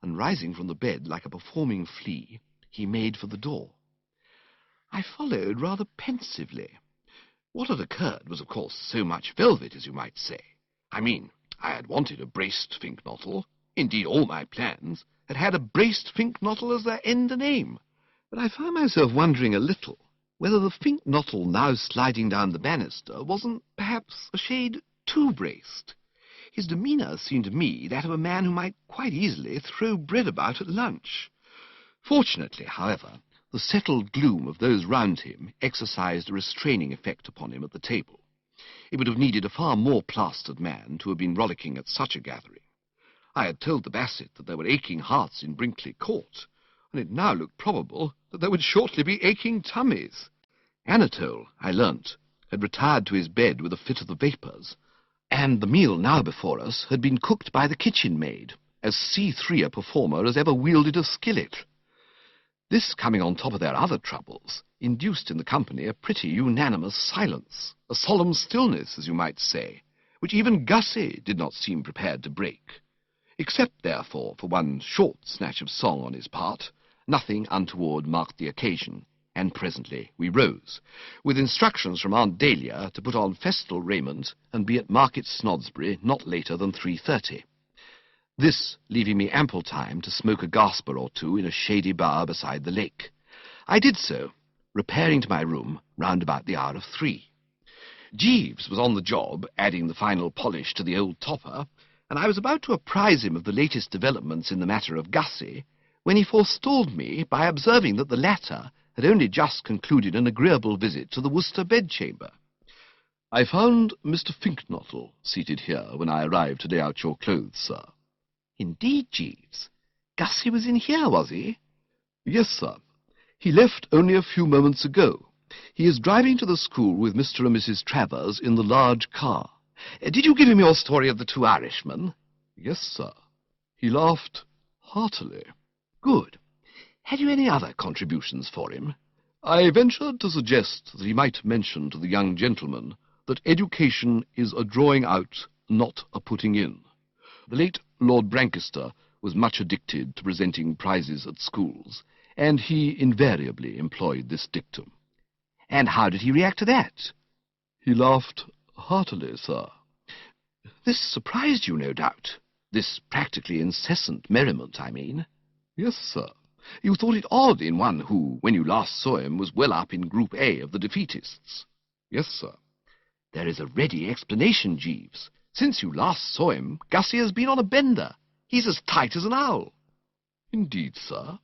And rising from the bed like a performing flea, he made for the door. I followed rather pensively. What had occurred was, of course, so much velvet, as you might say. I mean, I had wanted a braced finknottle. Indeed, all my plans had had a braced finknottle as their end and aim. But I found myself wondering a little whether the finknottle now sliding down the banister wasn't perhaps a shade too braced. His demeanour seemed to me that of a man who might quite easily throw bread about at lunch. Fortunately, however, the settled gloom of those round him exercised a restraining effect upon him at the table. It would have needed a far more plastered man to have been rollicking at such a gathering. I had told the Basset that there were aching hearts in Brinkley Court, and it now looked probable that there would shortly be aching tummies. Anatole, I learnt, had retired to his bed with a fit of the vapours, and the meal now before us had been cooked by the kitchen maid, as C3 a performer as ever wielded a skillet. This, coming on top of their other troubles, induced in the company a pretty unanimous silence, a solemn stillness, as you might say, which even Gussie did not seem prepared to break. Except, therefore, for one short snatch of song on his part, nothing untoward marked the occasion, and presently we rose, with instructions from Aunt Dahlia to put on festal raiment and be at Market Snodsbury not later than 3:30. this leaving me ample time to smoke a gasper or two in a shady bower beside the lake. I did so, repairing to my room round about the hour of 3. Jeeves was on the job, adding the final polish to the old topper, and I was about to apprise him of the latest developments in the matter of Gussie, when he forestalled me by observing that the latter had only just concluded an agreeable visit to the Worcester bedchamber. "I found Mr. Finknottle seated here when I arrived to lay out your clothes, sir." "Indeed, Jeeves. Gussie was in here, was he?" "Yes, sir. He left only a few moments ago. He is driving to the school with Mr. and Mrs. Travers in the large car." "Did you give him your story of the 2 Irishmen?" "Yes, sir. He laughed heartily." "Good. Had you any other contributions for him?" "I ventured to suggest that he might mention to the young gentleman that education is a drawing out, not a putting in. The late Lord Brancaster was much addicted to presenting prizes at schools, and he invariably employed this dictum." "And how did he react to that?" "He laughed heartily, sir." "This surprised you, no doubt. This practically incessant merriment, I mean." "Yes, sir." "You thought it odd in one who, when you last saw him, was well up in Group A of the defeatists?" "Yes, sir." "There is a ready explanation, Jeeves. Since you last saw him, Gussie has been on a bender. He's as tight as an owl." "Indeed, sir?"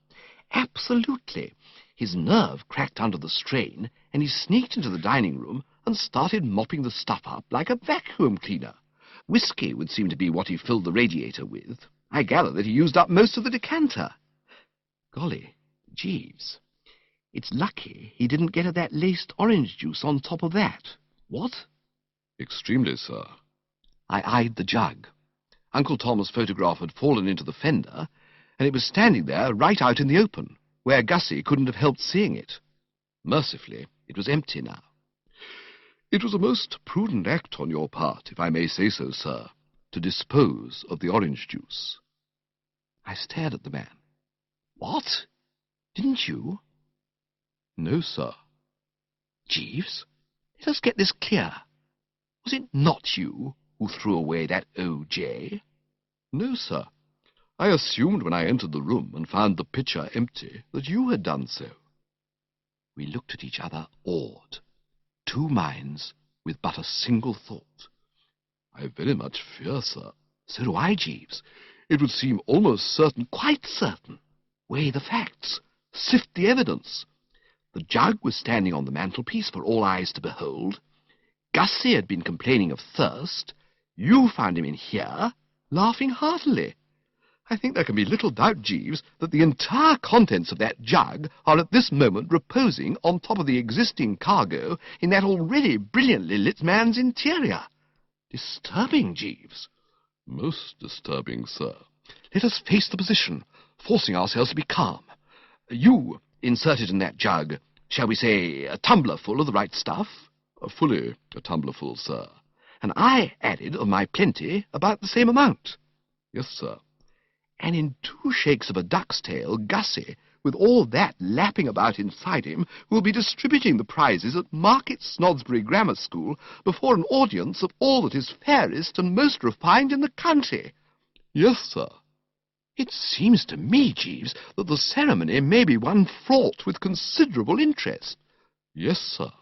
"Absolutely. His nerve cracked under the strain, and he sneaked into the dining room and started mopping the stuff up like a vacuum cleaner. Whiskey would seem to be what he filled the radiator with. I gather that he used up most of the decanter. Golly, Jeeves, it's lucky he didn't get at that laced orange juice on top of that." "What?" "Extremely, sir." I eyed the jug. Uncle Tom's photograph had fallen into the fender, and it was standing there right out in the open, where Gussie couldn't have helped seeing it. Mercifully, it was empty now. "It was a most prudent act on your part, if I may say so, sir, to dispose of the orange juice." I stared at the man. "What? Didn't you?" "No, sir." "Jeeves, let us get this clear. Was it not you who threw away that O.J.? "No, sir. I assumed when I entered the room and found the pitcher empty that you had done so." We looked at each other awed, 2 minds with but a single thought. "I very much fear, sir." "So do I, Jeeves." "It would seem almost certain—" "Quite certain. Weigh the facts. Sift the evidence. The jug was standing on the mantelpiece for all eyes to behold. Gussie had been complaining of thirst. You found him in here, laughing heartily. I think there can be little doubt, Jeeves, that the entire contents of that jug are at this moment reposing on top of the existing cargo in that already brilliantly lit man's interior. Disturbing, Jeeves." "Most disturbing, sir." "Let us face the position, forcing ourselves to be calm. You inserted in that jug, shall we say, a tumblerful of the right stuff?" "Fully a tumblerful, sir." "And I added of my plenty about the same amount?" "Yes, sir." "And in 2 shakes of a duck's tail, Gussie, with all that lapping about inside him, will be distributing the prizes at Market Snodsbury Grammar School before an audience of all that is fairest and most refined in the county?" "Yes, sir." "It seems to me, Jeeves, that the ceremony may be one fraught with considerable interest." "Yes, sir."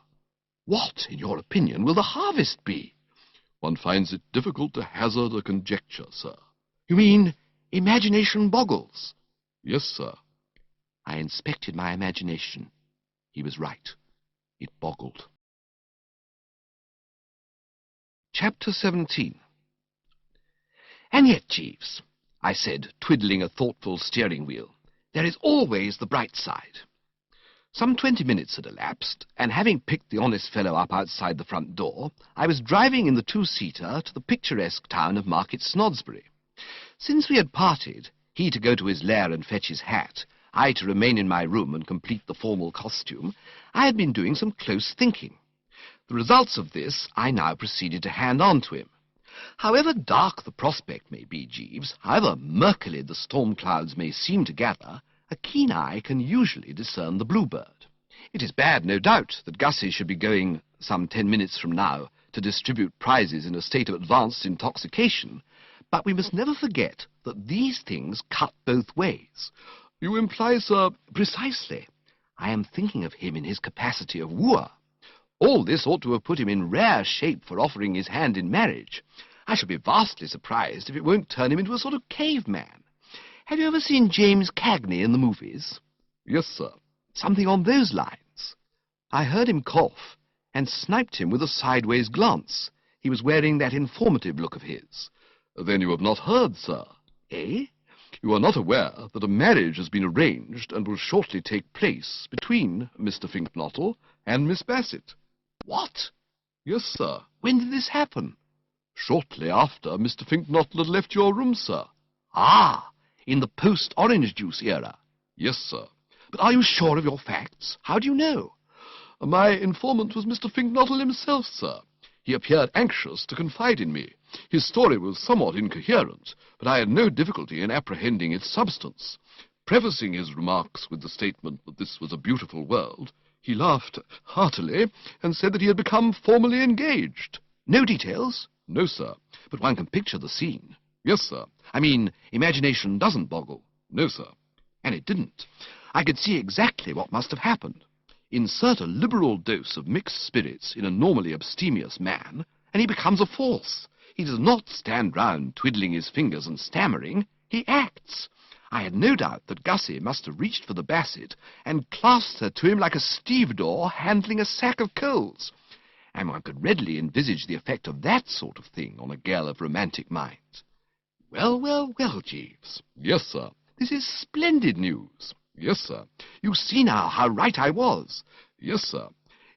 "What, in your opinion, will the harvest be?" "One finds it difficult to hazard a conjecture, sir." "You mean imagination boggles?" "Yes, sir." I inspected my imagination. He was right. It boggled. Chapter 17. "And yet, Jeeves," I said, twiddling a thoughtful steering wheel, "there is always the bright side." Some 20 minutes had elapsed, and having picked the honest fellow up outside the front door, I was driving in the 2-seater to the picturesque town of Market Snodsbury. Since we had parted, he to go to his lair and fetch his hat, I to remain in my room and complete the formal costume, I had been doing some close thinking. The results of this I now proceeded to hand on to him. However dark the prospect may be, Jeeves, however murkily the storm clouds may seem to gather, a keen eye can usually discern the bluebird. It is bad, no doubt, that Gussie should be going, some 10 minutes from now, to distribute prizes in a state of advanced intoxication, But we must never forget that these things cut both ways. You imply, sir— Precisely. I am thinking of him in his capacity of wooer. All this ought to have put him in rare shape for offering his hand in marriage. I shall be vastly surprised if it won't turn him into a sort of caveman. Have you ever seen James Cagney in the movies? Yes, sir. Something on those lines. I heard him cough, and sniped him with a sideways glance. He was wearing that informative look of his. Then you have not heard, sir. Eh? You are not aware that a marriage has been arranged and will shortly take place between Mr. Finknottle and Miss Bassett. What? Yes, sir. When did this happen? Shortly after Mr. Finknottle had left your room, sir. Ah, in the post-orange juice era. Yes, sir. But are you sure of your facts? How do you know? My informant was Mr. Finknottle himself, sir. He appeared anxious to confide in me. His story was somewhat incoherent, but I had no difficulty in apprehending its substance. Prefacing his remarks with the statement that this was a beautiful world, he laughed heartily and said that he had become formally engaged. No details? No, sir, but one can picture the scene. Yes, sir. I mean, imagination doesn't boggle. No, sir. And it didn't. I could see exactly what must have happened. Insert a liberal dose of mixed spirits in a normally abstemious man, and he becomes a force. He does not stand round twiddling his fingers and stammering. He acts. I had no doubt that Gussie must have reached for the Bassett and clasped her to him like a stevedore handling a sack of coals. And one could readily envisage the effect of that sort of thing on a girl of romantic minds. Well, well, well, Jeeves. Yes, sir. This is splendid news. Yes, sir. You see now how right I was. Yes, sir.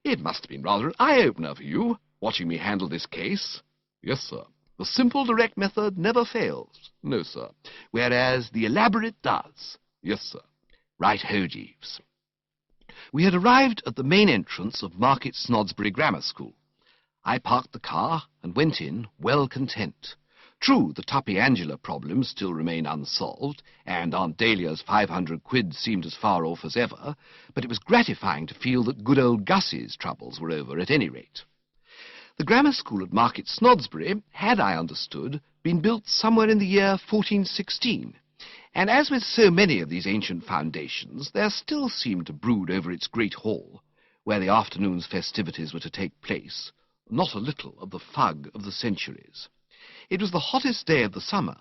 It must have been rather an eye-opener for you, watching me handle this case. Yes, sir. The simple, direct method never fails. No, sir. Whereas the elaborate does. Yes, sir. Right-ho, Jeeves. We had arrived at the main entrance of Market Snodsbury Grammar School. I parked the car and went in, well content. True, the Tuppy Angela problem still remained unsolved, and Aunt Dahlia's 500 quid seemed as far off as ever, but it was gratifying to feel that good old Gussie's troubles were over at any rate. The grammar school at Market Snodsbury had, I understood, been built somewhere in the year 1416, and as with so many of these ancient foundations, there still seemed to brood over its great hall, where the afternoon's festivities were to take place, not a little of the fug of the centuries. It was the hottest day of the summer,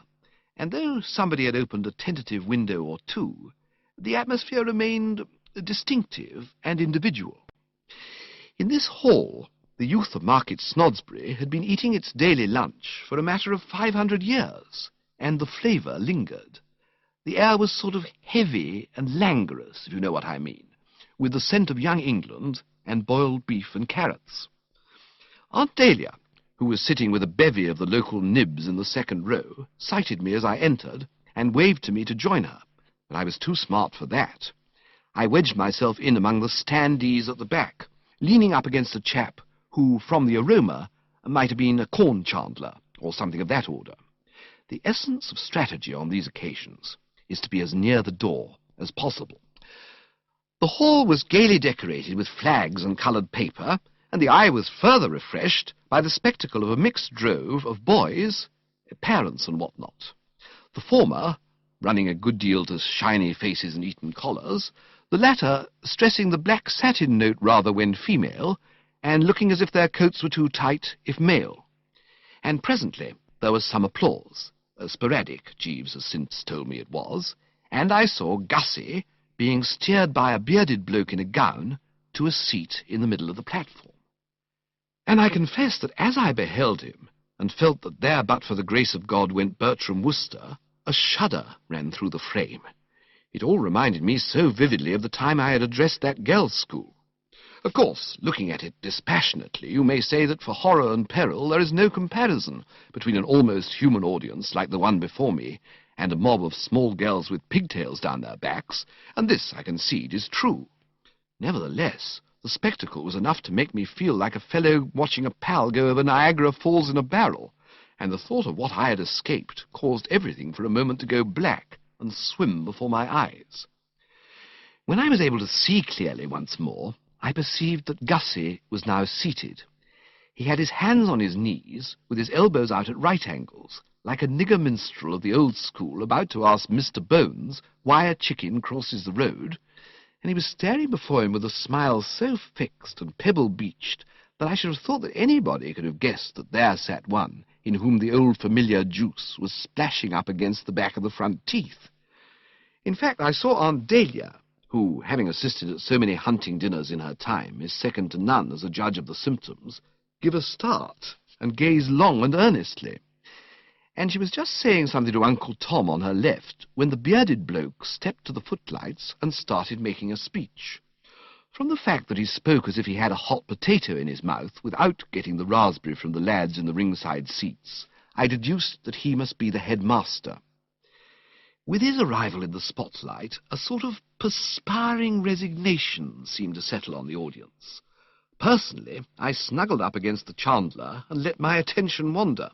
and though somebody had opened a tentative window or two, the atmosphere remained distinctive and individual. In this hall, the youth of Market Snodsbury had been eating its daily lunch for a matter of 500 years, and the flavour lingered. The air was sort of heavy and languorous, if you know what I mean, with the scent of young England and boiled beef and carrots. Aunt Dahlia, who was sitting with a bevy of the local nibs in the second row, sighted me as I entered, and waved to me to join her, but I was too smart for that. I wedged myself in among the standees at the back, leaning up against a chap who, from the aroma, might have been a corn chandler, or something of that order. The essence of strategy on these occasions is to be as near the door as possible. The hall was gaily decorated with flags and coloured paper, and the eye was further refreshed by the spectacle of a mixed drove of boys, parents and what not. The former running a good deal to shiny faces and Eton collars, the latter stressing the black satin note rather when female, and looking as if their coats were too tight if male. And presently there was some applause, sporadic, Jeeves has since told me it was, and I saw Gussie being steered by a bearded bloke in a gown to a seat in the middle of the platform. And I confess that as I beheld him, and felt that there but for the grace of God went Bertram Wooster, a shudder ran through the frame. It all reminded me so vividly of the time I had addressed that girls' school. Of course, looking at it dispassionately, you may say that for horror and peril there is no comparison between an almost human audience like the one before me and a mob of small girls with pigtails down their backs, and this, I concede, is true. Nevertheless, the spectacle was enough to make me feel like a fellow watching a pal go over Niagara Falls in a barrel, and the thought of what I had escaped caused everything for a moment to go black and swim before my eyes. When I was able to see clearly once more, I perceived that Gussie was now seated. He had his hands on his knees, with his elbows out at right angles, like a nigger minstrel of the old school about to ask Mr. Bones why a chicken crosses the road, and he was staring before him with a smile so fixed and pebble-beached that I should have thought that anybody could have guessed that there sat one in whom the old familiar juice was splashing up against the back of the front teeth. In fact, I saw Aunt Dahlia, who, having assisted at so many hunting dinners in her time, is second to none as a judge of the symptoms, give a start and gaze long and earnestly. And she was just saying something to Uncle Tom on her left when the bearded bloke stepped to the footlights and started making a speech. From the fact that he spoke as if he had a hot potato in his mouth without getting the raspberry from the lads in the ringside seats, I deduced that he must be the headmaster. With his arrival in the spotlight, a sort of perspiring resignation seemed to settle on the audience. Personally, I snuggled up against the chandler and let my attention wander.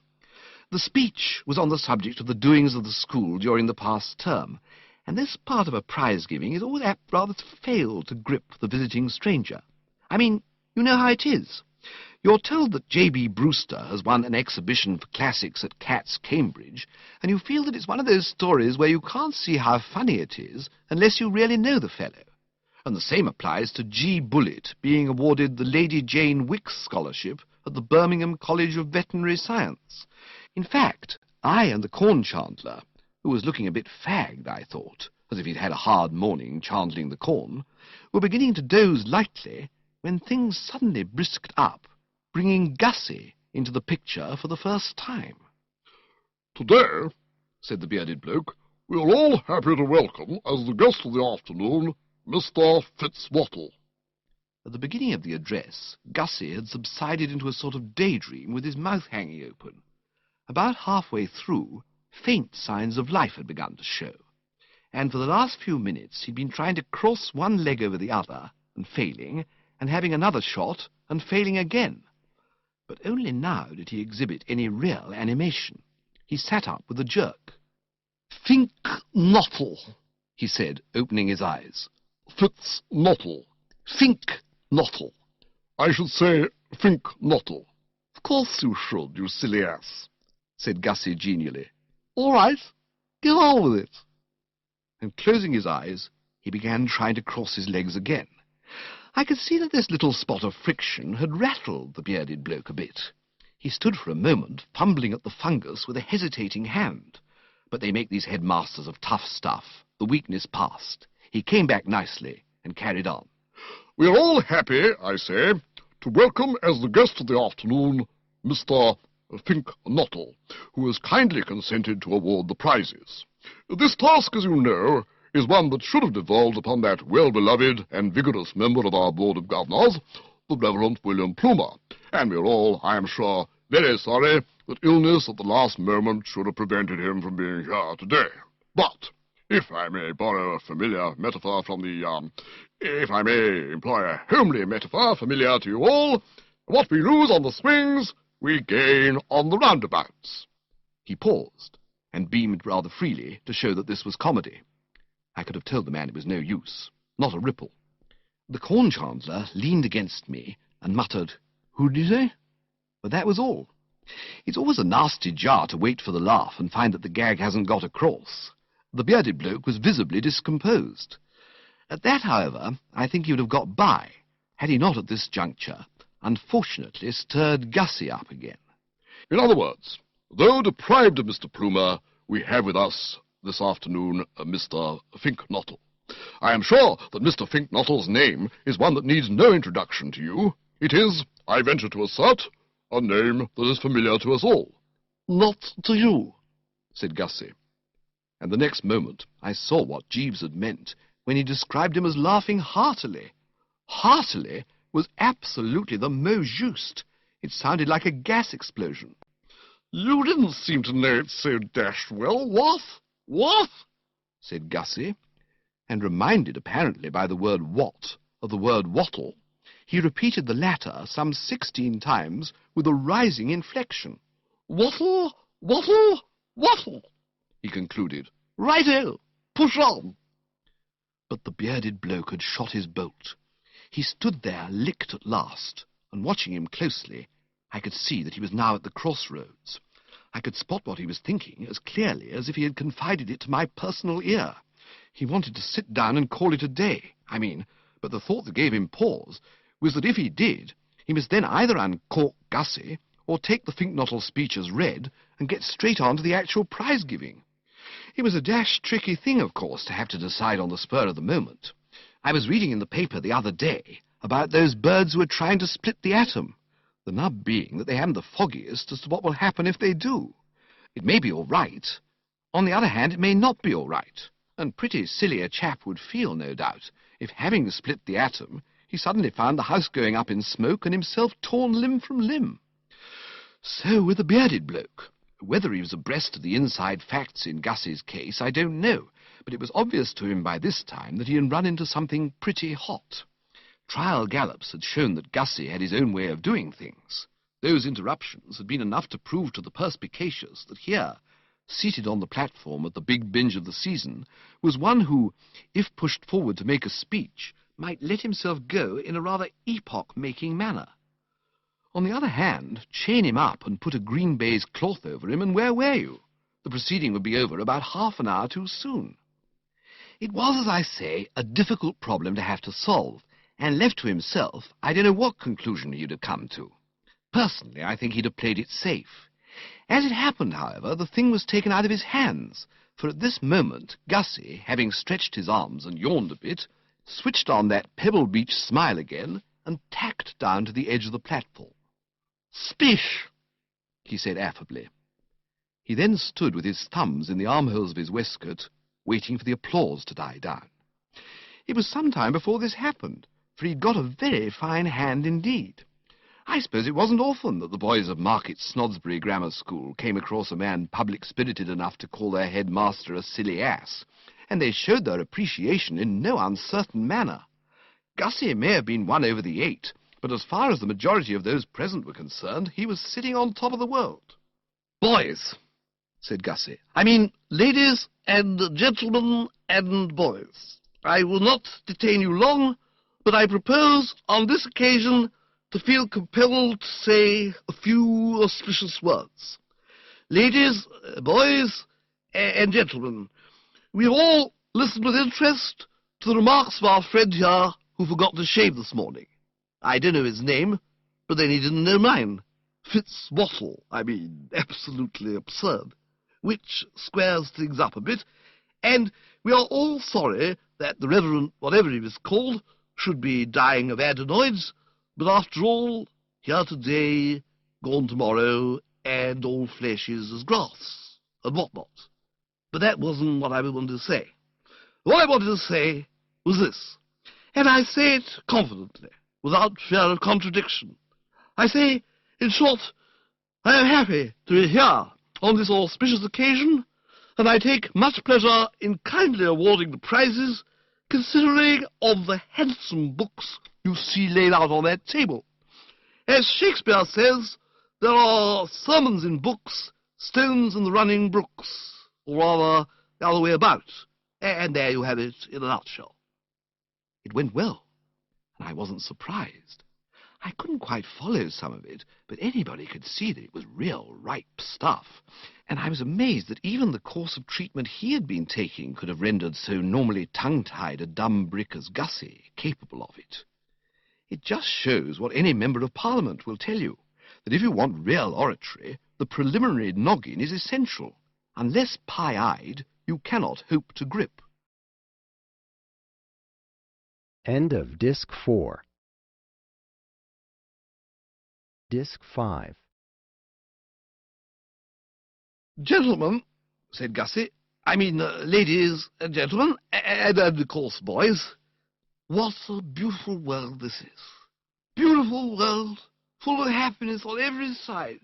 The speech was on the subject of the doings of the school during the past term, and this part of a prize-giving is always apt rather to fail to grip the visiting stranger. I mean, you know how it is. You're told that J.B. Brewster has won an exhibition for classics at Cat's, Cambridge, and you feel that it's one of those stories where you can't see how funny it is unless you really know the fellow. And the same applies to G. Bullitt being awarded the Lady Jane Wicks Scholarship at the Birmingham College of Veterinary Science. In fact, I and the corn chandler, who was looking a bit fagged, I thought, as if he'd had a hard morning chandling the corn, were beginning to doze lightly when things suddenly brisked up, bringing Gussie into the picture for the first time. "Today," said the bearded bloke, "we are all happy to welcome, as the guest of the afternoon, Mr. Fitzwattle." At the beginning of the address, Gussie had subsided into a sort of daydream with his mouth hanging open. About halfway through, faint signs of life had begun to show, and for the last few minutes he'd been trying to cross one leg over the other, and failing, and having another shot, and failing again. But only now did he exhibit any real animation. He sat up with a jerk. "Fink-nottle," he said, opening his eyes. "Fitz-nottle. Fink-nottle. I should say Fink-nottle. Of course you should, you silly ass," said Gussie genially. "All right, get on with it." And closing his eyes, he began trying to cross his legs again. I could see that this little spot of friction had rattled the bearded bloke a bit. He stood for a moment, fumbling at the fungus with a hesitating hand. But they make these headmasters of tough stuff. The weakness passed. He came back nicely and carried on. "We are all happy, I say, to welcome as the guest of the afternoon, Mr. Fink-nottle, who has kindly consented to award the prizes. This task, as you know, is one that should have devolved upon that well-beloved and vigorous member of our Board of Governors, the Reverend William Plumer, and we're all, I am sure, very sorry that illness at the last moment should have prevented him from being here today. But, if I may borrow a familiar metaphor from if I may employ a homely metaphor familiar to you all, what we lose on the swings, we gain on the roundabouts." He paused, and beamed rather freely to show that this was comedy. I could have told the man it was no use, not a ripple. The corn chandler leaned against me and muttered, "Who did you say?" But that was all. It's always a nasty jar to wait for the laugh and find that the gag hasn't got across. The bearded bloke was visibly discomposed. At that, however, I think he would have got by, had he not at this juncture, unfortunately, stirred Gussie up again. "In other words, though deprived of Mr. Plumer, we have with us this afternoon Mr. Fink-nottle. I am sure that Mr. Fink-nottle's name is one that needs no introduction to you. It is, I venture to assert, a name that is familiar to us all." "Not to you," said Gussie. And the next moment I saw what Jeeves had meant when he described him as laughing heartily. Heartily was absolutely the mot juste. It sounded like a gas explosion. "You didn't seem to know it so dashed well, what? What?" said Gussie, and reminded apparently by the word what of the word wattle, he repeated the latter some 16 times with a rising inflection. "Wattle, wattle, wattle," he concluded. "Righto, push on." But the bearded bloke had shot his bolt. He stood there, licked at last, and watching him closely, I could see that he was now at the crossroads. I could spot what he was thinking as clearly as if he had confided it to my personal ear. He wanted to sit down and call it a day, but the thought that gave him pause was that if he did, he must then either uncork Gussie or take the Finknottle speech as read and get straight on to the actual prize-giving. It was a dashed tricky thing, of course, to have to decide on the spur of the moment. I was reading in the paper the other day about those birds who are trying to split the atom, the nub being that they haven't the foggiest as to what will happen if they do. It may be all right. On the other hand, it may not be all right, and pretty silly a chap would feel, no doubt, if, having split the atom, he suddenly found the house going up in smoke and himself torn limb from limb. So with the bearded bloke. Whether he was abreast of the inside facts in Gussie's case, I don't know, but it was obvious to him by this time that he had run into something pretty hot. Trial gallops had shown that Gussie had his own way of doing things. Those interruptions had been enough to prove to the perspicacious that here, seated on the platform at the big binge of the season, was one who, if pushed forward to make a speech, might let himself go in a rather epoch-making manner. On the other hand, chain him up and put a green baize cloth over him, and where were you? The proceeding would be over about half an hour too soon. It was, as I say, a difficult problem to have to solve, and left to himself, I don't know what conclusion he'd have come to. Personally, I think he'd have played it safe. As it happened, however, the thing was taken out of his hands, for at this moment Gussie, having stretched his arms and yawned a bit, switched on that Pebble Beach smile again and tacked down to the edge of the platform. "Spish," he said affably. He then stood with his thumbs in the armholes of his waistcoat, waiting for the applause to die down. It was some time before this happened, for he'd got a very fine hand indeed. I suppose it wasn't often that the boys of Market Snodsbury Grammar School came across a man public-spirited enough to call their headmaster a silly ass, and they showed their appreciation in no uncertain manner. Gussie may have been won over the 8, but as far as the majority of those present were concerned, he was sitting on top of the world. "Boys," said Gussie, "ladies and gentlemen and boys, I will not detain you long, but I propose on this occasion to feel compelled to say a few auspicious words. Ladies, boys, and gentlemen, we have all listened with interest to the remarks of our friend here who forgot to shave this morning. I don't know his name, but then he didn't know mine. Fitzwattle, absolutely absurd, which squares things up a bit, and we are all sorry that the Reverend, whatever he was called, should be dying of adenoids, but after all, here today, gone tomorrow, and all flesh is as grass, and whatnot. But that wasn't what I wanted to say. What I wanted to say was this, and I say it confidently, without fear of contradiction. I say, in short, I am happy to be here on this auspicious occasion, and I take much pleasure in kindly awarding the prizes, considering of the handsome books you see laid out on that table. As Shakespeare says, there are sermons in books, stones in the running brooks, or rather the other way about, and there you have it in a nutshell. It went well, and I wasn't surprised. I couldn't quite follow some of it, but anybody could see that it was real ripe stuff, and I was amazed that even the course of treatment he had been taking could have rendered so normally tongue-tied a dumb brick as Gussie capable of it. It just shows what any member of Parliament will tell you, that if you want real oratory, the preliminary noggin is essential. Unless pie-eyed, you cannot hope to grip. End of Disc 4. Disc 5. "Gentlemen," said Gussie, ladies and gentlemen, and of course boys, what a beautiful world this is. Beautiful world, full of happiness on every side.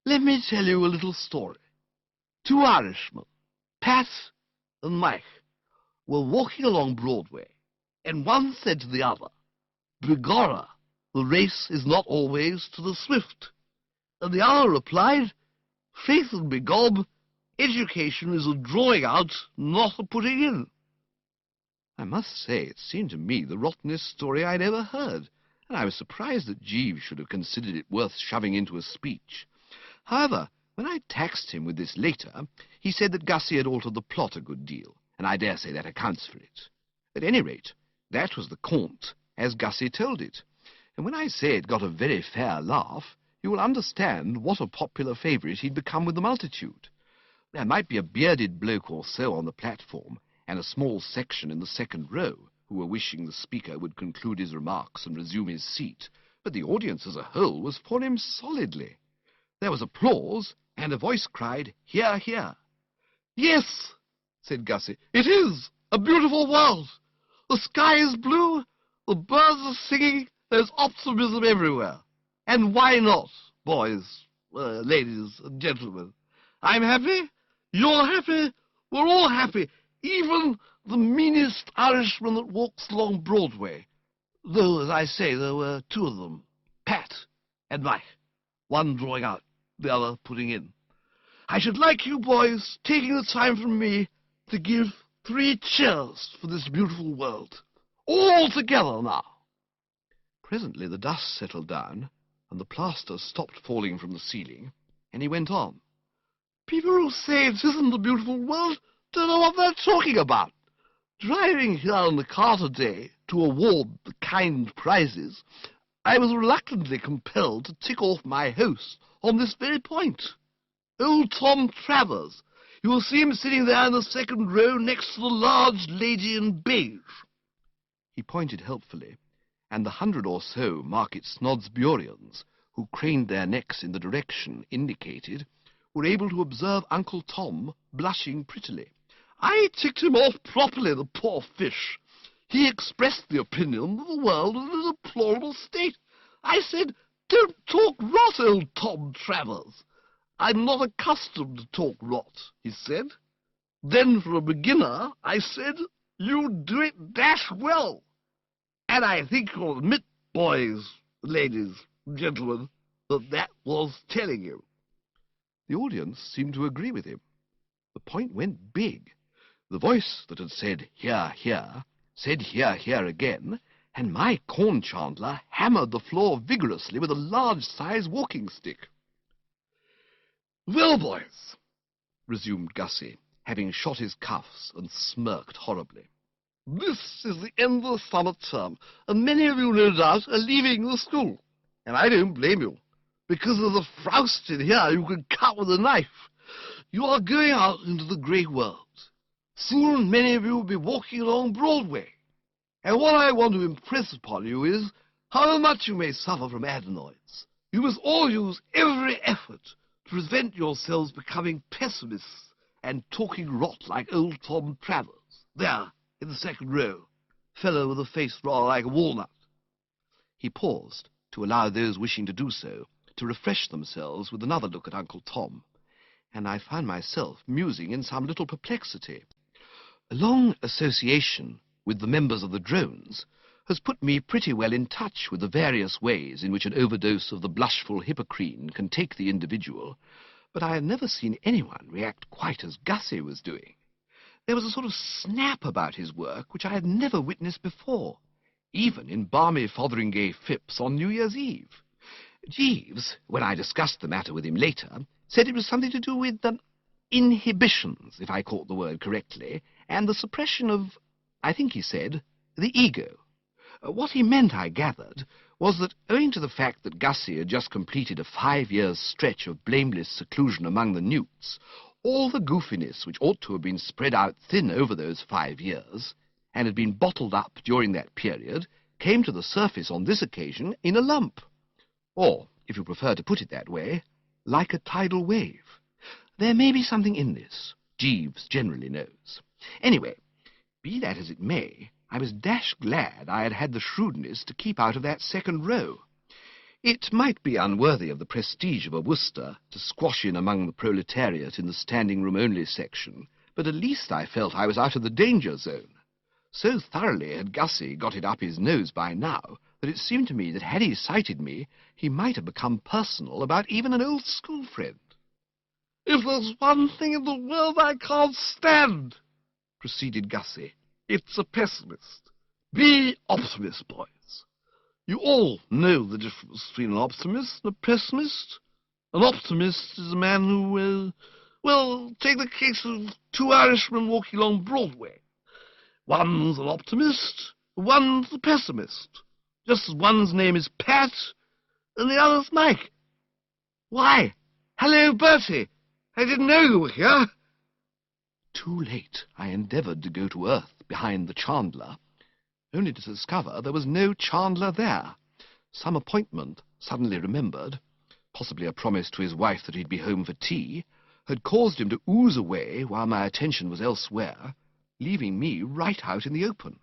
Let me tell you a little story. 2 Irishmen, Pat and Mike, were walking along Broadway, and one said to the other, "Begorra, the race is not always to the swift." And the other replied, "Faith and begob, education is a drawing out, not a putting in." I must say it seemed to me the rottenest story I'd ever heard, and I was surprised that Jeeves should have considered it worth shoving into a speech. However, When I taxed him with this later, he said that Gussie had altered the plot a good deal, and I dare say that accounts for it. At any rate, that was the conte, as Gussie told it, and when I say it got a very fair laugh, you will understand what a popular favourite he'd become with the multitude. There might be a bearded bloke or so on the platform, and a small section in the second row, who were wishing the speaker would conclude his remarks and resume his seat, but the audience as a whole was for him solidly. There was applause, and a voice cried, "Hear, hear." "Yes," said Gussie, "it is a beautiful world. The sky is blue, the birds are singing, there's optimism everywhere. And why not, boys, ladies and gentlemen? I'm happy, you're happy, we're all happy, even the meanest Irishman that walks along Broadway. Though, as I say, there were two of them, Pat and Mike, one drawing out, the other putting in. I should like you boys, taking the time from me, to give 3 cheers for this beautiful world. All together now." Presently the dust settled down, and the plaster stopped falling from the ceiling, and he went on. "People who say it isn't a beautiful world don't know what they're talking about. Driving here in the car today to award the kind prizes, I was reluctantly compelled to tick off my host on this very point. Old Tom Travers, you will see him sitting there in the second row next to the large lady in beige." He pointed helpfully, and the 100 or so Market Snodsburians, who craned their necks in the direction indicated, were able to observe Uncle Tom blushing prettily. "I ticked him off properly, the poor fish. He expressed the opinion that the world was in a deplorable state. I said, 'Don't talk rot, old Tom Travers.' 'I'm not accustomed to talk rot,' he said. Then, for a beginner, I said, 'You do it dash well.' And I think you'll admit, boys, ladies, gentlemen, that that was telling you." The audience seemed to agree with him. The point went big. The voice that had said, "Hear, hear," said, "Hear, hear," again, and my corn chandler hammered the floor vigorously with a large-sized walking stick. "Well, boys," resumed Gussie, having shot his cuffs and smirked horribly, "this is the end of the summer term, and many of you, no doubt, are leaving the school. And I don't blame you, because there's a froust in here you can cut with a knife. You are going out into the great world. Soon many of you will be walking along Broadway. And what I want to impress upon you is, however much you may suffer from adenoids, you must all use every effort to prevent yourselves becoming pessimists and talking rot like old Tom Travers, there, in the second row, fellow with a face rather like a walnut." He paused to allow those wishing to do so to refresh themselves with another look at Uncle Tom, and I found myself musing in some little perplexity. A long association with the members of the drones has put me pretty well in touch with the various ways in which an overdose of the blushful hippocrene can take the individual, but I had never seen anyone react quite as Gussie was doing. There was a sort of snap about his work which I had never witnessed before, even in balmy Fotheringay Phipps on New Year's Eve. Jeeves, when I discussed the matter with him later, said it was something to do with inhibitions, if I caught the word correctly, and the suppression of, I think he said, the ego. What he meant, I gathered, was that owing to the fact that Gussie had just completed a 5 years stretch of blameless seclusion among the newts, all the goofiness which ought to have been spread out thin over those 5 years, and had been bottled up during that period, came to the surface on this occasion in a lump. Or, if you prefer to put it that way, like a tidal wave. There may be something in this. Jeeves generally knows. Anyway, be that as it may, I was dashed glad I had had the shrewdness to keep out of that second row. It might be unworthy of the prestige of a Worcester to squash in among the proletariat in the standing-room-only section, but at least I felt I was out of the danger zone. So thoroughly had Gussie got it up his nose by now that it seemed to me that had he sighted me, he might have become personal about even an old school friend. "If there's one thing in the world I can't stand," proceeded Gussie, "it's a pessimist. Be optimists, boys. You all know the difference between an optimist and a pessimist. An optimist is a man who, well, take the case of two Irishmen walking along Broadway. One's an optimist, one's a pessimist, just as one's name is Pat and the other's Mike. Why, hello, Bertie. I didn't know you were here. Too late, I endeavoured to go to earth behind the Chandler, only to discover there was no Chandler there. Some appointment, suddenly remembered, possibly a promise to his wife that he'd be home for tea, had caused him to ooze away while my attention was elsewhere, leaving me right out in the open.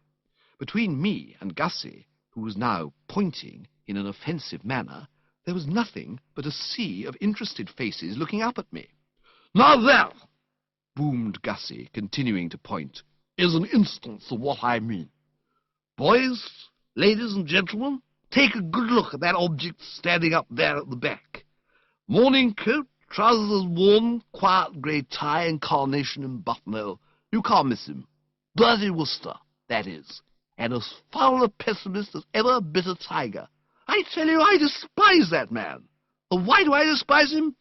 Between me and Gussie, who was now pointing in an offensive manner, there was nothing but a sea of interested faces looking up at me. "Now there," boomed Gussie, continuing to point, "is an instance of what I mean. Boys, ladies and gentlemen, take a good look at that object standing up there at the back. Morning coat, trousers worn, quiet grey tie and carnation and buttonhole. You can't miss him. Bertie Wooster, that is, and as foul a pessimist as ever bit a tiger. I tell you, I despise that man. And why do I despise him?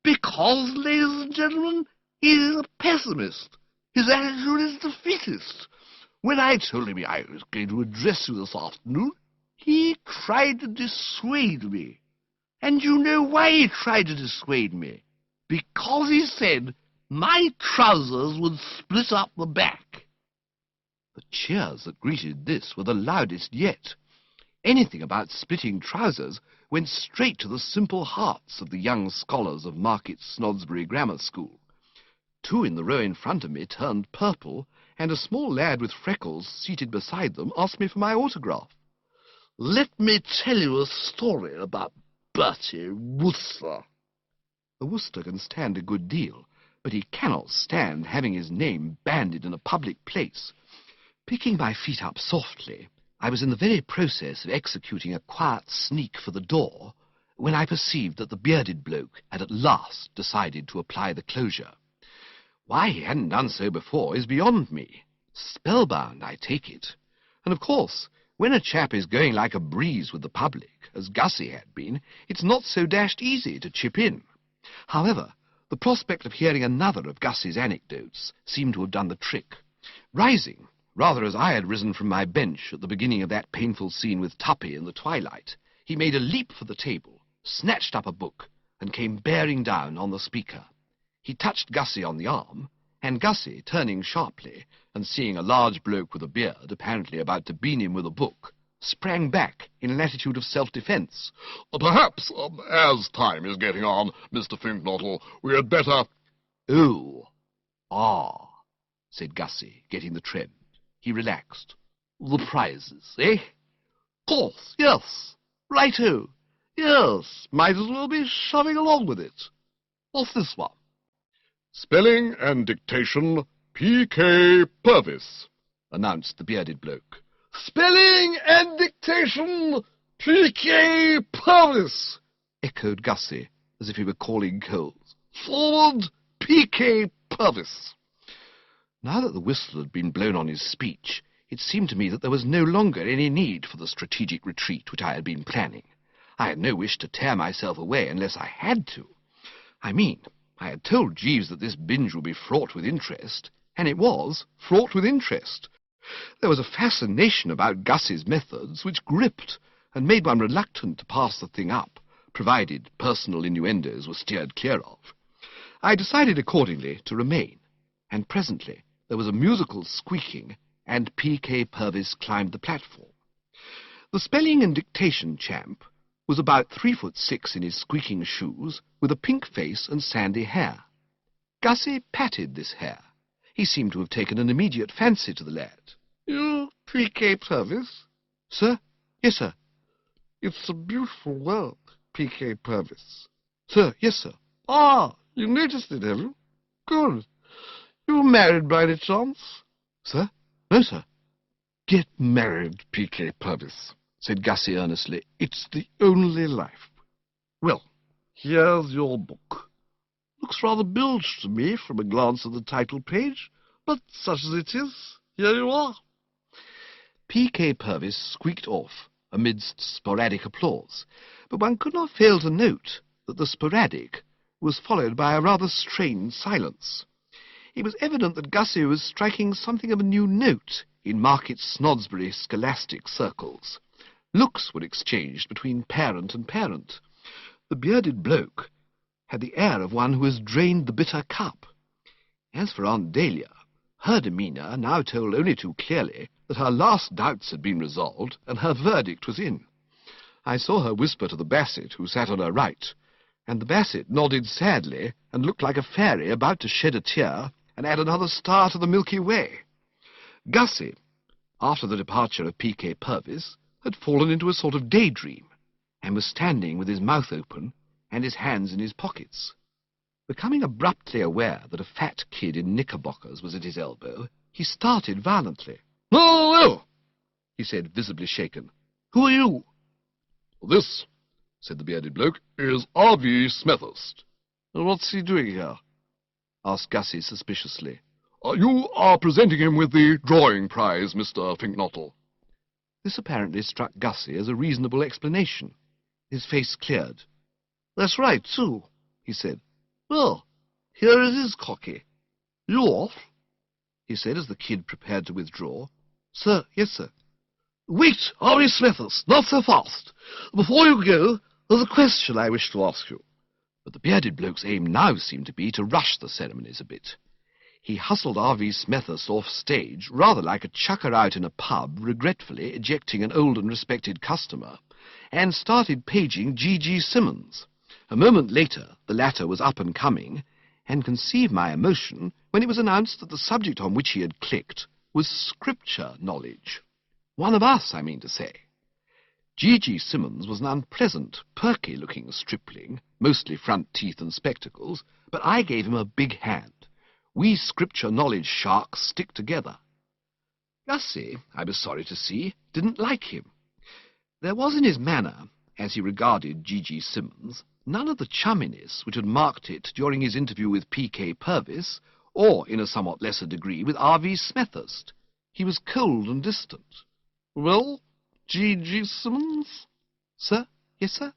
Because, ladies and gentlemen, he is a pessimist. His attitude is defeatist. When I told him I was going to address you this afternoon, he tried to dissuade me. And you know why he tried to dissuade me? Because he said my trousers would split up the back. The cheers that greeted this were the loudest yet. Anything about splitting trousers went straight to the simple hearts of the young scholars of Market Snodsbury Grammar School. Two in the row in front of me turned purple, and a small lad with freckles seated beside them asked me for my autograph. "Let me tell you a story about Bertie Wooster." The Wooster can stand a good deal, but he cannot stand having his name bandied in a public place. Picking my feet up softly, I was in the very process of executing a quiet sneak for the door when I perceived that the bearded bloke had at last decided to apply the closure. Why he hadn't done so before is beyond me. Spellbound, I take it. And of course, when a chap is going like a breeze with the public, as Gussie had been, it's not so dashed easy to chip in. However, the prospect of hearing another of Gussie's anecdotes seemed to have done the trick. Rising, rather as I had risen from my bench at the beginning of that painful scene with Tuppy in the twilight, he made a leap for the table, snatched up a book, and came bearing down on the speaker. He touched Gussie on the arm, and Gussie, turning sharply, and seeing a large bloke with a beard apparently about to bean him with a book, sprang back in an attitude of self-defence. Perhaps, as time is getting on, Mr. Finknottle, we had better... "Oh, ah," said Gussie, getting the trend. He relaxed. "The prizes, eh? Course, yes. Righto. Yes, might as well be shoving along with it. What's this one?" "Spelling and dictation, P.K. Purvis," announced the bearded bloke. "Spelling and dictation, P.K. Purvis," echoed Gussie, as if he were calling coals. "Forward, P.K. Purvis." Now that the whistle had been blown on his speech, it seemed to me that there was no longer any need for the strategic retreat which I had been planning. I had no wish to tear myself away unless I had to. I mean, I had told Jeeves that this binge would be fraught with interest, and it was fraught with interest. There was a fascination about Gussie's methods which gripped and made one reluctant to pass the thing up, provided personal innuendos were steered clear of. I decided accordingly to remain, and presently there was a musical squeaking, and P.K. Purvis climbed the platform. The spelling and dictation champ was about 3'6" in his squeaking shoes, with a pink face and sandy hair. Gussie patted this hair. He seemed to have taken an immediate fancy to the lad. "You P.K. Purvis?" "Sir? Yes, sir." "It's a beautiful word, P.K. Purvis." "Sir? Yes, sir." "Ah, you noticed it, have you? Good. You married by any chance?" "Sir? No, sir." "Get married, P.K. Purvis," said Gussie earnestly. "It's the only life. Well, here's your book. Looks rather bilged to me from a glance at the title page, but such as it is, here you are." P.K. Purvis squeaked off amidst sporadic applause, but one could not fail to note that the sporadic was followed by a rather strained silence. It was evident that Gussie was striking something of a new note in Market Snodsbury scholastic circles. Looks were exchanged between parent and parent. The bearded bloke had the air of one who has drained the bitter cup. As for Aunt Dahlia, her demeanour now told only too clearly that her last doubts had been resolved and her verdict was in. I saw her whisper to the Basset, who sat on her right, and the Basset nodded sadly and looked like a fairy about to shed a tear and add another star to the Milky Way. Gussie, after the departure of P.K. Purvis, had fallen into a sort of daydream, and was standing with his mouth open and his hands in his pockets. Becoming abruptly aware that a fat kid in knickerbockers was at his elbow, he started violently. "Oh, he said, visibly shaken. "Who are you?" "This," said the bearded bloke, "is R.V. Smethurst." "What's he doing here?" asked Gussie suspiciously. "You are presenting him with the drawing prize, Mr. Finknottle." This apparently struck Gussie as a reasonable explanation. His face cleared. "That's right, too," he said. "Well, here it is, Cocky. You off?" he said as the kid prepared to withdraw. "Sir, yes, sir." "Wait, R.V. Smethurst, not so fast. Before you go, there's a question I wish to ask you." But the bearded bloke's aim now seemed to be to rush the ceremonies a bit. He hustled R.V. Smethurst off stage, rather like a chucker out in a pub, regretfully ejecting an old and respected customer, and started paging G.G. Simmons. A moment later, the latter was up and coming, and conceive my emotion when it was announced that the subject on which he had clicked was scripture knowledge. One of us, I mean to say. G.G. Simmons was an unpleasant, perky-looking stripling, mostly front teeth and spectacles, but I gave him a big hand. We scripture knowledge sharks stick together. Gussie, I was sorry to see, didn't like him. There was in his manner, as he regarded G.G. Simmons, none of the chumminess which had marked it during his interview with P.K. Purvis, or, in a somewhat lesser degree, with R.V. Smethurst. He was cold and distant. "Well, G.G. Simmons?" "Sir? Yes, sir?"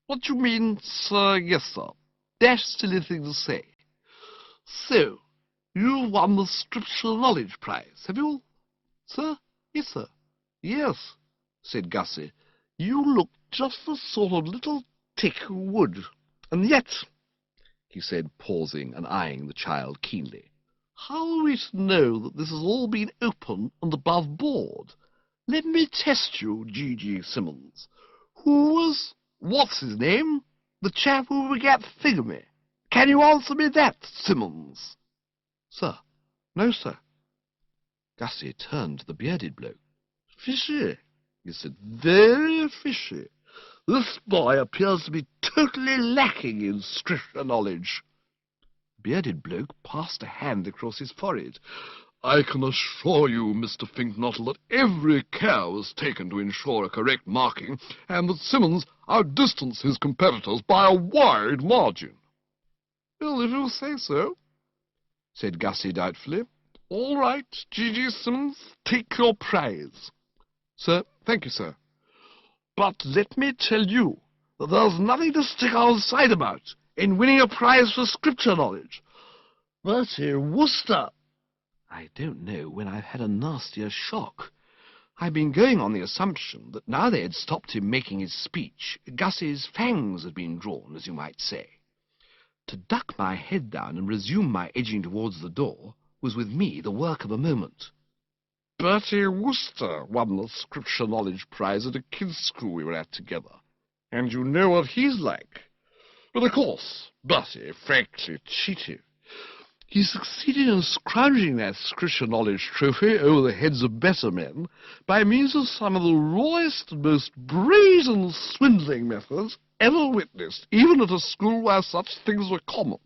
"What do you mean, sir, yes, sir? Dashed silly thing to say. So, you've won the Scriptural Knowledge Prize, have you?" "Sir? Yes, sir." "Yes," said Gussie. "You look just the sort of little tick who would. And yet," he said, pausing and eyeing the child keenly, "how are we to know that this has all been open and above board? Let me test you, G.G. Simmons. Who was, what's his name, the chap who begat Thingamy? Can you answer me that, Simmons?" "Sir? No, sir." Gussie turned to the bearded bloke. "Fishy," he said, "very fishy. This boy appears to be totally lacking in scripture knowledge." The bearded bloke passed a hand across his forehead. "I can assure you, Mr. Finknottle, that every care was taken to ensure a correct marking, and that Simmons outdistanced his competitors by a wide margin." "Well, if you say so," said Gussie doubtfully. "All right, G.G. Simmons, take your prize." "Sir, thank you, sir." "But let me tell you that there's nothing to stick outside about in winning a prize for scripture knowledge. Bertie Wooster!" I don't know when I've had a nastier shock. I'd been going on the assumption that now they had stopped him making his speech, Gussie's fangs had been drawn, as you might say. To duck my head down and resume my edging towards the door was with me the work of a moment. "Bertie Wooster won the Scripture Knowledge Prize at a kids' school we were at together, and you know what he's like. But of course, Bertie frankly cheated. He succeeded in scrounging that Scripture Knowledge trophy over the heads of better men by means of some of the rawest and most brazen swindling methods ever witnessed, even at a school where such things were common.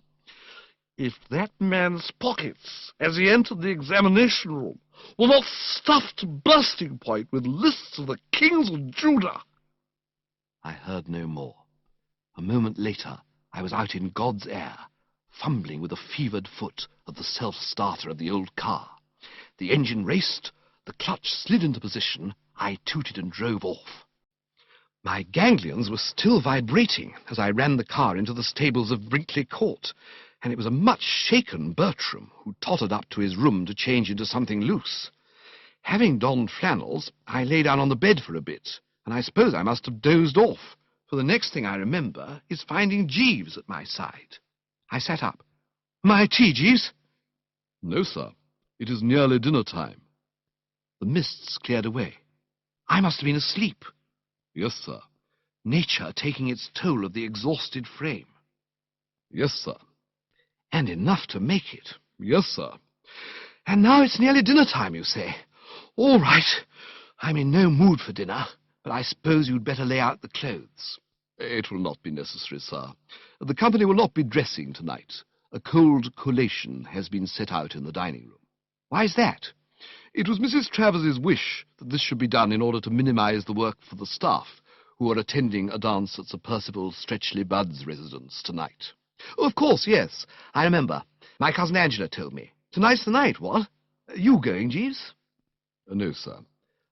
If that man's pockets, as he entered the examination room, were not stuffed to bursting point with lists of the kings of Judah—" I heard no more. A moment later, I was out in God's air, fumbling with a fevered foot at the self-starter of the old car. The engine raced, the clutch slid into position, I tooted and drove off. My ganglions were still vibrating as I ran the car into the stables of Brinkley Court, and it was a much shaken Bertram who tottered up to his room to change into something loose. Having donned flannels, I lay down on the bed for a bit, and I suppose I must have dozed off, for the next thing I remember is finding Jeeves at my side. I sat up. "My tea, Jeeves?" "No, sir. It is nearly dinner time." The mists cleared away. I must have been asleep. "Yes, sir." Nature taking its toll of the exhausted frame. "Yes, sir." And enough to make it. "Yes, sir." And now it's nearly dinner time, you say. All right. I'm in no mood for dinner, but I suppose you'd better lay out the clothes. "It will not be necessary, sir. The company will not be dressing tonight. A cold collation has been set out in the dining room." Why's that? "It was Mrs. Travers's wish that this should be done in order to minimize the work for the staff, who are attending a dance at Sir Percival Stretchley Budd's residence tonight." Oh, of course, yes. I remember. My cousin Angela told me. Tonight's the night, what? You going, Jeeves? "No, sir.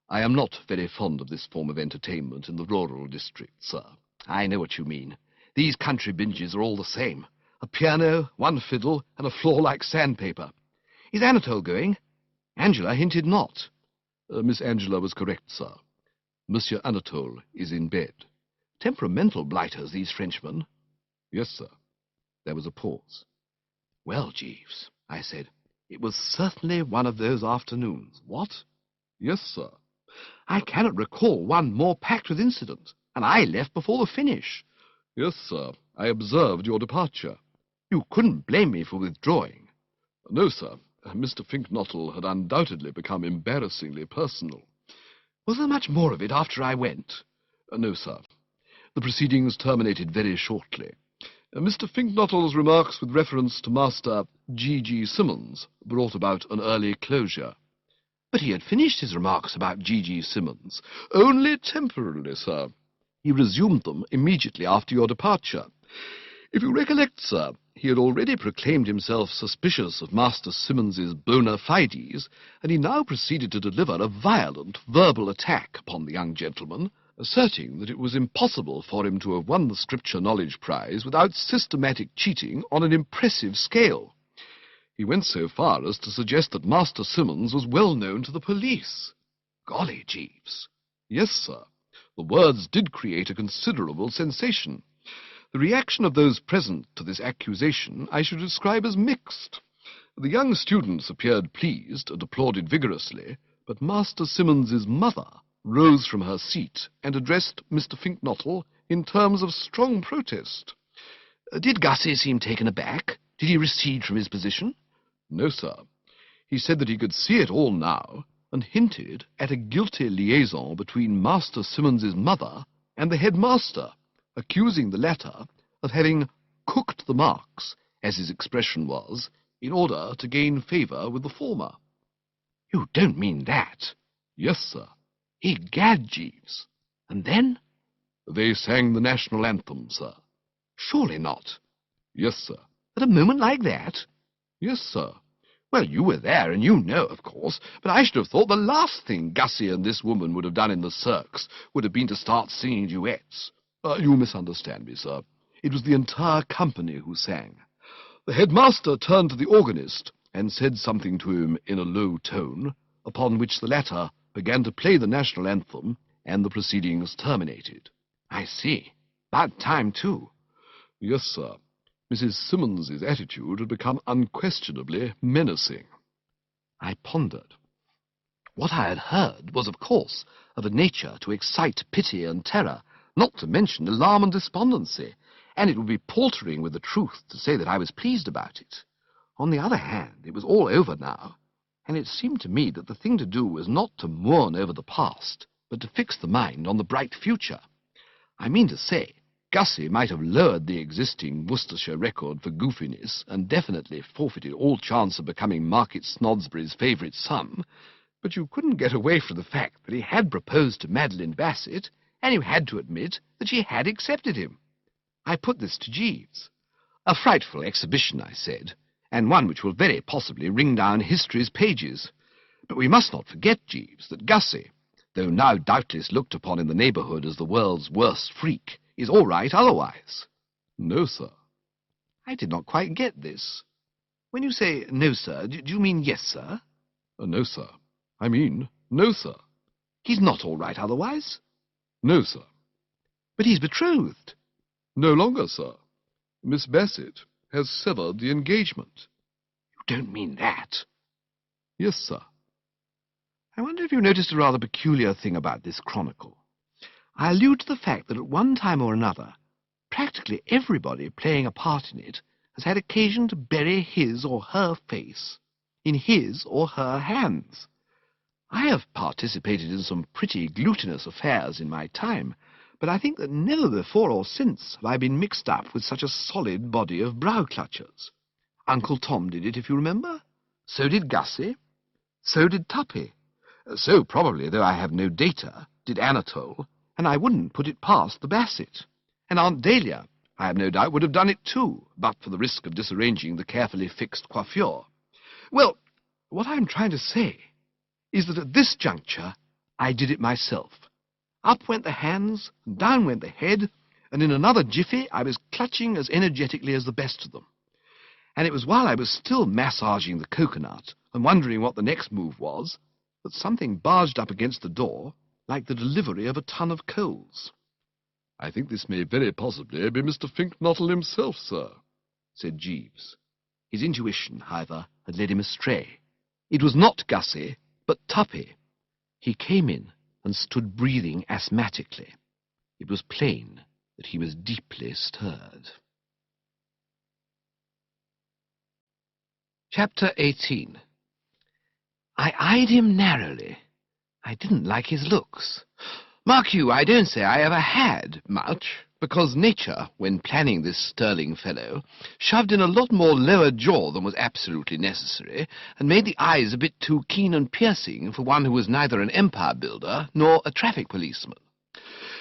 I am not very fond of this form of entertainment in the rural district, sir." I know what you mean. These country binges are all the same. A piano, one fiddle, and a floor like sandpaper. Is Anatole going? Angela hinted not. Miss Angela was correct, sir. Monsieur Anatole is in bed. Temperamental blighters, these Frenchmen. "Yes, sir." There was a pause. Well, Jeeves, I said, it was certainly one of those afternoons. What? "Yes, sir." I cannot recall one more packed with incident, and I left before the finish. "Yes, sir. I observed your departure." You couldn't blame me for withdrawing. "No, sir. Mr. Finknottle had undoubtedly become embarrassingly personal." Was there much more of it after I went? "No, sir. The proceedings terminated very shortly. Mr. Finknottle's remarks with reference to Master G. Simmons brought about an early closure." But he had finished his remarks about G. Simmons. "Only temporarily, sir. He resumed them immediately after your departure. If you recollect, sir, he had already proclaimed himself suspicious of Master Simmons's bona fides, and he now proceeded to deliver a violent verbal attack upon the young gentleman, asserting that it was impossible for him to have won the Scripture Knowledge Prize without systematic cheating on an impressive scale. He went so far as to suggest that Master Simmons was well known to the police." Golly, Jeeves. "Yes, sir. The words did create a considerable sensation. The reaction of those present to this accusation I should describe as mixed. The young students appeared pleased and applauded vigorously, but Master Simmons's mother rose from her seat and addressed Mr. Finknottle in terms of strong protest." Did Gussie seem taken aback? Did he recede from his position? "No, sir. He said that he could see it all now, and hinted at a guilty liaison between Master Simmons's mother and the headmaster, accusing the latter of having cooked the marks, as his expression was, in order to gain favour with the former." You don't mean that? "Yes, sir." Egad, Jeeves. And then? "They sang the national anthem, sir." Surely not. "Yes, sir." At a moment like that? "Yes, sir." Well, you were there, and you know, of course, but I should have thought the last thing Gussie and this woman would have done in the circus would have been to start singing duets. You misunderstand me, sir. It was the entire company who sang. The headmaster turned to the organist and said something to him in a low tone, upon which the latter began to play the national anthem, and the proceedings terminated. I see. About time, too. "Yes, sir. Mrs. Simmons's attitude had become unquestionably menacing." I pondered. What I had heard was, of course, of a nature to excite pity and terror, not to mention alarm and despondency, and it would be paltering with the truth to say that I was pleased about it. On the other hand, it was all over now, and it seemed to me that the thing to do was not to mourn over the past, but to fix the mind on the bright future. I mean to say, Gussie might have lowered the existing Worcestershire record for goofiness and definitely forfeited all chance of becoming Market Snodsbury's favourite son, but you couldn't get away from the fact that he had proposed to Madeline Bassett, and you had to admit that she had accepted him. I put this to Jeeves. A frightful exhibition, I said, and one which will very possibly ring down history's pages. But we must not forget, Jeeves, that Gussie, though now doubtless looked upon in the neighbourhood as the world's worst freak, is all right otherwise. No, sir. I did not quite get this. When you say no, sir, do you mean yes, sir? No, sir. I mean, no, sir. He's not all right otherwise? No, sir. But he's betrothed. No longer, sir. Miss Bassett has severed the engagement. You don't mean that. Yes, sir. I wonder if you noticed a rather peculiar thing about this chronicle. I allude to the fact that at one time or another, practically everybody playing a part in it has had occasion to bury his or her face in his or her hands. I have participated in some pretty glutinous affairs in my time, but I think that never before or since have I been mixed up with such a solid body of brow-clutchers. Uncle Tom did it, if you remember. So did Gussie. So did Tuppy. So, probably, though I have no data, did Anatole, and I wouldn't put it past the Bassett. And Aunt Dahlia, I have no doubt, would have done it too, but for the risk of disarranging the carefully fixed coiffure. Well, what I'm trying to say is that at this juncture I did it myself. Up went the hands, and down went the head, and in another jiffy I was clutching as energetically as the best of them. And it was while I was still massaging the coconut and wondering what the next move was, that something barged up against the door like the delivery of a ton of coals. I think this may very possibly be Mr. Finknottle himself, sir, said Jeeves. His intuition, however, had led him astray. It was not Gussie, but Tuppy. He came in and stood breathing asthmatically. It was plain that he was deeply stirred. Chapter 18. I eyed him narrowly. I didn't like his looks. Mark you, I don't say I ever had much, because nature, when planning this sterling fellow, shoved in a lot more lower jaw than was absolutely necessary, and made the eyes a bit too keen and piercing for one who was neither an empire builder nor a traffic policeman.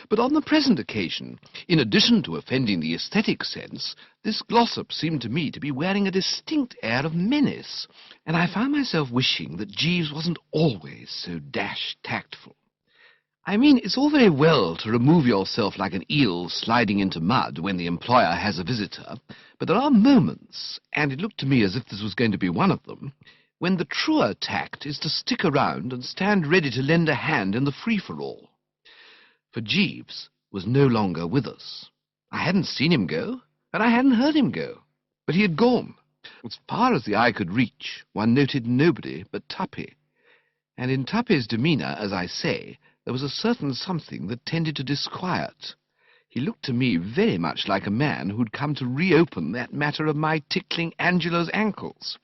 But on the present occasion, in addition to offending the aesthetic sense, this Glossop seemed to me to be wearing a distinct air of menace, and I found myself wishing that Jeeves wasn't always so dashed tactful. I mean, it's all very well to remove yourself like an eel sliding into mud when the employer has a visitor, but there are moments, and it looked to me as if this was going to be one of them, when the truer tact is to stick around and stand ready to lend a hand in the free-for-all. For Jeeves was no longer with us. I hadn't seen him go, and I hadn't heard him go, but he had gone. As far as the eye could reach, one noted nobody but Tuppy, and in Tuppy's demeanour, as I say, there was a certain something that tended to disquiet. He looked to me very much like a man who'd come to reopen that matter of my tickling Angela's ankles.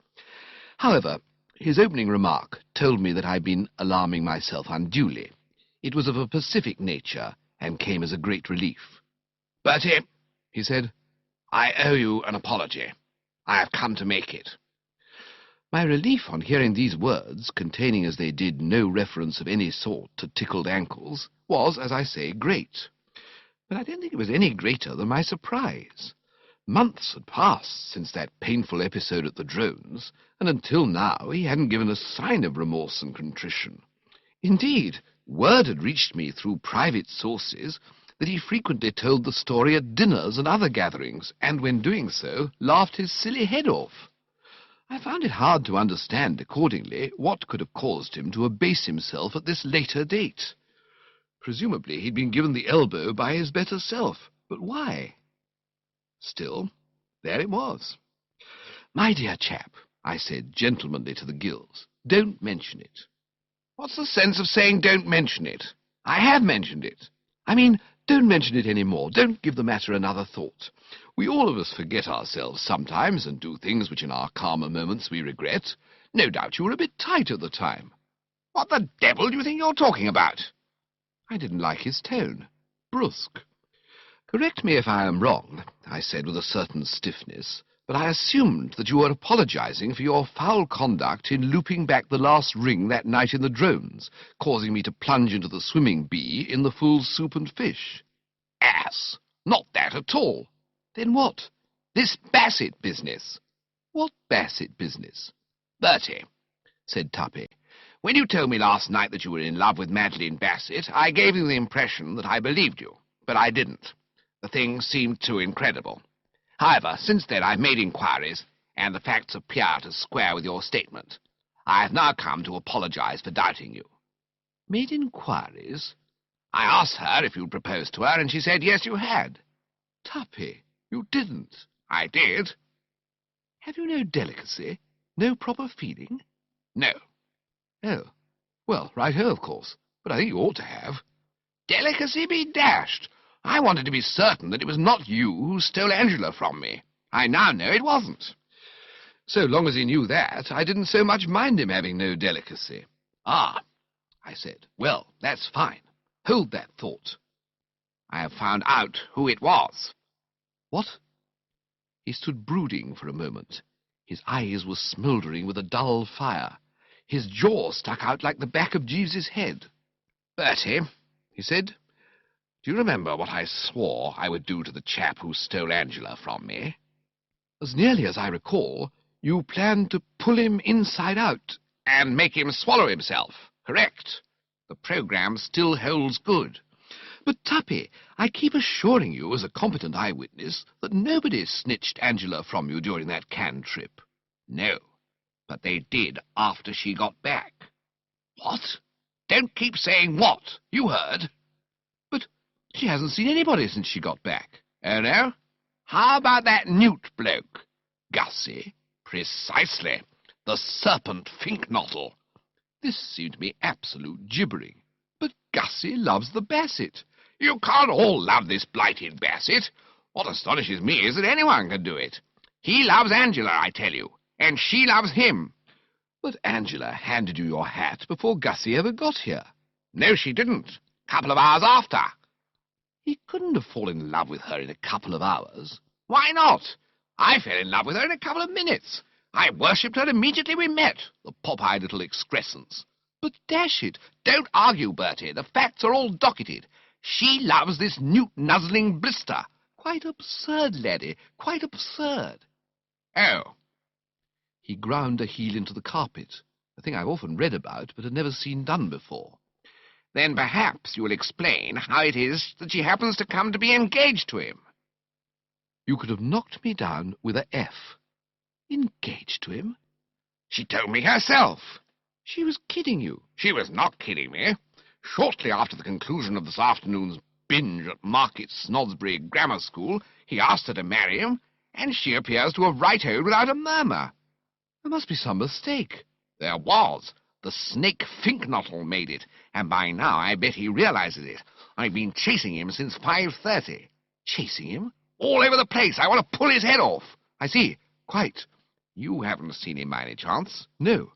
However, his opening remark told me that I'd been alarming myself unduly. It was of a pacific nature, and came as a great relief. "Bertie," he said, "I owe you an apology. I have come to make it." My relief on hearing these words, containing as they did no reference of any sort to tickled ankles, was, as I say, great. But I don't think it was any greater than my surprise. Months had passed since that painful episode at the Drones, and until now he hadn't given a sign of remorse and contrition. Indeed, word had reached me through private sources that he frequently told the story at dinners and other gatherings, and when doing so, laughed his silly head off. I found it hard to understand, accordingly, what could have caused him to abase himself at this later date. Presumably he'd been given the elbow by his better self, but why? Still, there it was. "My dear chap," I said gentlemanly to the gills, "don't mention it." "What's the sense of saying don't mention it? I have mentioned it. I mean, don't mention it any more. Don't give the matter another thought. We all of us forget ourselves sometimes and do things which in our calmer moments we regret. No doubt you were a bit tight at the time." "What the devil do you think you're talking about?" I didn't like his tone. Brusque. "Correct me if I am wrong," I said with a certain stiffness, "but I assumed that you were apologizing for your foul conduct in looping back the last ring that night in the Drones, causing me to plunge into the swimming bee in the fool's soup and fish." "Ass! Not that at all." "Then what?" "This Bassett business." "What Bassett business?" "Bertie," said Tuppy, When you told me last night that you were in love with Madeline Bassett, I gave you the impression that I believed you, but I didn't. The thing seemed too incredible. However, since then I've made inquiries, and the facts appear to square with your statement. I have now come to apologize for doubting you. Made inquiries? I asked her if you'd proposed to her, and she said yes, you had. Tuppy, you didn't. I did. Have you no delicacy? No proper feeling? No. Oh. Well, right-ho, of course. But I think you ought to have. Delicacy be dashed! I wanted to be certain that it was not you who stole Angela from me. I now know it wasn't. So long as he knew that, I didn't so much mind him having no delicacy. Ah, I said. Well, that's fine. Hold that thought. I have found out who it was. What? He stood brooding for a moment. His eyes were smouldering with a dull fire. His jaw stuck out like the back of Jeeves's head. Bertie, he said, do you remember what I swore I would do to the chap who stole Angela from me? As nearly as I recall, you planned to pull him inside out and make him swallow himself. Correct. The program still holds good. But, Tuppy, I keep assuring you as a competent eyewitness that nobody snitched Angela from you during that Cannes trip. No, but they did after she got back. What? Don't keep saying what. You heard. But she hasn't seen anybody since she got back. Oh, no? How about that Newt bloke? Gussie? Precisely. The serpent Finknottle. This seemed to me absolute gibbering. But Gussie loves the Bassett. You can't all love this blighted Bassett. What astonishes me is that anyone can do it. He loves Angela, I tell you, and she loves him. But Angela handed you your hat before Gussie ever got here. No, she didn't. Couple of hours after. He couldn't have fallen in love with her in a couple of hours. Why not? I fell in love with her in a couple of minutes. I worshipped her immediately we met, the pop-eyed little excrescence. But dash it, don't argue, Bertie. The facts are all docketed. She loves this newt-nuzzling blister. Quite absurd, laddie, quite absurd. Oh. He ground a heel into the carpet, a thing I've often read about but had never seen done before. Then perhaps you will explain how it is that she happens to come to be engaged to him. You could have knocked me down with a F. Engaged to him? She told me herself. She was kidding you. She was not kidding me. Shortly after the conclusion of this afternoon's binge at Market Snodsbury Grammar School, he asked her to marry him, and she appears to have right-hoed without a murmur. There must be some mistake. There was. The snake Finknottle made it, and by now I bet he realizes it. I've been chasing him since 5:30. Chasing him? All over the place. I want to pull his head off. I see. Quite. You haven't seen him by any chance? No.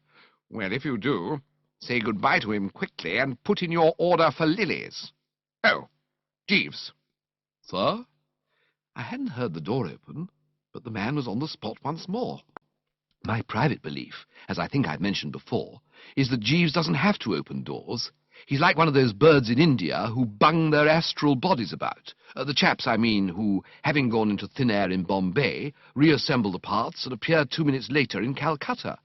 Well, if you do, say goodbye to him quickly and put in your order for lilies. Oh, Jeeves. Sir? I hadn't heard the door open, but the man was on the spot once more. My private belief, as I think I've mentioned before, is that Jeeves doesn't have to open doors. He's like one of those birds in India who bung their astral bodies about. The chaps, I mean, who, having gone into thin air in Bombay, reassemble the parts and appear 2 minutes later in Calcutta.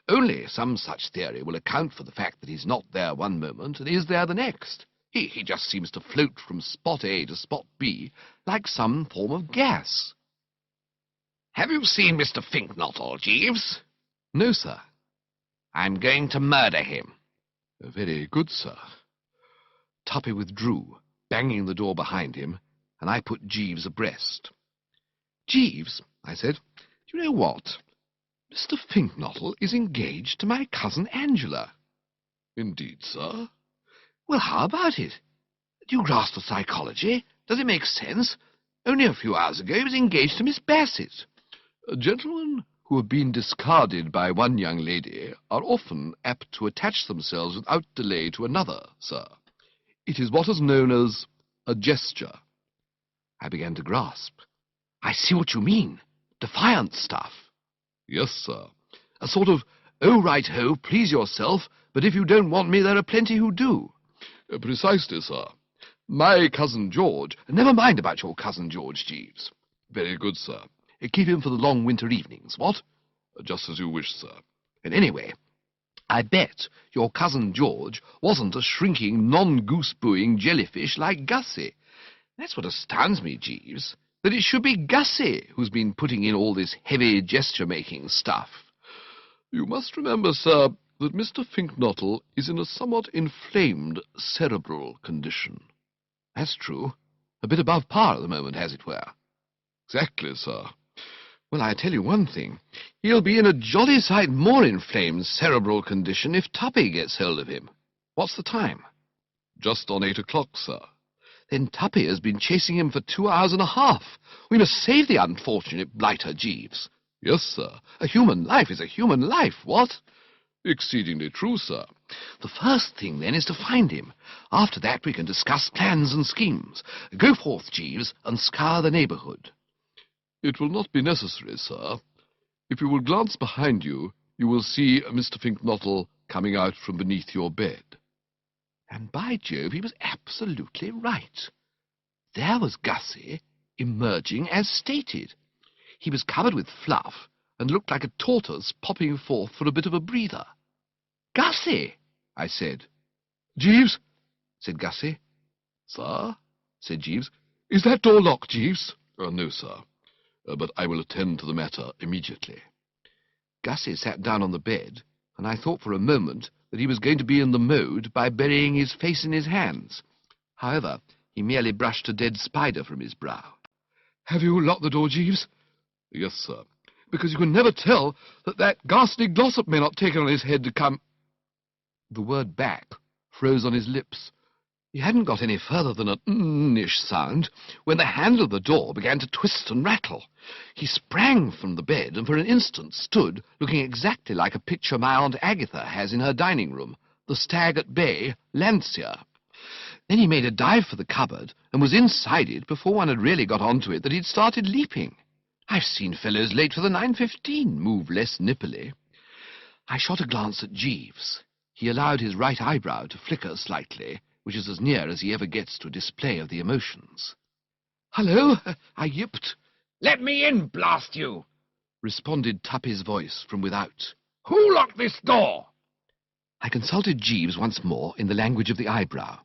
Only some such theory will account for the fact that he's not there one moment and is there the next. He just seems to float from spot A to spot B like some form of gas. Have you seen Mr. Finknottle, Jeeves? No, sir. I'm going to murder him. Very good, sir. Tuppy withdrew, banging the door behind him, and I put Jeeves abreast. Jeeves, I said, do you know what? Mr. Finknottle is engaged to my cousin Angela. Indeed, sir? Well, how about it? Do you grasp the psychology? Does it make sense? Only a few hours ago he was engaged to Miss Bassett. Gentlemen who have been discarded by one young lady are often apt to attach themselves without delay to another, sir. It is what is known as a gesture. I began to grasp. I see what you mean. Defiant stuff. Yes, sir. A sort of, oh, right-ho, please yourself, but if you don't want me, there are plenty who do. Precisely, sir. My cousin George— Never mind about your cousin George, Jeeves. Very good, sir. Keep him for the long winter evenings, what? Just as you wish, sir. And anyway, I bet your cousin George wasn't a shrinking, non-goose-booing jellyfish like Gussie. That's what astounds me, Jeeves, that it should be Gussie who's been putting in all this heavy gesture-making stuff. You must remember, sir, that Mr. Finknottle is in a somewhat inflamed cerebral condition. That's true. A bit above par at the moment, as it were. Exactly, sir. Well, I tell you one thing. He'll be in a jolly sight more inflamed cerebral condition if Tuppy gets hold of him. What's the time? Just on 8 o'clock, sir. Then Tuppy has been chasing him for 2 hours and a half. We must save the unfortunate blighter, Jeeves. Yes, sir. A human life is a human life, what? Exceedingly true, sir. The first thing, then, is to find him. After that, we can discuss plans and schemes. Go forth, Jeeves, and scour the neighbourhood. It will not be necessary, sir. If you will glance behind you, you will see Mr. Finknottle coming out from beneath your bed. And by Jove, he was absolutely right. There was Gussie, emerging as stated. He was covered with fluff, and looked like a tortoise popping forth for a bit of a breather. "Gussie!" I said. "Jeeves," said Gussie. "Sir?" said Jeeves. "Is that door locked, Jeeves?" "No, sir. But I will attend to the matter immediately." Gussie sat down on the bed, and I thought for a moment that he was going to be in the mode by burying his face in his hands. However, he merely brushed a dead spider from his brow. "Have you locked the door, Jeeves?" "Yes, sir. Because you can never tell that ghastly Glossop may not take it on his head to come—" The word back froze on his lips. He hadn't got any further than an ish sound when the handle of the door began to twist and rattle. He sprang from the bed and for an instant stood looking exactly like a picture my Aunt Agatha has in her dining room, the Stag at Bay, Lancia. Then he made a dive for the cupboard and was inside it before one had really got onto it that he'd started leaping. I've seen fellows late for the 9:15 move less nippily. I shot a glance at Jeeves. He allowed his right eyebrow to flicker slightly, which is as near as he ever gets to a display of the emotions. "Hello," I yipped. "Let me in, blast you!" responded Tuppy's voice from without. "Who locked this door?" I consulted Jeeves once more in the language of the eyebrow.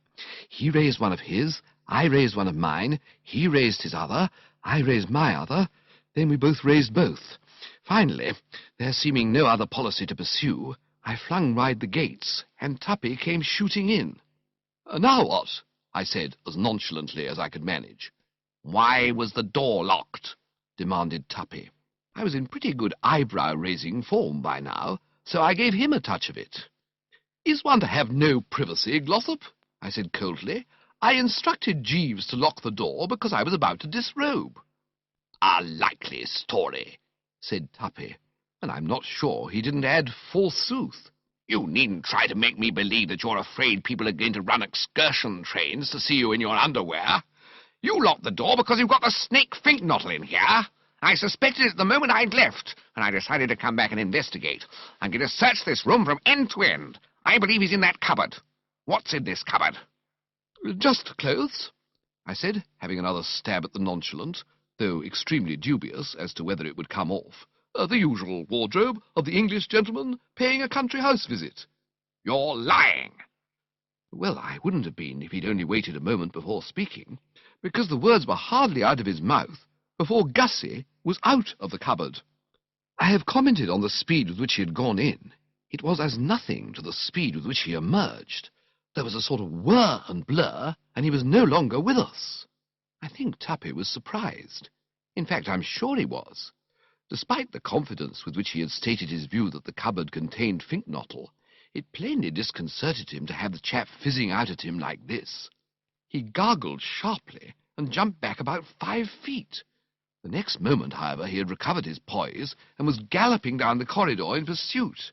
He raised one of his, I raised one of mine, he raised his other, I raised my other, then we both raised both. Finally, there seeming no other policy to pursue, I flung wide the gates, and Tuppy came shooting in. "Now what?" I said, as nonchalantly as I could manage. "Why was the door locked?" demanded Tuppy. I was in pretty good eyebrow-raising form by now, so I gave him a touch of it. "Is one to have no privacy, Glossop?" I said coldly. "I instructed Jeeves to lock the door because I was about to disrobe." "A likely story," said Tuppy, and I'm not sure he didn't add forsooth. "You needn't try to make me believe that you're afraid people are going to run excursion trains to see you in your underwear. You locked the door because you've got the snake Finknottle in here. I suspected it the moment I'd left, and I decided to come back and investigate. I'm going to search this room from end to end. I believe he's in that cupboard. What's in this cupboard?" "Just clothes," I said, having another stab at the nonchalant, though extremely dubious as to whether it would come off. "The usual wardrobe of the English gentleman paying a country house visit." "You're lying." Well, I wouldn't have been if he'd only waited a moment before speaking, because the words were hardly out of his mouth before Gussie was out of the cupboard. I have commented on the speed with which he had gone in. It was as nothing to the speed with which he emerged. There was a sort of whir and blur, and he was no longer with us. I think Tuppy was surprised. In fact, I'm sure he was. Despite the confidence with which he had stated his view that the cupboard contained Finknottle, it plainly disconcerted him to have the chap fizzing out at him like this. He gargled sharply and jumped back about 5 feet. The next moment, however, he had recovered his poise and was galloping down the corridor in pursuit.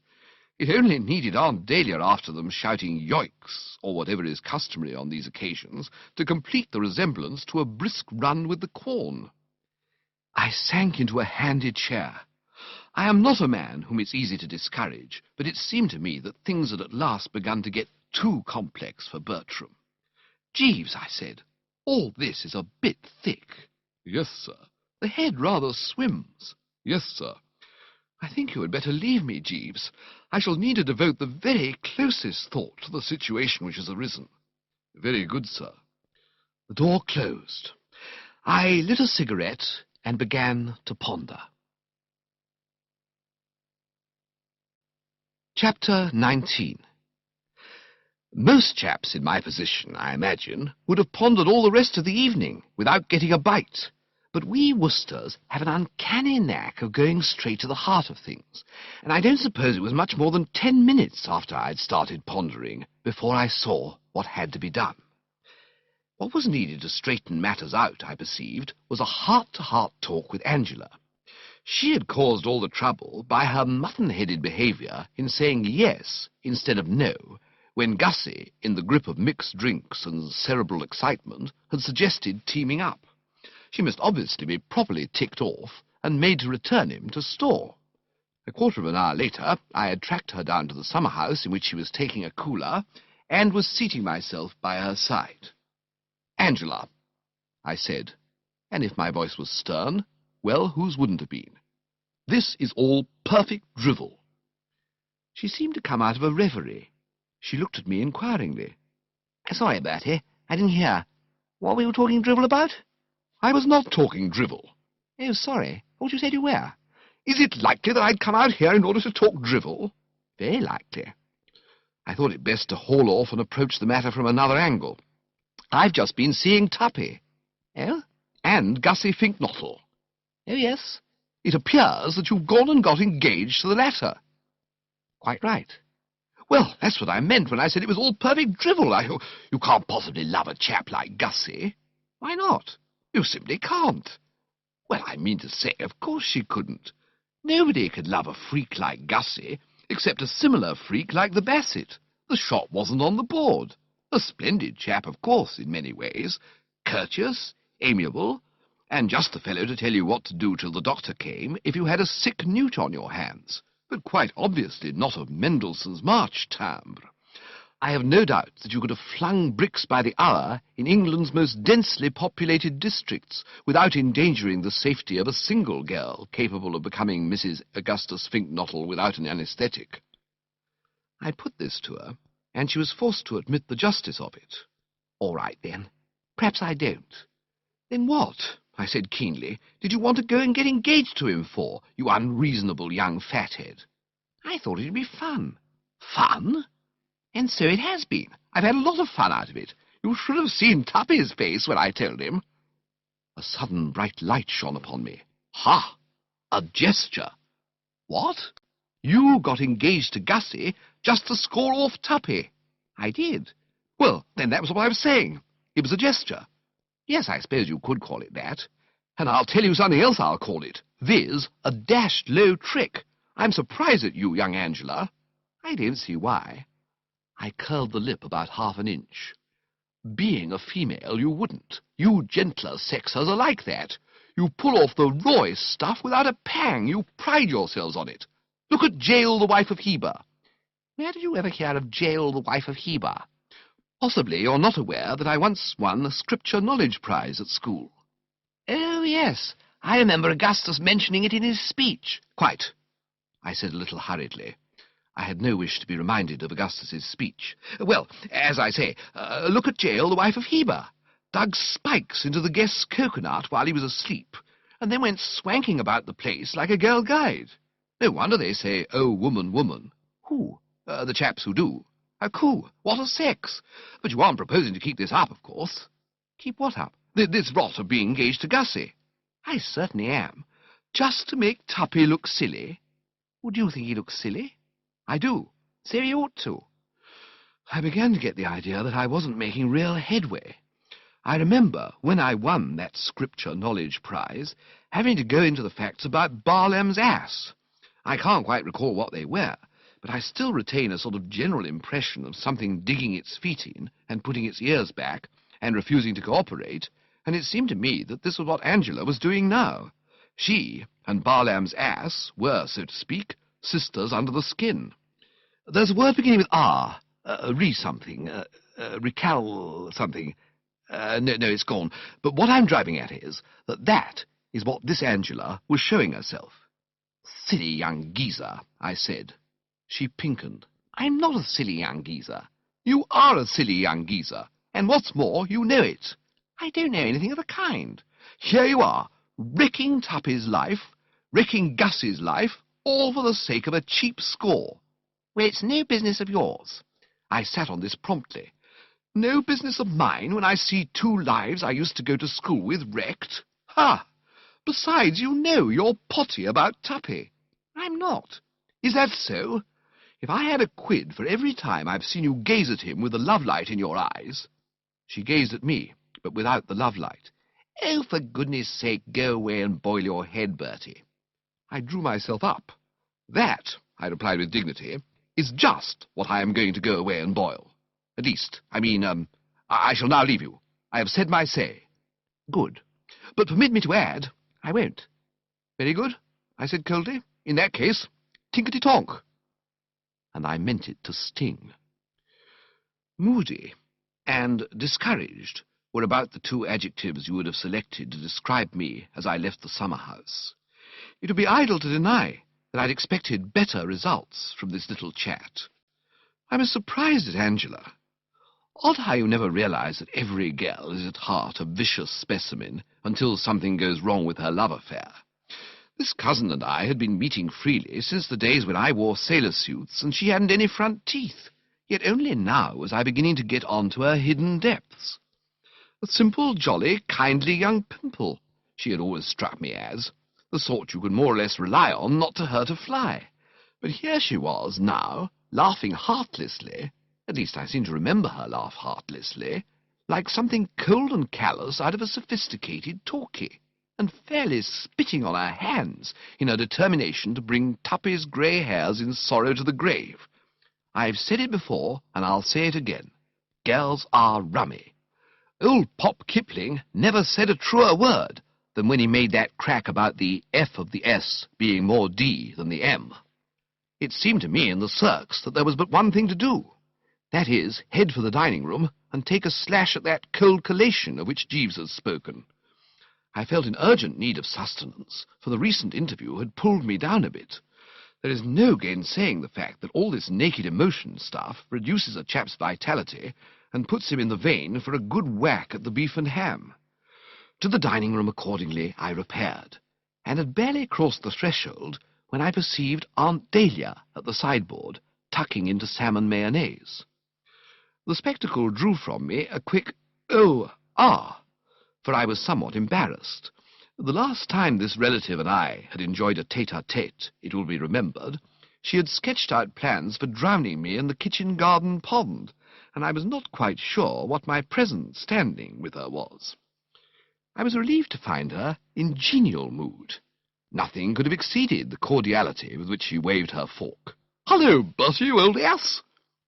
It only needed Aunt Dahlia after them shouting "yoicks," or whatever is customary on these occasions, to complete the resemblance to a brisk run with the Quorn. I sank into a handy chair. I am not a man whom it's easy to discourage, but it seemed to me that things had at last begun to get too complex for Bertram. "Jeeves," I said, "all this is a bit thick." "Yes, sir." "The head rather swims." "Yes, sir." I think you had better leave me, Jeeves. I shall need to devote the very closest thought to the situation which has arisen. Very good, sir. The door closed. I lit a cigarette and began to ponder. Chapter 19. Most chaps in my position, I imagine, would have pondered all the rest of the evening without getting a bite. But we Worcesters have an uncanny knack of going straight to the heart of things, and I don't suppose it was much more than 10 minutes after I'd started pondering before I saw what had to be done. What was needed to straighten matters out, I perceived, was a heart-to-heart talk with Angela. She had caused all the trouble by her mutton-headed behaviour in saying yes instead of no, when Gussie, in the grip of mixed drinks and cerebral excitement, had suggested teaming up. She must obviously be properly ticked off and made to return him to store. A quarter of an hour later, I had tracked her down to the summer house in which she was taking a cooler, and was seating myself by her side. "Angela," I said, and if my voice was stern, well, whose wouldn't have been? "This is all perfect drivel." She seemed to come out of a reverie. She looked at me inquiringly. "Sorry, Bertie, I didn't hear. What were you talking drivel about?" "I was not talking drivel." "Oh, sorry. What you said you were." "Is it likely that I'd come out here in order to talk drivel?" "Very likely." I thought it best to haul off and approach the matter from another angle. "I've just been seeing Tuppy." "Oh?" "And Gussie Finknottle." "Oh, yes." "It appears that you've gone and got engaged to the latter." "Quite right." "Well, that's what I meant when I said it was all perfect drivel. You can't possibly love a chap like Gussie." "Why not?" "You simply can't." "Well, I mean to say, of course she couldn't. Nobody could love a freak like Gussie, except a similar freak like the Bassett. The shot wasn't on the board. A splendid chap, of course, in many ways. Courteous, amiable, and just the fellow to tell you what to do till the doctor came if you had a sick newt on your hands, but quite obviously not of Mendelssohn's March timbre. I have no doubt that you could have flung bricks by the hour in England's most densely populated districts without endangering the safety of a single girl capable of becoming Mrs. Augustus Finknottle without an anaesthetic. I put this to her, and she was forced to admit the justice of it. "All right, then. Perhaps I don't." "Then what," I said keenly, "did you want to go and get engaged to him for, you unreasonable young fathead?" "I thought it'd be fun." "Fun?" "And so it has been. I've had a lot of fun out of it. You should have seen Tuppy's face when I told him." A sudden bright light shone upon me. "Ha! A gesture." "What? You got engaged to Gussie just to score off Tuppy?" "I did." "Well, then that was what I was saying. It was a gesture." "Yes, I suppose you could call it that." "And I'll tell you something else I'll call it, viz. a dashed low trick. I'm surprised at you, young Angela." "I don't see why." I curled the lip about half an inch. "Being a female, you wouldn't. You gentler sexers are like that. You pull off the rawest stuff without a pang. You pride yourselves on it. Look at Jael, the wife of Heber." "Where did you ever hear of Jael, the wife of Heber?" "Possibly you're not aware that I once won a Scripture Knowledge Prize at school." "Oh, yes. I remember Augustus mentioning it in his speech." "Quite," I said a little hurriedly. I had no wish to be reminded of Augustus's speech. "Well, as I say, look at Jael, the wife of Heber. Dug spikes into the guest's coconut while he was asleep, and then went swanking about the place like a girl guide. No wonder they say, 'Oh, woman, woman.'" "Who?" "The chaps who do. How cool. What a sex. But you aren't proposing to keep this up, of course." "Keep what up?" "This rot of being engaged to Gussie." "I certainly am." "Just to make Tuppy look silly?" "Would you think he looks silly?" "I do." "So he ought to." I began to get the idea that I wasn't making real headway. I remember, when I won that Scripture Knowledge Prize, having to go into the facts about Balaam's ass. I can't quite recall what they were, but I still retain a sort of general impression of something digging its feet in and putting its ears back and refusing to cooperate, and it seemed to me that this was what Angela was doing now. She and Balaam's ass were, so to speak, sisters under the skin. There's a word beginning with R, re-something, recal something. No, it's gone. But what I'm driving at is that is what this Angela was showing herself. "Silly young geezer," I said. She pinkened. "I'm not a silly young geezer." "You are a silly young geezer, and what's more, you know it." "I don't know anything of the kind." "Here you are, wrecking Tuppy's life, wrecking Gussie's life, all for the sake of a cheap score." "Well, it's no business of yours." I sat on this promptly. "No business of mine when I see 2 lives I used to go to school with wrecked? Ha! Besides, you know you're potty about Tuppy." "I'm not." "Is that so? If I had a quid for every time I've seen you gaze at him with the love-light in your eyes—" She gazed at me, but without the love-light. "Oh, for goodness sake, go away and boil your head, Bertie." I drew myself up. "That," I replied with dignity, "is just what I am going to go away and boil. At least, I shall now leave you. I have said my say." "Good. But permit me to add—" "I won't." "Very good," I said coldly. "In that case, tinkety-tonk." And I meant it to sting. Moody and discouraged were about the 2 adjectives you would have selected to describe me as I left the summer-house. It would be idle to deny that I'd expected better results from this little chat. I was surprised at Angela. Odd how you never realize that every girl is at heart a vicious specimen until something goes wrong with her love affair. This cousin and I had been meeting freely since the days when I wore sailor suits and she hadn't any front teeth, yet only now was I beginning to get on to her hidden depths. A simple, jolly, kindly young pimple, she had always struck me as, the sort you could more or less rely on not to hurt a fly. But here she was now, laughing heartlessly, at least I seem to remember her laugh heartlessly, like something cold and callous out of a sophisticated talkie, and fairly spitting on her hands in her determination to bring Tuppy's grey hairs in sorrow to the grave. I've said it before, and I'll say it again. Girls are rummy. Old Pop Kipling never said a truer word than when he made that crack about the F of the S being more D than the M. It seemed to me in the circs that there was but one thing to do. That is, head for the dining room and take a slash at that cold collation of which Jeeves has spoken. I felt in urgent need of sustenance, for the recent interview had pulled me down a bit. There is no gainsaying the fact that all this naked emotion stuff reduces a chap's vitality and puts him in the vein for a good whack at the beef and ham. To the dining room, accordingly, I repaired, and had barely crossed the threshold when I perceived Aunt Dahlia at the sideboard, tucking into salmon mayonnaise. The spectacle drew from me a quick, "Oh, ah," for I was somewhat embarrassed. The last time this relative and I had enjoyed a tete-a-tete, it will be remembered, she had sketched out plans for drowning me in the kitchen garden pond, and I was not quite sure what my present standing with her was. I was relieved to find her in genial mood. Nothing could have exceeded the cordiality with which she waved her fork. "Hello, Bertie, you old ass,"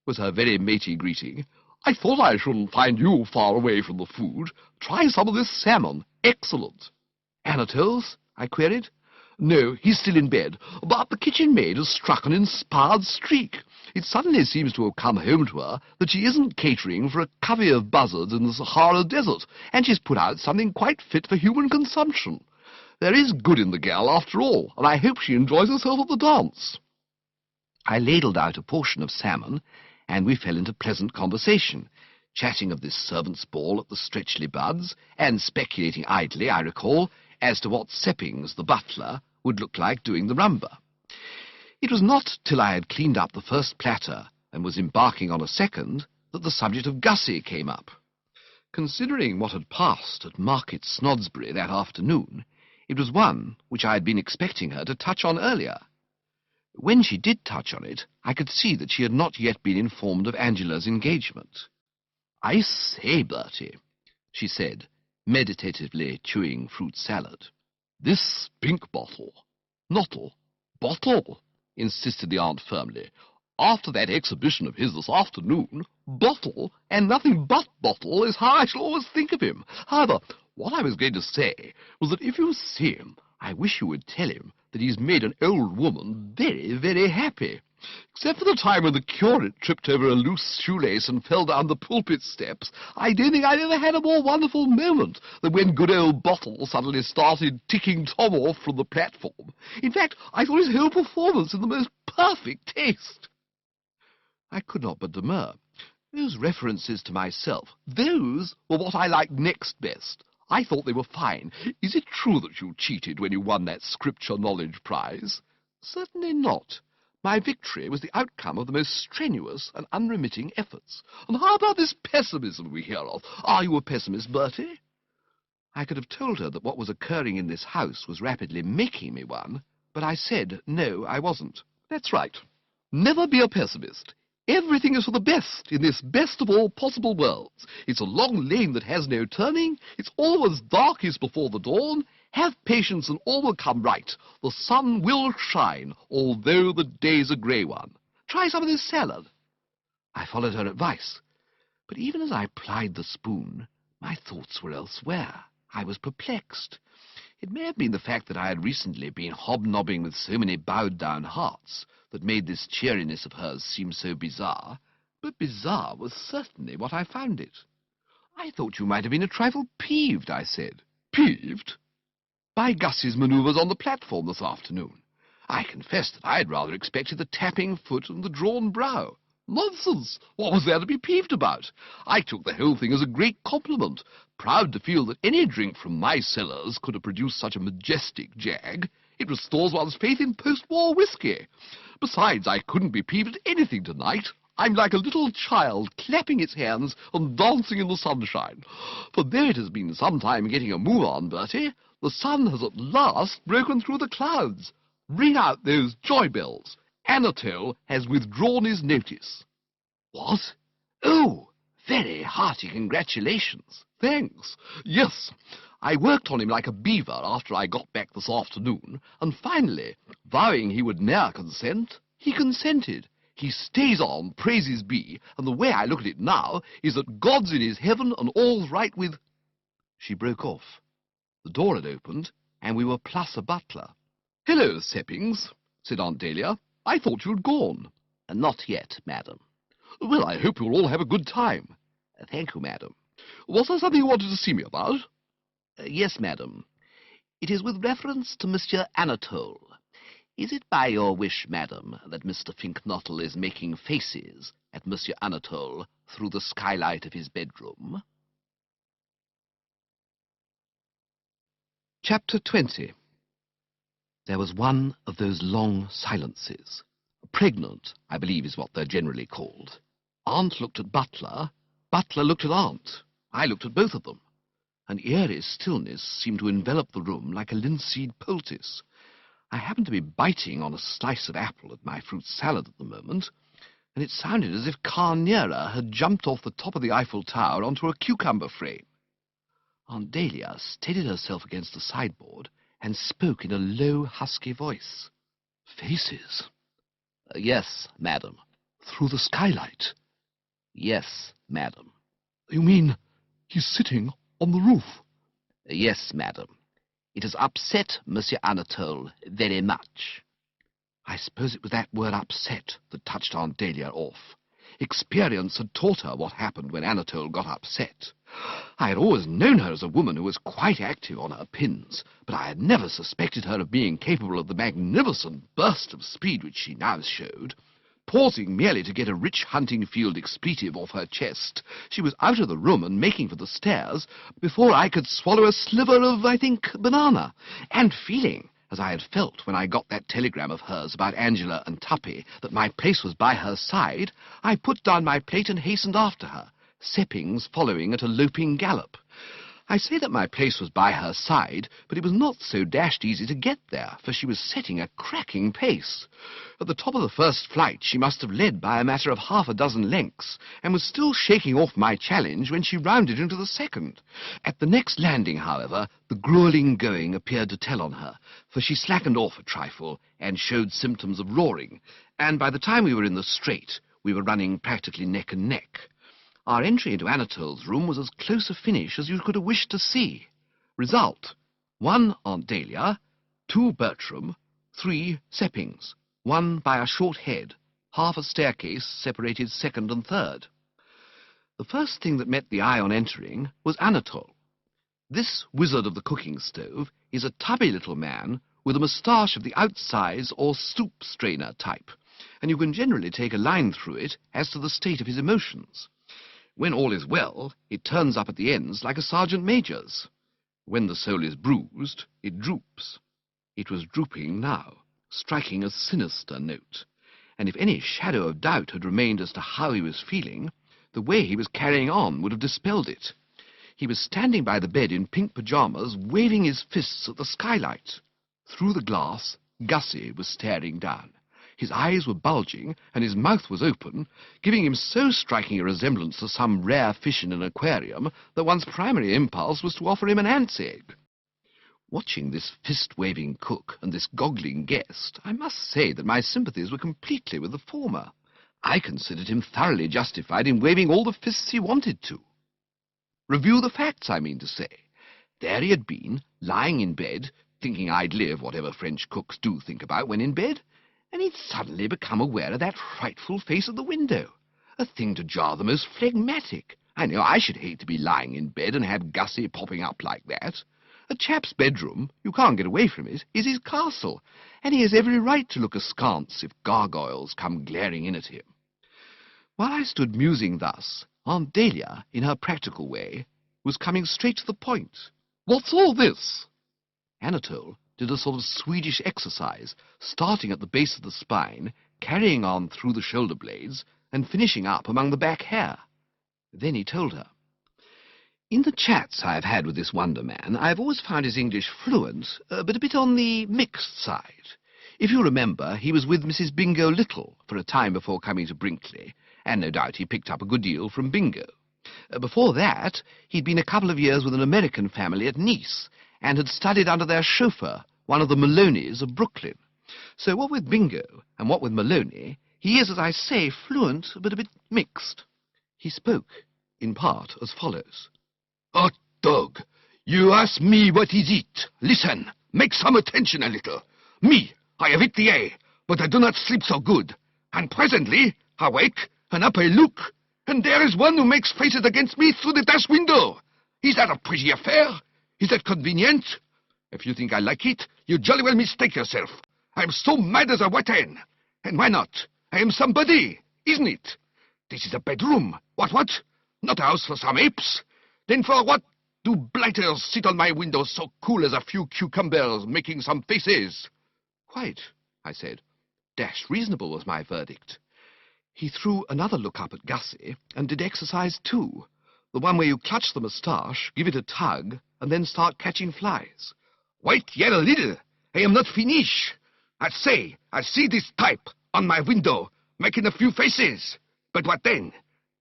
was her very matey greeting. "I thought I shouldn't find you far away from the food. Try some of this salmon. Excellent." "Anatole's?" I queried. "No, he's still in bed, but the kitchen maid has struck an inspired streak. It suddenly seems to have come home to her that she isn't catering for a covey of buzzards in the Sahara Desert, and she's put out something quite fit for human consumption. There is good in the girl, after all, and I hope she enjoys herself at the dance." I ladled out a portion of salmon, and we fell into pleasant conversation, chatting of this servants' ball at the Stretchley Buds, and speculating idly, I recall, as to what Seppings, the butler, would look like doing the rumba. It was not till I had cleaned up the first platter and was embarking on a second that the subject of Gussie came up. Considering what had passed at Market Snodsbury that afternoon, it was one which I had been expecting her to touch on earlier. When she did touch on it, I could see that she had not yet been informed of Angela's engagement. "I say, Bertie," she said, meditatively chewing fruit salad. "This pink bottle—" "Nottle." "Bottle," insisted the aunt firmly. "After that exhibition of his this afternoon, bottle, and nothing but bottle, is how I shall always think of him. However, what I was going to say was that if you see him, I wish you would tell him that he's made an old woman very, very happy. Except for the time when the curate tripped over a loose shoelace and fell down the pulpit steps, I don't think I've ever had a more wonderful moment than when good old Bottle suddenly started ticking Tom off from the platform. In fact, I thought his whole performance in the most perfect taste. I could not but demur. Those references to myself, those were what I liked next best. I thought they were fine. Is it true that you cheated when you won that Scripture Knowledge Prize? Certainly not. My victory was the outcome of the most strenuous and unremitting efforts. And how about this pessimism we hear of? Are you a pessimist, Bertie? I could have told her that what was occurring in this house was rapidly making me one, but I said, no, I wasn't. That's right. Never be a pessimist. Everything is for the best in this best of all possible worlds. It's a long lane that has no turning. It's always darkest before the dawn. Have patience and all will come right. The sun will shine, although the day's a grey one. Try some of this salad. I followed her advice. But even as I plied the spoon, my thoughts were elsewhere. I was perplexed. It may have been the fact that I had recently been hobnobbing with so many bowed-down hearts that made this cheeriness of hers seem so bizarre, but bizarre was certainly what I found it. I thought you might have been a trifle peeved, I said. Peeved? By Gussie's manoeuvres on the platform this afternoon. I confess that I had rather expected the tapping foot and the drawn brow. Nonsense! What was there to be peeved about? I took the whole thing as a great compliment, proud to feel that any drink from my cellars could have produced such a majestic jag. It restores one's faith in post-war whiskey. Besides, I couldn't be peeved at anything tonight. I'm like a little child clapping its hands and dancing in the sunshine. For though it has been some time getting a move on, Bertie, the sun has at last broken through the clouds. Ring out those joy bells. Anatole has withdrawn his notice. What? Oh, very hearty congratulations. Thanks. Yes, I worked on him like a beaver after I got back this afternoon, and finally, vowing he would ne'er consent, he consented. He stays on, praises be, and the way I look at it now is that God's in his heaven and all's right with... She broke off. The door had opened, and we were plus a butler. "Hello, Seppings," said Aunt Dahlia. "I thought you'd gone." "Not yet, madam." "Well, I hope you'll all have a good time." "Thank you, madam." "Was there something you wanted to see me about?" "Yes, madam. It is with reference to Monsieur Anatole. Is it by your wish, madam, that Mr. Finknottle is making faces at Monsieur Anatole through the skylight of his bedroom?" Chapter 20. There was one of those long silences. Pregnant, I believe, is what they're generally called. Aunt looked at Butler. Butler looked at Aunt. I looked at both of them. An eerie stillness seemed to envelop the room like a linseed poultice. I happened to be biting on a slice of apple at my fruit salad at the moment, and it sounded as if Carnera had jumped off the top of the Eiffel Tower onto a cucumber frame. Aunt Dahlia steadied herself against the sideboard and spoke in a low, husky voice. "Faces?" "Yes, madam." "Through the skylight?" "Yes, madam." "You mean he's sitting on the roof?" "Yes, madam. It has upset Monsieur Anatole very much." I suppose it was that word upset that touched Aunt Dahlia off. Experience had taught her what happened when Anatole got upset. I had always known her as a woman who was quite active on her pins, but I had never suspected her of being capable of the magnificent burst of speed which she now showed. Pausing merely to get a rich hunting field expletive off her chest, she was out of the room and making for the stairs before I could swallow a sliver of, I think, banana, and feeling, as I had felt when I got that telegram of hers about Angela and Tuppy, that my place was by her side, I put down my plate and hastened after her, Seppings following at a loping gallop. I say that my place was by her side, but it was not so dashed easy to get there, for she was setting a cracking pace. At the top of the first flight she must have led by a matter of half a dozen lengths, and was still shaking off my challenge when she rounded into the second. At the next landing, however, the gruelling going appeared to tell on her, for she slackened off a trifle and showed symptoms of roaring, and by the time we were in the straight, we were running practically neck and neck. Our entry into Anatole's room was as close a finish as you could have wished to see. Result: 1 Aunt Dahlia, 2 Bertram, 3 Seppings, 1 by a short head, half a staircase separated second and third. The first thing that met the eye on entering was Anatole. This wizard of the cooking stove is a tubby little man with a moustache of the outsize or soup strainer type, and you can generally take a line through it as to the state of his emotions. When all is well, it turns up at the ends like a sergeant major's. When the soul is bruised, it droops. It was drooping now, striking a sinister note, and if any shadow of doubt had remained as to how he was feeling, the way he was carrying on would have dispelled it. He was standing by the bed in pink pyjamas, waving his fists at the skylight. Through the glass, Gussie was staring down. His eyes were bulging, and his mouth was open, giving him so striking a resemblance to some rare fish in an aquarium that one's primary impulse was to offer him an ant's egg. Watching this fist-waving cook and this goggling guest, I must say that my sympathies were completely with the former. I considered him thoroughly justified in waving all the fists he wanted to. Review the facts, I mean to say. There he had been, lying in bed, thinking I'd live, whatever French cooks do think about when in bed, and he'd suddenly become aware of that frightful face at the window, a thing to jar the most phlegmatic. I know I should hate to be lying in bed and have Gussie popping up like that. A chap's bedroom, you can't get away from it, is his castle, and he has every right to look askance if gargoyles come glaring in at him. While I stood musing thus, Aunt Dahlia, in her practical way, was coming straight to the point. What's all this? Anatole did a sort of Swedish exercise, starting at the base of the spine, carrying on through the shoulder blades, and finishing up among the back hair. Then he told her, "In the chats I have had with this wonder man, I have always found his English fluent, but a bit on the mixed side. If you remember, he was with Mrs. Bingo Little for a time before coming to Brinkley, and no doubt he picked up a good deal from Bingo. Before that, he'd been a couple of years with an American family at Nice, and had studied under their chauffeur, one of the Maloneys of Brooklyn. So what with Bingo and what with Maloney, he is, as I say, fluent, but a bit mixed." He spoke, in part, as follows. Hot dog, you ask me what is it. Listen, make some attention a little. Me, I have hit the A, but I do not sleep so good. And presently, I wake, and up I look, and there is one who makes faces against me through the dash window. Is that a pretty affair? Is that convenient? If you think I like it, you jolly well mistake yourself. I am so mad as a wet hen. And why not? I am somebody, isn't it? This is a bedroom. What? Not a house for some apes? Then for what do blighters sit on my window so cool as a few cucumbers making some faces? "Quite," I said. "Dash reasonable," was my verdict. He threw another look up at Gussie, and did exercise too, the one where you clutch the moustache, give it a tug, and then start catching flies. Wait yet a little. I am not finished. I see this type on my window, making a few faces. But what then?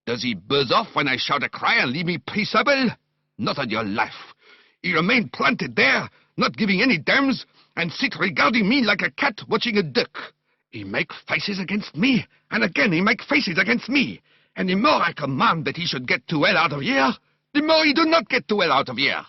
Does he buzz off when I shout a cry and leave me peaceable? Not on your life. He remained planted there, not giving any damns, and sit regarding me like a cat watching a duck. He make faces against me, and again he make faces against me. And the more I command that he should get too well out of here, the more he do not get too well out of here.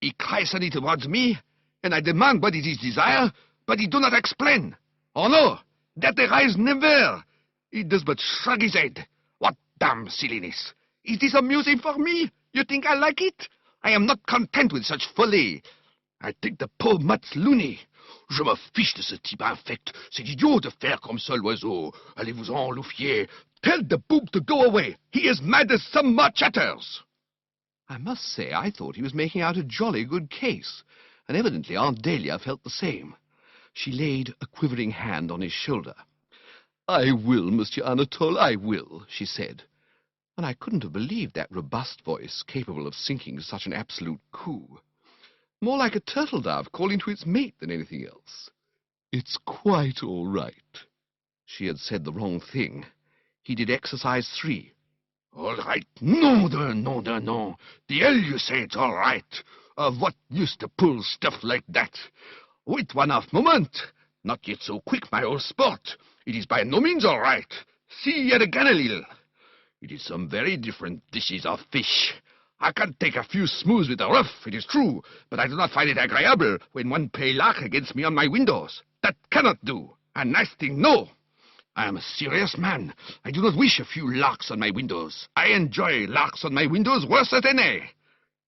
He cries suddenly towards me, and I demand what is his desire, but he do not explain. Oh no, that arise never. He does but shrug his head. What damn silliness! Is this amusing for me? You think I like it? I am not content with such folly. I think the pauvre mat's loony. Je me fiche de ce type infect. C'est idiot de faire comme ça, l'oiseau. Allez-vous-en, Louffier. Tell the boob to go away. He is mad as some more chatters. I must say I thought he was making out a jolly good case, and evidently Aunt Dahlia felt the same. She laid a quivering hand on his shoulder. "I will, Monsieur Anatole, I will," she said, and I couldn't have believed that robust voice capable of sinking to such an absolute coo. More like a turtle dove calling to its mate than anything else. "It's quite all right." She had said the wrong thing. He did exercise 3. All right. No. The hell you say it's all right. Of what use to pull stuff like that? Wait 1/2 moment. Not yet so quick, my old sport. It is by no means all right. See yet again a little. It is some very different dishes of fish. I can take a few smooths with the rough, it is true, but I do not find it agreeable when one play lark against me on my windows. That cannot do. A nice thing, no. I am a serious man. I do not wish a few larks on my windows. I enjoy larks on my windows worse than any.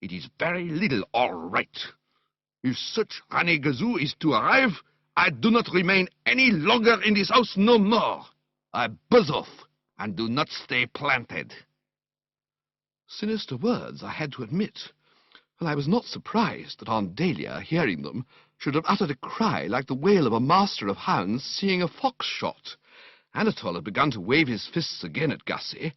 It is very little all right. If such renegazoo is to arrive, I do not remain any longer in this house no more. I buzz off and do not stay planted. Sinister words, I had to admit, and I was not surprised that Aunt Dahlia, hearing them, should have uttered a cry like the wail of a master of hounds seeing a fox shot. Anatole had begun to wave his fists again at Gussie,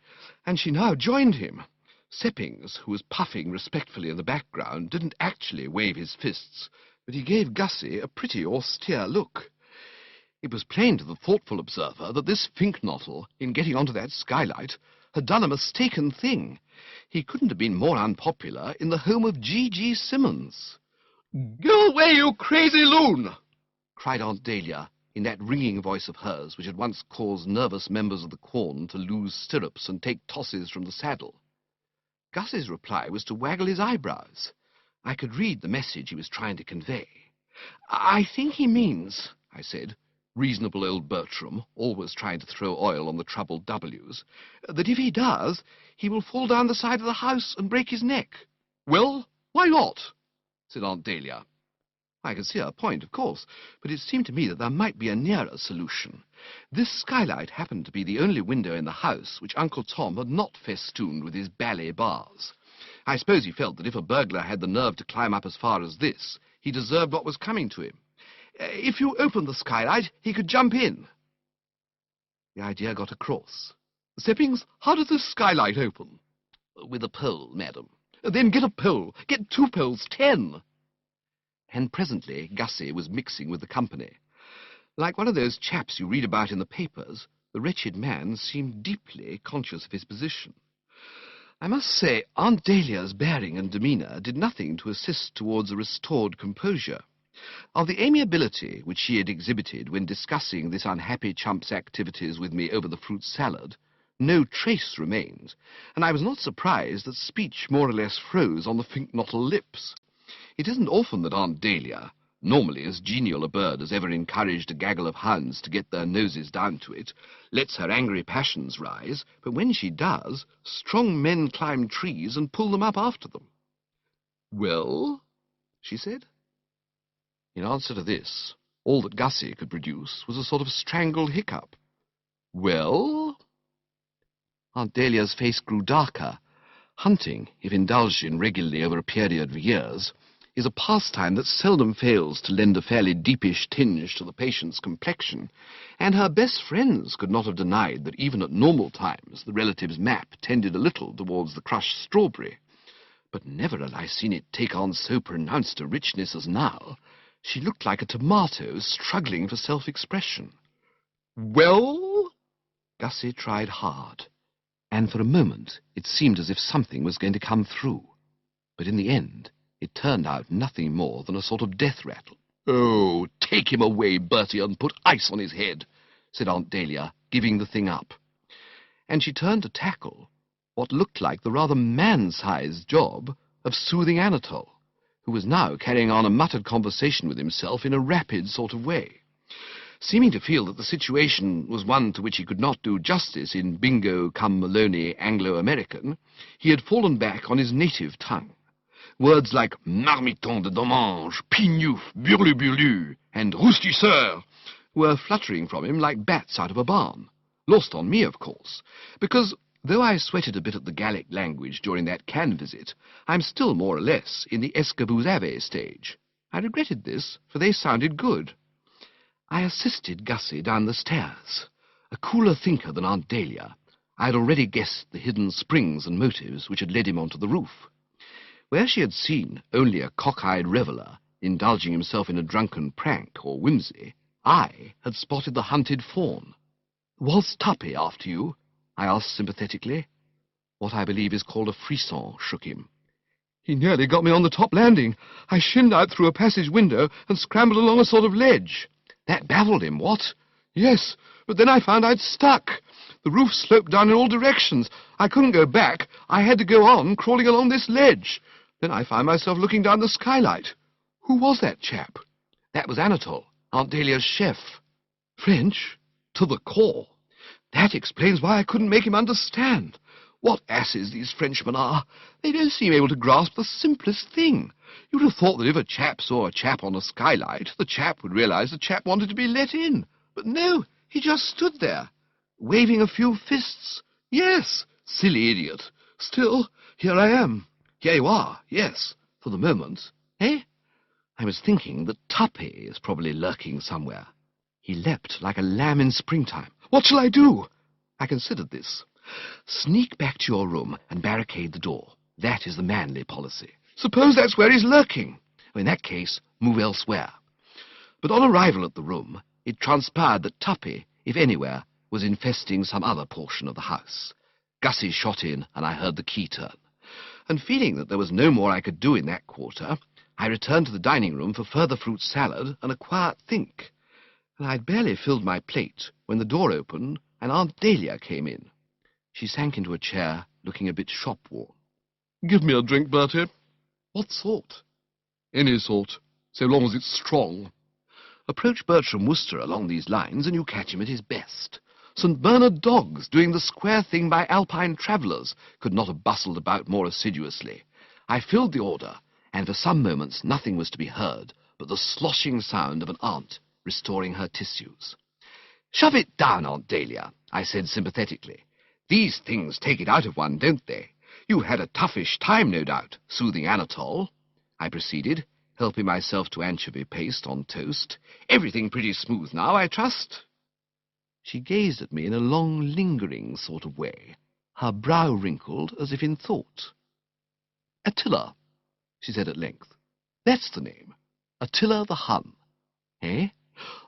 and she now joined him. Seppings, who was puffing respectfully in the background, didn't actually wave his fists, but he gave Gussie a pretty austere look. It was plain to the thoughtful observer that this Finknottle, in getting onto that skylight, had done a mistaken thing. He couldn't have been more unpopular in the home of G.G. Simmons. Go away, you crazy loon! Cried Aunt Dahlia, in that ringing voice of hers which had once caused nervous members of the Quorn to lose stirrups and take tosses from the saddle. Gussie's reply was to waggle his eyebrows. I could read the message he was trying to convey. "I think he means," I said, reasonable old Bertram, always trying to throw oil on the troubled W's, "that if he does, he will fall down the side of the house and break his neck." Well, why not? Said Aunt Dahlia. I could see her point, of course, but it seemed to me that there might be a nearer solution. This skylight happened to be the only window in the house which Uncle Tom had not festooned with his ballet bars. I suppose he felt that if a burglar had the nerve to climb up as far as this, he deserved what was coming to him. If you opened the skylight, he could jump in. The idea got across. Seppings, how does this skylight open? With a pole, madam. Then get a pole. Get 2 poles, 10. And presently Gussie was mixing with the company. Like one of those chaps you read about in the papers, the wretched man seemed deeply conscious of his position. I must say Aunt Dahlia's bearing and demeanour did nothing to assist towards a restored composure. Of the amiability which she had exhibited when discussing this unhappy chump's activities with me over the fruit salad, no trace remained, and I was not surprised that speech more or less froze on the Finknottle lips. It isn't often that Aunt Dahlia, normally as genial a bird as ever encouraged a gaggle of hounds to get their noses down to it, lets her angry passions rise, but when she does, strong men climb trees and pull them up after them. "Well?" she said. In answer to this, all that Gussie could produce was a sort of strangled hiccup. "Well?" Aunt Dahlia's face grew darker. Hunting, if indulged in regularly over a period of years, is a pastime that seldom fails to lend a fairly deepish tinge to the patient's complexion, and her best friends could not have denied that even at normal times the relative's map tended a little towards the crushed strawberry. But never had I seen it take on so pronounced a richness as now. She looked like a tomato struggling for self-expression. "Well?" Gussie tried hard, and for a moment it seemed as if something was going to come through. But in the end, it turned out nothing more than a sort of death rattle. "Oh, take him away, Bertie, and put ice on his head," said Aunt Dahlia, giving the thing up. And she turned to tackle what looked like the rather man-sized job of soothing Anatole, who was now carrying on a muttered conversation with himself in a rapid sort of way. Seeming to feel that the situation was one to which he could not do justice in Bingo cum Maloney Anglo-American, he had fallen back on his native tongue. Words like marmiton de dommage, pignouf, burlu-burlu, and roustisseur were fluttering from him like bats out of a barn. Lost on me, of course, because though I sweated a bit at the Gallic language during that Cannes visit, I'm still more or less in the escabous-ave stage. I regretted this, for they sounded good. I assisted Gussie down the stairs. A cooler thinker than Aunt Dahlia, I had already guessed the hidden springs and motives which had led him onto the roof. Where she had seen only a cock-eyed reveller indulging himself in a drunken prank or whimsy, I had spotted the hunted fawn. "Was Tuppy after you?" I asked sympathetically. What I believe is called a frisson shook him. "He nearly got me on the top landing. I shinned out through a passage window and scrambled along a sort of ledge." "That baffled him, what?" "Yes, but then I found I'd stuck. The roof sloped down in all directions. I couldn't go back. I had to go on, crawling along this ledge. Then I found myself looking down the skylight. Who was that chap?" "That was Anatole, Aunt Dahlia's chef." "French? To the core." That explains why I couldn't make him understand. What asses these Frenchmen are! They don't seem able to grasp the simplest thing. You'd have thought that if a chap saw a chap on a skylight, the chap would realize the chap wanted to be let in. But no, he just stood there, waving a few fists. Yes, silly idiot. Still, here I am. Here you are, yes, for the moment. Eh? I was thinking that Tuppy is probably lurking somewhere. He leapt like a lamb in springtime. What shall I do? I considered this. Sneak back to your room and barricade the door. That is the manly policy. Suppose that's where he's lurking. Well, in that case, move elsewhere. But on arrival at the room, it transpired that Tuppy, if anywhere, was infesting some other portion of the house. Gussie shot in, and I heard the key turn. And feeling that there was no more I could do in that quarter, I returned to the dining room for further fruit salad and a quiet think. And I'd barely filled my plate when the door opened and Aunt Dahlia came in. She sank into a chair, looking a bit shop-worn. Give me a drink, Bertie. What sort? Any sort, so long as it's strong. Approach Bertram Wooster along these lines and you catch him at his best. St. Bernard dogs, doing the square thing by Alpine travellers, could not have bustled about more assiduously. I filled the order, and for some moments nothing was to be heard but the sloshing sound of an aunt restoring her tissues. "Shove it down, Aunt Dahlia," I said sympathetically. "These things take it out of one, don't they? You had a toughish time, no doubt, soothing Anatole." I proceeded, helping myself to anchovy paste on toast. "Everything pretty smooth now, I trust?" She gazed at me in a long, lingering sort of way, her brow wrinkled as if in thought. "Attila," she said at length. "That's the name. Attila the Hun. Eh?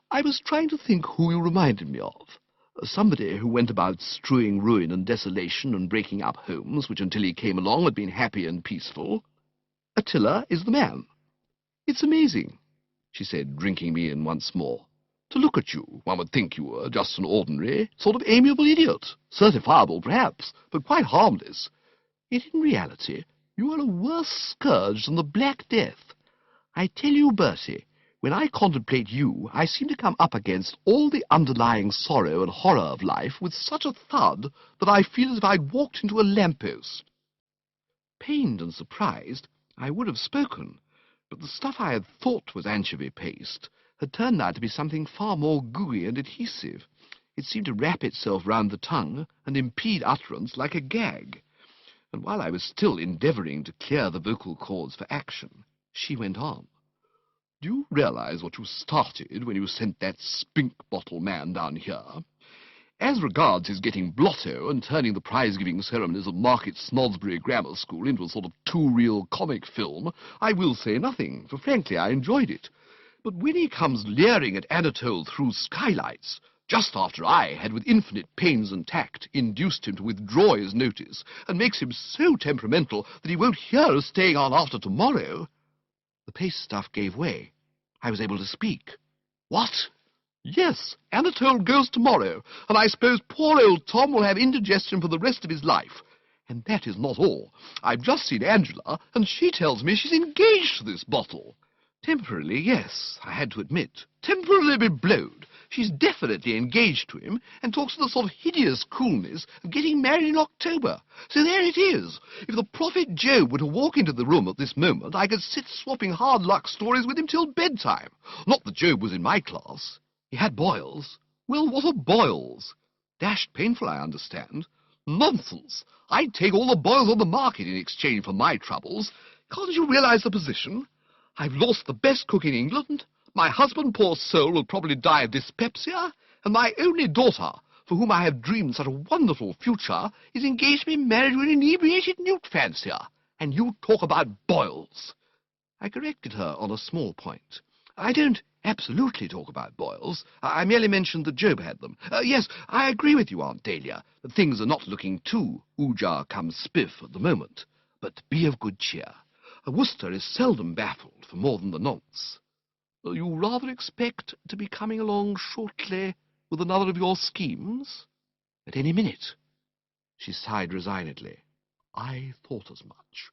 I was trying to think who you reminded me of. Somebody who went about strewing ruin and desolation and breaking up homes, which until he came along had been happy and peaceful. Attila is the man. It's amazing," she said, drinking me in once more. "To look at you, one would think you were just an ordinary, sort of amiable idiot, certifiable perhaps, but quite harmless. Yet in reality you are a worse scourge than the Black Death. I tell you, Bertie, when I contemplate you, I seem to come up against all the underlying sorrow and horror of life with such a thud that I feel as if I'd walked into a lamppost." Pained and surprised, I would have spoken, but the stuff I had thought was anchovy paste had turned out to be something far more gooey and adhesive. It seemed to wrap itself round the tongue and impede utterance like a gag. And while I was still endeavouring to clear the vocal cords for action, she went on. "Do you realize what you started when you sent that spink-bottle man down here? As regards his getting blotto and turning the prize-giving ceremonies of Market Snodsbury Grammar School into a sort of two-reel comic film, I will say nothing, for frankly I enjoyed it. But when he comes leering at Anatole through skylights, just after I had with infinite pains and tact induced him to withdraw his notice, and makes him so temperamental that he won't hear of staying on after tomorrow—" The paste stuff gave way. I was able to speak. "What? Yes, Anatole goes tomorrow, and I suppose poor old Tom will have indigestion for the rest of his life. And that is not all. I've just seen Angela, and she tells me she's engaged to this bottle. Temporarily, yes, I had to admit. Temporarily be blowed. She's definitely engaged to him, and talks with a sort of hideous coolness of getting married in October. So there it is. If the prophet Job were to walk into the room at this moment, I could sit swapping hard luck stories with him till bedtime. Not that Job was in my class. He had boils. Well, what are boils? Dashed painful, I understand. Nonsense. I'd take all the boils on the market in exchange for my troubles. Can't you realize the position? I've lost the best cook in England. My husband, poor soul, will probably die of dyspepsia, and my only daughter, for whom I have dreamed such a wonderful future, is engaged to be married to an inebriated newt fancier. And you talk about boils. I corrected her on a small point. I don't absolutely talk about boils. I merely mentioned that Job had them. Yes, I agree with you, Aunt Dahlia, that things are not looking too oojar cum spiff at the moment. But be of good cheer. Worcester is seldom baffled for more than the nonce. You rather expect to be coming along shortly with another of your schemes? At any minute. She sighed resignedly. I thought as much.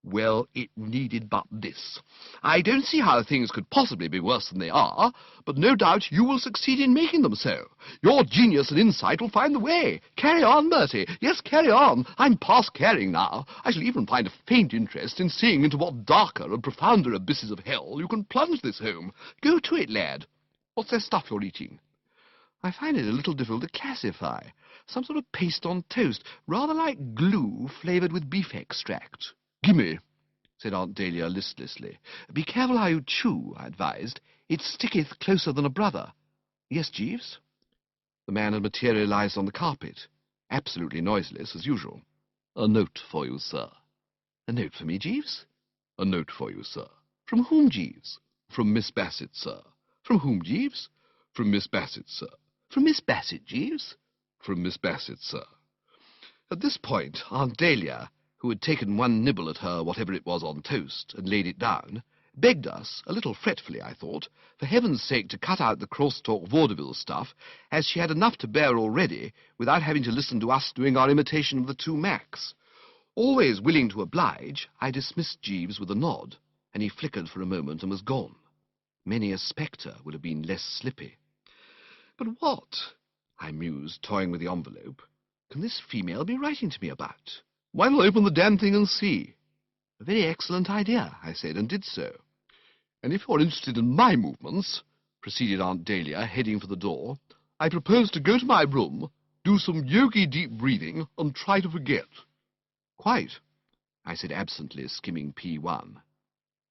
Well, it needed but this. I don't see how things could possibly be worse than they are, but no doubt you will succeed in making them so. Your genius and insight will find the way. Carry on, Bertie. Yes, carry on. I'm past caring now. I shall even find a faint interest in seeing into what darker and profounder abysses of hell you can plunge this home. Go to it, lad. What's that stuff you're eating? I find it a little difficult to classify. Some sort of paste on toast, rather like glue flavoured with beef extract. Gimme, said Aunt Dahlia listlessly. Be careful how you chew, I advised. It sticketh closer than a brother. Yes, Jeeves? The man had materialized on the carpet, absolutely noiseless as usual. A note for you, sir. A note for me, Jeeves? A note for you, sir. From whom, Jeeves? From Miss Bassett, sir. From whom, Jeeves? From Miss Bassett, sir. From Miss Bassett, Jeeves? From Miss Bassett, sir. At this point, Aunt Dahlia, who had taken one nibble at her whatever it was on toast and laid it down, begged us, a little fretfully, I thought, for heaven's sake to cut out the cross-talk vaudeville stuff, as she had enough to bear already without having to listen to us doing our imitation of the two Macs. Always willing to oblige, I dismissed Jeeves with a nod, and he flickered for a moment and was gone. Many a spectre would have been less slippy. But what, I mused, toying with the envelope, can this female be writing to me about? Why not open the damn thing and see? A very excellent idea, I said, and did so. And if you're interested in my movements, proceeded Aunt Dahlia, heading for the door, I propose to go to my room, do some yogi deep breathing, and try to forget. Quite, I said absently, skimming P1.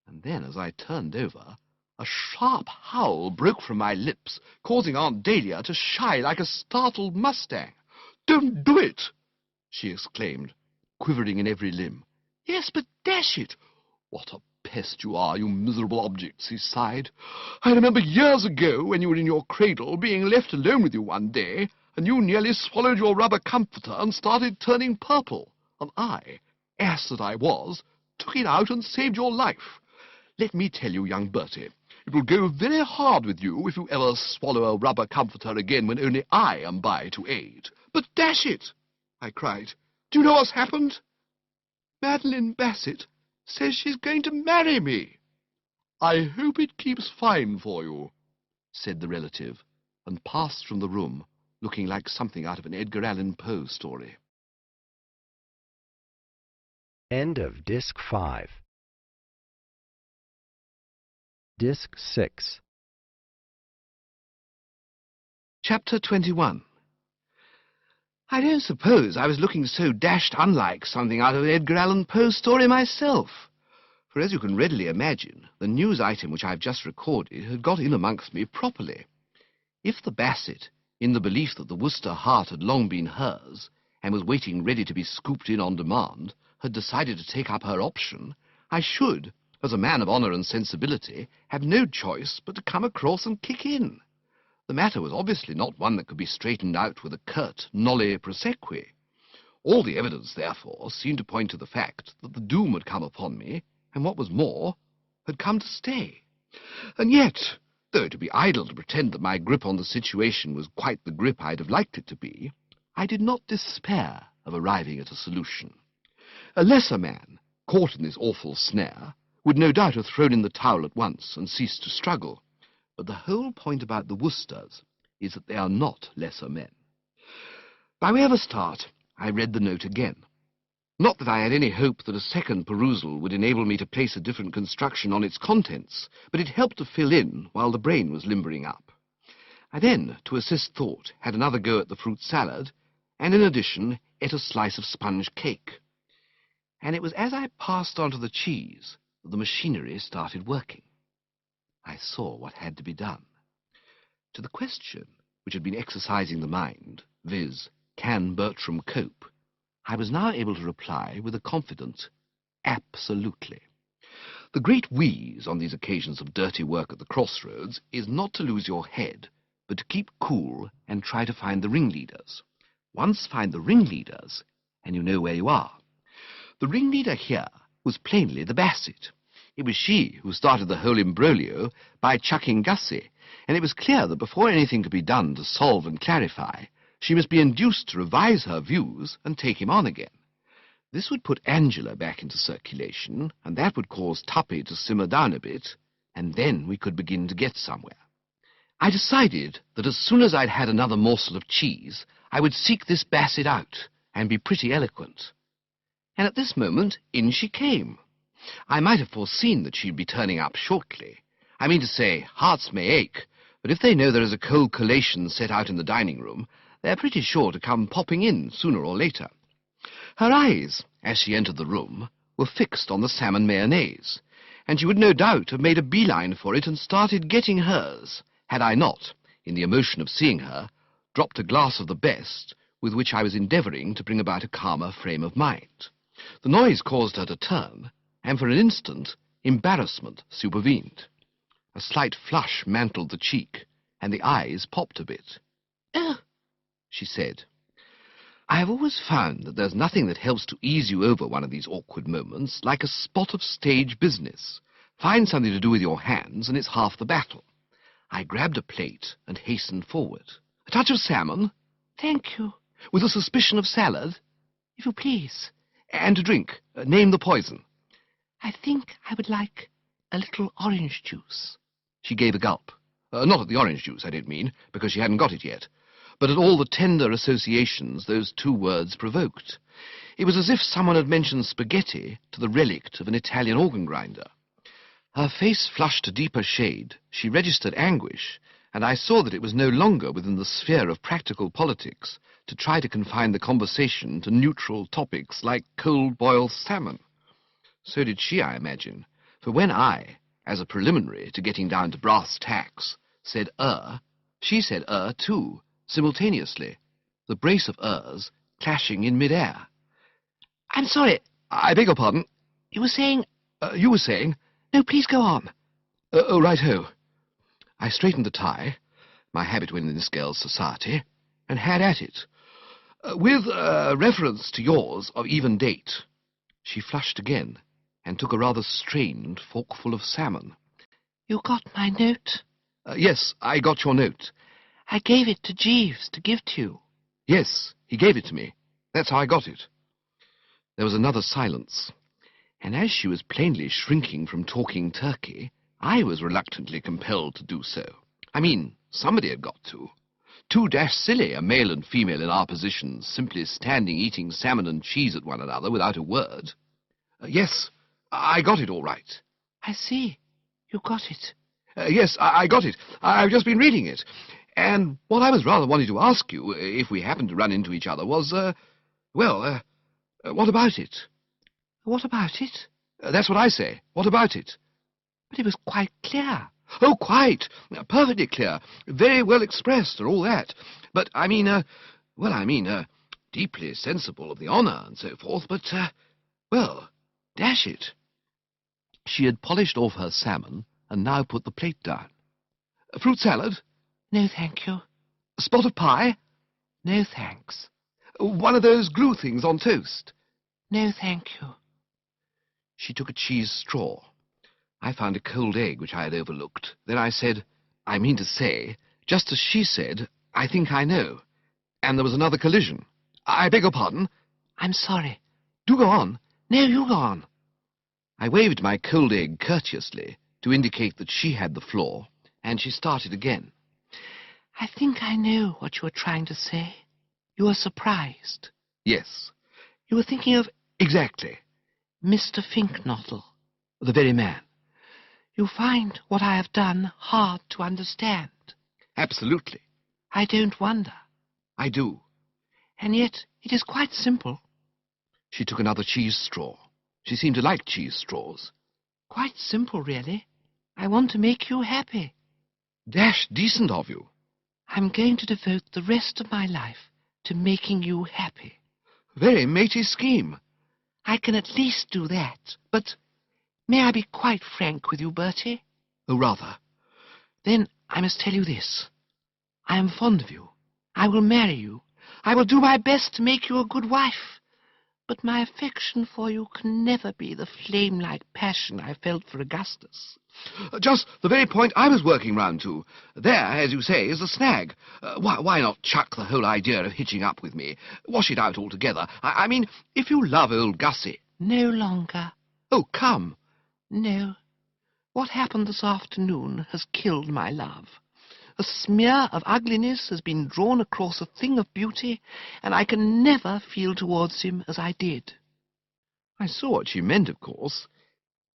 And then, as I turned over, a sharp howl broke from my lips, causing Aunt Dahlia to shy like a startled mustang. Don't do it, she exclaimed, quivering in every limb. Yes, but dash it! What a pest you are, you miserable objects, he sighed. I remember years ago, when you were in your cradle, being left alone with you one day, and you nearly swallowed your rubber comforter and started turning purple. And I, ass that I was, took it out and saved your life. Let me tell you, young Bertie, it will go very hard with you if you ever swallow a rubber comforter again when only I am by to aid. But dash it, I cried, do you know what's happened? Madeline Bassett says she's going to marry me. I hope it keeps fine for you, said the relative, and passed from the room, looking like something out of an Edgar Allan Poe story. End of Disc 5. Disc 6. Chapter 21. I don't suppose I was looking so dashed unlike something out of an Edgar Allan Poe story myself, for as you can readily imagine, the news item which I've just recorded had got in amongst me properly. If the Bassett, in the belief that the Worcester heart had long been hers, and was waiting ready to be scooped in on demand, had decided to take up her option, I should, as a man of honour and sensibility, have no choice but to come across and kick in. The matter was obviously not one that could be straightened out with a curt nolle prosequi. All the evidence, therefore, seemed to point to the fact that the doom had come upon me, and what was more, had come to stay. And yet, though it would be idle to pretend that my grip on the situation was quite the grip I'd have liked it to be, I did not despair of arriving at a solution. A lesser man, caught in this awful snare, would no doubt have thrown in the towel at once and ceased to struggle. But the whole point about the Worcesters is that they are not lesser men. By way of a start, I read the note again. Not that I had any hope that a second perusal would enable me to place a different construction on its contents, but it helped to fill in while the brain was limbering up. I then, to assist thought, had another go at the fruit salad, and in addition ate a slice of sponge cake. And it was as I passed on to the cheese that the machinery started working. I saw what had to be done. To the question which had been exercising the mind, viz., can Bertram cope, I was now able to reply with a confident, absolutely. The great wheeze on these occasions of dirty work at the crossroads is not to lose your head, but to keep cool and try to find the ringleaders. Once find the ringleaders, and you know where you are. The ringleader here was plainly the Bassett. It was she who started the whole imbroglio by chucking Gussie, and it was clear that before anything could be done to solve and clarify, she must be induced to revise her views and take him on again. This would put Angela back into circulation, and that would cause Tuppy to simmer down a bit, and then we could begin to get somewhere. I decided that as soon as I'd had another morsel of cheese, I would seek this Bassett out and be pretty eloquent. And at this moment, in she came. I might have foreseen that she'd be turning up shortly. I mean to say, hearts may ache, but if they know there is a cold collation set out in the dining room, they're pretty sure to come popping in sooner or later. Her eyes, as she entered the room, were fixed on the salmon mayonnaise, and she would no doubt have made a beeline for it and started getting hers, had I not, in the emotion of seeing her, dropped a glass of the best, with which I was endeavouring to bring about a calmer frame of mind. The noise caused her to turn, and for an instant embarrassment supervened. A slight flush mantled the cheek, and the eyes popped a bit. "Oh," she said. I have always found that there's nothing that helps to ease you over one of these awkward moments like a spot of stage business. Find something to do with your hands, and it's half the battle. I grabbed a plate and hastened forward. "A touch of salmon?" Thank you. "With a suspicion of salad?" If you please. "And to drink? Name the poison." I think I would like a little orange juice. She gave a gulp. Not at the orange juice, I don't mean, because she hadn't got it yet, but at all the tender associations those two words provoked. It was as if someone had mentioned spaghetti to the relict of an Italian organ grinder. Her face flushed a deeper shade. She registered anguish, and I saw that it was no longer within the sphere of practical politics to try to confine the conversation to neutral topics like cold-boiled salmon. So did she, I imagine, for when I, as a preliminary to getting down to brass tacks, said she said too, simultaneously, the brace of clashing in mid-air. I'm sorry. I beg your pardon? You were saying... You were saying? No, please go on. Oh, right-ho. I straightened the tie, my habit when in this girl's society, and had at it. With reference to yours of even date. She flushed again, and took a rather strained forkful of salmon. You got my note? Yes, I got your note. I gave it to Jeeves to give to you. Yes, he gave it to me. That's how I got it. There was another silence, and as she was plainly shrinking from talking turkey, I was reluctantly compelled to do so. I mean, somebody had got to. Too silly, a male and female in our positions, simply standing eating salmon and cheese at one another without a word. Yes, I got it all right. I see. You got it. Yes, I got it. I've just been reading it. And what I was rather wanting to ask you, if we happened to run into each other, was, what about it? What about it? That's what I say. What about it? But it was quite clear. Oh, quite. Perfectly clear. Very well expressed and all that. But, I mean, deeply sensible of the honour and so forth, but, well, dash it. She had polished off her salmon and now put the plate down. Fruit salad? No, thank you. A spot of pie? No, thanks. One of those glue things on toast? No, thank you. She took a cheese straw. I found a cold egg which I had overlooked. Then I said, I mean to say, just as she said, I think I know. And there was another collision. I beg your pardon? I'm sorry. Do go on. No, you go on. I waved my cold egg courteously to indicate that she had the floor, and she started again. I think I know what you were trying to say. You were surprised. Yes. You were thinking of... Exactly. Mr. Finknottle. The very man. You find what I have done hard to understand. Absolutely. I don't wonder. I do. And yet it is quite simple. She took another cheese straw. She seemed to like cheese straws. Quite simple, really. I want to make you happy. Dash decent of you. I'm going to devote the rest of my life to making you happy. Very matey scheme. I can at least do that, but may I be quite frank with you, Bertie? Oh, rather. Then I must tell you this. I am fond of you. I will marry you. I will do my best to make you a good wife. but my affection for you can never be the flame-like passion I felt for Augustus. Just the very point I was working round to. There, as you say, is the snag. Why not chuck the whole idea of hitching up with me? Wash it out altogether. I mean, if you love old Gussie... No longer. Oh, come. No. What happened this afternoon has killed my love. A smear of ugliness has been drawn across a thing of beauty, and I can never feel towards him as I did. I saw what she meant, of course.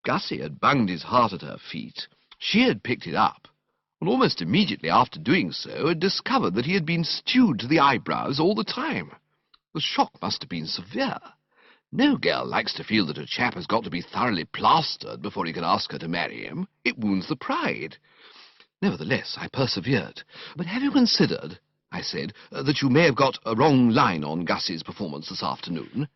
Gussie had bunged his heart at her feet. She had picked it up, and almost immediately after doing so had discovered that he had been stewed to the eyebrows all the time. The shock must have been severe. No girl likes to feel that a chap has got to be thoroughly plastered before he can ask her to marry him. It wounds the pride. Nevertheless, I persevered. But have you considered, I said, that you may have got a wrong line on Gussie's performance this afternoon?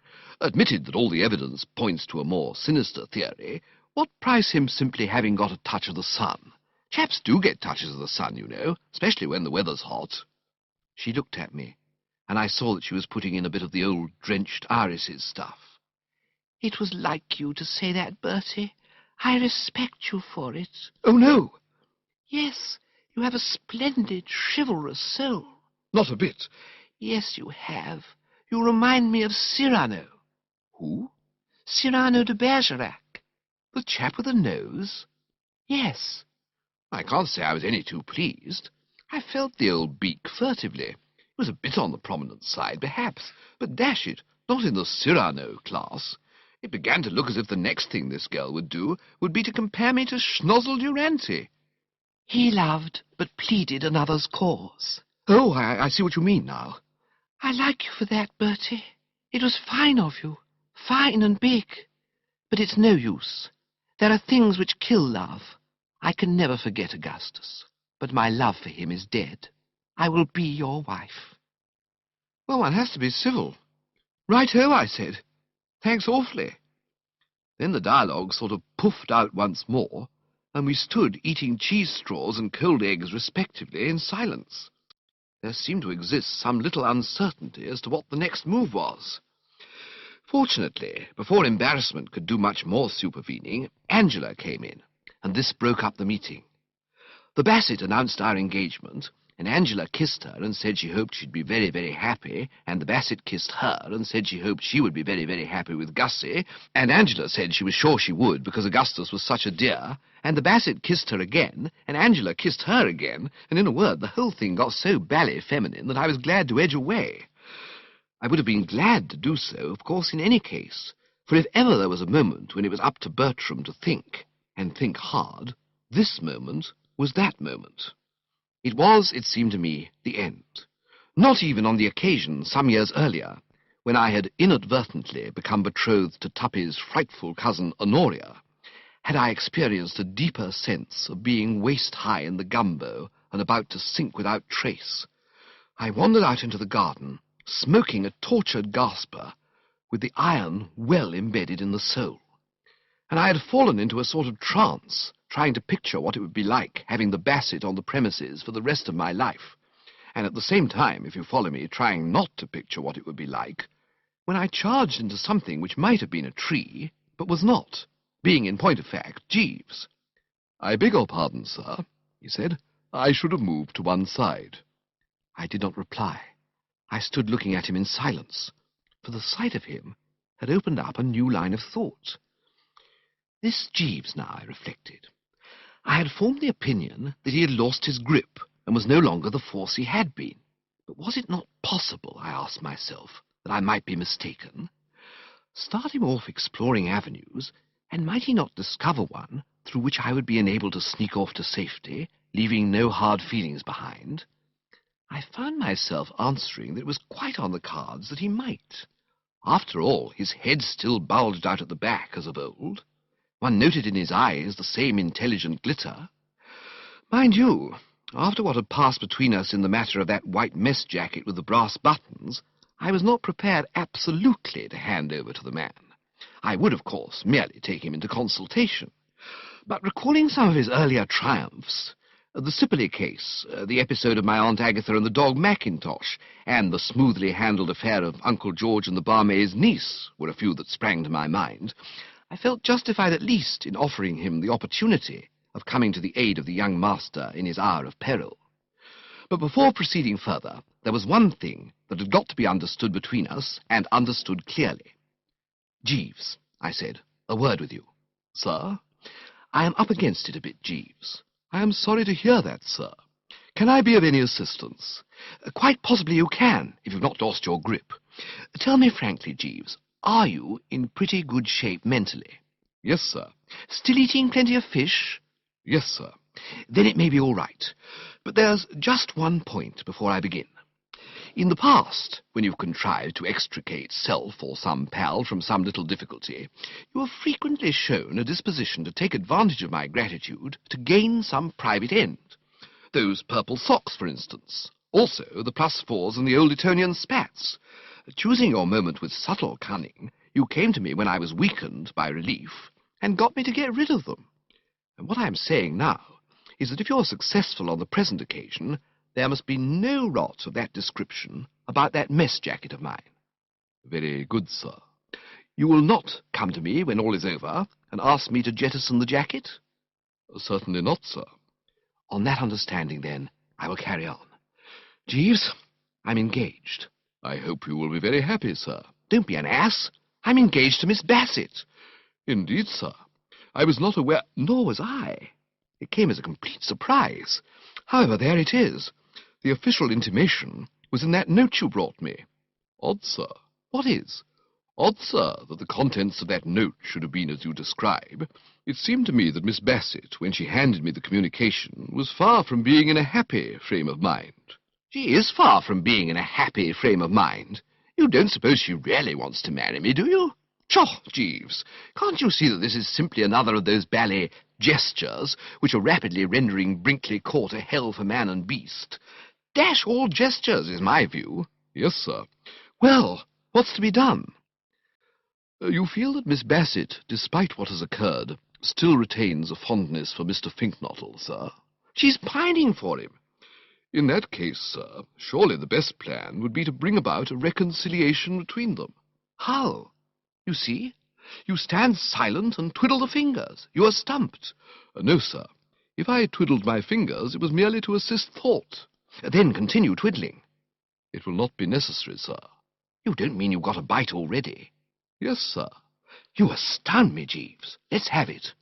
Admitted that all the evidence points to a more sinister theory, what price him simply having got a touch of the sun? Chaps do get touches of the sun, you know, especially when the weather's hot. She looked at me, and I saw that she was putting in a bit of the old drenched irises stuff. It was like you to say that, Bertie. I respect you for it. Oh, no! Yes, you have a splendid, chivalrous soul. Not a bit. Yes, you have. You remind me of Cyrano. Who? Cyrano de Bergerac. The chap with the nose? Yes. I can't say I was any too pleased. I felt the old beak furtively. It was a bit on the prominent side, perhaps, but dash it, not in the Cyrano class. It began to look as if the next thing this girl would do would be to compare me to Schnozzle Durante. He loved, but pleaded another's cause. Oh, I see what you mean now. I like you for that, Bertie. It was fine of you, fine and big. But it's no use. There are things which kill love. I can never forget Augustus, but my love for him is dead. I will be your wife. Well, one has to be civil. Right-ho, I said. Thanks awfully. Then the dialogue sort of puffed out once more, and we stood eating cheese straws and cold eggs respectively in silence. There seemed to exist some little uncertainty as to what the next move was. Fortunately, before embarrassment could do much more supervening, Angela came in, and this broke up the meeting. The Bassett announced our engagement, and Angela kissed her and said she hoped she'd be very, very happy, and the Bassett kissed her and said she hoped she would be very, very happy with Gussie, and Angela said she was sure she would because Augustus was such a dear, and the Bassett kissed her again, and Angela kissed her again, and in a word, the whole thing got so bally feminine that I was glad to edge away. I would have been glad to do so, of course, in any case, for if ever there was a moment when it was up to Bertram to think, and think hard, this moment was that moment. It was, it seemed to me, the end. Not even on the occasion, some years earlier, when I had inadvertently become betrothed to Tuppy's frightful cousin Honoria, had I experienced a deeper sense of being waist-high in the gumbo and about to sink without trace. I wandered out into the garden, smoking a tortured gasper, with the iron well embedded in the soul. And I had fallen into a sort of trance, trying to picture what it would be like having the Bassett on the premises for the rest of my life, and at the same time, if you follow me, trying not to picture what it would be like, when I charged into something which might have been a tree, but was not, being in point of fact Jeeves. "I beg your pardon, sir," he said. "I should have moved to one side." I did not reply. I stood looking at him in silence, for the sight of him had opened up a new line of thought. This Jeeves now, I reflected. I had formed the opinion that he had lost his grip and was no longer the force he had been. But was it not possible, I asked myself, that I might be mistaken? Start him off exploring avenues, and might he not discover one through which I would be enabled to sneak off to safety, leaving no hard feelings behind? I found myself answering that it was quite on the cards that he might. After all, his head still bulged out at the back as of old. One noted in his eyes the same intelligent glitter. Mind you, after what had passed between us in the matter of that white mess jacket with the brass buttons, I was not prepared absolutely to hand over to the man. I would, of course, merely take him into consultation. But recalling some of his earlier triumphs, The Sibley case, the episode of my Aunt Agatha and the dog Mackintosh, and the smoothly handled affair of Uncle George and the barmaid's niece were a few that sprang to my mind. I felt justified at least in offering him the opportunity of coming to the aid of the young master in his hour of peril. But before proceeding further, there was one thing that had got to be understood between us, and understood clearly. "Jeeves," I said, "a word with you." "Sir?" "I am up against it a bit, Jeeves." "I am sorry to hear that, sir. Can I be of any assistance?" "Quite possibly you can, if you've not lost your grip. Tell me frankly, Jeeves, are you in pretty good shape mentally?" Yes, sir. "Still eating plenty of fish?" Yes, sir. "Then it may be all right. But there's just one point before I begin. In the past, when you've contrived to extricate self or some pal from some little difficulty, you have frequently shown a disposition to take advantage of my gratitude to gain some private end. Those purple socks, for instance. Also the +4s and the old Etonian spats. Choosing your moment with subtle cunning, you came to me when I was weakened by relief, and got me to get rid of them. And what I am saying now is that if you're successful on the present occasion, there must be no rot of that description about that mess jacket of mine." Very good, sir. "You will not come to me when all is over and ask me to jettison the jacket?" Certainly not, sir. "On that understanding, then, I will carry on. Jeeves, I'm engaged." I hope you will be very happy, sir. "Don't be an ass. I'm engaged to Miss Bassett." Indeed, sir. I was not aware— "Nor was I. It came as a complete surprise. However, there it is. The official intimation was in that note you brought me." Odd, sir. "What is?" Odd, sir, that the contents of that note should have been as you describe. It seemed to me that Miss Bassett, when she handed me the communication, was far from being in a happy frame of mind." "She is far from being in a happy frame of mind. You don't suppose she really wants to marry me, do you? Pshaw, Jeeves, can't you see that this is simply another of those bally gestures which are rapidly rendering Brinkley Court a hell for man and beast? Dash all gestures is my view." Yes, sir. "Well, what's to be done?" You feel that Miss Bassett, despite what has occurred, still retains a fondness for Mr. Finknottle, sir?" "She's pining for him." In that case, sir, surely the best plan would be to bring about a reconciliation between them." "How? You see, you stand silent and twiddle the fingers. You are stumped." No, sir. If I twiddled my fingers, it was merely to assist thought." "Then continue twiddling." "It will not be necessary, sir." "You don't mean you've got a bite already?" "Yes, sir." "You astound me, Jeeves. Let's have it."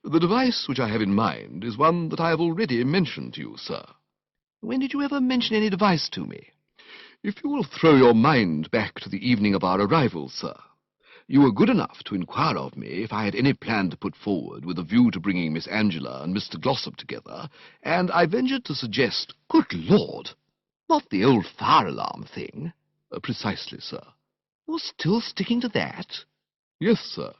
"The device which I have in mind is one that I have already mentioned to you, sir." "When did you ever mention any device to me?" "If you will throw your mind back to the evening of our arrival, sir. You were good enough to inquire of me if I had any plan to put forward with a view to bringing Miss Angela and Mr. Glossop together, and I ventured to suggest—" "Good Lord! Not the old fire alarm thing?" Precisely, sir." "You're still sticking to that?" "Yes, sir."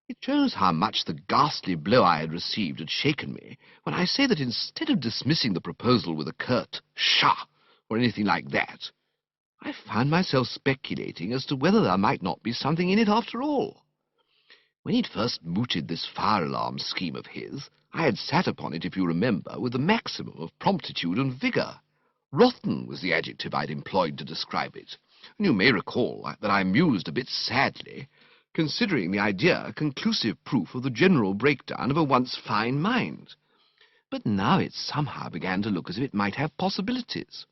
It shows how much the ghastly blow I had received had shaken me, when I say that instead of dismissing the proposal with a curt "Pshaw!" or anything like that, I found myself speculating as to whether there might not be something in it after all. When he'd first mooted this fire alarm scheme of his, I had sat upon it, if you remember, with the maximum of promptitude and vigour. Rotten was the adjective I'd employed to describe it, and you may recall that I mused a bit sadly, considering the idea conclusive proof of the general breakdown of a once fine mind. But now it somehow began to look as if it might have possibilities.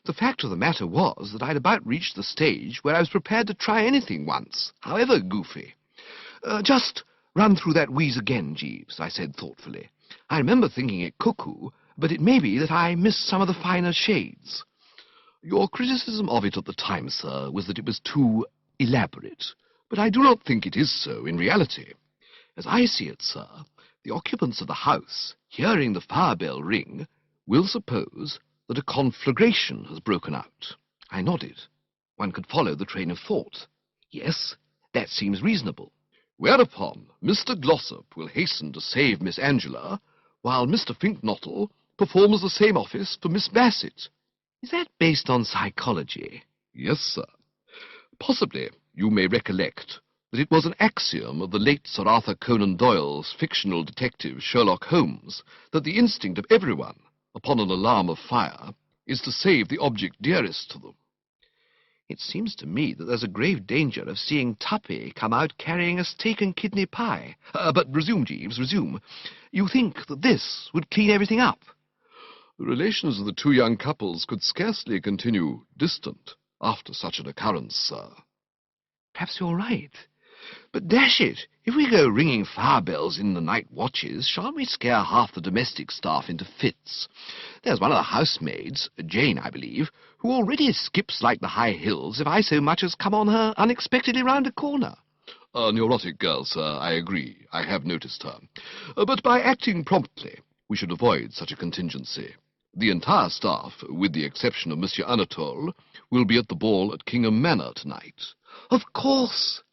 The fact of the matter was that I'd about reached the stage where I was prepared to try anything once, however goofy. "Just run through that wheeze again, Jeeves," I said thoughtfully. "I remember thinking it cuckoo, but it may be that I missed some of the finer shades." "Your criticism of it at the time, sir, was that it was too elaborate, but I do not think it is so in reality. As I see it, sir, the occupants of the house, hearing the fire bell ring, will suppose that a conflagration has broken out." I nodded. One could follow the train of thought. Yes, that seems reasonable. "Whereupon Mr. Glossop will hasten to save Miss Angela, while Mr. Finknottle performs the same office for Miss Bassett." Is that based on psychology? "Yes, sir. Possibly you may recollect that it was an axiom of the late Sir Arthur Conan Doyle's fictional detective Sherlock Holmes that the instinct of everyone, upon an alarm of fire, is to save the object dearest to them. It seems to me that there's a grave danger of seeing Tuppy come out carrying a steak and kidney pie. But resume, Jeeves, resume. You think that this would clean everything up? The relations of the two young couples could scarcely continue distant after such an occurrence, sir. Perhaps you're right. But dash it, if we go ringing fire bells in the night watches, shan't we scare half the domestic staff into fits? There's one of the housemaids, Jane, I believe, who already skips like the high hills if I so much as come on her unexpectedly round a corner. A neurotic girl, sir, I agree. I have noticed her. But by acting promptly, we should avoid such a contingency. The entire staff, with the exception of Monsieur Anatole, will be at the ball at Kingham Manor tonight. Of course!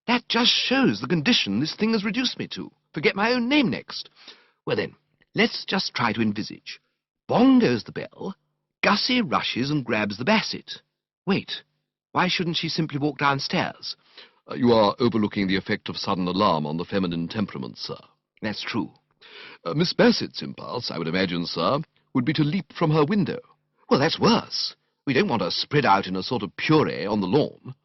That just shows the condition this thing has reduced me to. Forget my own name next. Well then, let's just try to envisage. Bong goes the bell. Gussie rushes and grabs the basset. Wait, why shouldn't she simply walk downstairs? You are overlooking the effect of sudden alarm on the feminine temperament, sir. That's true. Miss Bassett's impulse, I would imagine, sir, would be to leap from her window. Well, that's worse. We don't want her spread out in a sort of puree on the lawn.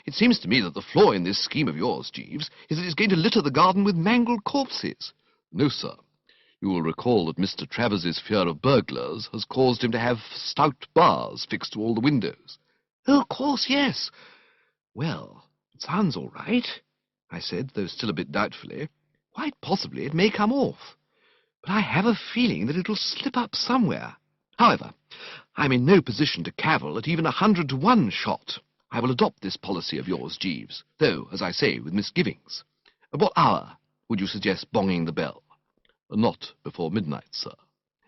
It seems to me that the flaw in this scheme of yours, Jeeves, is that it's going to litter the garden with mangled corpses. No, sir. You will recall that Mr. Travers's fear of burglars has caused him to have stout bars fixed to all the windows. Oh, of course, yes. Well, it sounds all right, I said, though still a bit doubtfully. Quite possibly it may come off. But I have a feeling that it'll slip up somewhere. However, I'm in no position to cavil at even 100 to 1 shot. I will adopt this policy of yours, Jeeves, though, as I say, with misgivings. At what hour would you suggest bonging the bell? Not before midnight, sir.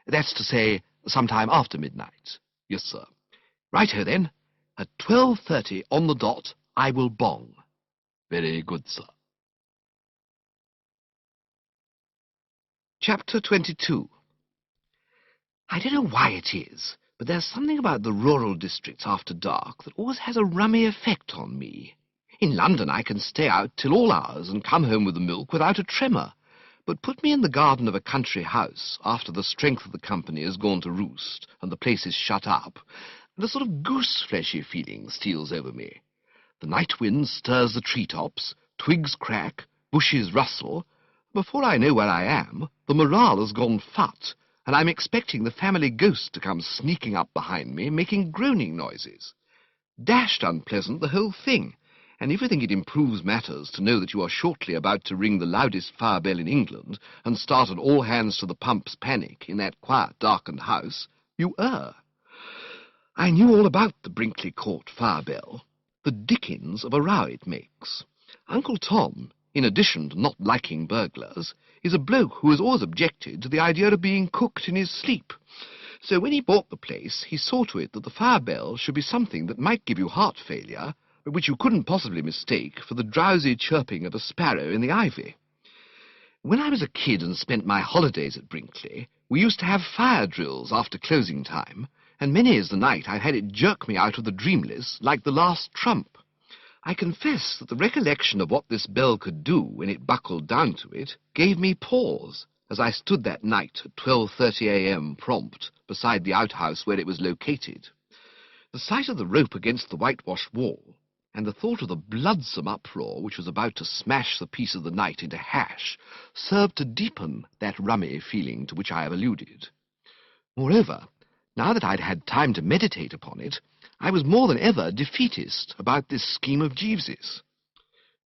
That's to say, sometime after midnight. Yes, sir. Righto, then. At 12:30 on the dot, I will bong. Very good, sir. Chapter 22. I don't know why it is, but there's something about the rural districts after dark that always has a rummy effect on me. In London I can stay out till all hours and come home with the milk without a tremor, but put me in the garden of a country house after the strength of the company has gone to roost and the place is shut up, and a sort of goose-fleshy feeling steals over me. The night wind stirs the tree-tops, twigs crack, bushes rustle. Before I know where I am, the morale has gone fut, and I'm expecting the family ghost to come sneaking up behind me, making groaning noises. Dashed unpleasant, the whole thing, and if you think it improves matters to know that you are shortly about to ring the loudest fire bell in England and start an all-hands-to-the-pumps panic in that quiet, darkened house, you err. I knew all about the Brinkley Court fire bell, the dickens of a row it makes. Uncle Tom, in addition to not liking burglars, is a bloke who has always objected to the idea of being cooked in his sleep. So when he bought the place, he saw to it that the fire bell should be something that might give you heart failure, but which you couldn't possibly mistake for the drowsy chirping of a sparrow in the ivy. When I was a kid and spent my holidays at Brinkley, we used to have fire drills after closing time, and many is the night I've had it jerk me out of the dreamless like the last trump. I confess that the recollection of what this bell could do when it buckled down to it gave me pause as I stood that night at 12:30 a.m. prompt beside the outhouse where it was located. The sight of the rope against the whitewashed wall, and the thought of the bloodsome uproar which was about to smash the peace of the night into hash, served to deepen that rummy feeling to which I have alluded. Moreover, now that I'd had time to meditate upon it, I was more than ever defeatist about this scheme of Jeeves's.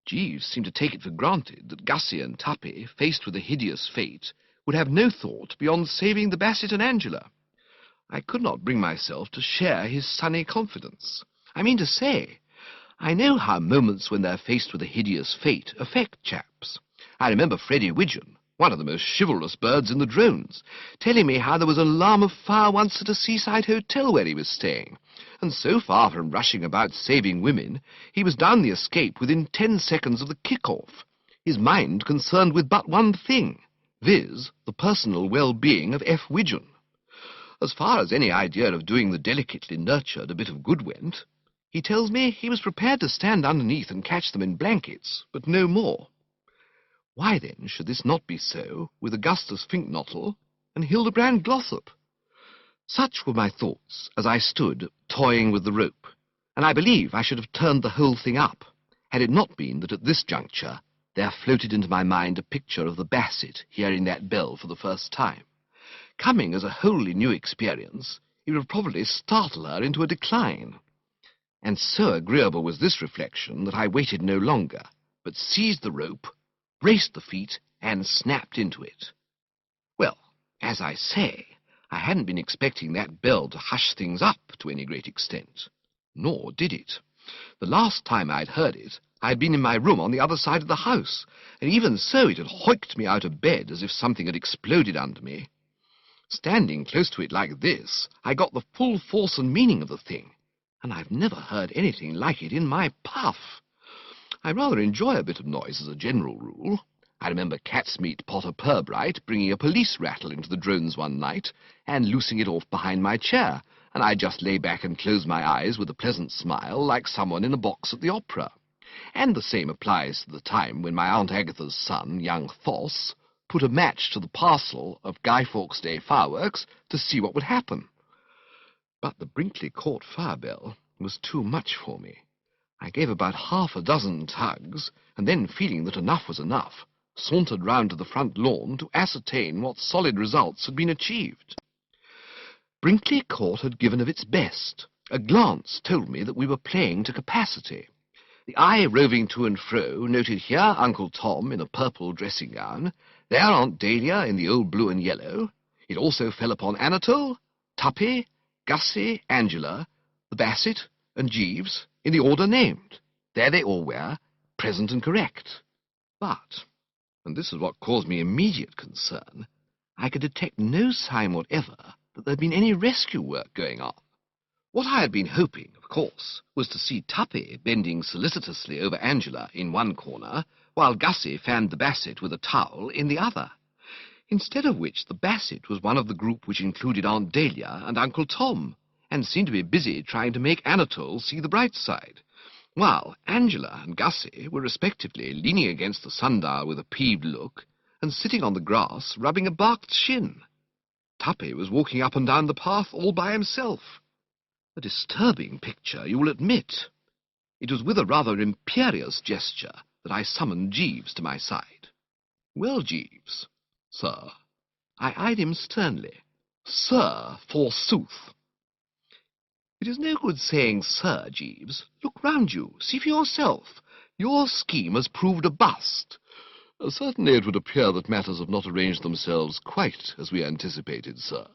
Jeeves seemed to take it for granted that Gussie and Tuppy, faced with a hideous fate, would have no thought beyond saving the Bassett and Angela. I could not bring myself to share his sunny confidence. I mean to say, I know how moments when they're faced with a hideous fate affect chaps. I remember Freddie Widgeon, one of the most chivalrous birds in the drones, telling me how there was an alarm of fire once at a seaside hotel where he was staying, and so far from rushing about saving women, he was down the escape within 10 seconds of the kick-off, his mind concerned with but one thing, viz., the personal well-being of F. Widgeon. As far as any idea of doing the delicately nurtured a bit of good went, He tells me he was prepared to stand underneath and catch them in blankets, but no more. Why, then, should this not be so with Augustus Finknottle and Hildebrand Glossop? Such were my thoughts as I stood toying with the rope, and I believe I should have turned the whole thing up, had it not been that at this juncture there floated into my mind a picture of the Basset hearing that bell for the first time. Coming as a wholly new experience, it would probably startle her into a decline. And so agreeable was this reflection that I waited no longer, but seized the rope, braced the feet, and snapped into it. Well, as I say, I hadn't been expecting that bell to hush things up to any great extent. Nor did it. The last time I'd heard it, I had been in my room on the other side of the house, and even so it had hoiked me out of bed as if something had exploded under me. Standing close to it like this, I got the full force and meaning of the thing, and I've never heard anything like it in my puff. I rather enjoy a bit of noise as a general rule. I remember Catsmeat Potter Purbright bringing a police rattle into the drones one night and loosing it off behind my chair, and I just lay back and close my eyes with a pleasant smile like someone in a box at the opera. And the same applies to the time when my Aunt Agatha's son, young Foss, put a match to the parcel of Guy Fawkes Day fireworks to see what would happen. But the Brinkley Court fire bell was too much for me. I gave about half a dozen tugs, and then, feeling that enough was enough, sauntered round to the front lawn to ascertain what solid results had been achieved. Brinkley Court had given of its best. A glance told me that we were playing to capacity. The eye roving to and fro noted here Uncle Tom in a purple dressing-gown, there Aunt Dahlia in the old blue and yellow. It also fell upon Anatole, Tuppy, Gussie, Angela, the Basset, and Jeeves, in the order named. There they all were, present and correct. But, and this is what caused me immediate concern, I could detect no sign whatever that there had been any rescue work going on. What I had been hoping, of course, was to see Tuppy bending solicitously over Angela in one corner, while Gussie fanned the Basset with a towel in the other. Instead of which, the Basset was one of the group which included Aunt Dahlia and Uncle Tom, and seemed to be busy trying to make Anatole see the bright side, while Angela and Gussie were respectively leaning against the sundial with a peeved look, and sitting on the grass rubbing a barked shin. Tuppy was walking up and down the path all by himself. A disturbing picture, you will admit. It was with a rather imperious gesture that I summoned Jeeves to my side. Well, Jeeves, sir. I eyed him sternly. Sir, forsooth. It is no good saying sir, Jeeves. Look round you. See for yourself. Your scheme has proved a bust. Certainly it would appear that matters have not arranged themselves quite as we anticipated, sir.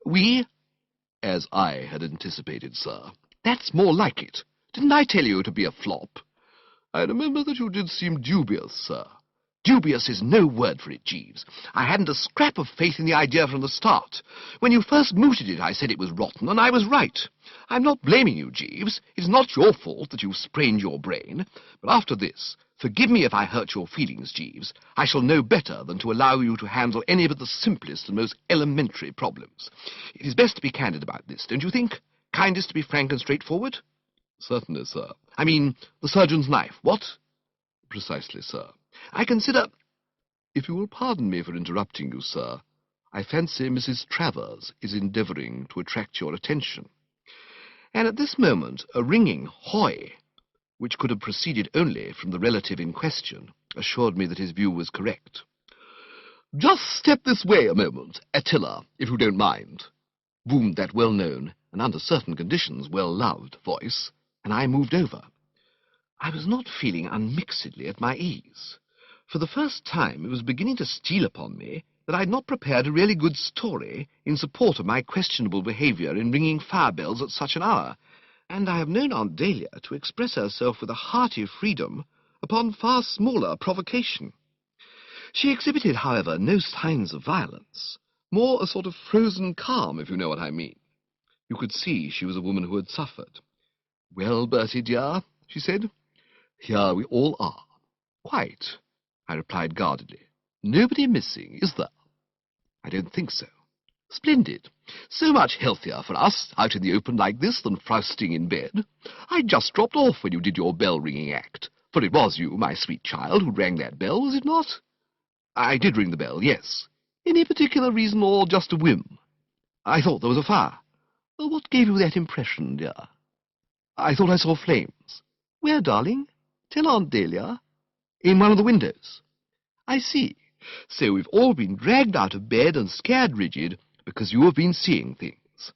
We? As I had anticipated, sir. That's more like it. Didn't I tell you to be a flop? I remember that you did seem dubious, sir. Dubious is no word for it, Jeeves. I hadn't a scrap of faith in the idea from the start. When you first mooted it, I said it was rotten, and I was right. I'm not blaming you, Jeeves. It's not your fault that you've sprained your brain. But after this, forgive me if I hurt your feelings, Jeeves. I shall know better than to allow you to handle any but the simplest and most elementary problems. It is best to be candid about this, don't you think? Kindest to be frank and straightforward? Certainly, sir. I mean, the surgeon's knife, what? Precisely, sir. I consider... If you will pardon me for interrupting you, sir, I fancy Mrs. Travers is endeavouring to attract your attention. And at this moment a ringing hoy, which could have proceeded only from the relative in question, assured me that his view was correct. Just step this way a moment, Attila, if you don't mind, boomed that well-known, and under certain conditions well-loved voice, and I moved over. I was not feeling unmixedly at my ease. For the first time it was beginning to steal upon me that I had not prepared a really good story in support of my questionable behaviour in ringing fire bells at such an hour, and I have known Aunt Dahlia to express herself with a hearty freedom upon far smaller provocation. She exhibited, however, no signs of violence, more a sort of frozen calm, if you know what I mean. You could see she was a woman who had suffered. Well, Bertie, dear, she said, here we all are. Quite, I replied guardedly. Nobody missing, is there? I don't think so. Splendid. So much healthier for us, out in the open like this, than frowsting in bed. I just dropped off when you did your bell-ringing act, for it was you, my sweet child, who rang that bell, was it not? I did ring the bell, yes. Any particular reason, or just a whim? I thought there was a fire. What gave you that impression, dear? I thought I saw flames. Where, darling? Tell Aunt Dahlia. In one of the windows. I see. So we've all been dragged out of bed and scared rigid because you have been seeing things.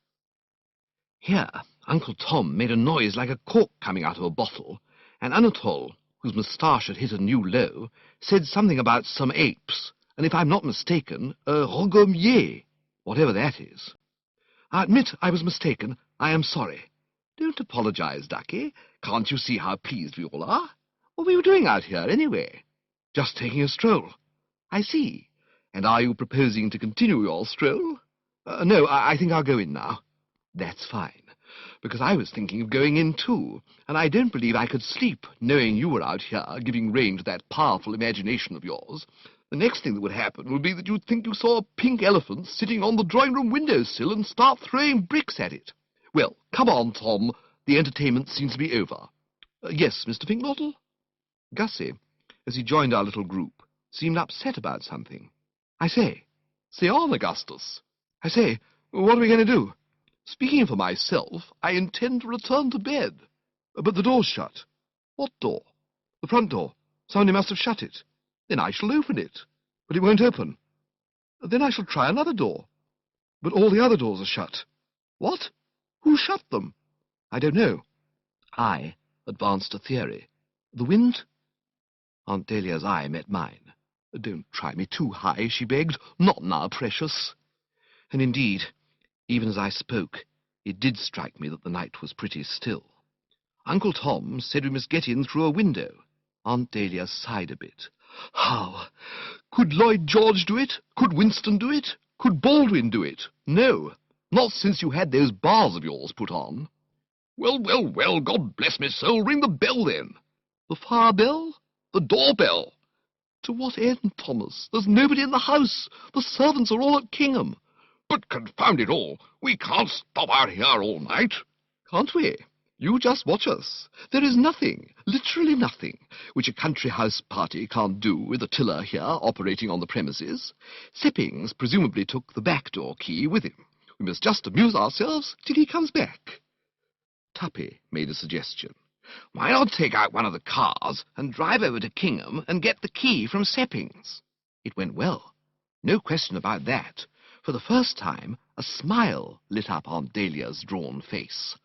Here, Uncle Tom made a noise like a cork coming out of a bottle, and Anatole, whose moustache had hit a new low, said something about some apes, and if I'm not mistaken, a rogommier, whatever that is. I admit I was mistaken. I am sorry. Don't apologize, Ducky. Can't you see how pleased we all are? What were you doing out here, anyway? Just taking a stroll. I see. And are you proposing to continue your stroll? No, I think I'll go in now. That's fine, because I was thinking of going in too, and I don't believe I could sleep, knowing you were out here giving rein to that powerful imagination of yours. The next thing that would happen would be that you'd think you saw a pink elephant sitting on the drawing-room windowsill and start throwing bricks at it. Well, come on, Tom. The entertainment seems to be over. Yes, Mr. Finknottle? Gussie, as he joined our little group, seemed upset about something. I say on, Augustus. I say, what are we going to do? Speaking for myself, I intend to return to bed. But the door's shut. What door? The front door. Somebody must have shut it. Then I shall open it. But it won't open. Then I shall try another door. But all the other doors are shut. What? Who shut them? I don't know. I advanced a theory. The wind? Aunt Dahlia's eye met mine. Don't try me too high, she begged. Not now, precious. And indeed, even as I spoke, it did strike me that the night was pretty still. Uncle Tom said we must get in through a window. Aunt Dahlia sighed a bit. How? Could Lloyd George do it? Could Winston do it? Could Baldwin do it? No, not since you had those bars of yours put on. Well, God bless me soul, ring the bell then. The fire bell? The doorbell? To what end, Thomas? There's nobody in the house. The servants are all at Kingham. But confound it all, we can't stop out here all night. Can't we? You just watch us. There is nothing, literally nothing, which a country house party can't do with a tiller here operating on the premises. Seppings presumably took the back door key with him. We must just amuse ourselves till he comes back. Tuppy made a suggestion. Why not take out one of the cars and drive over to Kingham and get the key from Seppings? It went well. No question about that. For the first time, a smile lit up Aunt Dahlia's drawn face.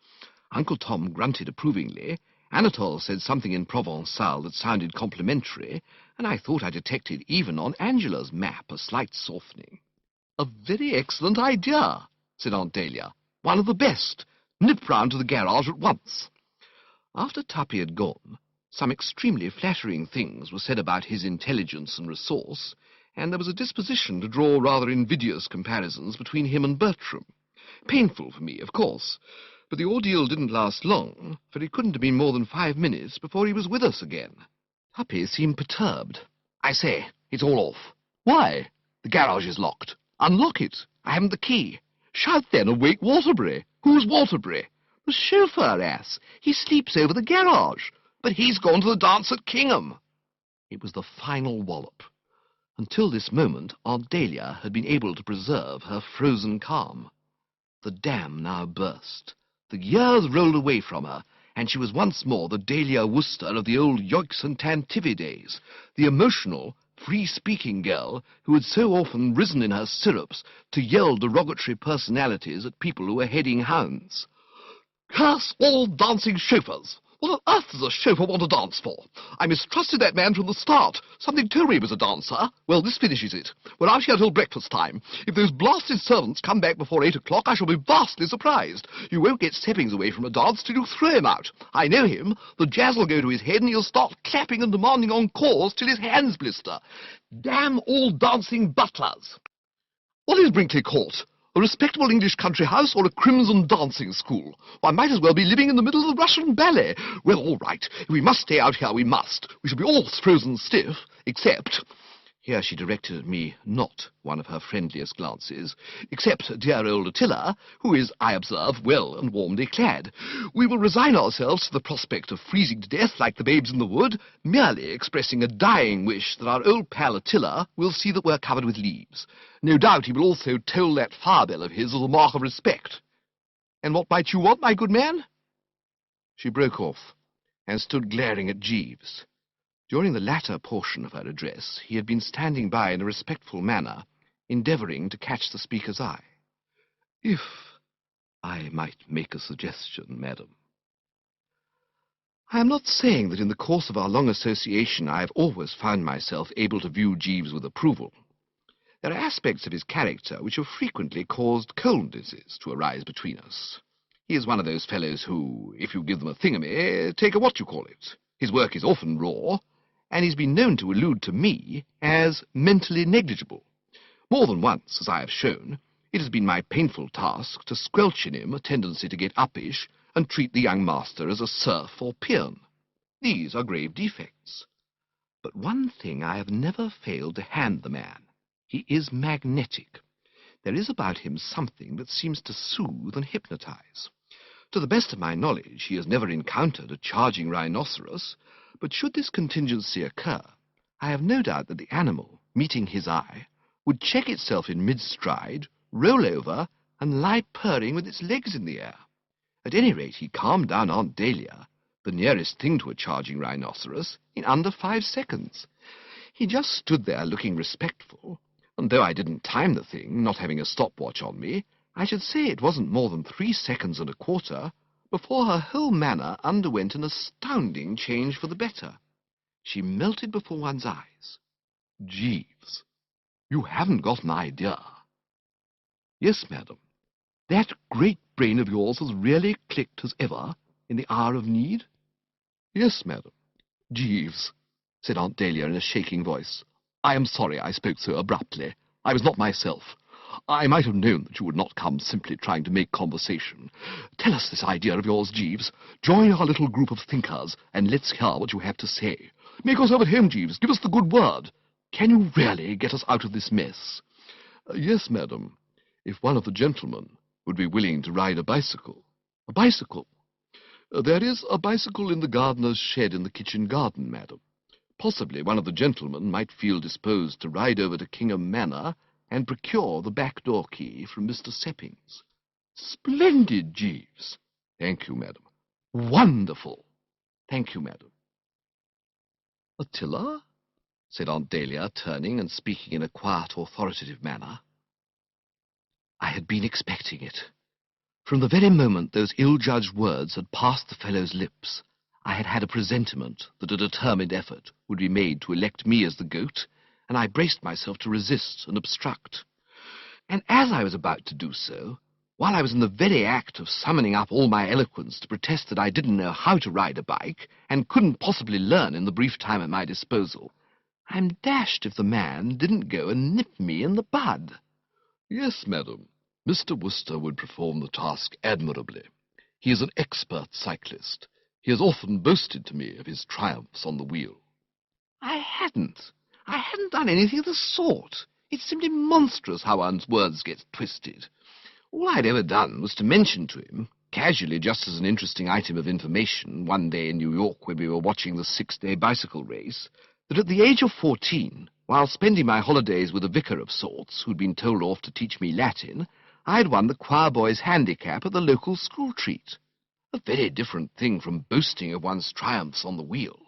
Uncle Tom grunted approvingly, Anatole said something in Provençal that sounded complimentary, and I thought I detected even on Angela's map a slight softening. A very excellent idea, said Aunt Dahlia. One of the best. Nip round to the garage at once. After Tuppy had gone, some extremely flattering things were said about his intelligence and resource, and there was a disposition to draw rather invidious comparisons between him and Bertram. Painful for me, of course, but the ordeal didn't last long, for it couldn't have been more than 5 minutes before he was with us again. Tuppy seemed perturbed. I say, it's all off. Why? The garage is locked. Unlock it. I haven't the key. Shout then and wake Waterbury. Who's Waterbury? The chauffeur, ass. He sleeps over the garage. But he's gone to the dance at Kingham. It was the final wallop. Until this moment, Aunt Dahlia had been able to preserve her frozen calm. The dam now burst. The years rolled away from her, and she was once more the Dahlia Worcester of the old Yoicks and Tantivy days, the emotional, free-speaking girl who had so often risen in her stirrups to yell derogatory personalities at people who were heading hounds. Curse all dancing chauffeurs! What on earth does a chauffeur want to dance for? I mistrusted that man from the start. Something told me he was a dancer. Well, this finishes it. We're out here till breakfast time. If those blasted servants come back before 8 o'clock, I shall be vastly surprised. You won't get Seppings away from a dance till you throw him out. I know him. The jazz will go to his head and he'll start clapping and demanding encores till his hands blister. Damn all dancing butlers! What is Brinkley Court? A respectable English country house or a crimson dancing school? One might as well be living in the middle of the Russian ballet. Well, all right. If we must stay out here, we must. We shall be all frozen stiff, except... Here she directed at me not one of her friendliest glances, except dear old Attila, who is, I observe, well and warmly clad. We will resign ourselves to the prospect of freezing to death like the babes in the wood, merely expressing a dying wish that our old pal Attila will see that we're covered with leaves. No doubt he will also toll that fire-bell of his as a mark of respect. And what might you want, my good man?" She broke off, and stood glaring at Jeeves. During the latter portion of her address, he had been standing by in a respectful manner, endeavouring to catch the speaker's eye. "If I might make a suggestion, madam. I am not saying that in the course of our long association I have always found myself able to view Jeeves with approval. There are aspects of his character which have frequently caused coldnesses to arise between us. He is one of those fellows who, if you give them a thingamy, take a what-you-call-it. His work is often raw, and he's been known to allude to me as mentally negligible. More than once, as I have shown, it has been my painful task to squelch in him a tendency to get uppish and treat the young master as a serf or peon. These are grave defects. But one thing I have never failed to hand the man. He is magnetic. There is about him something that seems to soothe and hypnotize. To the best of my knowledge, he has never encountered a charging rhinoceros, but should this contingency occur, I have no doubt that the animal, meeting his eye, would check itself in mid-stride, roll over, and lie purring with its legs in the air. At any rate, he calmed down Aunt Dahlia, the nearest thing to a charging rhinoceros, in under 5 seconds. He just stood there looking respectful, and though I didn't time the thing, not having a stopwatch on me, I should say it wasn't more than 3 seconds and a quarter before her whole manner underwent an astounding change for the better. She melted before one's eyes. Jeeves, you haven't got an idea. Yes, madam, that great brain of yours has really clicked as ever in the hour of need? Yes, madam. Jeeves, said Aunt Dahlia in a shaking voice, I am sorry I spoke so abruptly. I was not myself. I might have known that you would not come simply trying to make conversation. Tell us this idea of yours, Jeeves. Join our little group of thinkers, and let's hear what you have to say. Make yourself at home, Jeeves. Give us the good word. Can you really get us out of this mess? Yes, madam, if one of the gentlemen would be willing to ride a bicycle. A bicycle? There is a bicycle in the gardener's shed in the kitchen garden, madam. Possibly one of the gentlemen might feel disposed to ride over to Kingham Manor and procure the back-door key from Mr. Seppings. Splendid, Jeeves. Thank you, madam. Wonderful. Thank you, madam. Attila? Said Aunt Dahlia, turning and speaking in a quiet, authoritative manner. I had been expecting it. From the very moment those ill-judged words had passed the fellow's lips, I had had a presentiment that a determined effort would be made to elect me as the goat, and I braced myself to resist and obstruct. And as I was about to do so, while I was in the very act of summoning up all my eloquence to protest that I didn't know how to ride a bike, and couldn't possibly learn in the brief time at my disposal, I'm dashed if the man didn't go and nip me in the bud. Yes, madam, Mr. Worcester would perform the task admirably. He is an expert cyclist. He has often boasted to me of his triumphs on the wheel. I hadn't done anything of the sort. It's simply monstrous how one's words get twisted. All I'd ever done was to mention to him, casually just as an interesting item of information, one day in New York when we were watching the 6-day bicycle race, that at the age of 14, while spending my holidays with a vicar of sorts who'd been told off to teach me Latin, I had won the choir boy's handicap at the local school treat. A very different thing from boasting of one's triumphs on the wheel.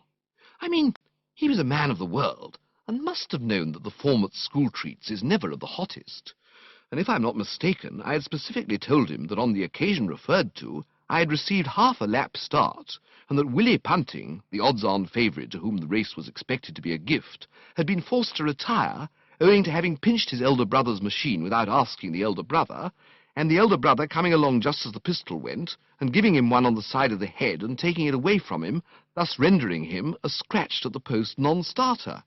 I mean, he was a man of the world, and must have known that the form at school treats is never of the hottest. And if I'm not mistaken, I had specifically told him that on the occasion referred to, I had received half a lap start, and that Willie Punting, the odds-on favourite to whom the race was expected to be a gift, had been forced to retire owing to having pinched his elder brother's machine without asking the elder brother, and the elder brother coming along just as the pistol went, and giving him one on the side of the head and taking it away from him, thus rendering him a scratched-at-the-post non-starter.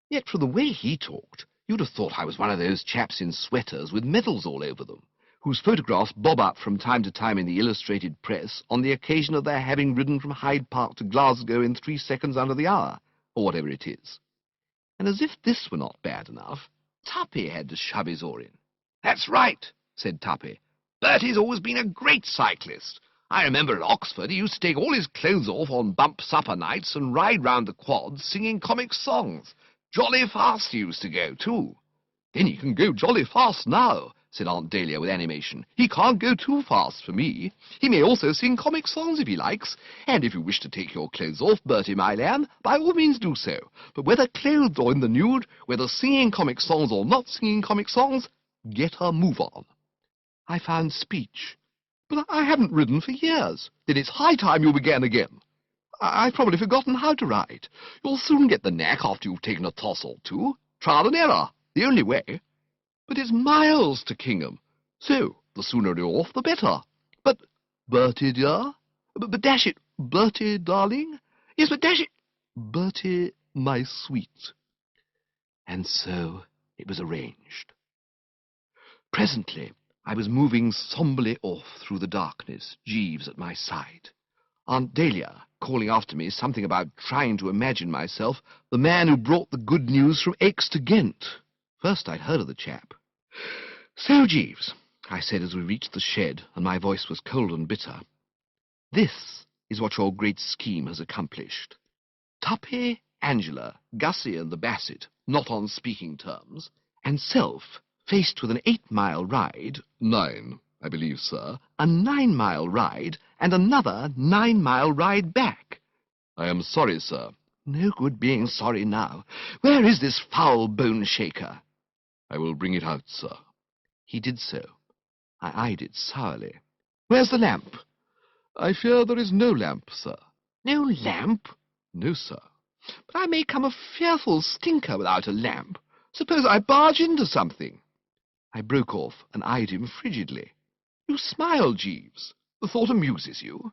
Yet from the way he talked, you'd have thought I was one of those chaps in sweaters with medals all over them, whose photographs bob up from time to time in the illustrated press on the occasion of their having ridden from Hyde Park to Glasgow in 3 seconds under the hour, or whatever it is. and as if this were not bad enough, Tuppy had to shove his oar in. "That's right," said Tuppy. "Bertie's always been a great cyclist. I remember at Oxford he used to take all his clothes off on bump supper nights and ride round the quads singing comic songs. Jolly fast he used to go, too." "Then he can go jolly fast now," said Aunt Dahlia with animation. "He can't go too fast for me. He may also sing comic songs if he likes, and if you wish to take your clothes off, Bertie, my lamb, by all means do so. But whether clothed or in the nude, whether singing comic songs or not singing comic songs, get a move on." I found speech. "But I haven't ridden for years." "Then it's high time you began again." "I've probably forgotten how to ride." "You'll soon get the knack after you've taken a toss or two. Trial and error, the only way." "But it's miles to Kingham." "So, the sooner you're off, the better." "But, Bertie, dear?" But dash it, Bertie, darling?" "Yes, but dash it, Bertie, my sweet." And so it was arranged. Presently I was moving sombrely off through the darkness, Jeeves at my side. Aunt Dahlia calling after me something about trying to imagine myself the man who brought the good news from Aix to Ghent. First I'd heard of the chap. "So, Jeeves," I said as we reached the shed, and my voice was cold and bitter, "this is what your great scheme has accomplished. Tuppy, Angela, Gussie and the Basset, not on speaking terms, and self, faced with an 8-mile ride—" "9, I believe, sir." "A 9-mile ride, and another 9-mile ride back." "I am sorry, sir." "No good being sorry now. Where is this foul bone-shaker?" "I will bring it out, sir." He did so. I eyed it sourly. "Where's the lamp?" "I fear there is no lamp, sir." "No lamp? "No, sir." But I may come a fearful stinker without a lamp. Suppose I barge into something." I broke off and eyed him frigidly. "You smile, Jeeves. The thought amuses you?"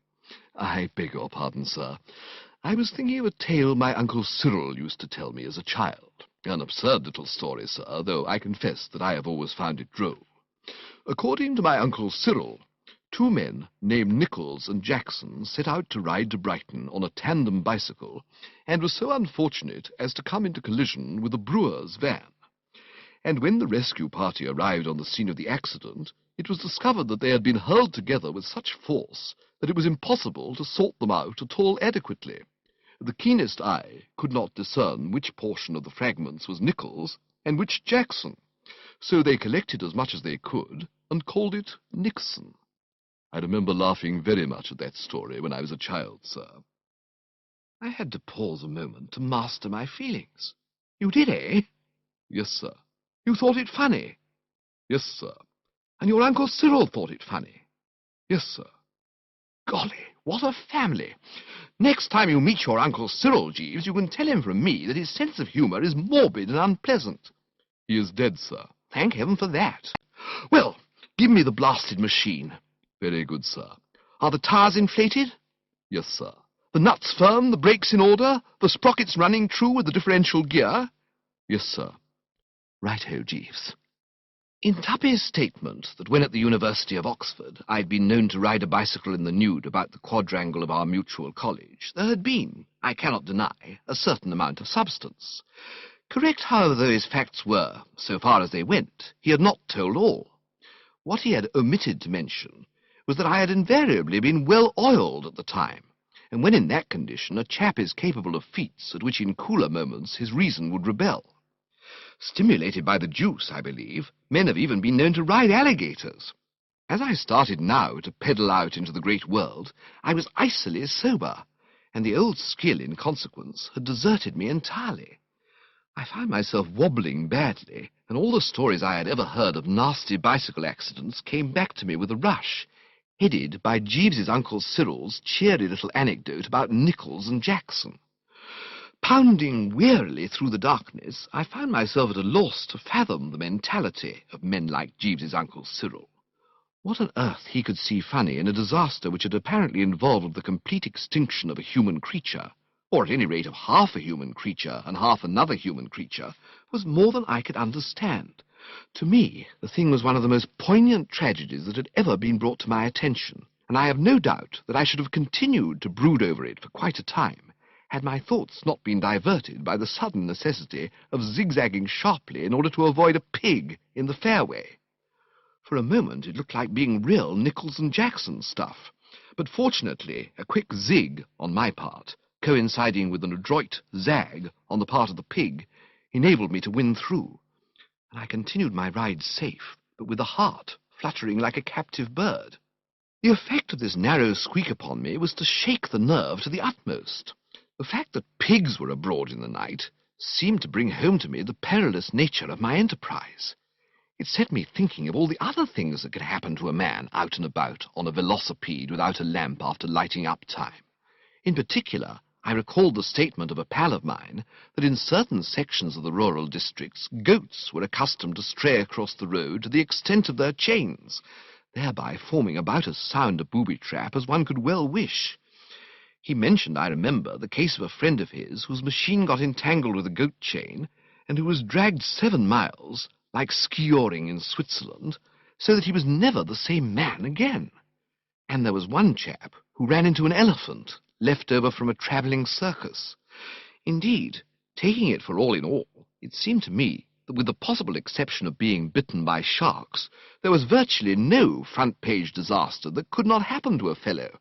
"I beg your pardon, sir. I was thinking of a tale my Uncle Cyril used to tell me as a child. An absurd little story, sir, though I confess that I have always found it droll. According to my Uncle Cyril, 2 men named Nichols and Jackson set out to ride to Brighton on a tandem bicycle, and were so unfortunate as to come into collision with a brewer's van. And when the rescue party arrived on the scene of the accident, it was discovered that they had been hurled together with such force that it was impossible to sort them out at all adequately. The keenest eye could not discern which portion of the fragments was Nichols and which Jackson, so they collected as much as they could and called it Nixon. I remember laughing very much at that story when I was a child, sir." I had to pause a moment to master my feelings. "You did, eh?" "Yes, sir." "You thought it funny?" "Yes, sir." "And your Uncle Cyril thought it funny?" "Yes, sir." "Golly, what a family! Next time you meet your Uncle Cyril, Jeeves, you can tell him from me that his sense of humour is morbid and unpleasant." "He is dead, sir." "Thank heaven for that. Well, give me the blasted machine." "Very good, sir." "Are the tires inflated?" "Yes, sir." "The nuts firm, the brakes in order, the sprockets running true with the differential gear?" "Yes, sir." "Right-ho, Jeeves." In Tuppy's statement that when at the University of Oxford I'd been known to ride a bicycle in the nude about the quadrangle of our mutual college, there had been, I cannot deny, a certain amount of substance. Correct, however, though his facts were, so far as they went, he had not told all. What he had omitted to mention was that I had invariably been well oiled at the time, and when in that condition a chap is capable of feats at which in cooler moments his reason would rebel. Stimulated by the juice, I believe, men have even been known to ride alligators. As I started now to pedal out into the great world, I was icily sober, and the old skill, in consequence, had deserted me entirely. I found myself wobbling badly, and all the stories I had ever heard of nasty bicycle accidents came back to me with a rush, headed by Jeeves's Uncle Cyril's cheery little anecdote about Nichols and Jackson. Pounding wearily through the darkness, I found myself at a loss to fathom the mentality of men like Jeeves's Uncle Cyril. What on earth he could see funny in a disaster which had apparently involved the complete extinction of a human creature, or at any rate of half a human creature and half another human creature, was more than I could understand. To me, the thing was one of the most poignant tragedies that had ever been brought to my attention, and I have no doubt that I should have continued to brood over it for quite a time, had my thoughts not been diverted by the sudden necessity of zigzagging sharply in order to avoid a pig in the fairway. For a moment it looked like being real Nichols and Jackson stuff, but fortunately a quick zig on my part, coinciding with an adroit zag on the part of the pig, enabled me to win through, and I continued my ride safe, but with a heart fluttering like a captive bird. The effect of this narrow squeak upon me was to shake the nerve to the utmost. The fact that pigs were abroad in the night seemed to bring home to me the perilous nature of my enterprise. It set me thinking of all the other things that could happen to a man out and about on a velocipede without a lamp after lighting up time. In particular, I recalled the statement of a pal of mine that in certain sections of the rural districts goats were accustomed to stray across the road to the extent of their chains, thereby forming about as sound a booby-trap as one could well wish. He mentioned, I remember, the case of a friend of his whose machine got entangled with a goat chain and who was dragged 7 miles, like skioring in Switzerland, so that he was never the same man again. And there was one chap who ran into an elephant, left over from a travelling circus. Indeed, taking it for all in all, it seemed to me that with the possible exception of being bitten by sharks, there was virtually no front-page disaster that could not happen to a fellow,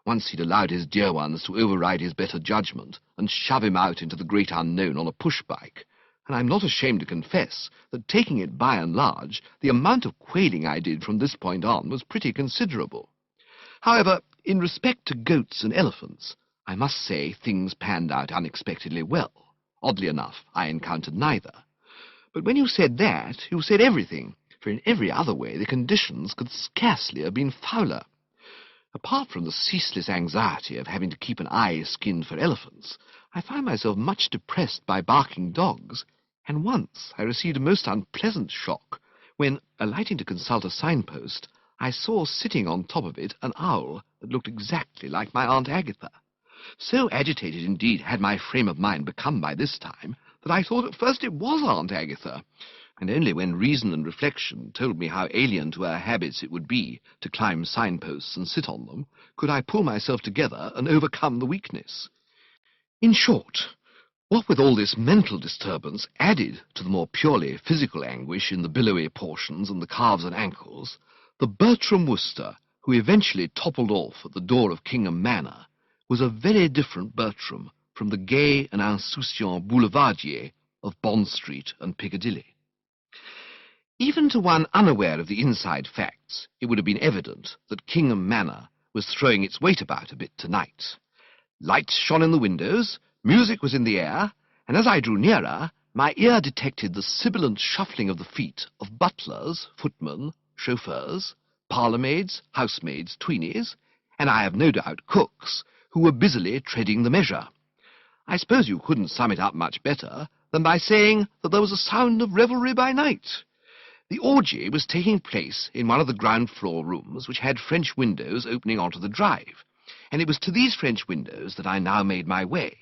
once he'd allowed his dear ones to override his better judgment and shove him out into the great unknown on a push-bike. And I'm not ashamed to confess that, taking it by and large, the amount of quailing I did from this point on was pretty considerable. However, in respect to goats and elephants, I must say things panned out unexpectedly well. Oddly enough, I encountered neither. But when you said that, you said everything, for in every other way the conditions could scarcely have been fouler. Apart from the ceaseless anxiety of having to keep an eye skinned for elephants, I found myself much depressed by barking dogs, and once I received a most unpleasant shock when, alighting to consult a signpost, I saw sitting on top of it an owl that looked exactly like my Aunt Agatha. So agitated indeed had my frame of mind become by this time that I thought at first it was Aunt Agatha, and only when reason and reflection told me how alien to her habits it would be to climb signposts and sit on them, could I pull myself together and overcome the weakness. In short, what with all this mental disturbance added to the more purely physical anguish in the billowy portions and the calves and ankles, the Bertram Wooster, who eventually toppled off at the door of Kingham Manor, was a very different Bertram from the gay and insouciant boulevardier of Bond Street and Piccadilly. Even to one unaware of the inside facts, it would have been evident that Kingham Manor was throwing its weight about a bit tonight. Lights shone in the windows, music was in the air, and as I drew nearer, my ear detected the sibilant shuffling of the feet of butlers, footmen, chauffeurs, parlourmaids, housemaids, tweenies, and I have no doubt cooks, who were busily treading the measure. I suppose you couldn't sum it up much better than by saying that there was a sound of revelry by night. The orgy was taking place in one of the ground-floor rooms, which had French windows opening onto the drive, and it was to these French windows that I now made my way.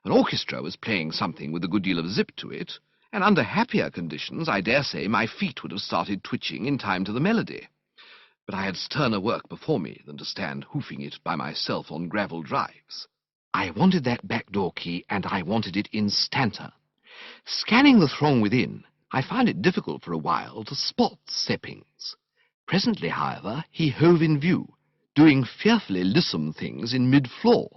An orchestra was playing something with a good deal of zip to it, and under happier conditions I dare say my feet would have started twitching in time to the melody. But I had sterner work before me than to stand hoofing it by myself on gravel drives. I wanted that back door key, and I wanted it instanter. Scanning the throng within, I found it difficult for a while to spot Seppings. Presently, however, he hove in view, doing fearfully lissom things in mid-floor.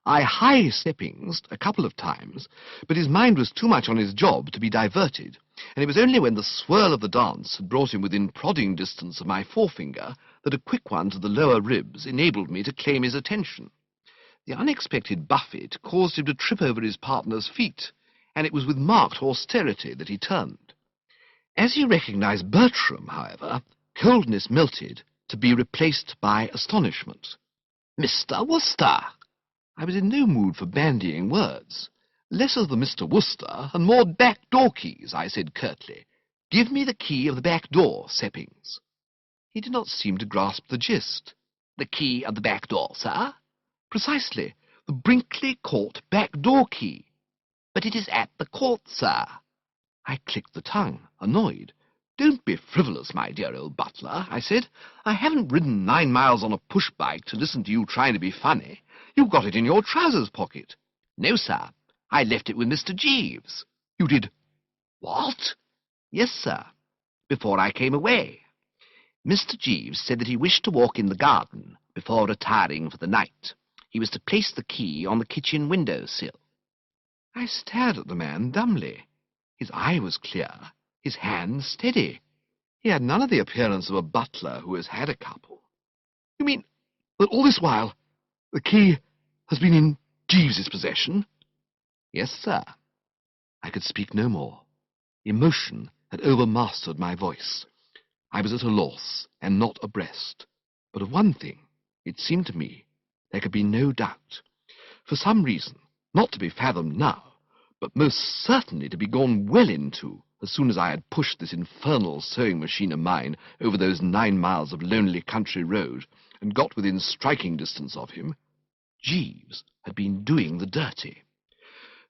I high-Seppings a couple of times, but his mind was too much on his job to be diverted, and it was only when the swirl of the dance had brought him within prodding distance of my forefinger that a quick one to the lower ribs enabled me to claim his attention. The unexpected buffet caused him to trip over his partner's feet, and it was with marked austerity that he turned. As he recognized Bertram, however, coldness melted to be replaced by astonishment. "Mr. Wooster!" I was in no mood for bandying words. "Less of the Mr. Wooster and more back-door keys," I said curtly. "Give me the key of the back door, Seppings." He did not seem to grasp the gist. "The key of the back door, sir?" "Precisely, the Brinkley Court back-door key." "But it is at the court, sir." I clicked the tongue, annoyed. "Don't be frivolous, my dear old butler," I said. "I haven't ridden 9 miles on a push-bike to listen to you trying to be funny. You've got it in your trousers pocket." "No, sir. I left it with Mr. Jeeves." "You did what?" "Yes, sir, before I came away. Mr. Jeeves said that he wished to walk in the garden before retiring for the night. He was to place the key on the kitchen window-sill." I stared at the man dumbly. His eye was clear, his hand steady. He had none of the appearance of a butler who has had a couple. "You mean that all this while the key has been in Jeeves's possession?" "Yes, sir." I could speak no more. Emotion had overmastered my voice. I was at a loss and not abreast. But of one thing, it seemed to me, there could be no doubt. For some reason, not to be fathomed now, but most certainly to be gone well into as soon as I had pushed this infernal sewing machine of mine over those 9 miles of lonely country road and got within striking distance of him, Jeeves had been doing the dirty.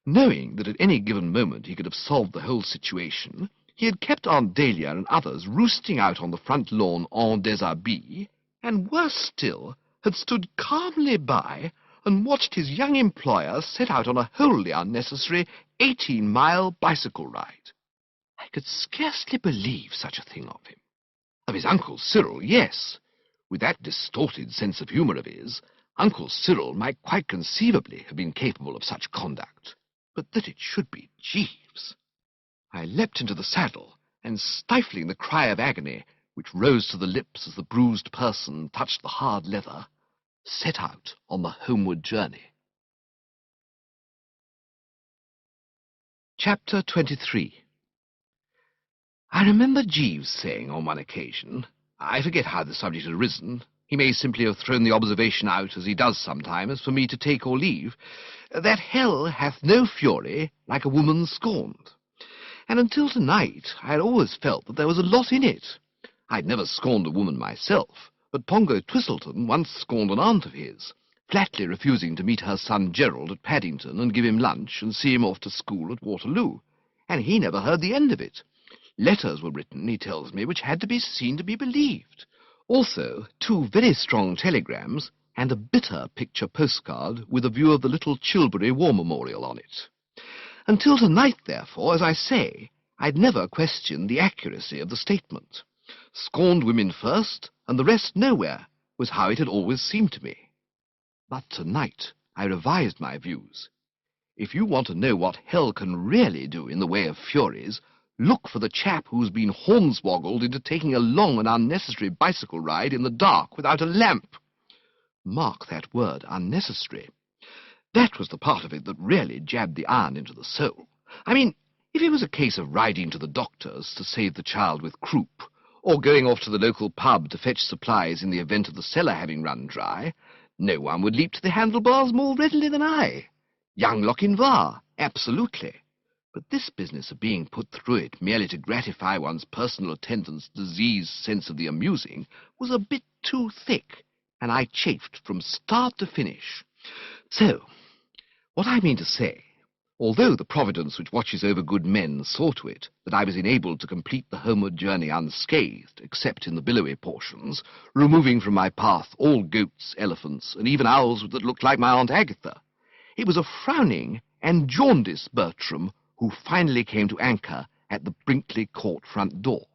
Knowing that at any given moment he could have solved the whole situation, he had kept Aunt Dahlia and others roosting out on the front lawn en déshabille, and worse still, had stood calmly by and watched his young employer set out on a wholly unnecessary 18-mile bicycle ride. I could scarcely believe such a thing of him. Of his Uncle Cyril, yes. With that distorted sense of humour of his, Uncle Cyril might quite conceivably have been capable of such conduct. But that it should be Jeeves! I leapt into the saddle, and stifling the cry of agony which rose to the lips as the bruised person touched the hard leather, set out on the homeward journey. Chapter 23. I remember Jeeves saying on one occasion, I forget how the subject had arisen, he may simply have thrown the observation out, as he does sometimes, for me to take or leave, that hell hath no fury like a woman scorned. And until tonight I had always felt that there was a lot in it. I'd never scorned a woman myself, but Pongo Twistleton once scorned an aunt of his, flatly refusing to meet her son Gerald at Paddington and give him lunch and see him off to school at Waterloo, and he never heard the end of it. Letters were written, he tells me, which had to be seen to be believed. Also 2 very strong telegrams and a bitter picture postcard with a view of the little Chilbury War Memorial on it. Until tonight, therefore, as I say, I'd never questioned the accuracy of the statement. Scorned women first, and the rest nowhere, was how it had always seemed to me. But tonight I revised my views. If you want to know what hell can really do in the way of furies, look for the chap who's been hornswoggled into taking a long and unnecessary bicycle ride in the dark without a lamp. Mark that word, unnecessary. That was the part of it that really jabbed the iron into the soul. I mean, if it was a case of riding to the doctor's to save the child with croup, or going off to the local pub to fetch supplies in the event of the cellar having run dry, no one would leap to the handlebars more readily than I. Young Lochinvar, absolutely. But this business of being put through it merely to gratify one's personal attendant's diseased sense of the amusing was a bit too thick, and I chafed from start to finish. So, what I mean to say, although the Providence which watches over good men saw to it that I was enabled to complete the homeward journey unscathed, except in the billowy portions, removing from my path all goats, elephants, and even owls that looked like my Aunt Agatha, it was a frowning and jaundiced Bertram who finally came to anchor at the Brinkley Court front door.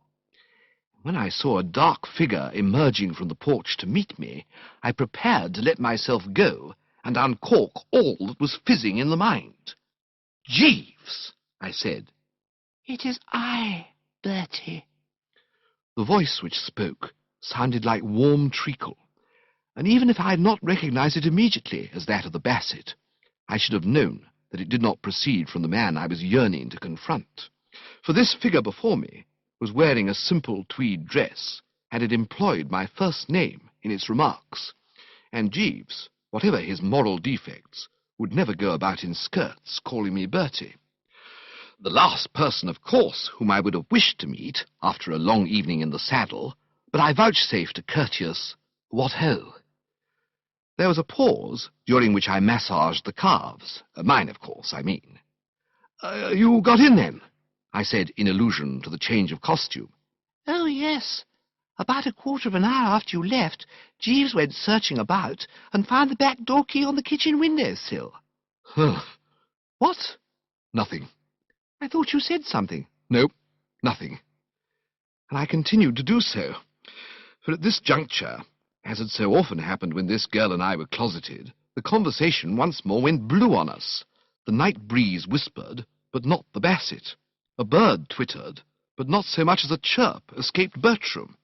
When I saw a dark figure emerging from the porch to meet me, I prepared to let myself go and uncork all that was fizzing in the mind. "Jeeves," I said. "It is I, Bertie." The voice which spoke sounded like warm treacle, and even if I had not recognized it immediately as that of the Basset, I should have known that it did not proceed from the man I was yearning to confront. For this figure before me was wearing a simple tweed dress, and had employed my first name in its remarks, and Jeeves, whatever his moral defects, would never go about in skirts calling me Bertie. The last person, of course, whom I would have wished to meet after a long evening in the saddle, but I vouchsafed a courteous "What ho!" There was a pause, during which I massaged the calves. Mine, of course, I mean. "You got in, then?" I said in allusion to the change of costume. "Oh, yes. About a quarter of an hour after you left, Jeeves went searching about and found the back door key on the kitchen window-sill." What? Nothing. I thought you said something. No, nothing. And I continued to do so. For at this juncture, as had so often happened when this girl and I were closeted, the conversation once more went blue on us. The night breeze whispered, but not the basset. A bird twittered, but not so much as a chirp escaped Bertram.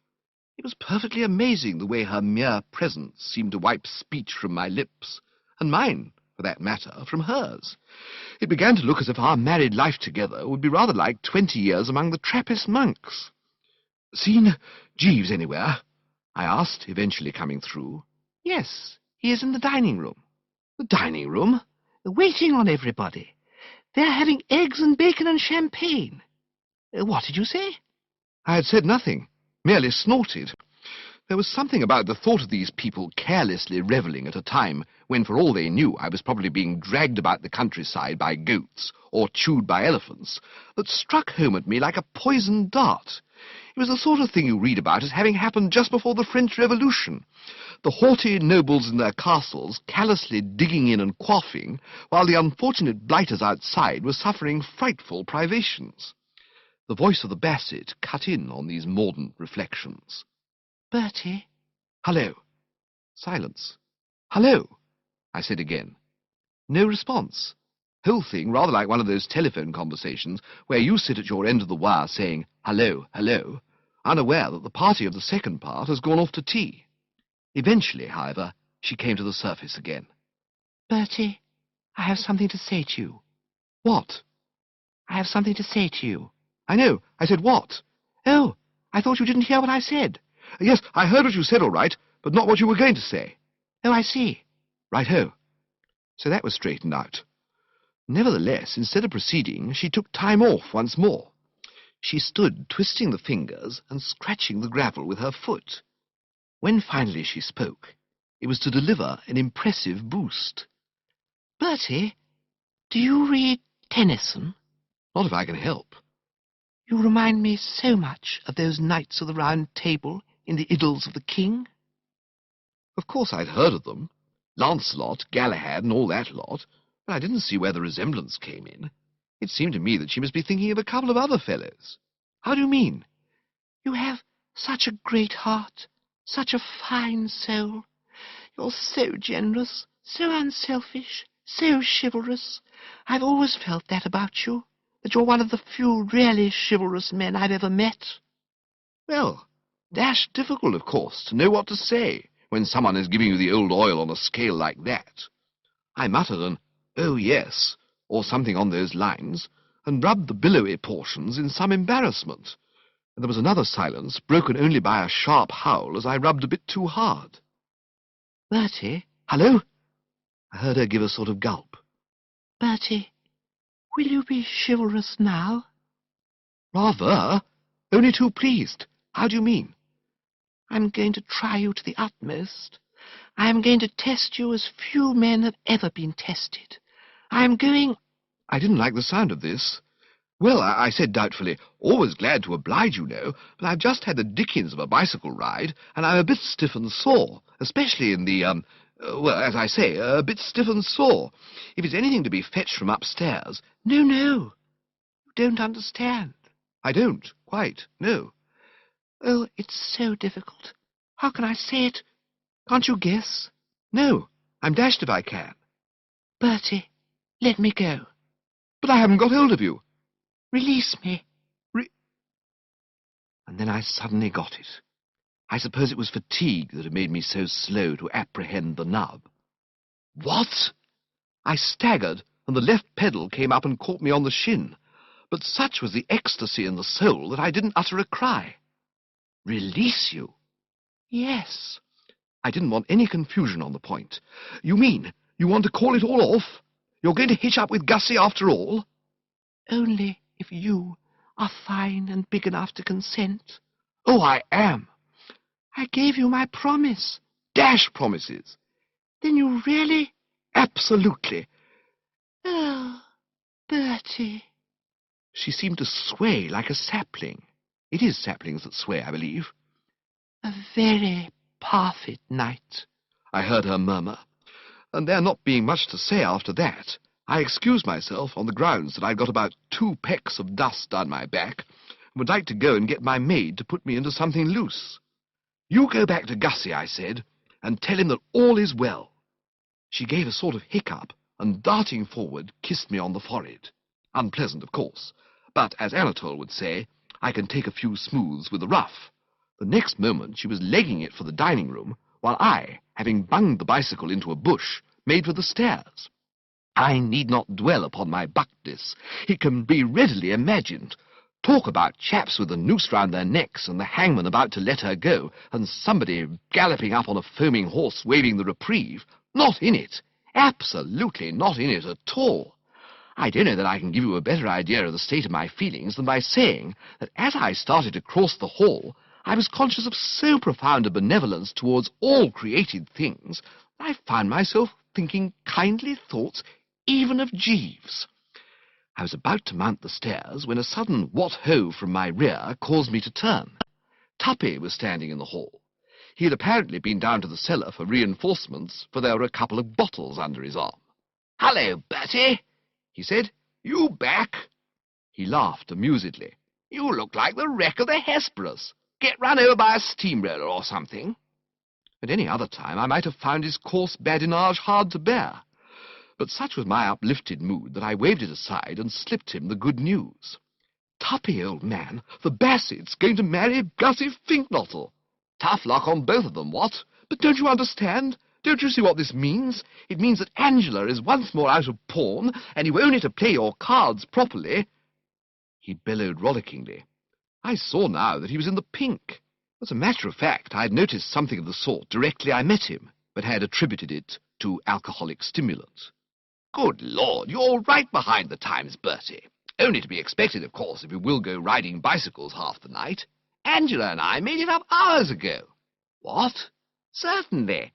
It was perfectly amazing the way her mere presence seemed to wipe speech from my lips, and mine, for that matter, from hers. It began to look as if our married life together would be rather like 20 years among the Trappist monks. "Seen Jeeves anywhere?" I asked, eventually coming through. "Yes, he is in the dining room." "The dining room?" "Waiting on everybody. They're having eggs and bacon and champagne." "What did you say?" I had said nothing, merely snorted. There was something about the thought of these people carelessly revelling at a time when, for all they knew, I was probably being dragged about the countryside by goats or chewed by elephants that struck home at me like a poisoned dart. It was the sort of thing you read about as having happened just before the French Revolution. The haughty nobles in their castles callously digging in and quaffing, while the unfortunate blighters outside were suffering frightful privations. The voice of the basset cut in on these mordant reflections. "Bertie?" "Hello." Silence. "Hello," I said again. No response. Whole thing rather like one of those telephone conversations where you sit at your end of the wire saying, "Hello, hello," unaware that the party of the second part has gone off to tea. Eventually, however, she came to the surface again. "Bertie, I have something to say to you." "What?" "I have something to say to you." "I know. I said what?" "Oh, I thought you didn't hear what I said." "Yes, I heard what you said all right, but not what you were going to say." "Oh, I see." "Right-ho." So that was straightened out. Nevertheless, instead of proceeding, she took time off once more. She stood twisting the fingers and scratching the gravel with her foot. When finally she spoke, it was to deliver an impressive boost. "Bertie, do you read Tennyson?" "Not if I can help." "You remind me so much of those knights of the Round Table in the Idylls of the King." Of course I'd heard of them. Lancelot, Galahad, and all that lot, but I didn't see where the resemblance came in. It seemed to me that she must be thinking of a couple of other fellows. "How do you mean?" "You have such a great heart, such a fine soul. You're so generous, so unselfish, so chivalrous. I've always felt that about you, that you're one of the few really chivalrous men I've ever met." Well, dashed difficult, of course, to know what to say when someone is giving you the old oil on a scale like that. I muttered an "oh yes," or something on those lines, and rubbed the billowy portions in some embarrassment. And there was another silence, broken only by a sharp howl as I rubbed a bit too hard. "Bertie?" "Hello?" I heard her give a sort of gulp. "Bertie, will you be chivalrous now?" "Rather. Only too pleased. How do you mean?" "I'm going to try you to the utmost. I am going to test you as few men have ever been tested. I am going—" I didn't like the sound of this. "Well," I said doubtfully, "always glad to oblige, you know, but I've just had the dickens of a bicycle ride, and I'm a bit stiff and sore, especially in the, well, as I say, a bit stiff and sore. If it's anything to be fetched from upstairs—" "No, no. You don't understand." "I don't, quite, no." "Oh, it's so difficult. How can I say it? Can't you guess?" "No, I'm dashed if I can." "Bertie, let me go." "But I haven't got hold of you." "Release me." And then I suddenly got it. I suppose it was fatigue that had made me so slow to apprehend the nub. "What?" I staggered, and the left pedal came up and caught me on the shin. But such was the ecstasy in the soul that I didn't utter a cry. "Release you?" "Yes." I didn't want any confusion on the point. "You mean you want to call it all off? You're going to hitch up with Gussie after all?" "Only if you are fine and big enough to consent." "Oh, I am." "I gave you my promise." "Dash promises." "Then you really—" "Absolutely." "Oh, Bertie." She seemed to sway like a sapling. It is saplings that sway, I believe. "A very perfect night," I heard her murmur. And there not being much to say after that, I excused myself on the grounds that I'd got about 2 pecks of dust down my back and would like to go and get my maid to put me into something loose. "You go back to Gussie," I said, "and tell him that all is well." She gave a sort of hiccup and, darting forward, kissed me on the forehead. Unpleasant, of course, but, as Anatole would say, I can take a few smooths with the rough. The next moment she was legging it for the dining room, while I, having bunged the bicycle into a bush, made for the stairs. I need not dwell upon my buckness. It can be readily imagined. Talk about chaps with a noose round their necks and the hangman about to let her go, and somebody galloping up on a foaming horse waving the reprieve. Not in it. Absolutely not in it at all. I don't know that I can give you a better idea of the state of my feelings than by saying that as I started to cross the hall, I was conscious of so profound a benevolence towards all created things that I found myself thinking kindly thoughts even of Jeeves. I was about to mount the stairs when a sudden what-ho from my rear caused me to turn. Tuppy was standing in the hall. He had apparently been down to the cellar for reinforcements, for there were a couple of bottles under his arm. "Hello, Bertie," he said. "You back?" He laughed amusedly. "You look like the wreck of the Hesperus. Get run over by a steamroller or something." At any other time I might have found his coarse badinage hard to bear, but such was my uplifted mood that I waved it aside and slipped him the good news. "Tuppy, old man, the Bassett's going to marry Gussie Finknottle. Tough luck on both of them, what? But don't you understand? Don't you see what this means? It means that Angela is once more out of pawn, and you only to play your cards properly." He bellowed rollickingly. I saw now that he was in the pink. As a matter of fact, I had noticed something of the sort directly I met him, but had attributed it to alcoholic stimulant. "Good Lord, you're right behind the times, Bertie. Only to be expected, of course, if you will go riding bicycles half the night. Angela and I made it up hours ago." "What?" "Certainly.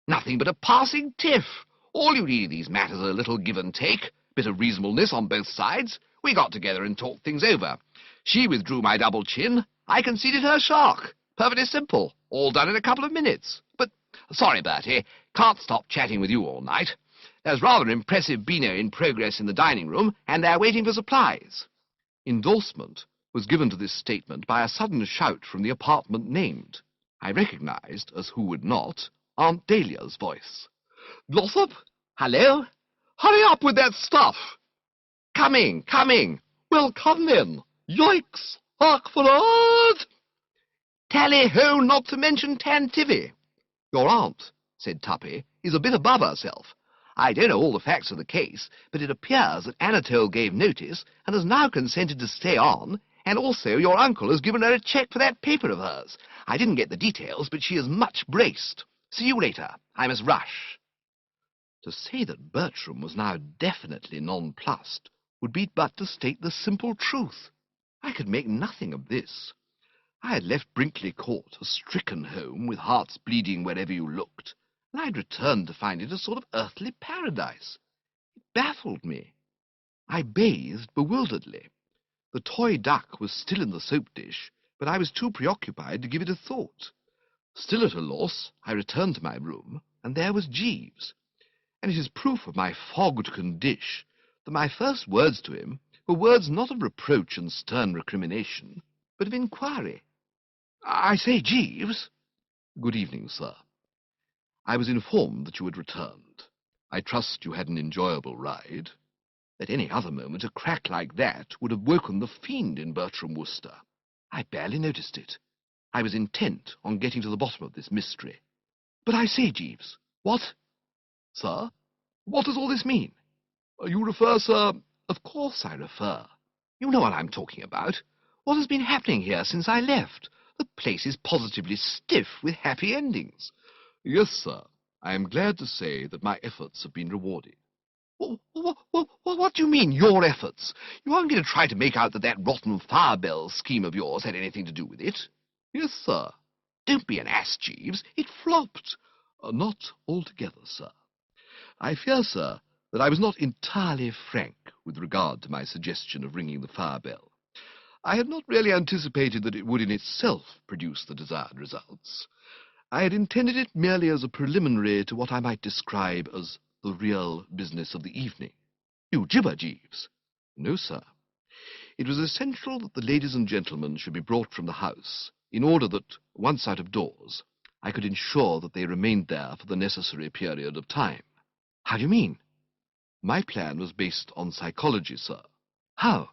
Nothing but a passing tiff. All you need in these matters is a little give and take, bit of reasonableness on both sides. We got together and talked things over. She withdrew my double chin. I conceded her shark. Perfectly simple. All done in a couple of minutes. But, sorry, Bertie, can't stop chatting with you all night. There's rather an impressive beano in progress in the dining room, and they're waiting for supplies." Endorsement was given to this statement by a sudden shout from the apartment named. I recognized, as who would not, Aunt Dahlia's voice. "Glossop? Hello? Hurry up with that stuff!" "Coming, coming!" "Well, come then! Yikes! Hark forward!" "Tally-ho, not to mention Tantivy." "Your aunt," said Tuppy, "is a bit above herself. I don't know all the facts of the case, but it appears that Anatole gave notice and has now consented to stay on, and also your uncle has given her a cheque for that paper of hers. I didn't get the details, but she is much braced. See you later. I must rush." To say that Bertram was now definitely nonplussed would be but to state the simple truth. I could make nothing of this. I had left Brinkley Court, a stricken home, with hearts bleeding wherever you looked, and I had returned to find it a sort of earthly paradise. It baffled me. I bathed bewilderedly. The toy duck was still in the soap dish, but I was too preoccupied to give it a thought. Still at a loss, I returned to my room, and there was Jeeves. And it is proof of my fogged condition that my first words to him were words not of reproach and stern recrimination, but of inquiry. "I say, Jeeves." "Good evening, sir. I was informed that you had returned. I trust you had an enjoyable ride. At any other moment, a crack like that would have woken the fiend in Bertram Wooster. I barely noticed it. I was intent on getting to the bottom of this mystery. But I say, Jeeves, what? Sir? What does all this mean? You refer, sir? Of course I refer. You know what I'm talking about. What has been happening here since I left? The place is positively stiff with happy endings. Yes, sir. I am glad to say that my efforts have been rewarded. What do you mean, your efforts? You aren't going to try to make out that rotten fire-bell scheme of yours had anything to do with it? Yes, sir. Don't be an ass, Jeeves. It flopped. Not altogether, sir. I fear, sir, that I was not entirely frank with regard to my suggestion of ringing the fire-bell. I had not really anticipated that it would in itself produce the desired results. I had intended it merely as a preliminary to what I might describe as the real business of the evening. You gibber, Jeeves. No, sir. It was essential that the ladies and gentlemen should be brought from the house, in order that, once out of doors, I could ensure that they remained there for the necessary period of time. How do you mean? My plan was based on psychology, sir. How?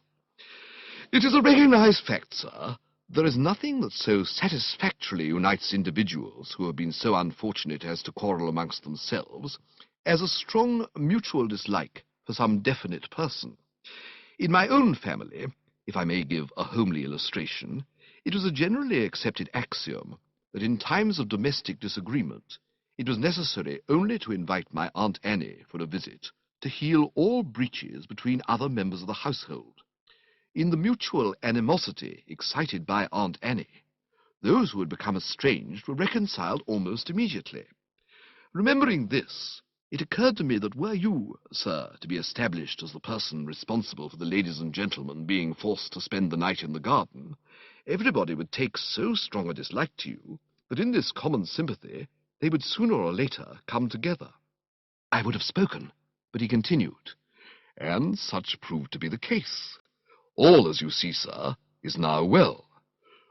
It is a recognized fact, sir. There is nothing that so satisfactorily unites individuals who have been so unfortunate as to quarrel amongst themselves as a strong mutual dislike for some definite person. In my own family, if I may give a homely illustration, it was a generally accepted axiom that in times of domestic disagreement, it was necessary only to invite my Aunt Annie for a visit to heal all breaches between other members of the household. In the mutual animosity excited by Aunt Annie, those who had become estranged were reconciled almost immediately. Remembering this, it occurred to me that were you, sir, to be established as the person responsible for the ladies and gentlemen being forced to spend the night in the garden, everybody would take so strong a dislike to you that in this common sympathy they would sooner or later come together. I would have spoken, but he continued, and such proved to be the case. All, as you see, sir, is now well.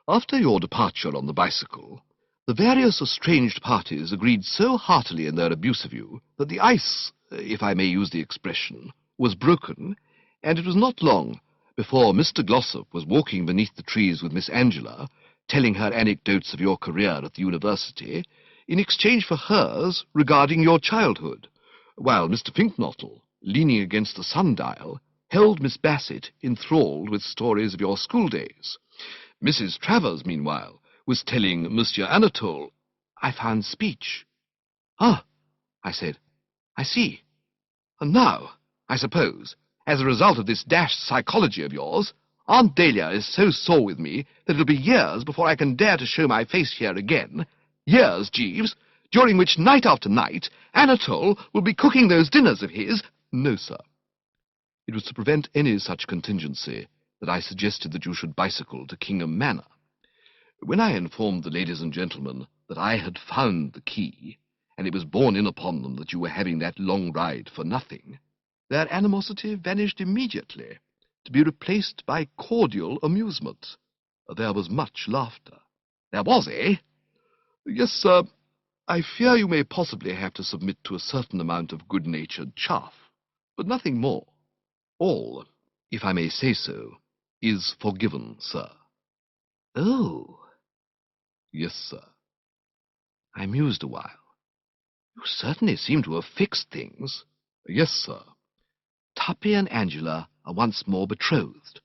After your departure on the bicycle, the various estranged parties agreed so heartily in their abuse of you that the ice, if I may use the expression, was broken, and it was not long before Mr. Glossop was walking beneath the trees with Miss Angela, telling her anecdotes of your career at the university, in exchange for hers regarding your childhood, while Mr. Finknottle, leaning against the sundial, held Miss Bassett enthralled with stories of your schooldays. Mrs. Travers, meanwhile, was telling Monsieur Anatole. I found speech. Ah, I said, I see. And now, I suppose, as a result of this dashed psychology of yours, Aunt Dahlia is so sore with me that it'll be years before I can dare to show my face here again. Years, Jeeves, during which night after night Anatole will be cooking those dinners of his. No, sir. It was to prevent any such contingency that I suggested that you should bicycle to Kingham Manor. When I informed the ladies and gentlemen that I had found the key, and it was borne in upon them that you were having that long ride for nothing, their animosity vanished immediately, to be replaced by cordial amusement. There was much laughter. There was, eh? Yes, sir. I fear you may possibly have to submit to a certain amount of good-natured chaff, but nothing more. All, if I may say so, is forgiven, sir. Oh. Yes, sir. I mused a while. You certainly seem to have fixed things. Yes, sir. Tuppy and Angela are once more betrothed.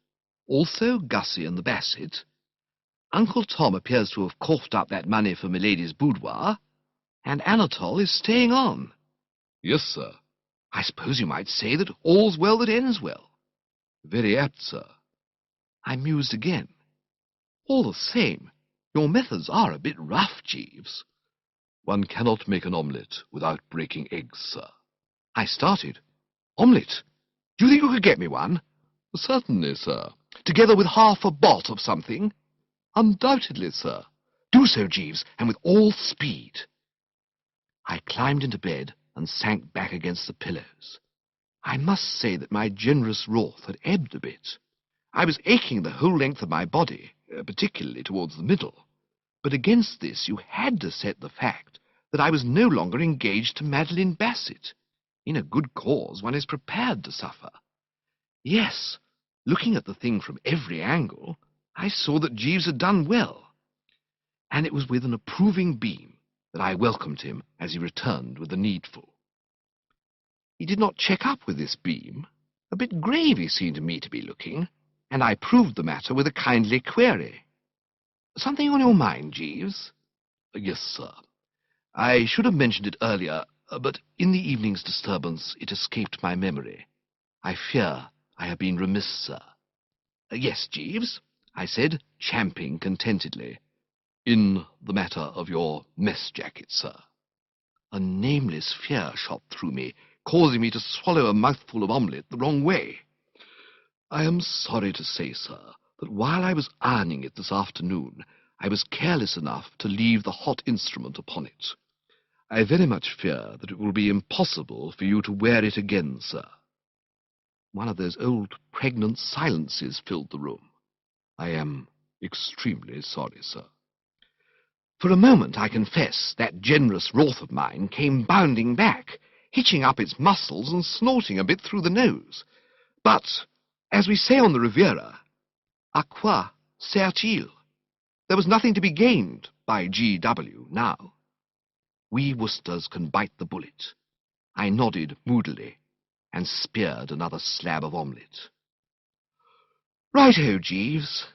Also Gussie and the Bassett. Uncle Tom appears to have coughed up that money for Milady's boudoir, and Anatole is staying on. Yes, sir. I suppose you might say that all's well that ends well. Very apt, sir. I mused again. All the same, your methods are a bit rough, Jeeves. One cannot make an omelette without breaking eggs, sir. I started. Omelette? Do you think you could get me one? Certainly, sir. Together with half a bot of something? Undoubtedly, sir. Do so, Jeeves, and with all speed. I climbed into bed and sank back against the pillows. I must say that my generous wrath had ebbed a bit. I was aching the whole length of my body, particularly towards the middle. But against this you had to set the fact that I was no longer engaged to Madeline Bassett. In a good cause one is prepared to suffer. Yes, looking at the thing from every angle, I saw that Jeeves had done well. And it was with an approving beam that I welcomed him as he returned with the needful. He did not check up with this beam. A bit grave he seemed to me to be looking, and I proved the matter with a kindly query. Something on your mind, Jeeves? Yes, sir. I should have mentioned it earlier, but in the evening's disturbance it escaped my memory. I fear I have been remiss, sir. Yes, Jeeves, I said, champing contentedly. In the matter of your mess jacket, sir. A nameless fear shot through me, causing me to swallow a mouthful of omelette the wrong way. I am sorry to say, sir, that while I was ironing it this afternoon, I was careless enough to leave the hot instrument upon it. I very much fear that it will be impossible for you to wear it again, sir. One of those old pregnant silences filled the room. I am extremely sorry, sir. For a moment, I confess, that generous wrath of mine came bounding back, hitching up its muscles and snorting a bit through the nose. But, as we say on the Riviera, à quoi sert-il? There was nothing to be gained by G.W. now. We Worcesters can bite the bullet. I nodded moodily and speared another slab of omelette. Right-ho, Jeeves.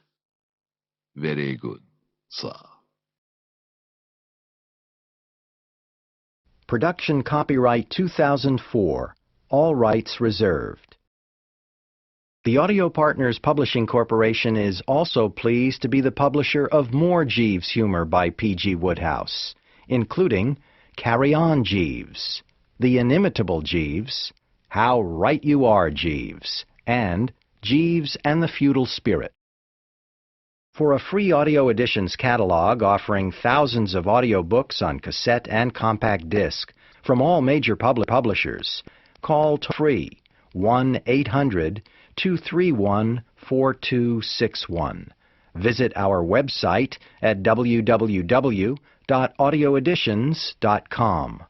Very good, sir. Production copyright 2004. All rights reserved. The Audio Partners Publishing Corporation is also pleased to be the publisher of more Jeeves humor by P.G. Wodehouse, including Carry On, Jeeves, The Inimitable Jeeves, How Right You Are, Jeeves, and Jeeves and the Feudal Spirit. For a free audio editions catalog offering thousands of audiobooks on cassette and compact disc from all major publishers, call toll-free 1-800-231-4261. Visit our website at www.audioeditions.com.